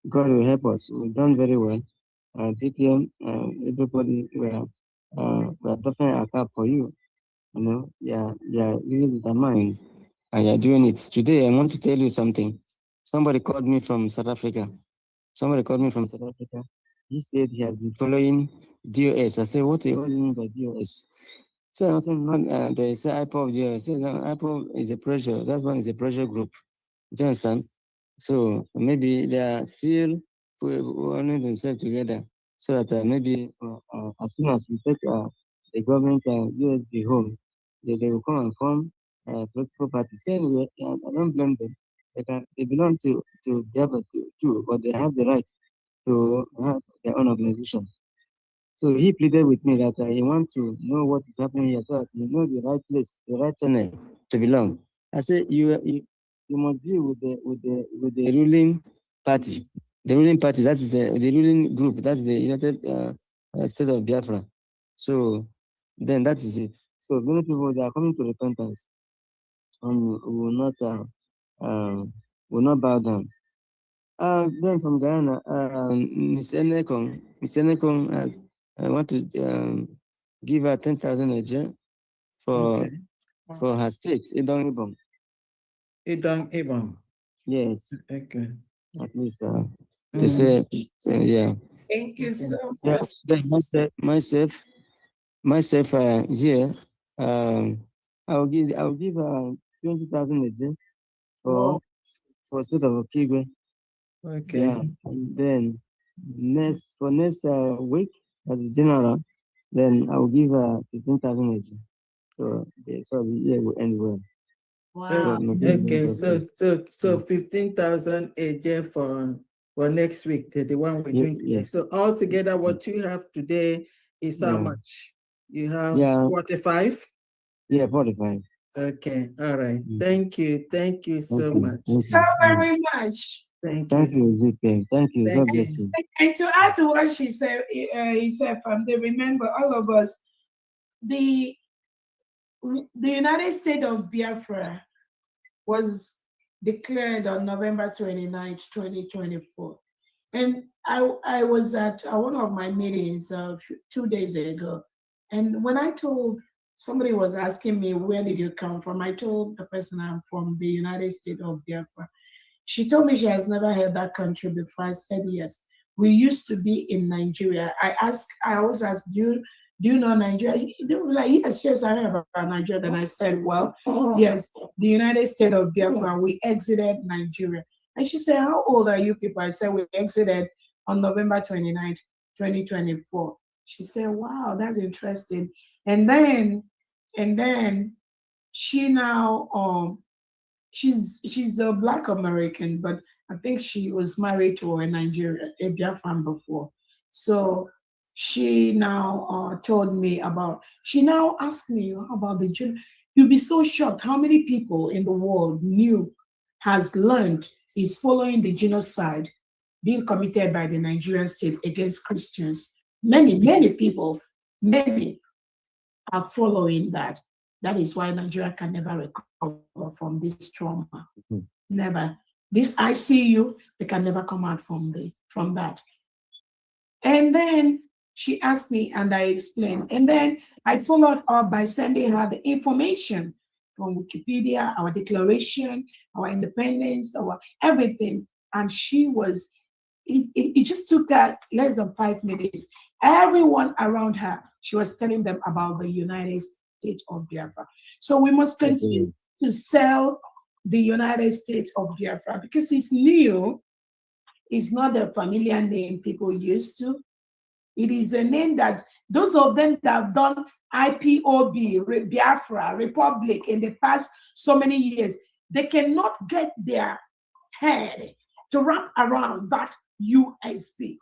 God will help us. We've done very well. DPM, everybody, we are definitely a cap for you. You know, really determined, and you're doing it. Today, I want to tell you something. Somebody called me from South Africa. He said he has been following DOS. I said, what do you mean by DOS? So they say IPOB DOS. I said, no, IPOB is a pressure. That one is a pressure group. Do you understand? So maybe they are still putting themselves together so that maybe as soon as we take the government USB home, they will come and form a political party. Anyway, I don't blame them. They belong to Biafra too, but they have the right to have their own organization. So he pleaded with me that he wants to know what is happening here so that you know the right place, the right channel to belong. I said you must be with the ruling party. The ruling party, that is the ruling group, that's the United States of Biafra. So then that is it. So many people, they are coming to repentance and will not bow down. Then from Ghana, Miss Enekong, I want to give her 10,000 a year for her state, Idong Ibom. Idong Ibom. Yes. Okay. At least to say, yeah. Thank you so Yeah. much. Then myself here, I'll give 20,000 a year for state of Okigwe. Okay. Yeah. And then next week as a general, then I'll give 15,000 a year. So the year will end well. Wow. Okay, so 15,000 a year for next week, the one we're doing today. Yes. So altogether, what you have today is how much? You have 45? Yeah, 45. Okay, all right. Thank you so much. So very much. Thank you, Ezekiel. Thank you. God bless you. And to add to what she said, he said, they remember all of us, the United States of Biafra was declared on November 29th, 2024. And I was at one of my meetings 2 days ago. And when I told, somebody was asking me, where did you come from? I told the person I'm from the United States of Biafra. She told me she has never heard that country before. I said, yes. We used to be in Nigeria. I always asked, do you know Nigeria? They were like, yes, I heard about Nigeria. Then I said, well, yes, the United States of Biafra, we exited Nigeria. And she said, how old are you people? I said, we exited on November 29th, 2024. She said, wow, that's interesting. And then she now, she's a Black American, but I think she was married to a Nigerian, a Biafran before. So she now told me about, she now asked me about the, you'll be so shocked how many people in the world learned is following the genocide being committed by the Nigerian state against Christians. Many people, many are following that. That is why Nigeria can never recover from this trauma. Never. This ICU, they can never come out from that. And then she asked me and I explained. And then I followed up by sending her the information from Wikipedia, our declaration, our independence, our everything. And she was, it just took her less than 5 minutes. Everyone around her, she was telling them about the United States of Biafra. So we must continue to sell the United States of Biafra because it's new. It's not a familiar name people used to. It is a name that those of them that have done IPOB, Biafra, Republic in the past so many years, they cannot get their head to wrap around that USB.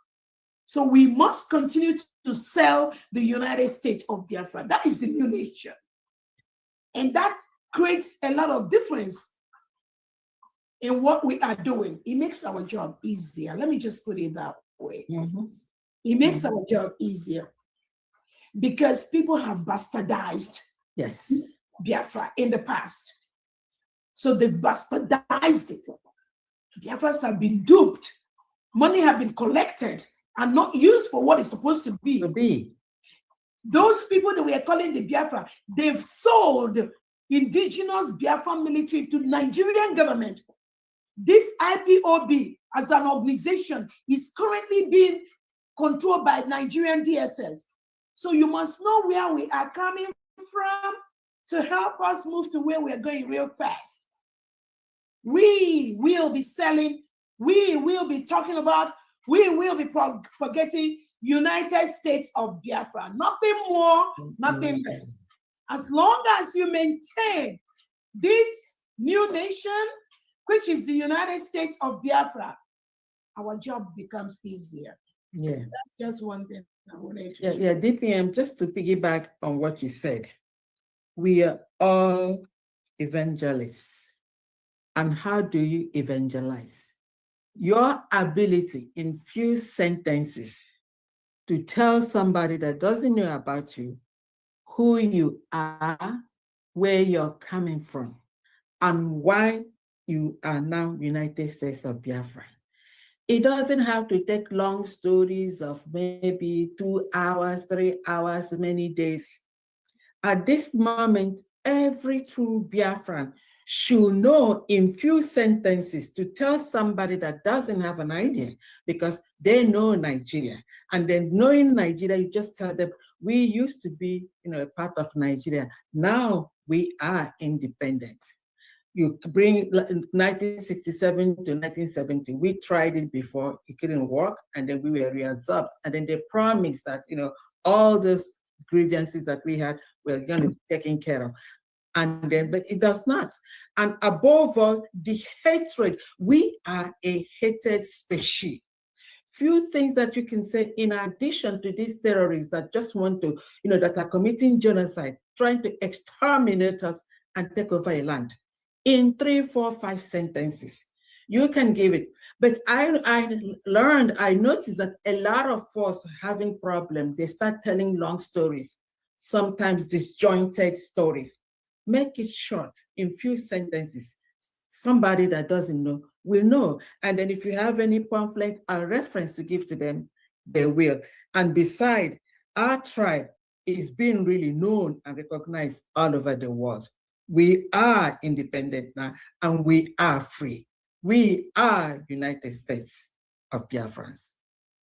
So we must continue to sell the United States of Biafra. That is the new nation. And that creates a lot of difference in what we are doing. It makes our job easier. Let me just put it that way. It makes our job easier because people have bastardized Biafra in the past. So they've bastardized it. Biafras have been duped. Money have been collected and not used for what it's supposed to be. Those people that we are calling the Biafra, they've sold indigenous Biafra military to Nigerian government. This IPOB as an organization is currently being controlled by Nigerian DSS. So you must know where we are coming from to help us move to where we're going real fast. We will be selling, we will be talking about, we will be forgetting United States of Biafra. Nothing more, nothing less. As long as you maintain this new nation, which is the United States of Biafra, our job becomes easier. Yeah. That's just one thing I wanted to Yeah, DPM, just to piggyback on what you said, we are all evangelists. And how do you evangelize? Your ability in few sentences to tell somebody that doesn't know about you, who you are, where you're coming from, and why you are now United States of Biafra. It doesn't have to take long stories of maybe 2 hours, 3 hours, many days. At this moment, every true Biafran should know in few sentences to tell somebody that doesn't have an idea, because they know Nigeria. And then knowing Nigeria, you just tell them, we used to be, a part of Nigeria. Now we are independent. You bring 1967 to 1970. We tried it before, it couldn't work, and then we were reabsorbed. And then they promised that, all those grievances that we had were going to be taken care of. And then, but it does not. And above all, the hatred. We are a hated species. Few things that you can say in addition to these terrorists that just want to, that are committing genocide, trying to exterminate us and take over a land. In 3, 4, 5 sentences, you can give it. But I noticed that a lot of us having problems, they start telling long stories, sometimes disjointed stories. Make it short in few sentences. Somebody that doesn't know will know. And then if you have any pamphlet or reference to give to them, they will. And besides, our tribe is being really known and recognized all over the world. We are independent now, and we are free. We are United States of Biafrans.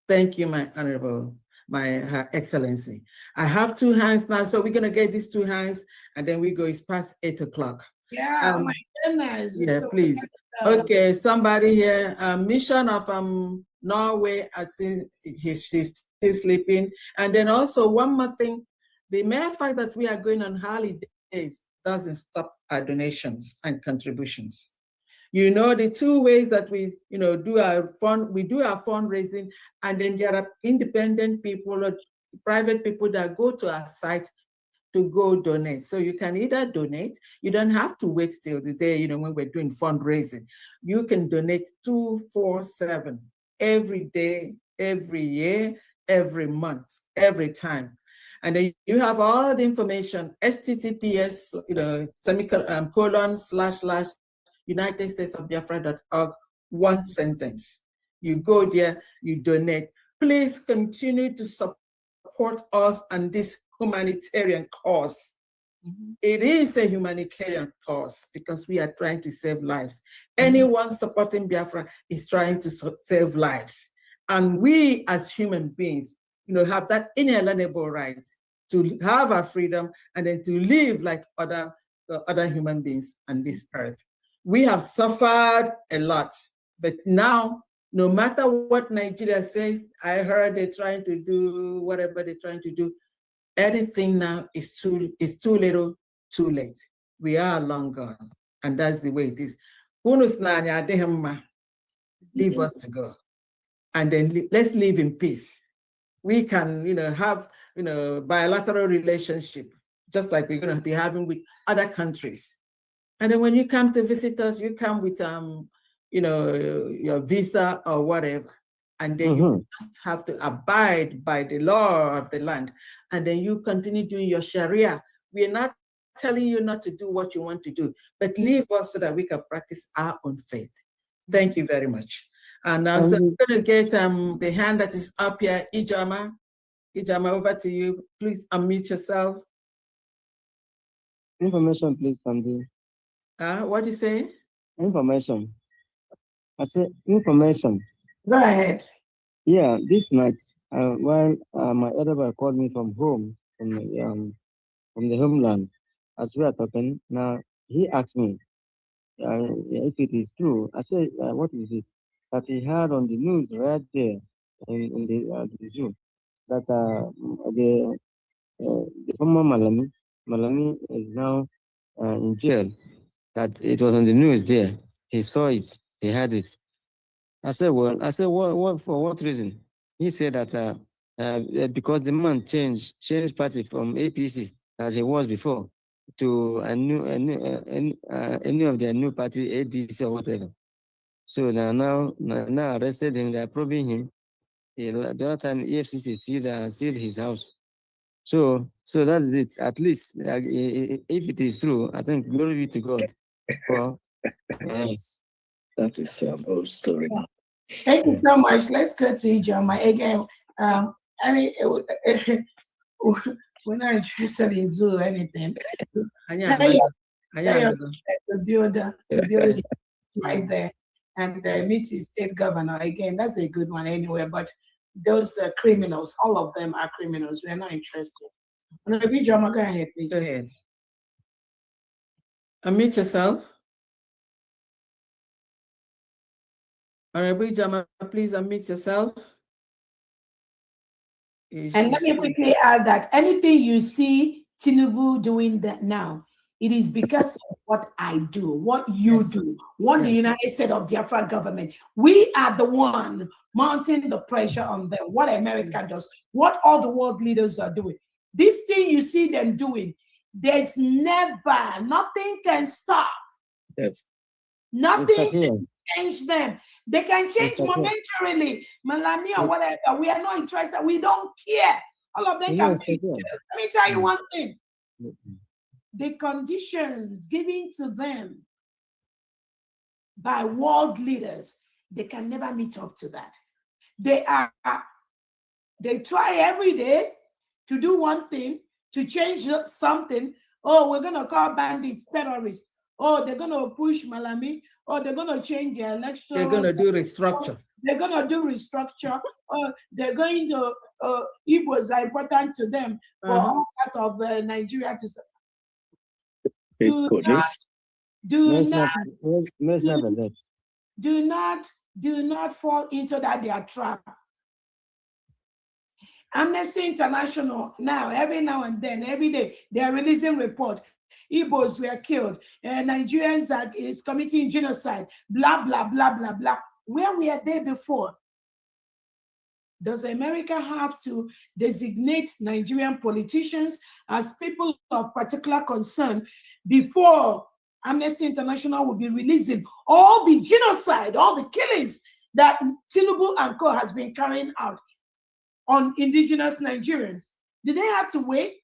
Thank you, my Honorable, Her Excellency. I have 2 hands now, so we're going to get these 2 hands, and then we go. It's past 8 o'clock. Yeah, oh my goodness. Yeah, So please. Okay, somebody here, Mission of Norway, I think she's still sleeping. And then also one more thing, the mere fact that we are going on holidays doesn't stop our donations and contributions. The 2 ways that we, do our fundraising, and then there are independent people or private people that go to our site to go donate. So you can either donate, you don't have to wait till the day, when we're doing fundraising. You can donate 247 every day, every year, every month, every time. And then you have all the information, https, //UnitedStatesOfBiafra.org, 1 sentence. You go there, you donate. Please continue to support us on this humanitarian cause. It is a humanitarian cause because we are trying to save lives. Anyone supporting Biafra is trying to save lives. And we as human beings, have that inalienable right to have our freedom and then to live like other human beings on this earth. We have suffered a lot, but now, no matter what Nigeria says, I heard they're trying to do whatever they're trying to do, anything now is too little, too late. We are long gone, and that's the way it is. Leave us to go, and then let's live in peace. We can, have, bilateral relationship, just like we're going to be having with other countries. And then when you come to visit us, you come with, your visa or whatever. And then you just have to abide by the law of the land. And then you continue doing your Sharia. We're not telling you not to do what you want to do, but leave us so that we can practice our own faith. Thank you very much. And now, so I'm going to get the hand that is up here, Ijama. Ijama, over to you. Please unmute yourself. Information, please, Kandi. What do you say? Information. I said information. Go ahead. Yeah, this night, while my elder brother called me from home, from the homeland, as we are talking, now he asked me if it is true. I said, what is it? That he heard on the news right there in the zoo that the former Malami is now in jail. That it was on the news there. He saw it. He heard it. I said, what for what reason? He said that because the man changed party from APC as he was before to any of their new party, ADC or whatever. So now arrested him. They're probing him. The other time EFCC sealed his house. So that is it. At least if it is true, I think glory be to God. For yes, that is your old story. Thank you so much. Let's go to Ijoma again. We're not interested in zoo or anything. The builder is right there, and meet his state governor again. That's a good one anyway. But those criminals, all of them are criminals. We are not interested. Ijoma, go ahead, please. Go ahead. Unmute yourself. Honorable Ijoma, please unmute yourself. And let me quickly add that anything you see Tinubu doing that now, it is because of what I do, what you do, what the United States of Biafra government. We are the one mounting the pressure on them. What America does, what all the world leaders are doing. This thing you see them doing, there's nothing can stop. Yes. Nothing can change them. They can change momentarily, Malami or whatever. We are not interested. We don't care. All of them can be. Let me tell you one thing. The conditions given to them by world leaders, they can never meet up to that. They try every day to do one thing, to change something. Oh, we're going to call bandits terrorists. Oh, they're going to push Malami. Oh, they're going to change the election. They're going to do restructure. They're going to do restructure. They're going to, Igbos are important to them for all part of Nigeria to. Do not fall into that their trap. Amnesty International now, every now and then, every day, they are releasing report. Igbos were killed. Nigerians is committing genocide. Blah, blah, blah, blah, blah. Where were they before? Does America have to designate Nigerian politicians as people of particular concern before Amnesty International will be releasing all the genocide, all the killings that Tinubu and Co. has been carrying out on indigenous Nigerians? Did they have to wait?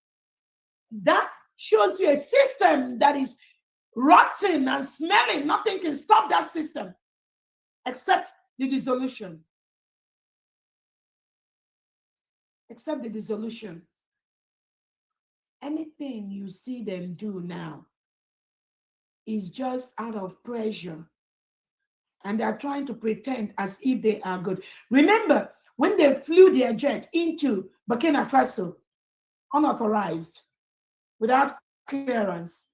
That shows you a system that is rotten and smelling. Nothing can stop that system except the dissolution. Except the dissolution. Anything you see them do now is just out of pressure. And they're trying to pretend as if they are good. Remember, when they flew their jet into Burkina Faso, unauthorized, without clearance,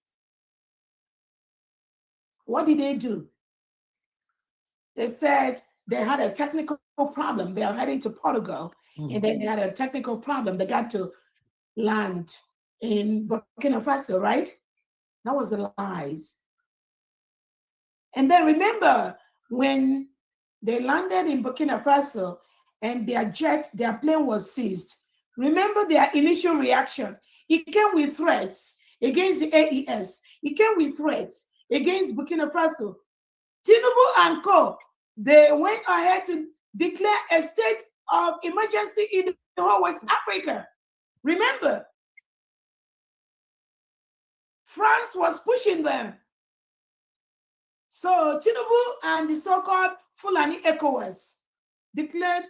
what did they do? They said they had a technical problem. They are heading to Portugal, and then they had a technical problem. They got to land in Burkina Faso, right? That was the lies. And then remember, when they landed in Burkina Faso and their plane was seized, remember their initial reaction. It came with threats against the AES. It came with threats against Burkina Faso. Tinubu and Co., they went ahead to declare a state of emergency in the whole West Africa. Remember, France was pushing them. So Tinubu and the so-called Fulani ECOWAS declared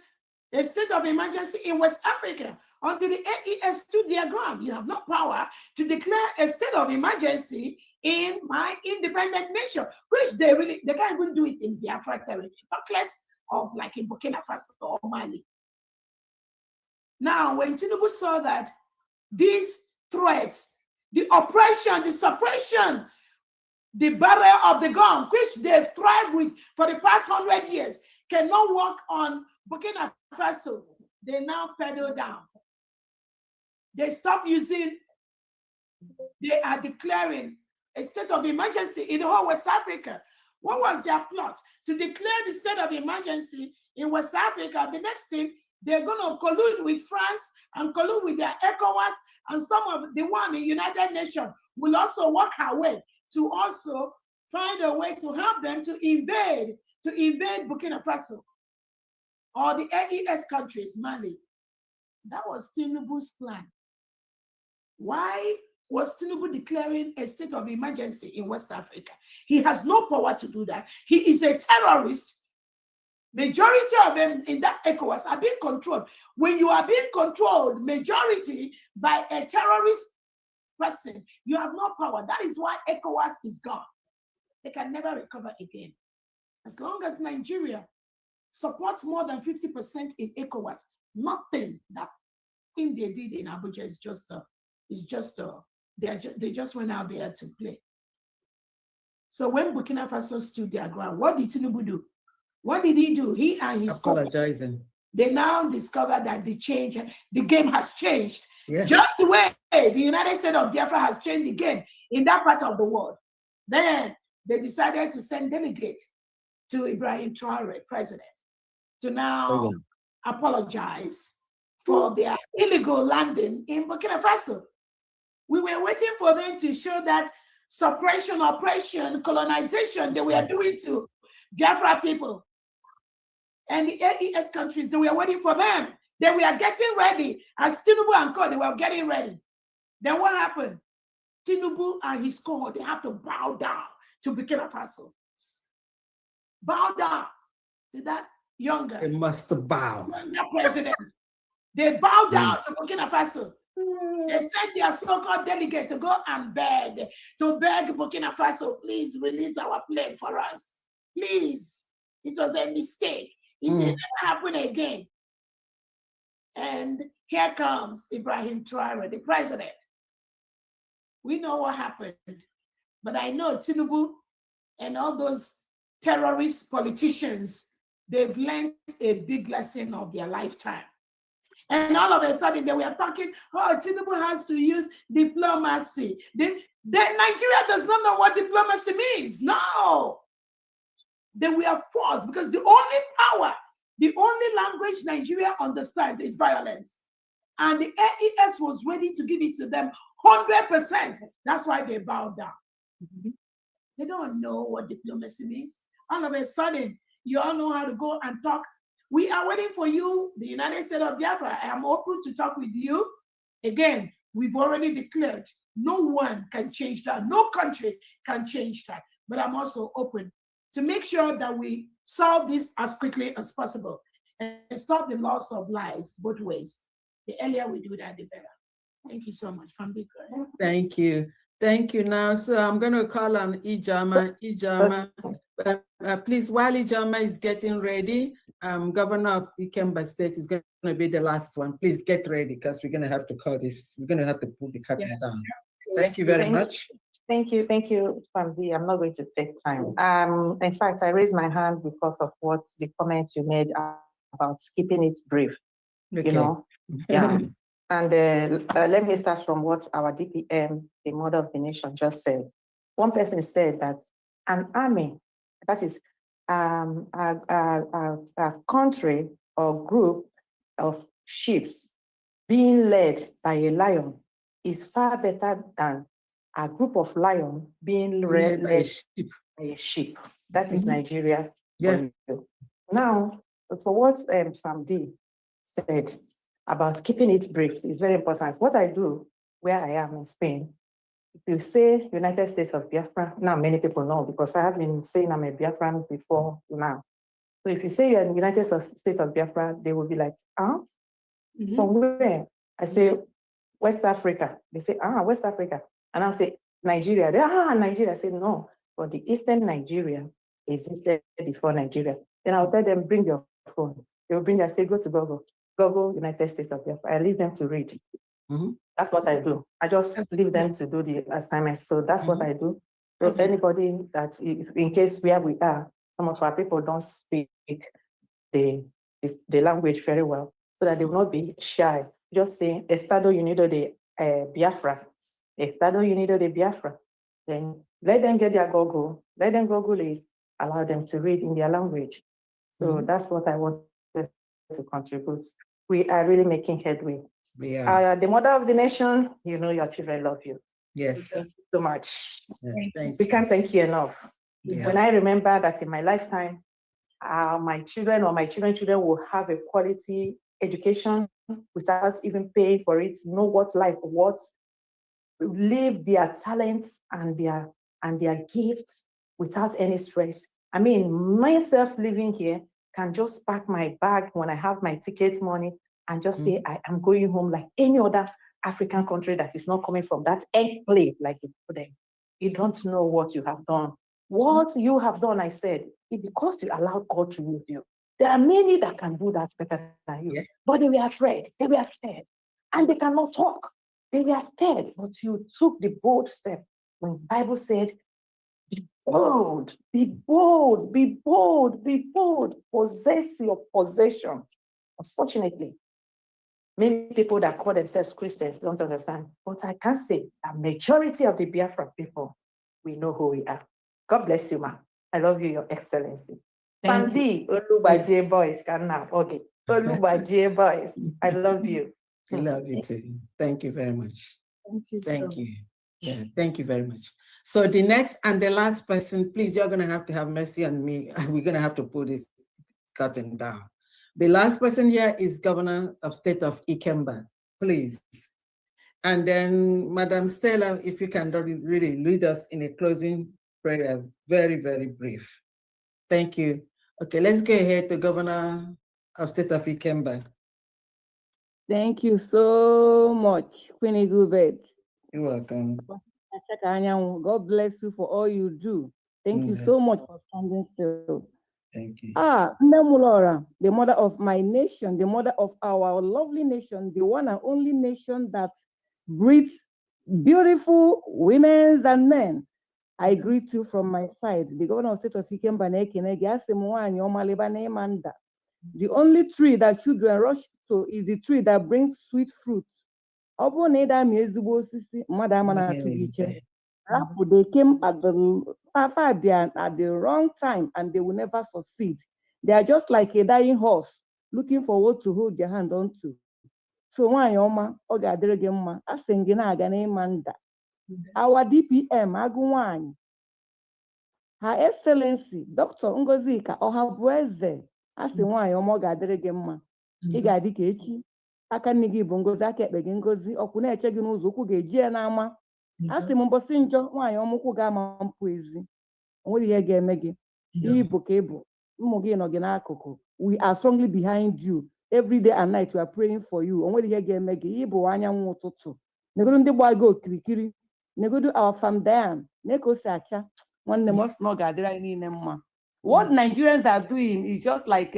a state of emergency in West Africa until the AES stood their ground. You have no power to declare a state of emergency in my independent nation, which they can't even do it in Biafra territory, talk less of like in Burkina Faso or Mali. Now, when Tinubu saw that these threats, the oppression, the suppression, the barrel of the gun, which they've thrived with for the past 100 years, cannot work on Burkina Faso, they now pedal down. They stop using, they are declaring a state of emergency in the whole West Africa. What was their plot? To declare the state of emergency in West Africa. The next thing, they're going to collude with France and collude with their ECOWAS, and some of the one in United Nations will also work our way to also find a way to help them to invade Burkina Faso or the AES countries, Mali. That was Tinubu's plan. Why was Tinubu declaring a state of emergency in West Africa? He has no power to do that. He is a terrorist Majority of them in that ECOWAS are being controlled. When you are being controlled, majority by a terrorist person, you have no power. That is why ECOWAS is gone. They can never recover again. As long as Nigeria supports more than 50% in ECOWAS, nothing that thing they did in Abuja they just went out there to play. So when Burkina Faso stood their ground, what did Tinubu do? What did he do? He and his apologizing. They now discover that the game has changed. Yeah. Just the way the United States of Biafra has changed the game in that part of the world. Then they decided to send delegate to Ibrahim Traore, president, to now apologize for their illegal landing in Burkina Faso. We were waiting for them to show that suppression, oppression, colonization they were doing to Biafra people. And the AES countries, they were waiting for them. They were getting ready. As Tinubu and Co, they were getting ready. Then what happened? Tinubu and his cohort, they have to bow down to Burkina Faso. Bow down to that younger. They must bow. President. They bow down to Burkina Faso. They sent their so-called delegate to go and beg Burkina Faso, please release our plane for us. Please. It was a mistake. It will never happen again. And here comes Ibrahim Traore, the president. We know what happened. But I know Tinubu and all those terrorist politicians, they've learned a big lesson of their lifetime. And all of a sudden they were talking, oh, Tinubu has to use diplomacy. Then Nigeria does not know what diplomacy means. No. They were forced because the only power, the only language Nigeria understands is violence. And the AES was ready to give it to them 100%. That's why they bowed down. They don't know what diplomacy means. All of a sudden, you all know how to go and talk. We are waiting for you, the United States of Biafra. I am open to talk with you. Again, we've already declared no one can change that. No country can change that. But I'm also open to make sure that we solve this as quickly as possible and stop the loss of lives both ways. The earlier we do that, the better. Thank you so much. Famdi. Thank you. Thank you. Now, so I'm going to call on Ijama. Ijama, please, while Ijama is getting ready, Governor of Ikemba State is going to be the last one. Please get ready because we're going to have to call this. We're going to have to put the curtain down. Thank you very much. Thank you, Famdi. I'm not going to take time. In fact, I raised my hand because of what the comments you made about keeping it brief. Okay. You know, yeah. And let me start from what our DPM, the mother of the nation, just said. One person said that an army, that is a country or group of ships being led by a lion is far better than a group of lions being led by a sheep. That is Nigeria. Yeah. Now, for what Famdi said about keeping it brief is very important. What I do where I am in Spain, if you say United States of Biafra, now many people know because I have been saying I'm a Biafran before now. So if you say you're in the United States of Biafra, they will be like, from where? I say, West Africa. They say, West Africa. And I'll say, Nigeria. They, Nigeria. I say, no, but the Eastern Nigeria existed before Nigeria. Then I'll tell them, bring your phone. They will bring, I say, go to Google. Google United States of Biafra. I leave them to read. That's what I do. I just leave them to do the assignments. So that's what I do. So anybody that, in case where we are, some of our people don't speak the language very well, so that they will not be shy. Just say, Estado Unido de Biafra. Estado Unido de Biafra. Then let them get their Google. Let them Google it. Allow them to read in their language. So that's what I want to contribute. We are really making headway. The mother of the nation, you know your children love you. Yes. Thank you so much. Yeah, we can't thank you enough. Yeah. When I remember that in my lifetime, my children or my children's children will have a quality education without even paying for it, know what life was, live their talents and their gifts without any stress. I mean, myself living here can just pack my bag when I have my ticket money and just say, I am going home like any other African country that is not coming from that enclave like you put them. You don't know what you have done. What you have done, I said, is because you allowed God to use you. There are many that can do that better than you, but they were afraid, they were scared, and they cannot talk. They were scared, but you took the bold step. When the Bible said, be bold, be bold, be bold, be bold, possess your possession. Unfortunately, many people that call themselves Christians don't understand, but I can say a majority of the Biafra people, we know who we are. God bless you, ma. I love you, Your Excellency. Pandi, Olubaje boys, can now. Okay. Olubaje boys, I love you. I love you too. Thank you very much. Thank you. Thank you. Yeah, thank you very much. So the next and the last person, please, you're going to have mercy on me. We're going to have to put this curtain down. The last person here is Governor of State of Ikemba, please. And then Madam Stella, if you can really lead us in a closing prayer, very, very brief. Thank you. Okay, let's go ahead to Governor of State of Ikemba. Thank you so much, Queenie Gubert. You're welcome. God bless you for all you do. Thank you so much for standing still. Thank you. Nemulora, the mother of my nation, the mother of our lovely nation, the one and only nation that breeds beautiful women and men. I greet you from my side. The governor of State of Ikemba, the only tree that children rush to is the tree that brings sweet fruit. They came at the wrong time and they will never succeed. They are just like a dying horse looking for what to hold their hand onto. So our DPM, Her Excellency, Dr. Ngozika Ohabueze, asị nwaanyị ọma ọ ga-adịrị gị mma. Ị ga-adị ka echi. Aka nne gị bụ ngozi, aka ekpe gị ngozi, ọkwụ na-eche gị n'ụzọ, ụkwụ ga-eji ya n'ama. Asị m mbọsị njọ, nwaanyị ọma ụkwụ ga-ama mpụ ezi. O nwere ihe ga-eme gị. Ihe bụ ka ị bụ. Ụmụ gị nọ gị n'akụkụ. We are strongly behind you. Every day and night we are praying for you. O nwere ihe ga-eme gị. Ị bụ anyanwụ ụtụtụ. Negodu ndị gba gị okirikiri. Negodu our farm Diane. Na-eke ose acha. What Nigerians are doing is just like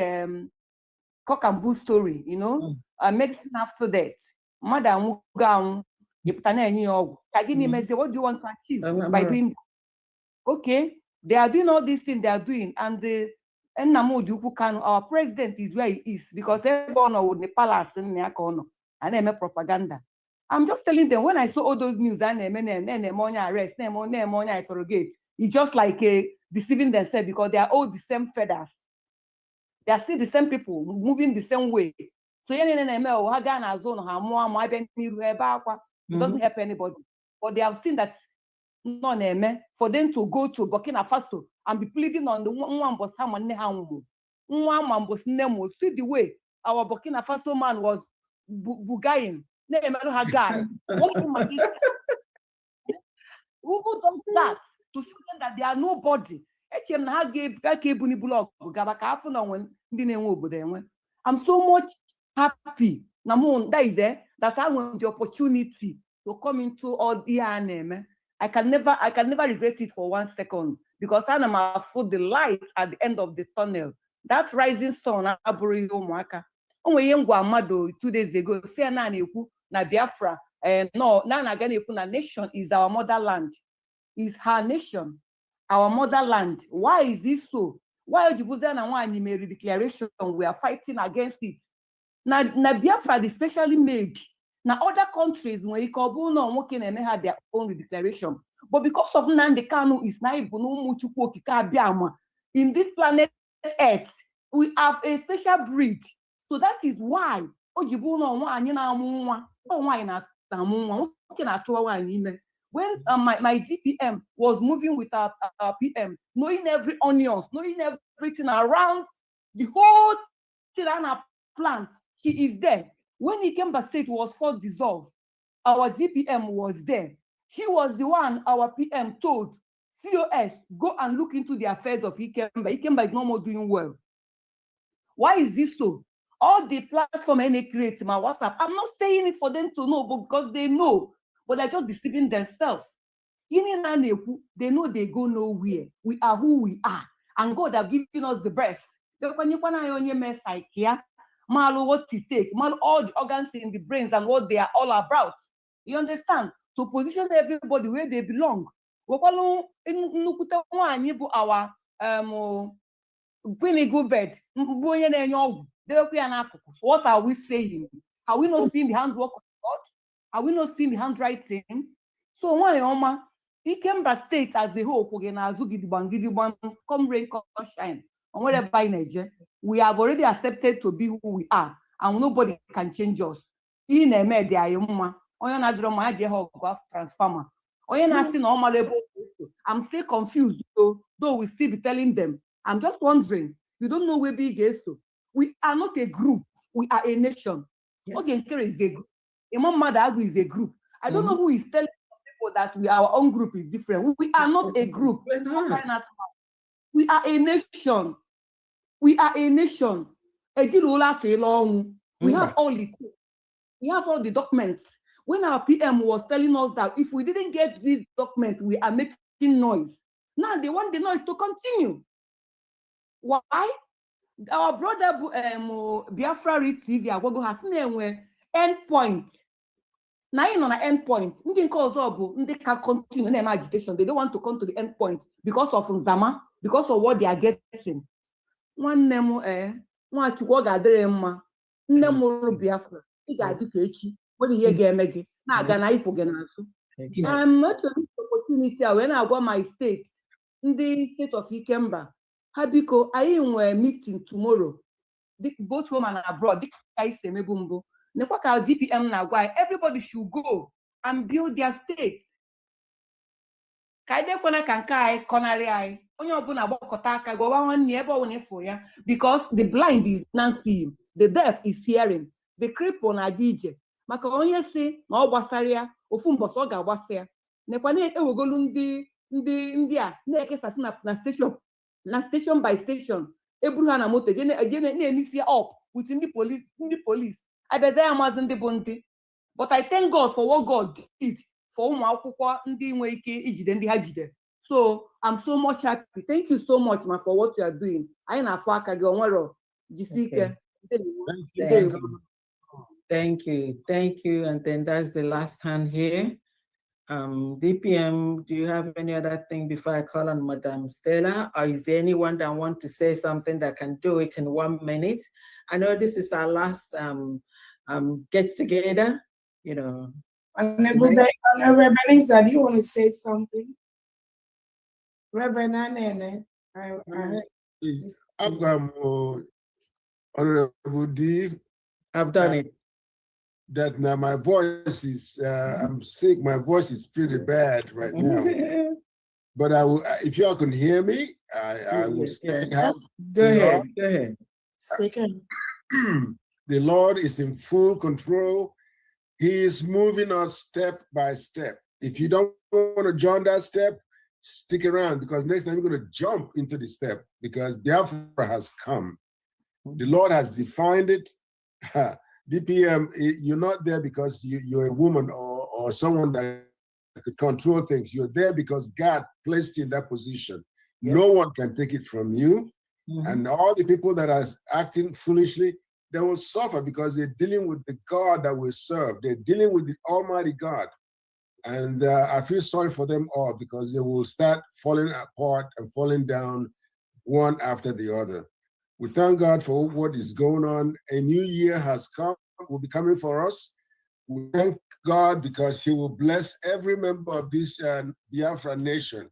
cock and bull story, you know, medicine after death. Madam, what do you want to achieve by doing that? Okay, they are doing all these things they are doing, and our president is where he is because everyone with the palace and propaganda. I'm just telling them, when I saw all those news and arrest, interrogate, it's just like deceiving themselves because they are all the same feathers. They are still the same people moving the same way. So it doesn't help anybody. But they have seen that for them to go to Burkina Faso and be pleading on the see the way our Burkina Faso man was bugaing. Who does that to show them that they are nobody? I'm so much happy that is there that I want the opportunity to come into all the name. I can never regret it for 1 second because I am full the light at the end of the tunnel. That rising sun, 2 days ago, say na Biafra, no, na nation is our motherland, is her nation, our motherland. Why is this so? Why made a declaration? We are fighting against it. Na Biafra is specially made. Now other countries when you call and have their own declaration, but because of Nnamdi Kanu is in this planet Earth, we have a special breed. So that is why when my DPM was moving with our PM, knowing every onions, knowing everything around the whole Tirana plan, she is there. When Ikemba State was first dissolved, our DPM was there. He was the one our PM told COS, go and look into the affairs of Ikemba. Ikemba is no more doing well. Why is this so? All the platform and they create my WhatsApp, I'm not saying it for them to know, but because they know, but they're just deceiving themselves. They know they go nowhere. We are who we are, and God have given us the breast. What to take, all the organs in the brains and what they are all about. You understand? To position everybody where they belong. Our bed. What are we saying? Are we not seeing the handwork of God? Are we not seeing the handwriting? So why Oma? Ikemba State as the whole come rain, come shine. And whatever in Nigeria, we have already accepted to be who we are, and nobody can change us. In a media, transformer. I'm still confused, though we still be telling them. I'm just wondering, you don't know where big is. We are not a group, we are a nation. Yes. Okay, is a group. Imam Madagu is a group. I don't know who is telling people that our own group is different. We are not a group. We are a nation. We are a nation. We have all the documents. When our PM was telling us that if we didn't get these documents, we are making noise. Now they want the noise to continue. Why? Our brother Biafra TV has an end point. Now on an end point. They can continue their agitation. They don't want to come to the end point because of Nzama, because of what they are getting. One name Biafra. What do you get? Now I'm not an opportunity when I got my state in the state of Ikemba. Habiko, I am a meeting tomorrow. Both home and abroad. DPM now why everybody should go and build their state. Because the blind is not seeing, the deaf is hearing, the cripple na DJ. Maka onye si na ọ gbasara ya ofu mbọsị ọ ga-agbasa ya nekwa na-ewegolu ndị a na-ekesasị na station by station eburu ha na moto na-emisi up with ndị police abịaza ya maazị ndị bụ ndị. But I thank God for what God did for ụmụ akwụkwọ ndị nwere ike ijide ndị ha jide. So I'm so much happy. Thank you so much ma for what you are doing. Anyị na-afụ aka gị onwero jisi ike. Thank you. And then that's the last hand here. DPM, do you have any other thing before I call on Madam Stella? Or is there anyone that want to say something that can do it in 1 minute? I know this is our last get together, you know. Reverend Lisa, do you want to say something? Reverend Anene, Honorable D. I've done it. That now my voice is, I'm sick. My voice is pretty bad right now. But I will, if y'all can hear me, I will say how. Go ahead. Speaking. The Lord is in full control. He is moving us step by step. If you don't want to join that step, stick around, because next time you're going to jump into the step, because Biafra has come. The Lord has defined it. DPM, you're not there because you're a woman or someone that could control things. You're there because God placed you in that position. Yep. No one can take it from you. And all the people that are acting foolishly, they will suffer because they're dealing with the God that we serve. They're dealing with the Almighty God. And I feel sorry for them all because they will start falling apart and falling down one after the other. We thank God for what is going on. A new year has come, will be coming for us. We thank God because He will bless every member of this Biafra nation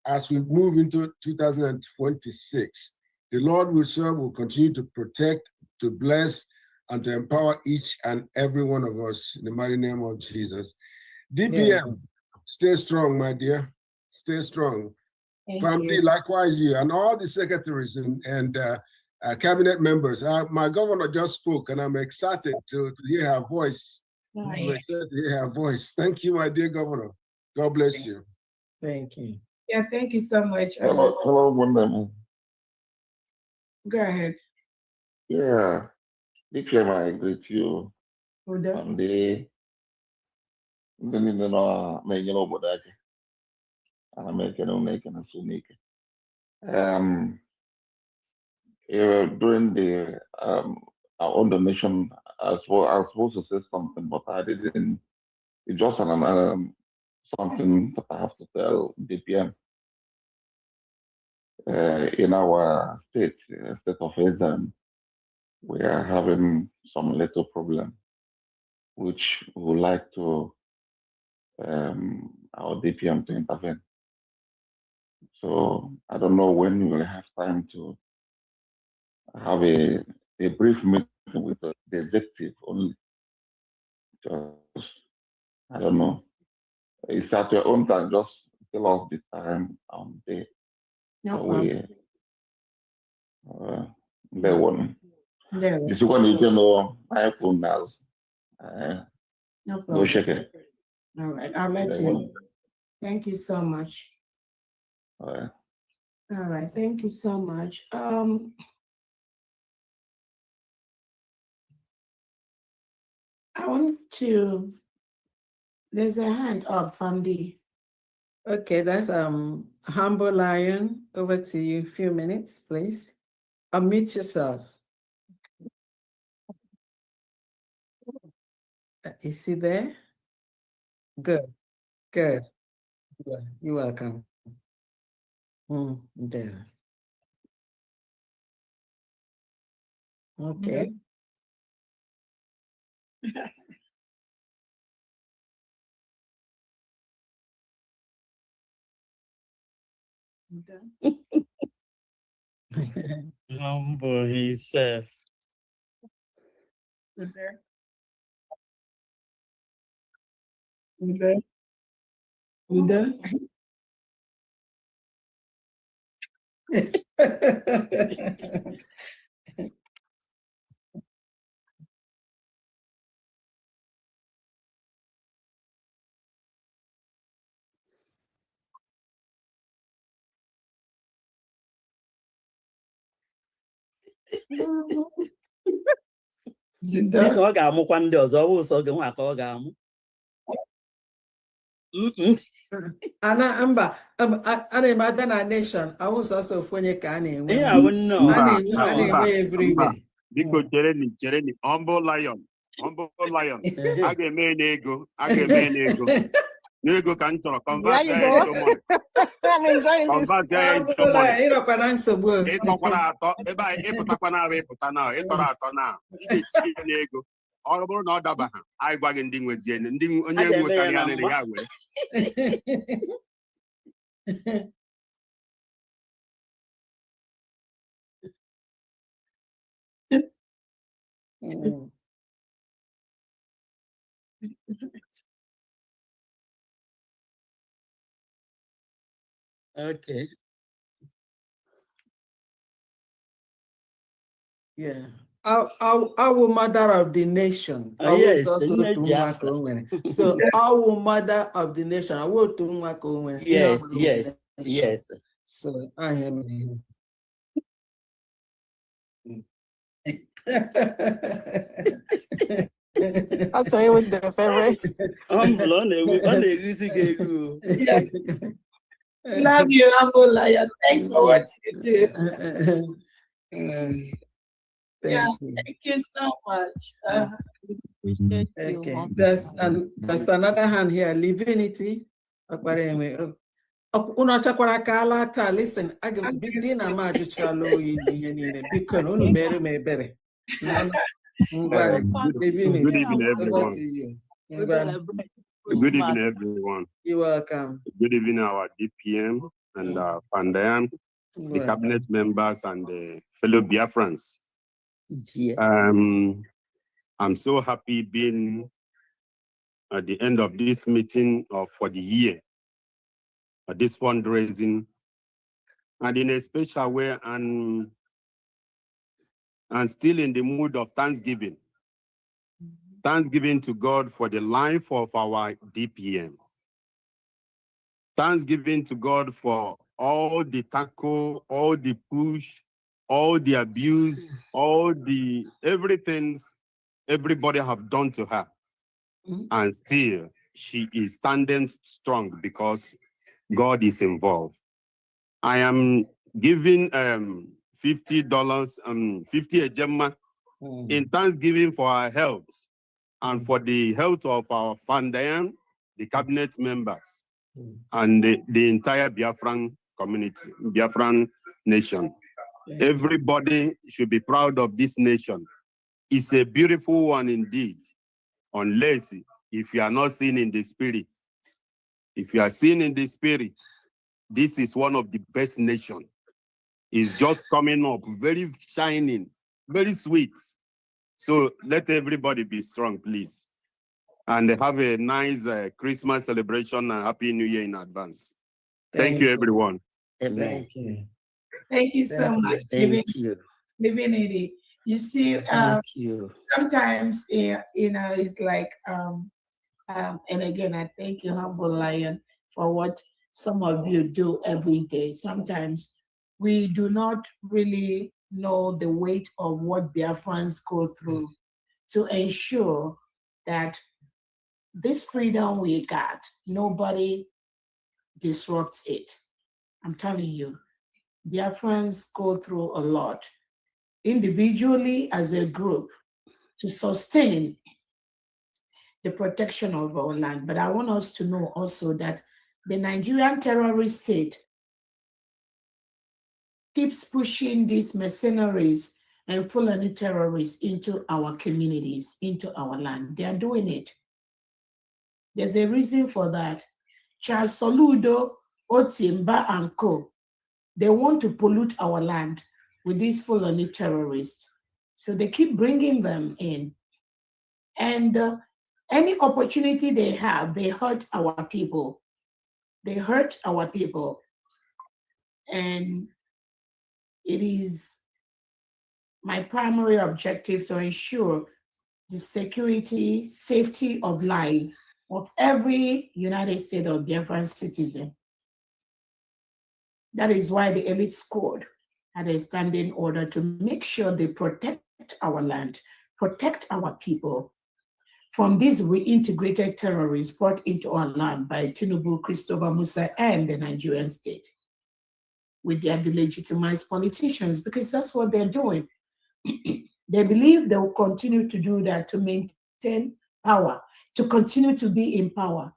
as we move into 2026. The Lord we serve will continue to protect, to bless, and to empower each and every one of us in the mighty name of Jesus. DPM, stay strong, my dear. Stay strong. Family, likewise you, and all the secretaries and cabinet members. My governor just spoke, and I'm excited to hear her voice. I'm excited to hear her voice. Thank you, my dear governor. God bless you. Thank you. Yeah, thank you so much. Hello, one minute. Go ahead. Yeah, DPM, I greet you. Udo. And the no making over that. And I'm making a unique. During the our own donation, as well, I was supposed to say something, but I didn't. It's just something that I have to tell DPM. In our state of Israel, we are having some little problem, which we would like to our DPM to intervene. So I don't know when we will have time to have a brief meeting with the executive only. Just, I don't know. It's at your own time. Just tell us the time and date. No So problem. the one. There. This one you can know my phone now. No No problem. shake it. All right, I'll let you know. Thank you so much. All right, thank you so much. I want to, there's a hand up from the. Okay, that's Humble Lion. Over to you. A few minutes, please. Unmute yourself. Is he there? Good, good. You're welcome. There. Okay. Humble himself. Okay. Udo. Biko ọ ga-amụkwa ndị ọzọ, ọ bụ ụsọ gị nwa ka ọ ga-amụ. Ana mba ana eme abịa na nation awụ sọsọ ofu onye ka a na-enwe Ihe awụ nnọọ. a na-enwe everywhere. Biko chereni Humble Lion a ga-eme n'ego n'ego ka m chọrọ convert ya into money. I'm enjoying this. Ịnọkwa na nsogbu. Ịtọkwara atọ ebe a ịpụtakwana ahụ ịpụta na ịtọrọ atọ na ị ga-etinye n'ego. Ọ bụrụ na ọ daba ha anyị gwa gị ndị nwezie ndị onye nwetara ya lere ya were. Okay. Yeah. Our mother of the nation. Yes. So our mother of the nation. Yes. So I am. I'll tell you with the favorite. Love you, Humble Lion. Thanks for what you do. Thank you so much. Okay, there's another hand here. Livinity. Listen, I can begin a magic shallow in because only Mary may better. Good evening, everyone. Good evening, everyone. You're welcome. Good evening, our DPM and Pandayan, the cabinet members and the fellow Biafrans. I'm so happy being at the end of this meeting for the year, this fundraising, and in a special way, and still in the mood of Thanksgiving. Thanksgiving to God for the life of our DPM. Thanksgiving to God for all the tackle, all the push, all the abuse, all the everything everybody have done to her. And still she is standing strong because God is involved. I am giving $50, 50 ejema in thanksgiving for our health and for the health of our Fandayan, the cabinet members, and the entire Biafran community, Biafran nation. Everybody should be proud of this nation. It's a beautiful one indeed, unless if you are not seen in the spirit. If you are seen in the spirit, this is one of the best nations. It's just coming up, very shining, very sweet. So let everybody be strong, please. And have a nice Christmas celebration and Happy New Year in advance. Thank you, everyone. Amen. Thank you so much. Thank you. Living in it. You see, Thank you. sometimes, it's like, and again, I thank you, Humble Lion, for what some of you do every day. Sometimes we do not really know the weight of what Biafrans go through to ensure that this freedom we got, nobody disrupts it. I'm telling you, Biafrans go through a lot, individually as a group, to sustain the protection of our land. But I want us to know also that the Nigerian terrorist state keeps pushing these mercenaries and Fulani terrorists into our communities, into our land. They are doing it. There's a reason for that. Charles Soludo, Otimba, and Co. They want to pollute our land with these Fulani terrorists. So they keep bringing them in. And any opportunity they have, they hurt our people. They hurt our people. And it is my primary objective to ensure the security, safety of lives of every United States of Biafran citizen. That is why the elite squad had a standing order to make sure they protect our land, protect our people from these reintegrated terrorists brought into our land by Tinubu, Christopher Musa, and the Nigerian state with their delegitimized politicians, because that's what they're doing. They believe they will continue to do that to maintain power, to continue to be in power,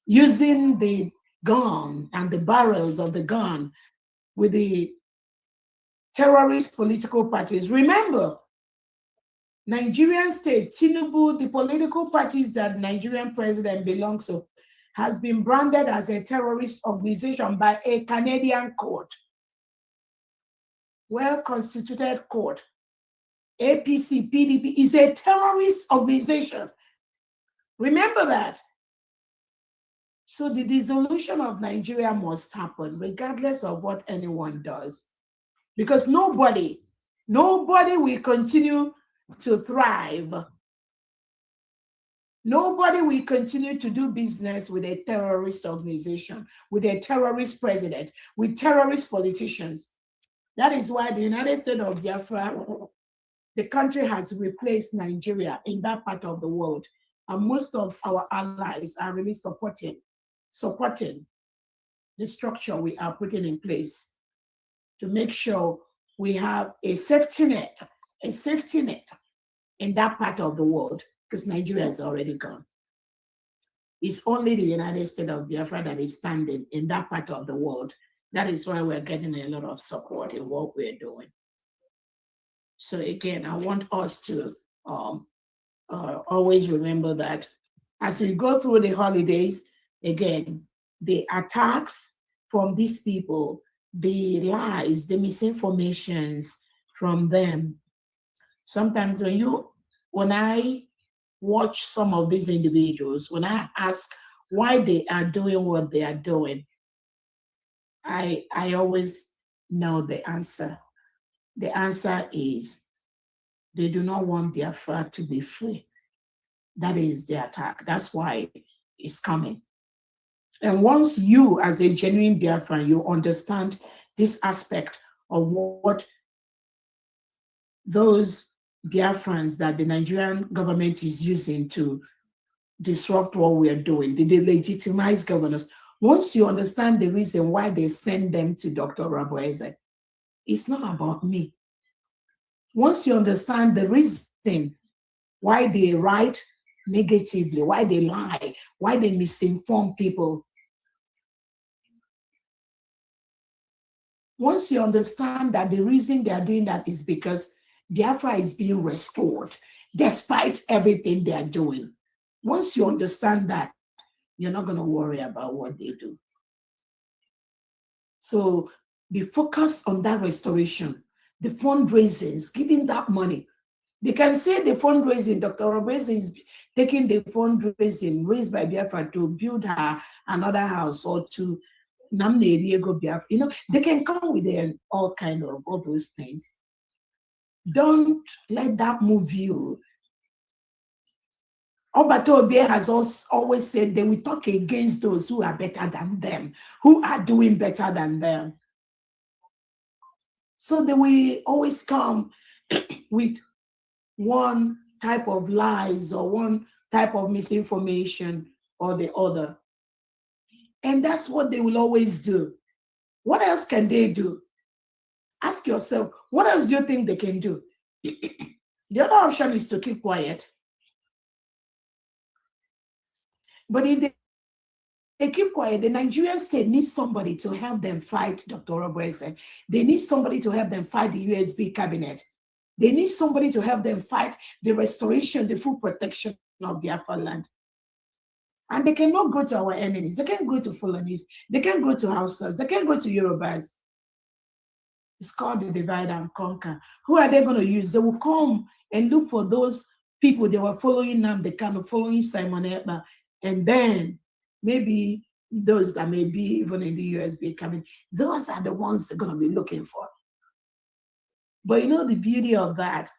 using the gun and the barrels of the gun with the terrorist political parties. Remember, Nigerian state, Tinubu, the political parties that Nigerian president belongs to, has been branded as a terrorist organization by a Canadian court, well-constituted court. APC, PDP is a terrorist organization. Remember that. So the dissolution of Nigeria must happen regardless of what anyone does. Because nobody will continue to thrive. Nobody will continue to do business with a terrorist organization, with a terrorist president, with terrorist politicians. That is why the United States of Biafra, the country has replaced Nigeria in that part of the world. And most of our allies are really supporting the structure we are putting in place to make sure we have a safety net in that part of the world, because Nigeria is already gone. It's only the United States of Biafra that is standing in that part of the world. That is why we're getting a lot of support in what we're doing. So again, I want us to always remember that as we go through the holidays, again, the attacks from these people, the lies, the misinformations from them. Sometimes when I watch some of these individuals, when I ask why they are doing what they are doing, I always know the answer. The answer is they do not want Biafra to be free. That is the attack. That's why it's coming. And once you, as a genuine Biafran, you understand this aspect of what those Biafrans that the Nigerian government is using to disrupt what we are doing, they delegitimize governors. Once you understand the reason why they send them to Dr. Raboeze, it's not about me. Once you understand the reason why they write negatively, why they lie, why they misinform people, once you understand that the reason they are doing that is because Biafra is being restored despite everything they are doing. Once you understand that, you're not going to worry about what they do. So be focused on that restoration, the fundraisers, giving that money. They can say the fundraising, Dr. Raboeze is taking the fundraising raised by Biafra to build her another house or to Namne Diego Biafra. You know, they can come with all kind of all those things. Don't let that move you. Obato Obe has always said they will talk against those who are better than them, who are doing better than them. So they will always come with one type of lies or one type of misinformation or the other. And that's what they will always do. What else can they do? Ask yourself, what else do you think they can do? The other option is to keep quiet. But if they keep quiet, the Nigerian state needs somebody to help them fight Dr. Raboeze. They need somebody to help them fight the USB cabinet. They need somebody to help them fight the restoration, the full protection of Biafra land. And they cannot go to our enemies. They can't go to Fulanese. They can't go to Hausas. They can't go to Yorubas. It's called the divide and conquer. Who are they going to use? They will come and look for those people they were following them, they kind of following Simon Ekpa, and then maybe those that may be even in the USB cabinet, those are the ones they're going to be looking for. But you know the beauty of that?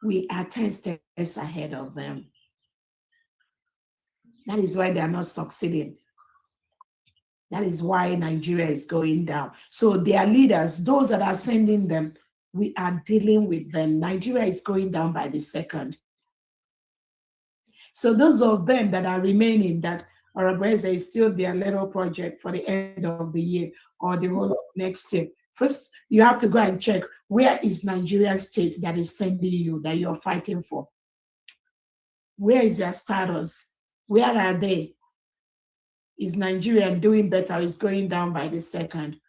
We are 10 steps ahead of them. That is why they are not succeeding. That is why Nigeria is going down. So their leaders, those that are sending them, we are dealing with them. Nigeria is going down by the second. So those of them that are remaining, that Raboeze is still their little project for the end of the year or the whole of next year. First, you have to go and check, where is Nigeria state that is sending you, that you're fighting for? Where is their status? Where are they? Is Nigeria doing better or is going down by the second?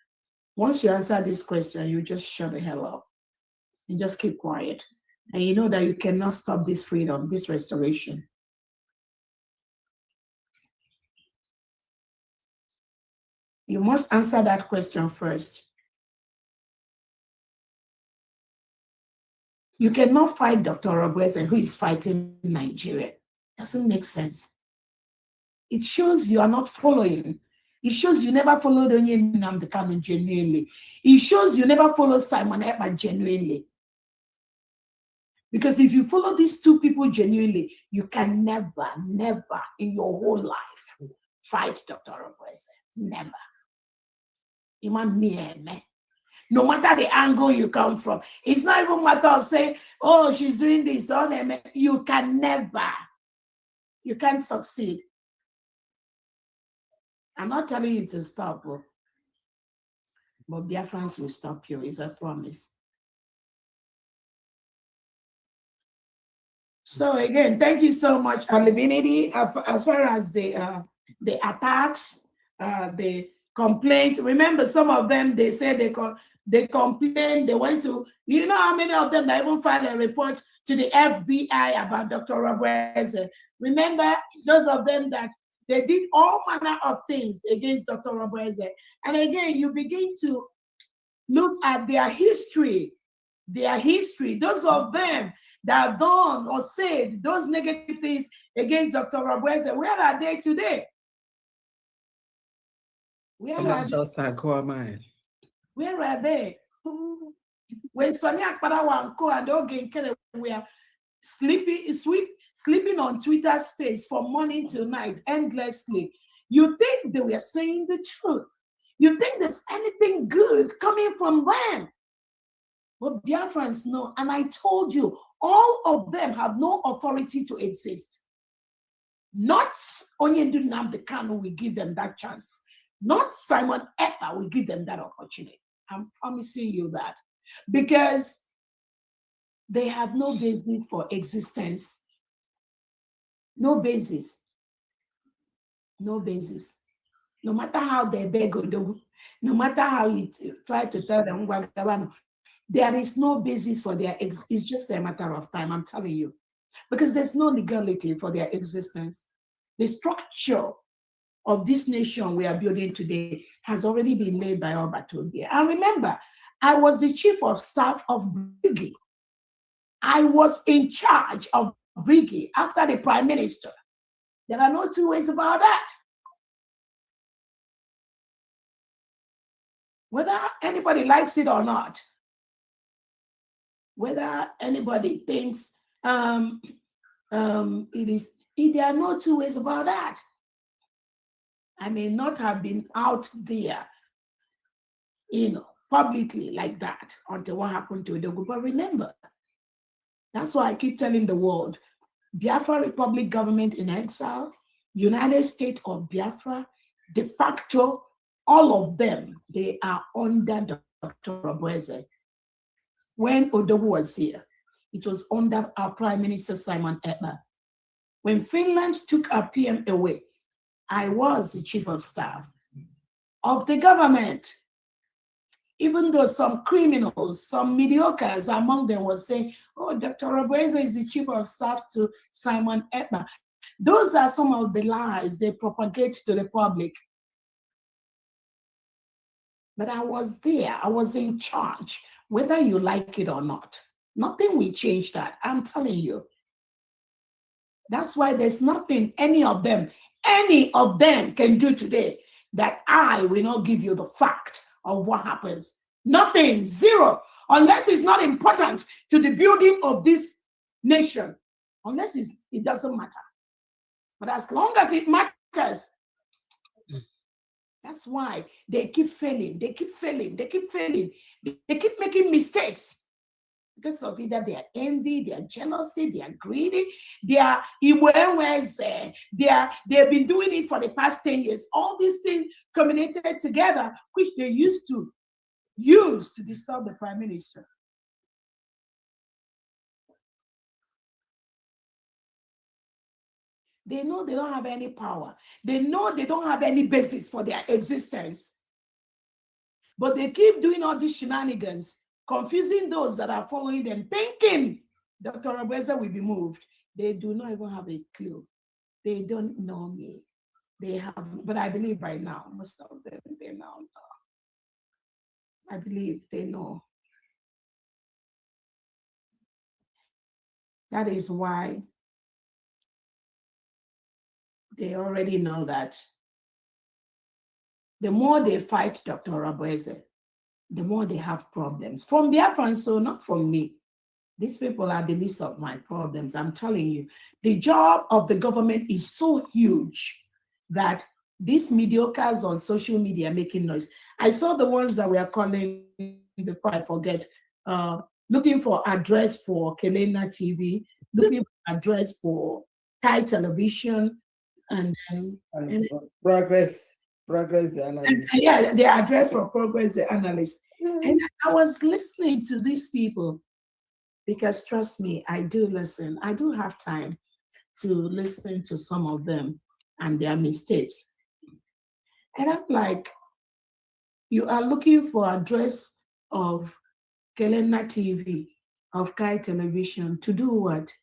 Once you answer this question, you just shut the hell up and just keep quiet. And you know that you cannot stop this freedom, this restoration. You must answer that question first. You cannot fight Dr. Raboeze who is fighting Nigeria. Doesn't make sense. It shows you are not following. It shows you never followed Onye Nnamdi Kanu genuinely. It shows you never followed Simon Ekpa genuinely. Because if you follow these two people genuinely, you can never, never in your whole life fight Dr. Raboeze. Never. No matter the angle you come from, it's not even a matter of saying, oh, she's doing this. You can never. You can't succeed. I'm not telling you to stop, but Biafrans will stop you, is a promise. So again, thank you so much, Alivinity. As far as the attacks, the complaints. Remember, some of them, they said they complained, they went to, you know how many of them that even filed a report to the FBI about Dr. Raboeze. Remember, those of them that they did all manner of things against Dr. Raboeze. And again, you begin to look at their history. Those of them that have done or said those negative things against Dr. Raboeze, where are they today? Where are they? When Sonia Akparawanko and Ogen Kere were sleeping on Twitter space from morning till night endlessly, you think they were saying the truth? You think there's anything good coming from them? But Biafrans know, and I told you, all of them have no authority to exist. Not Onyendu Nnamdi Kanu will give them that chance. Not Simon Ekpa will give them that opportunity. I'm promising you that. Because they have no basis for existence. No basis. No basis. No matter how they beg or do, no matter how you try to tell them, there is no basis for their it's just a matter of time, I'm telling you. Because there's no legality for their existence. The structure of this nation we are building today has already been made by Obatobia. And remember, I was the chief of staff of Briggy. I was in charge of Briggy after the prime minister. There are no two ways about that. Whether anybody likes it or not, whether anybody thinks there are no two ways about that. I may not have been out there, publicly like that until what happened to Odogu. But remember, that's why I keep telling the world, Biafra Republic government in exile, United States of Biafra, de facto, all of them, they are under Dr. Oboeze. When Odogu was here, it was under our Prime Minister Simon Ekpa. When Finland took our PM away, I was the chief of staff of the government. Even though some criminals, some mediocres among them were saying, oh, Dr. Oboeze is the chief of staff to Simon Ekpa. Those are some of the lies they propagate to the public. But I was there, I was in charge, whether you like it or not. Nothing will change that, I'm telling you. That's why there's nothing any of them can do today that I will not give you the fact of what happens. Nothing, zero, unless it's not important to the building of this nation, unless it doesn't matter. But as long as it matters, that's why they keep failing, they keep failing, they keep failing, they keep making mistakes. Because of either their envy, their jealousy, they are greedy, they've been doing it for the past 10 years. All these things culminated together, which they used to use to disturb the prime minister. They know they don't have any power. They know they don't have any basis for their existence. But they keep doing all these shenanigans, confusing those that are following them, thinking Dr. Oboeze will be moved. They do not even have a clue. They don't know me. They have, but I believe by now, most of them, they now know. I believe they know. That is why they already know that the more they fight Dr. Oboeze, the more they have problems. From Biafra, so not from me. These people are the least of my problems. I'm telling you, the job of the government is so huge that these mediocres on social media making noise. I saw the ones that we are calling, before I forget, looking for address for Kelena TV, looking for address for Thai television, and Progress the analyst. Yeah, the address for Progress the analyst. And I was listening to these people because, trust me, I do listen. I do have time to listen to some of them and their mistakes. And I'm like, you are looking for address of Kelena TV, of Kai Television, to do what?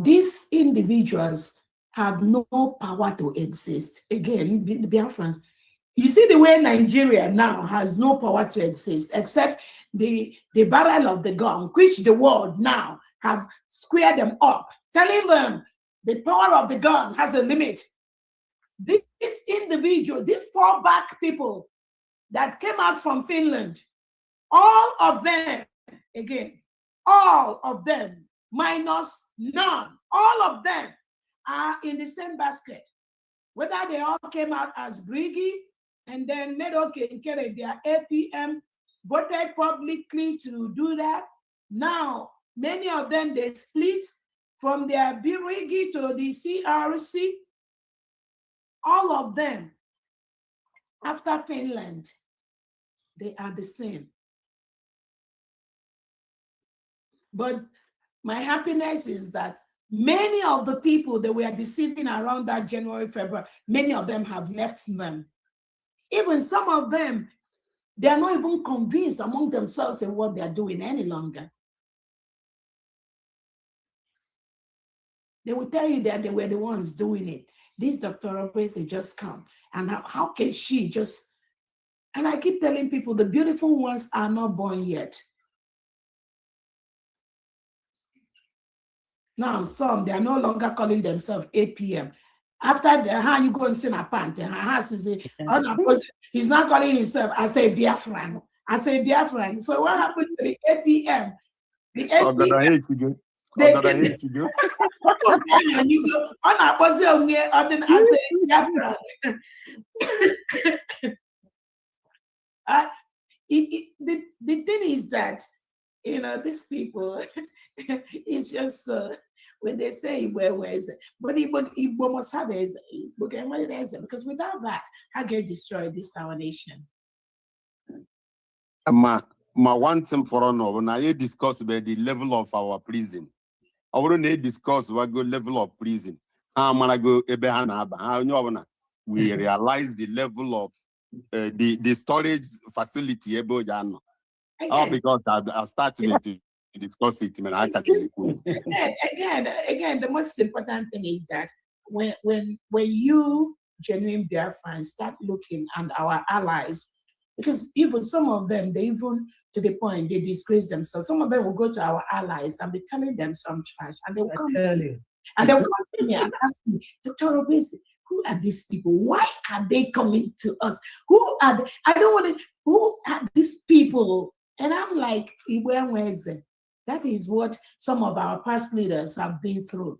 These individuals have no power to exist. Again, the Biafrans, you see the way Nigeria now has no power to exist, except the barrel of the gun, which the world now have squared them up, telling them the power of the gun has a limit. This individual, these fallback people that came out from Finland, all of them, again, all of them, minus none, all of them are in the same basket. Whether they all came out as Briggy, and then made okay in care their APM, voted publicly to do that. Now, many of them, they split from their Birigi to the CRC. All of them, after Finland, they are the same. But my happiness is that many of the people that were deceiving around that January, February, many of them have left them. Even some of them, they are not even convinced among themselves in what they are doing any longer. They will tell you that they were the ones doing it. This Dr. Obese just come. And how can she just... And I keep telling people, the beautiful ones are not born yet. Now, some, they are no longer calling themselves APM. After the hand, you go and see my pant. He's not calling himself, I say Biafran. I say Biafran. So what happened to the APM? The APM. And you go, I say Biafran. The thing is that, you know, these people, it's just when they say where is it? But Igbo must have it, because without that, how can you destroy this our nation? My one thing for honor, when I discuss about the level of our prison, I want to discuss what go level of prison. We realize the level of the storage facility. Because I started to discuss it. Again, the most important thing is that when you, genuine Biafrans, start looking at our allies, because even some of them, they even to the point they disgrace themselves. Some of them will go to our allies and be telling them some trash, and they will come to me and ask me, Dr. Obese, who are these people? Why are they coming to us? Who are they? I don't want to. Who are these people? And I'm like, where is it? That is what some of our past leaders have been through.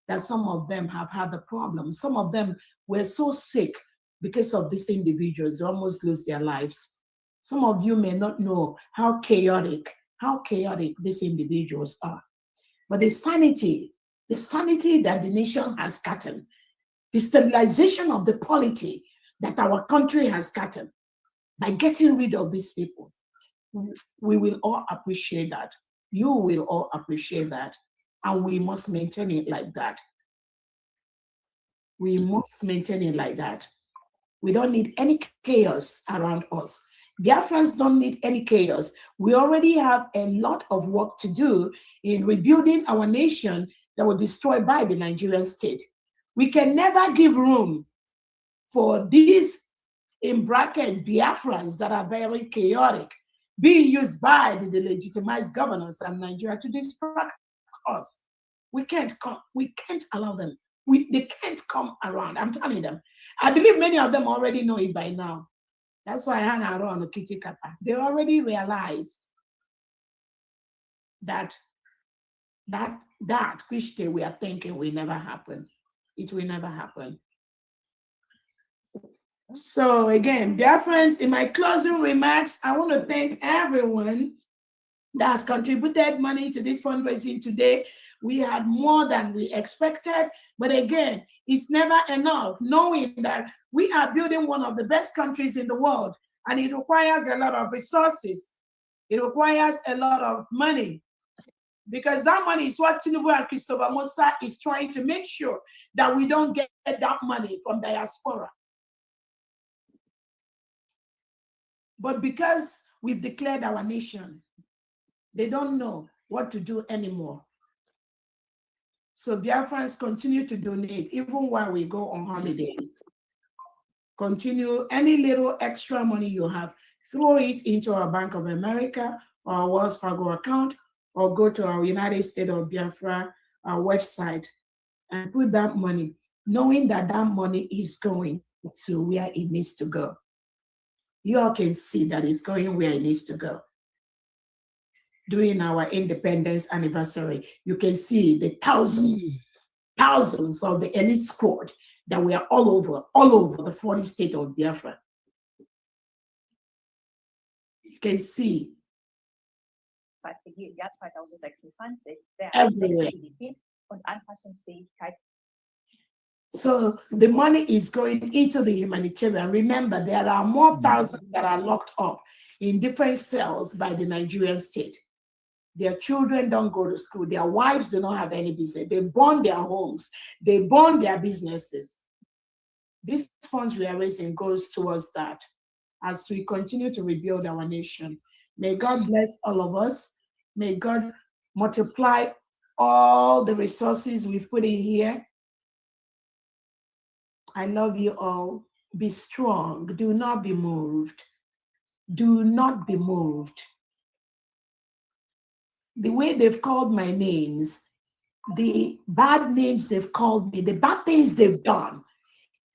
That some of them have had the problem. Some of them were so sick because of these individuals, they almost lose their lives. Some of you may not know how chaotic these individuals are. But the sanity that the nation has gotten, the stabilization of the polity that our country has gotten by getting rid of these people, we will all appreciate that. You will all appreciate that. And we must maintain it like that. We must maintain it like that. We don't need any chaos around us. Biafrans don't need any chaos. We already have a lot of work to do in rebuilding our nation that was destroyed by the Nigerian state. We can never give room for these, in bracket, Biafrans that are very chaotic, being used by the legitimized governors and Nigeria to distract us. We can't allow them. They can't come around. I'm telling them. I believe many of them already know it by now. That's why Hannah on Kitty Kata. They already realized that which we are thinking will never happen. It will never happen. So again, dear friends, in my closing remarks, I want to thank everyone that has contributed money to this fundraising today. We had more than we expected, but again, it's never enough, knowing that we are building one of the best countries in the world, and it requires a lot of resources. It requires a lot of money, because that money is what Tinubu and Christopher Musa is trying to make sure that we don't get that money from diaspora. But because we've declared our nation, they don't know what to do anymore. So Biafrans, continue to donate, even while we go on holidays. Continue, any little extra money you have, throw it into our Bank of America or our Wells Fargo account, or go to our United States of Biafra website and put that money, knowing that that money is going to where it needs to go. You all can see that it's going where it needs to go. During our independence anniversary, you can see the thousands of the elite squad that were all over the 40 states of Biafra. can see Jahr 2026 der everywhere. Flexibilität und Anpassungsfähigkeit. So the money is going into the humanitarian. Remember, there are more thousands that are locked up in different cells by the Nigerian state. Their children don't go to school. Their wives do not have any business. They burn their homes. They burn their businesses. These funds we are raising goes towards that as we continue to rebuild our nation. May God bless all of us. May God multiply all the resources we've put in here. I love you all. Be strong. Do not be moved. Do not be moved. The way they've called my names, the bad names they've called me, the bad things they've done,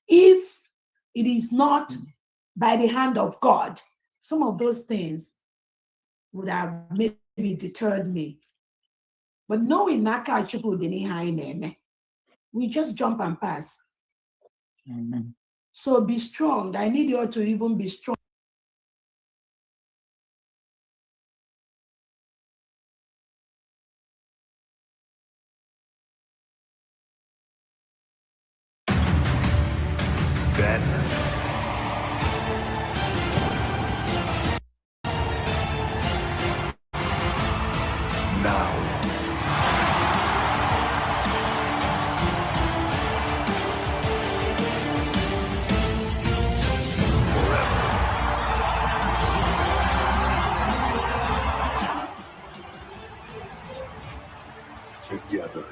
if it is not by the hand of God, some of those things would have maybe deterred me. But knowing Naka we just jump and pass. Amen. So be strong. I need you all to even be strong. Then now together.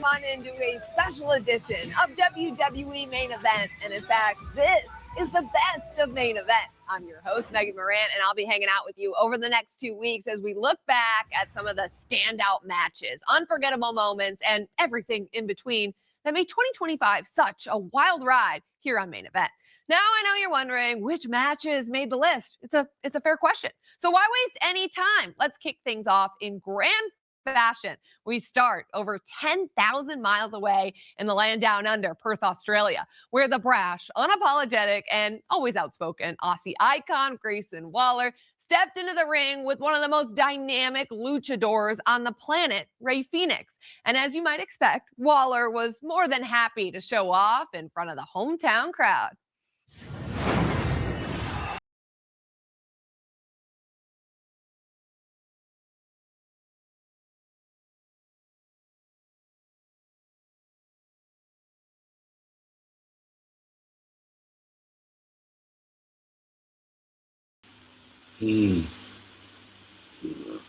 On into a special edition of WWE Main Event. And in fact, this is the best of Main Event. I'm your host, Megan Moran, and I'll be hanging out with you over the next 2 weeks as we look back at some of the standout matches, unforgettable moments, and everything in between that made 2025 such a wild ride here on Main Event. Now, I know you're wondering which matches made the list. It's a fair question. So why waste any time? Let's kick things off in grand fashion. We start over 10,000 miles away in the land down under, Perth, Australia, where the brash, unapologetic, and always outspoken Aussie icon Grayson Waller stepped into the ring with one of the most dynamic luchadors on the planet, Rey Fenix. And as you might expect, Waller was more than happy to show off in front of the hometown crowd.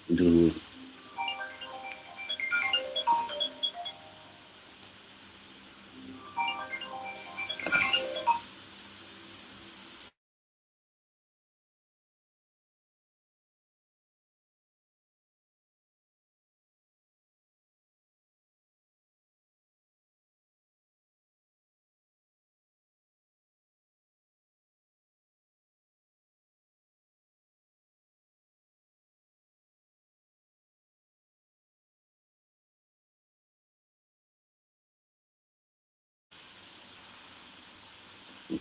Ndewo.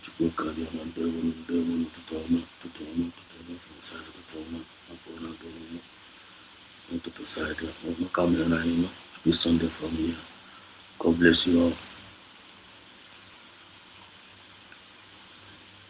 Chukwu karịa na ndewo ụtụtụ ọma from side ụtụtụ ọma abụọ na abụọ ọma ụtụtụ side ọma ka mere anyị nọ. Happy Sunday from here. God bless you all.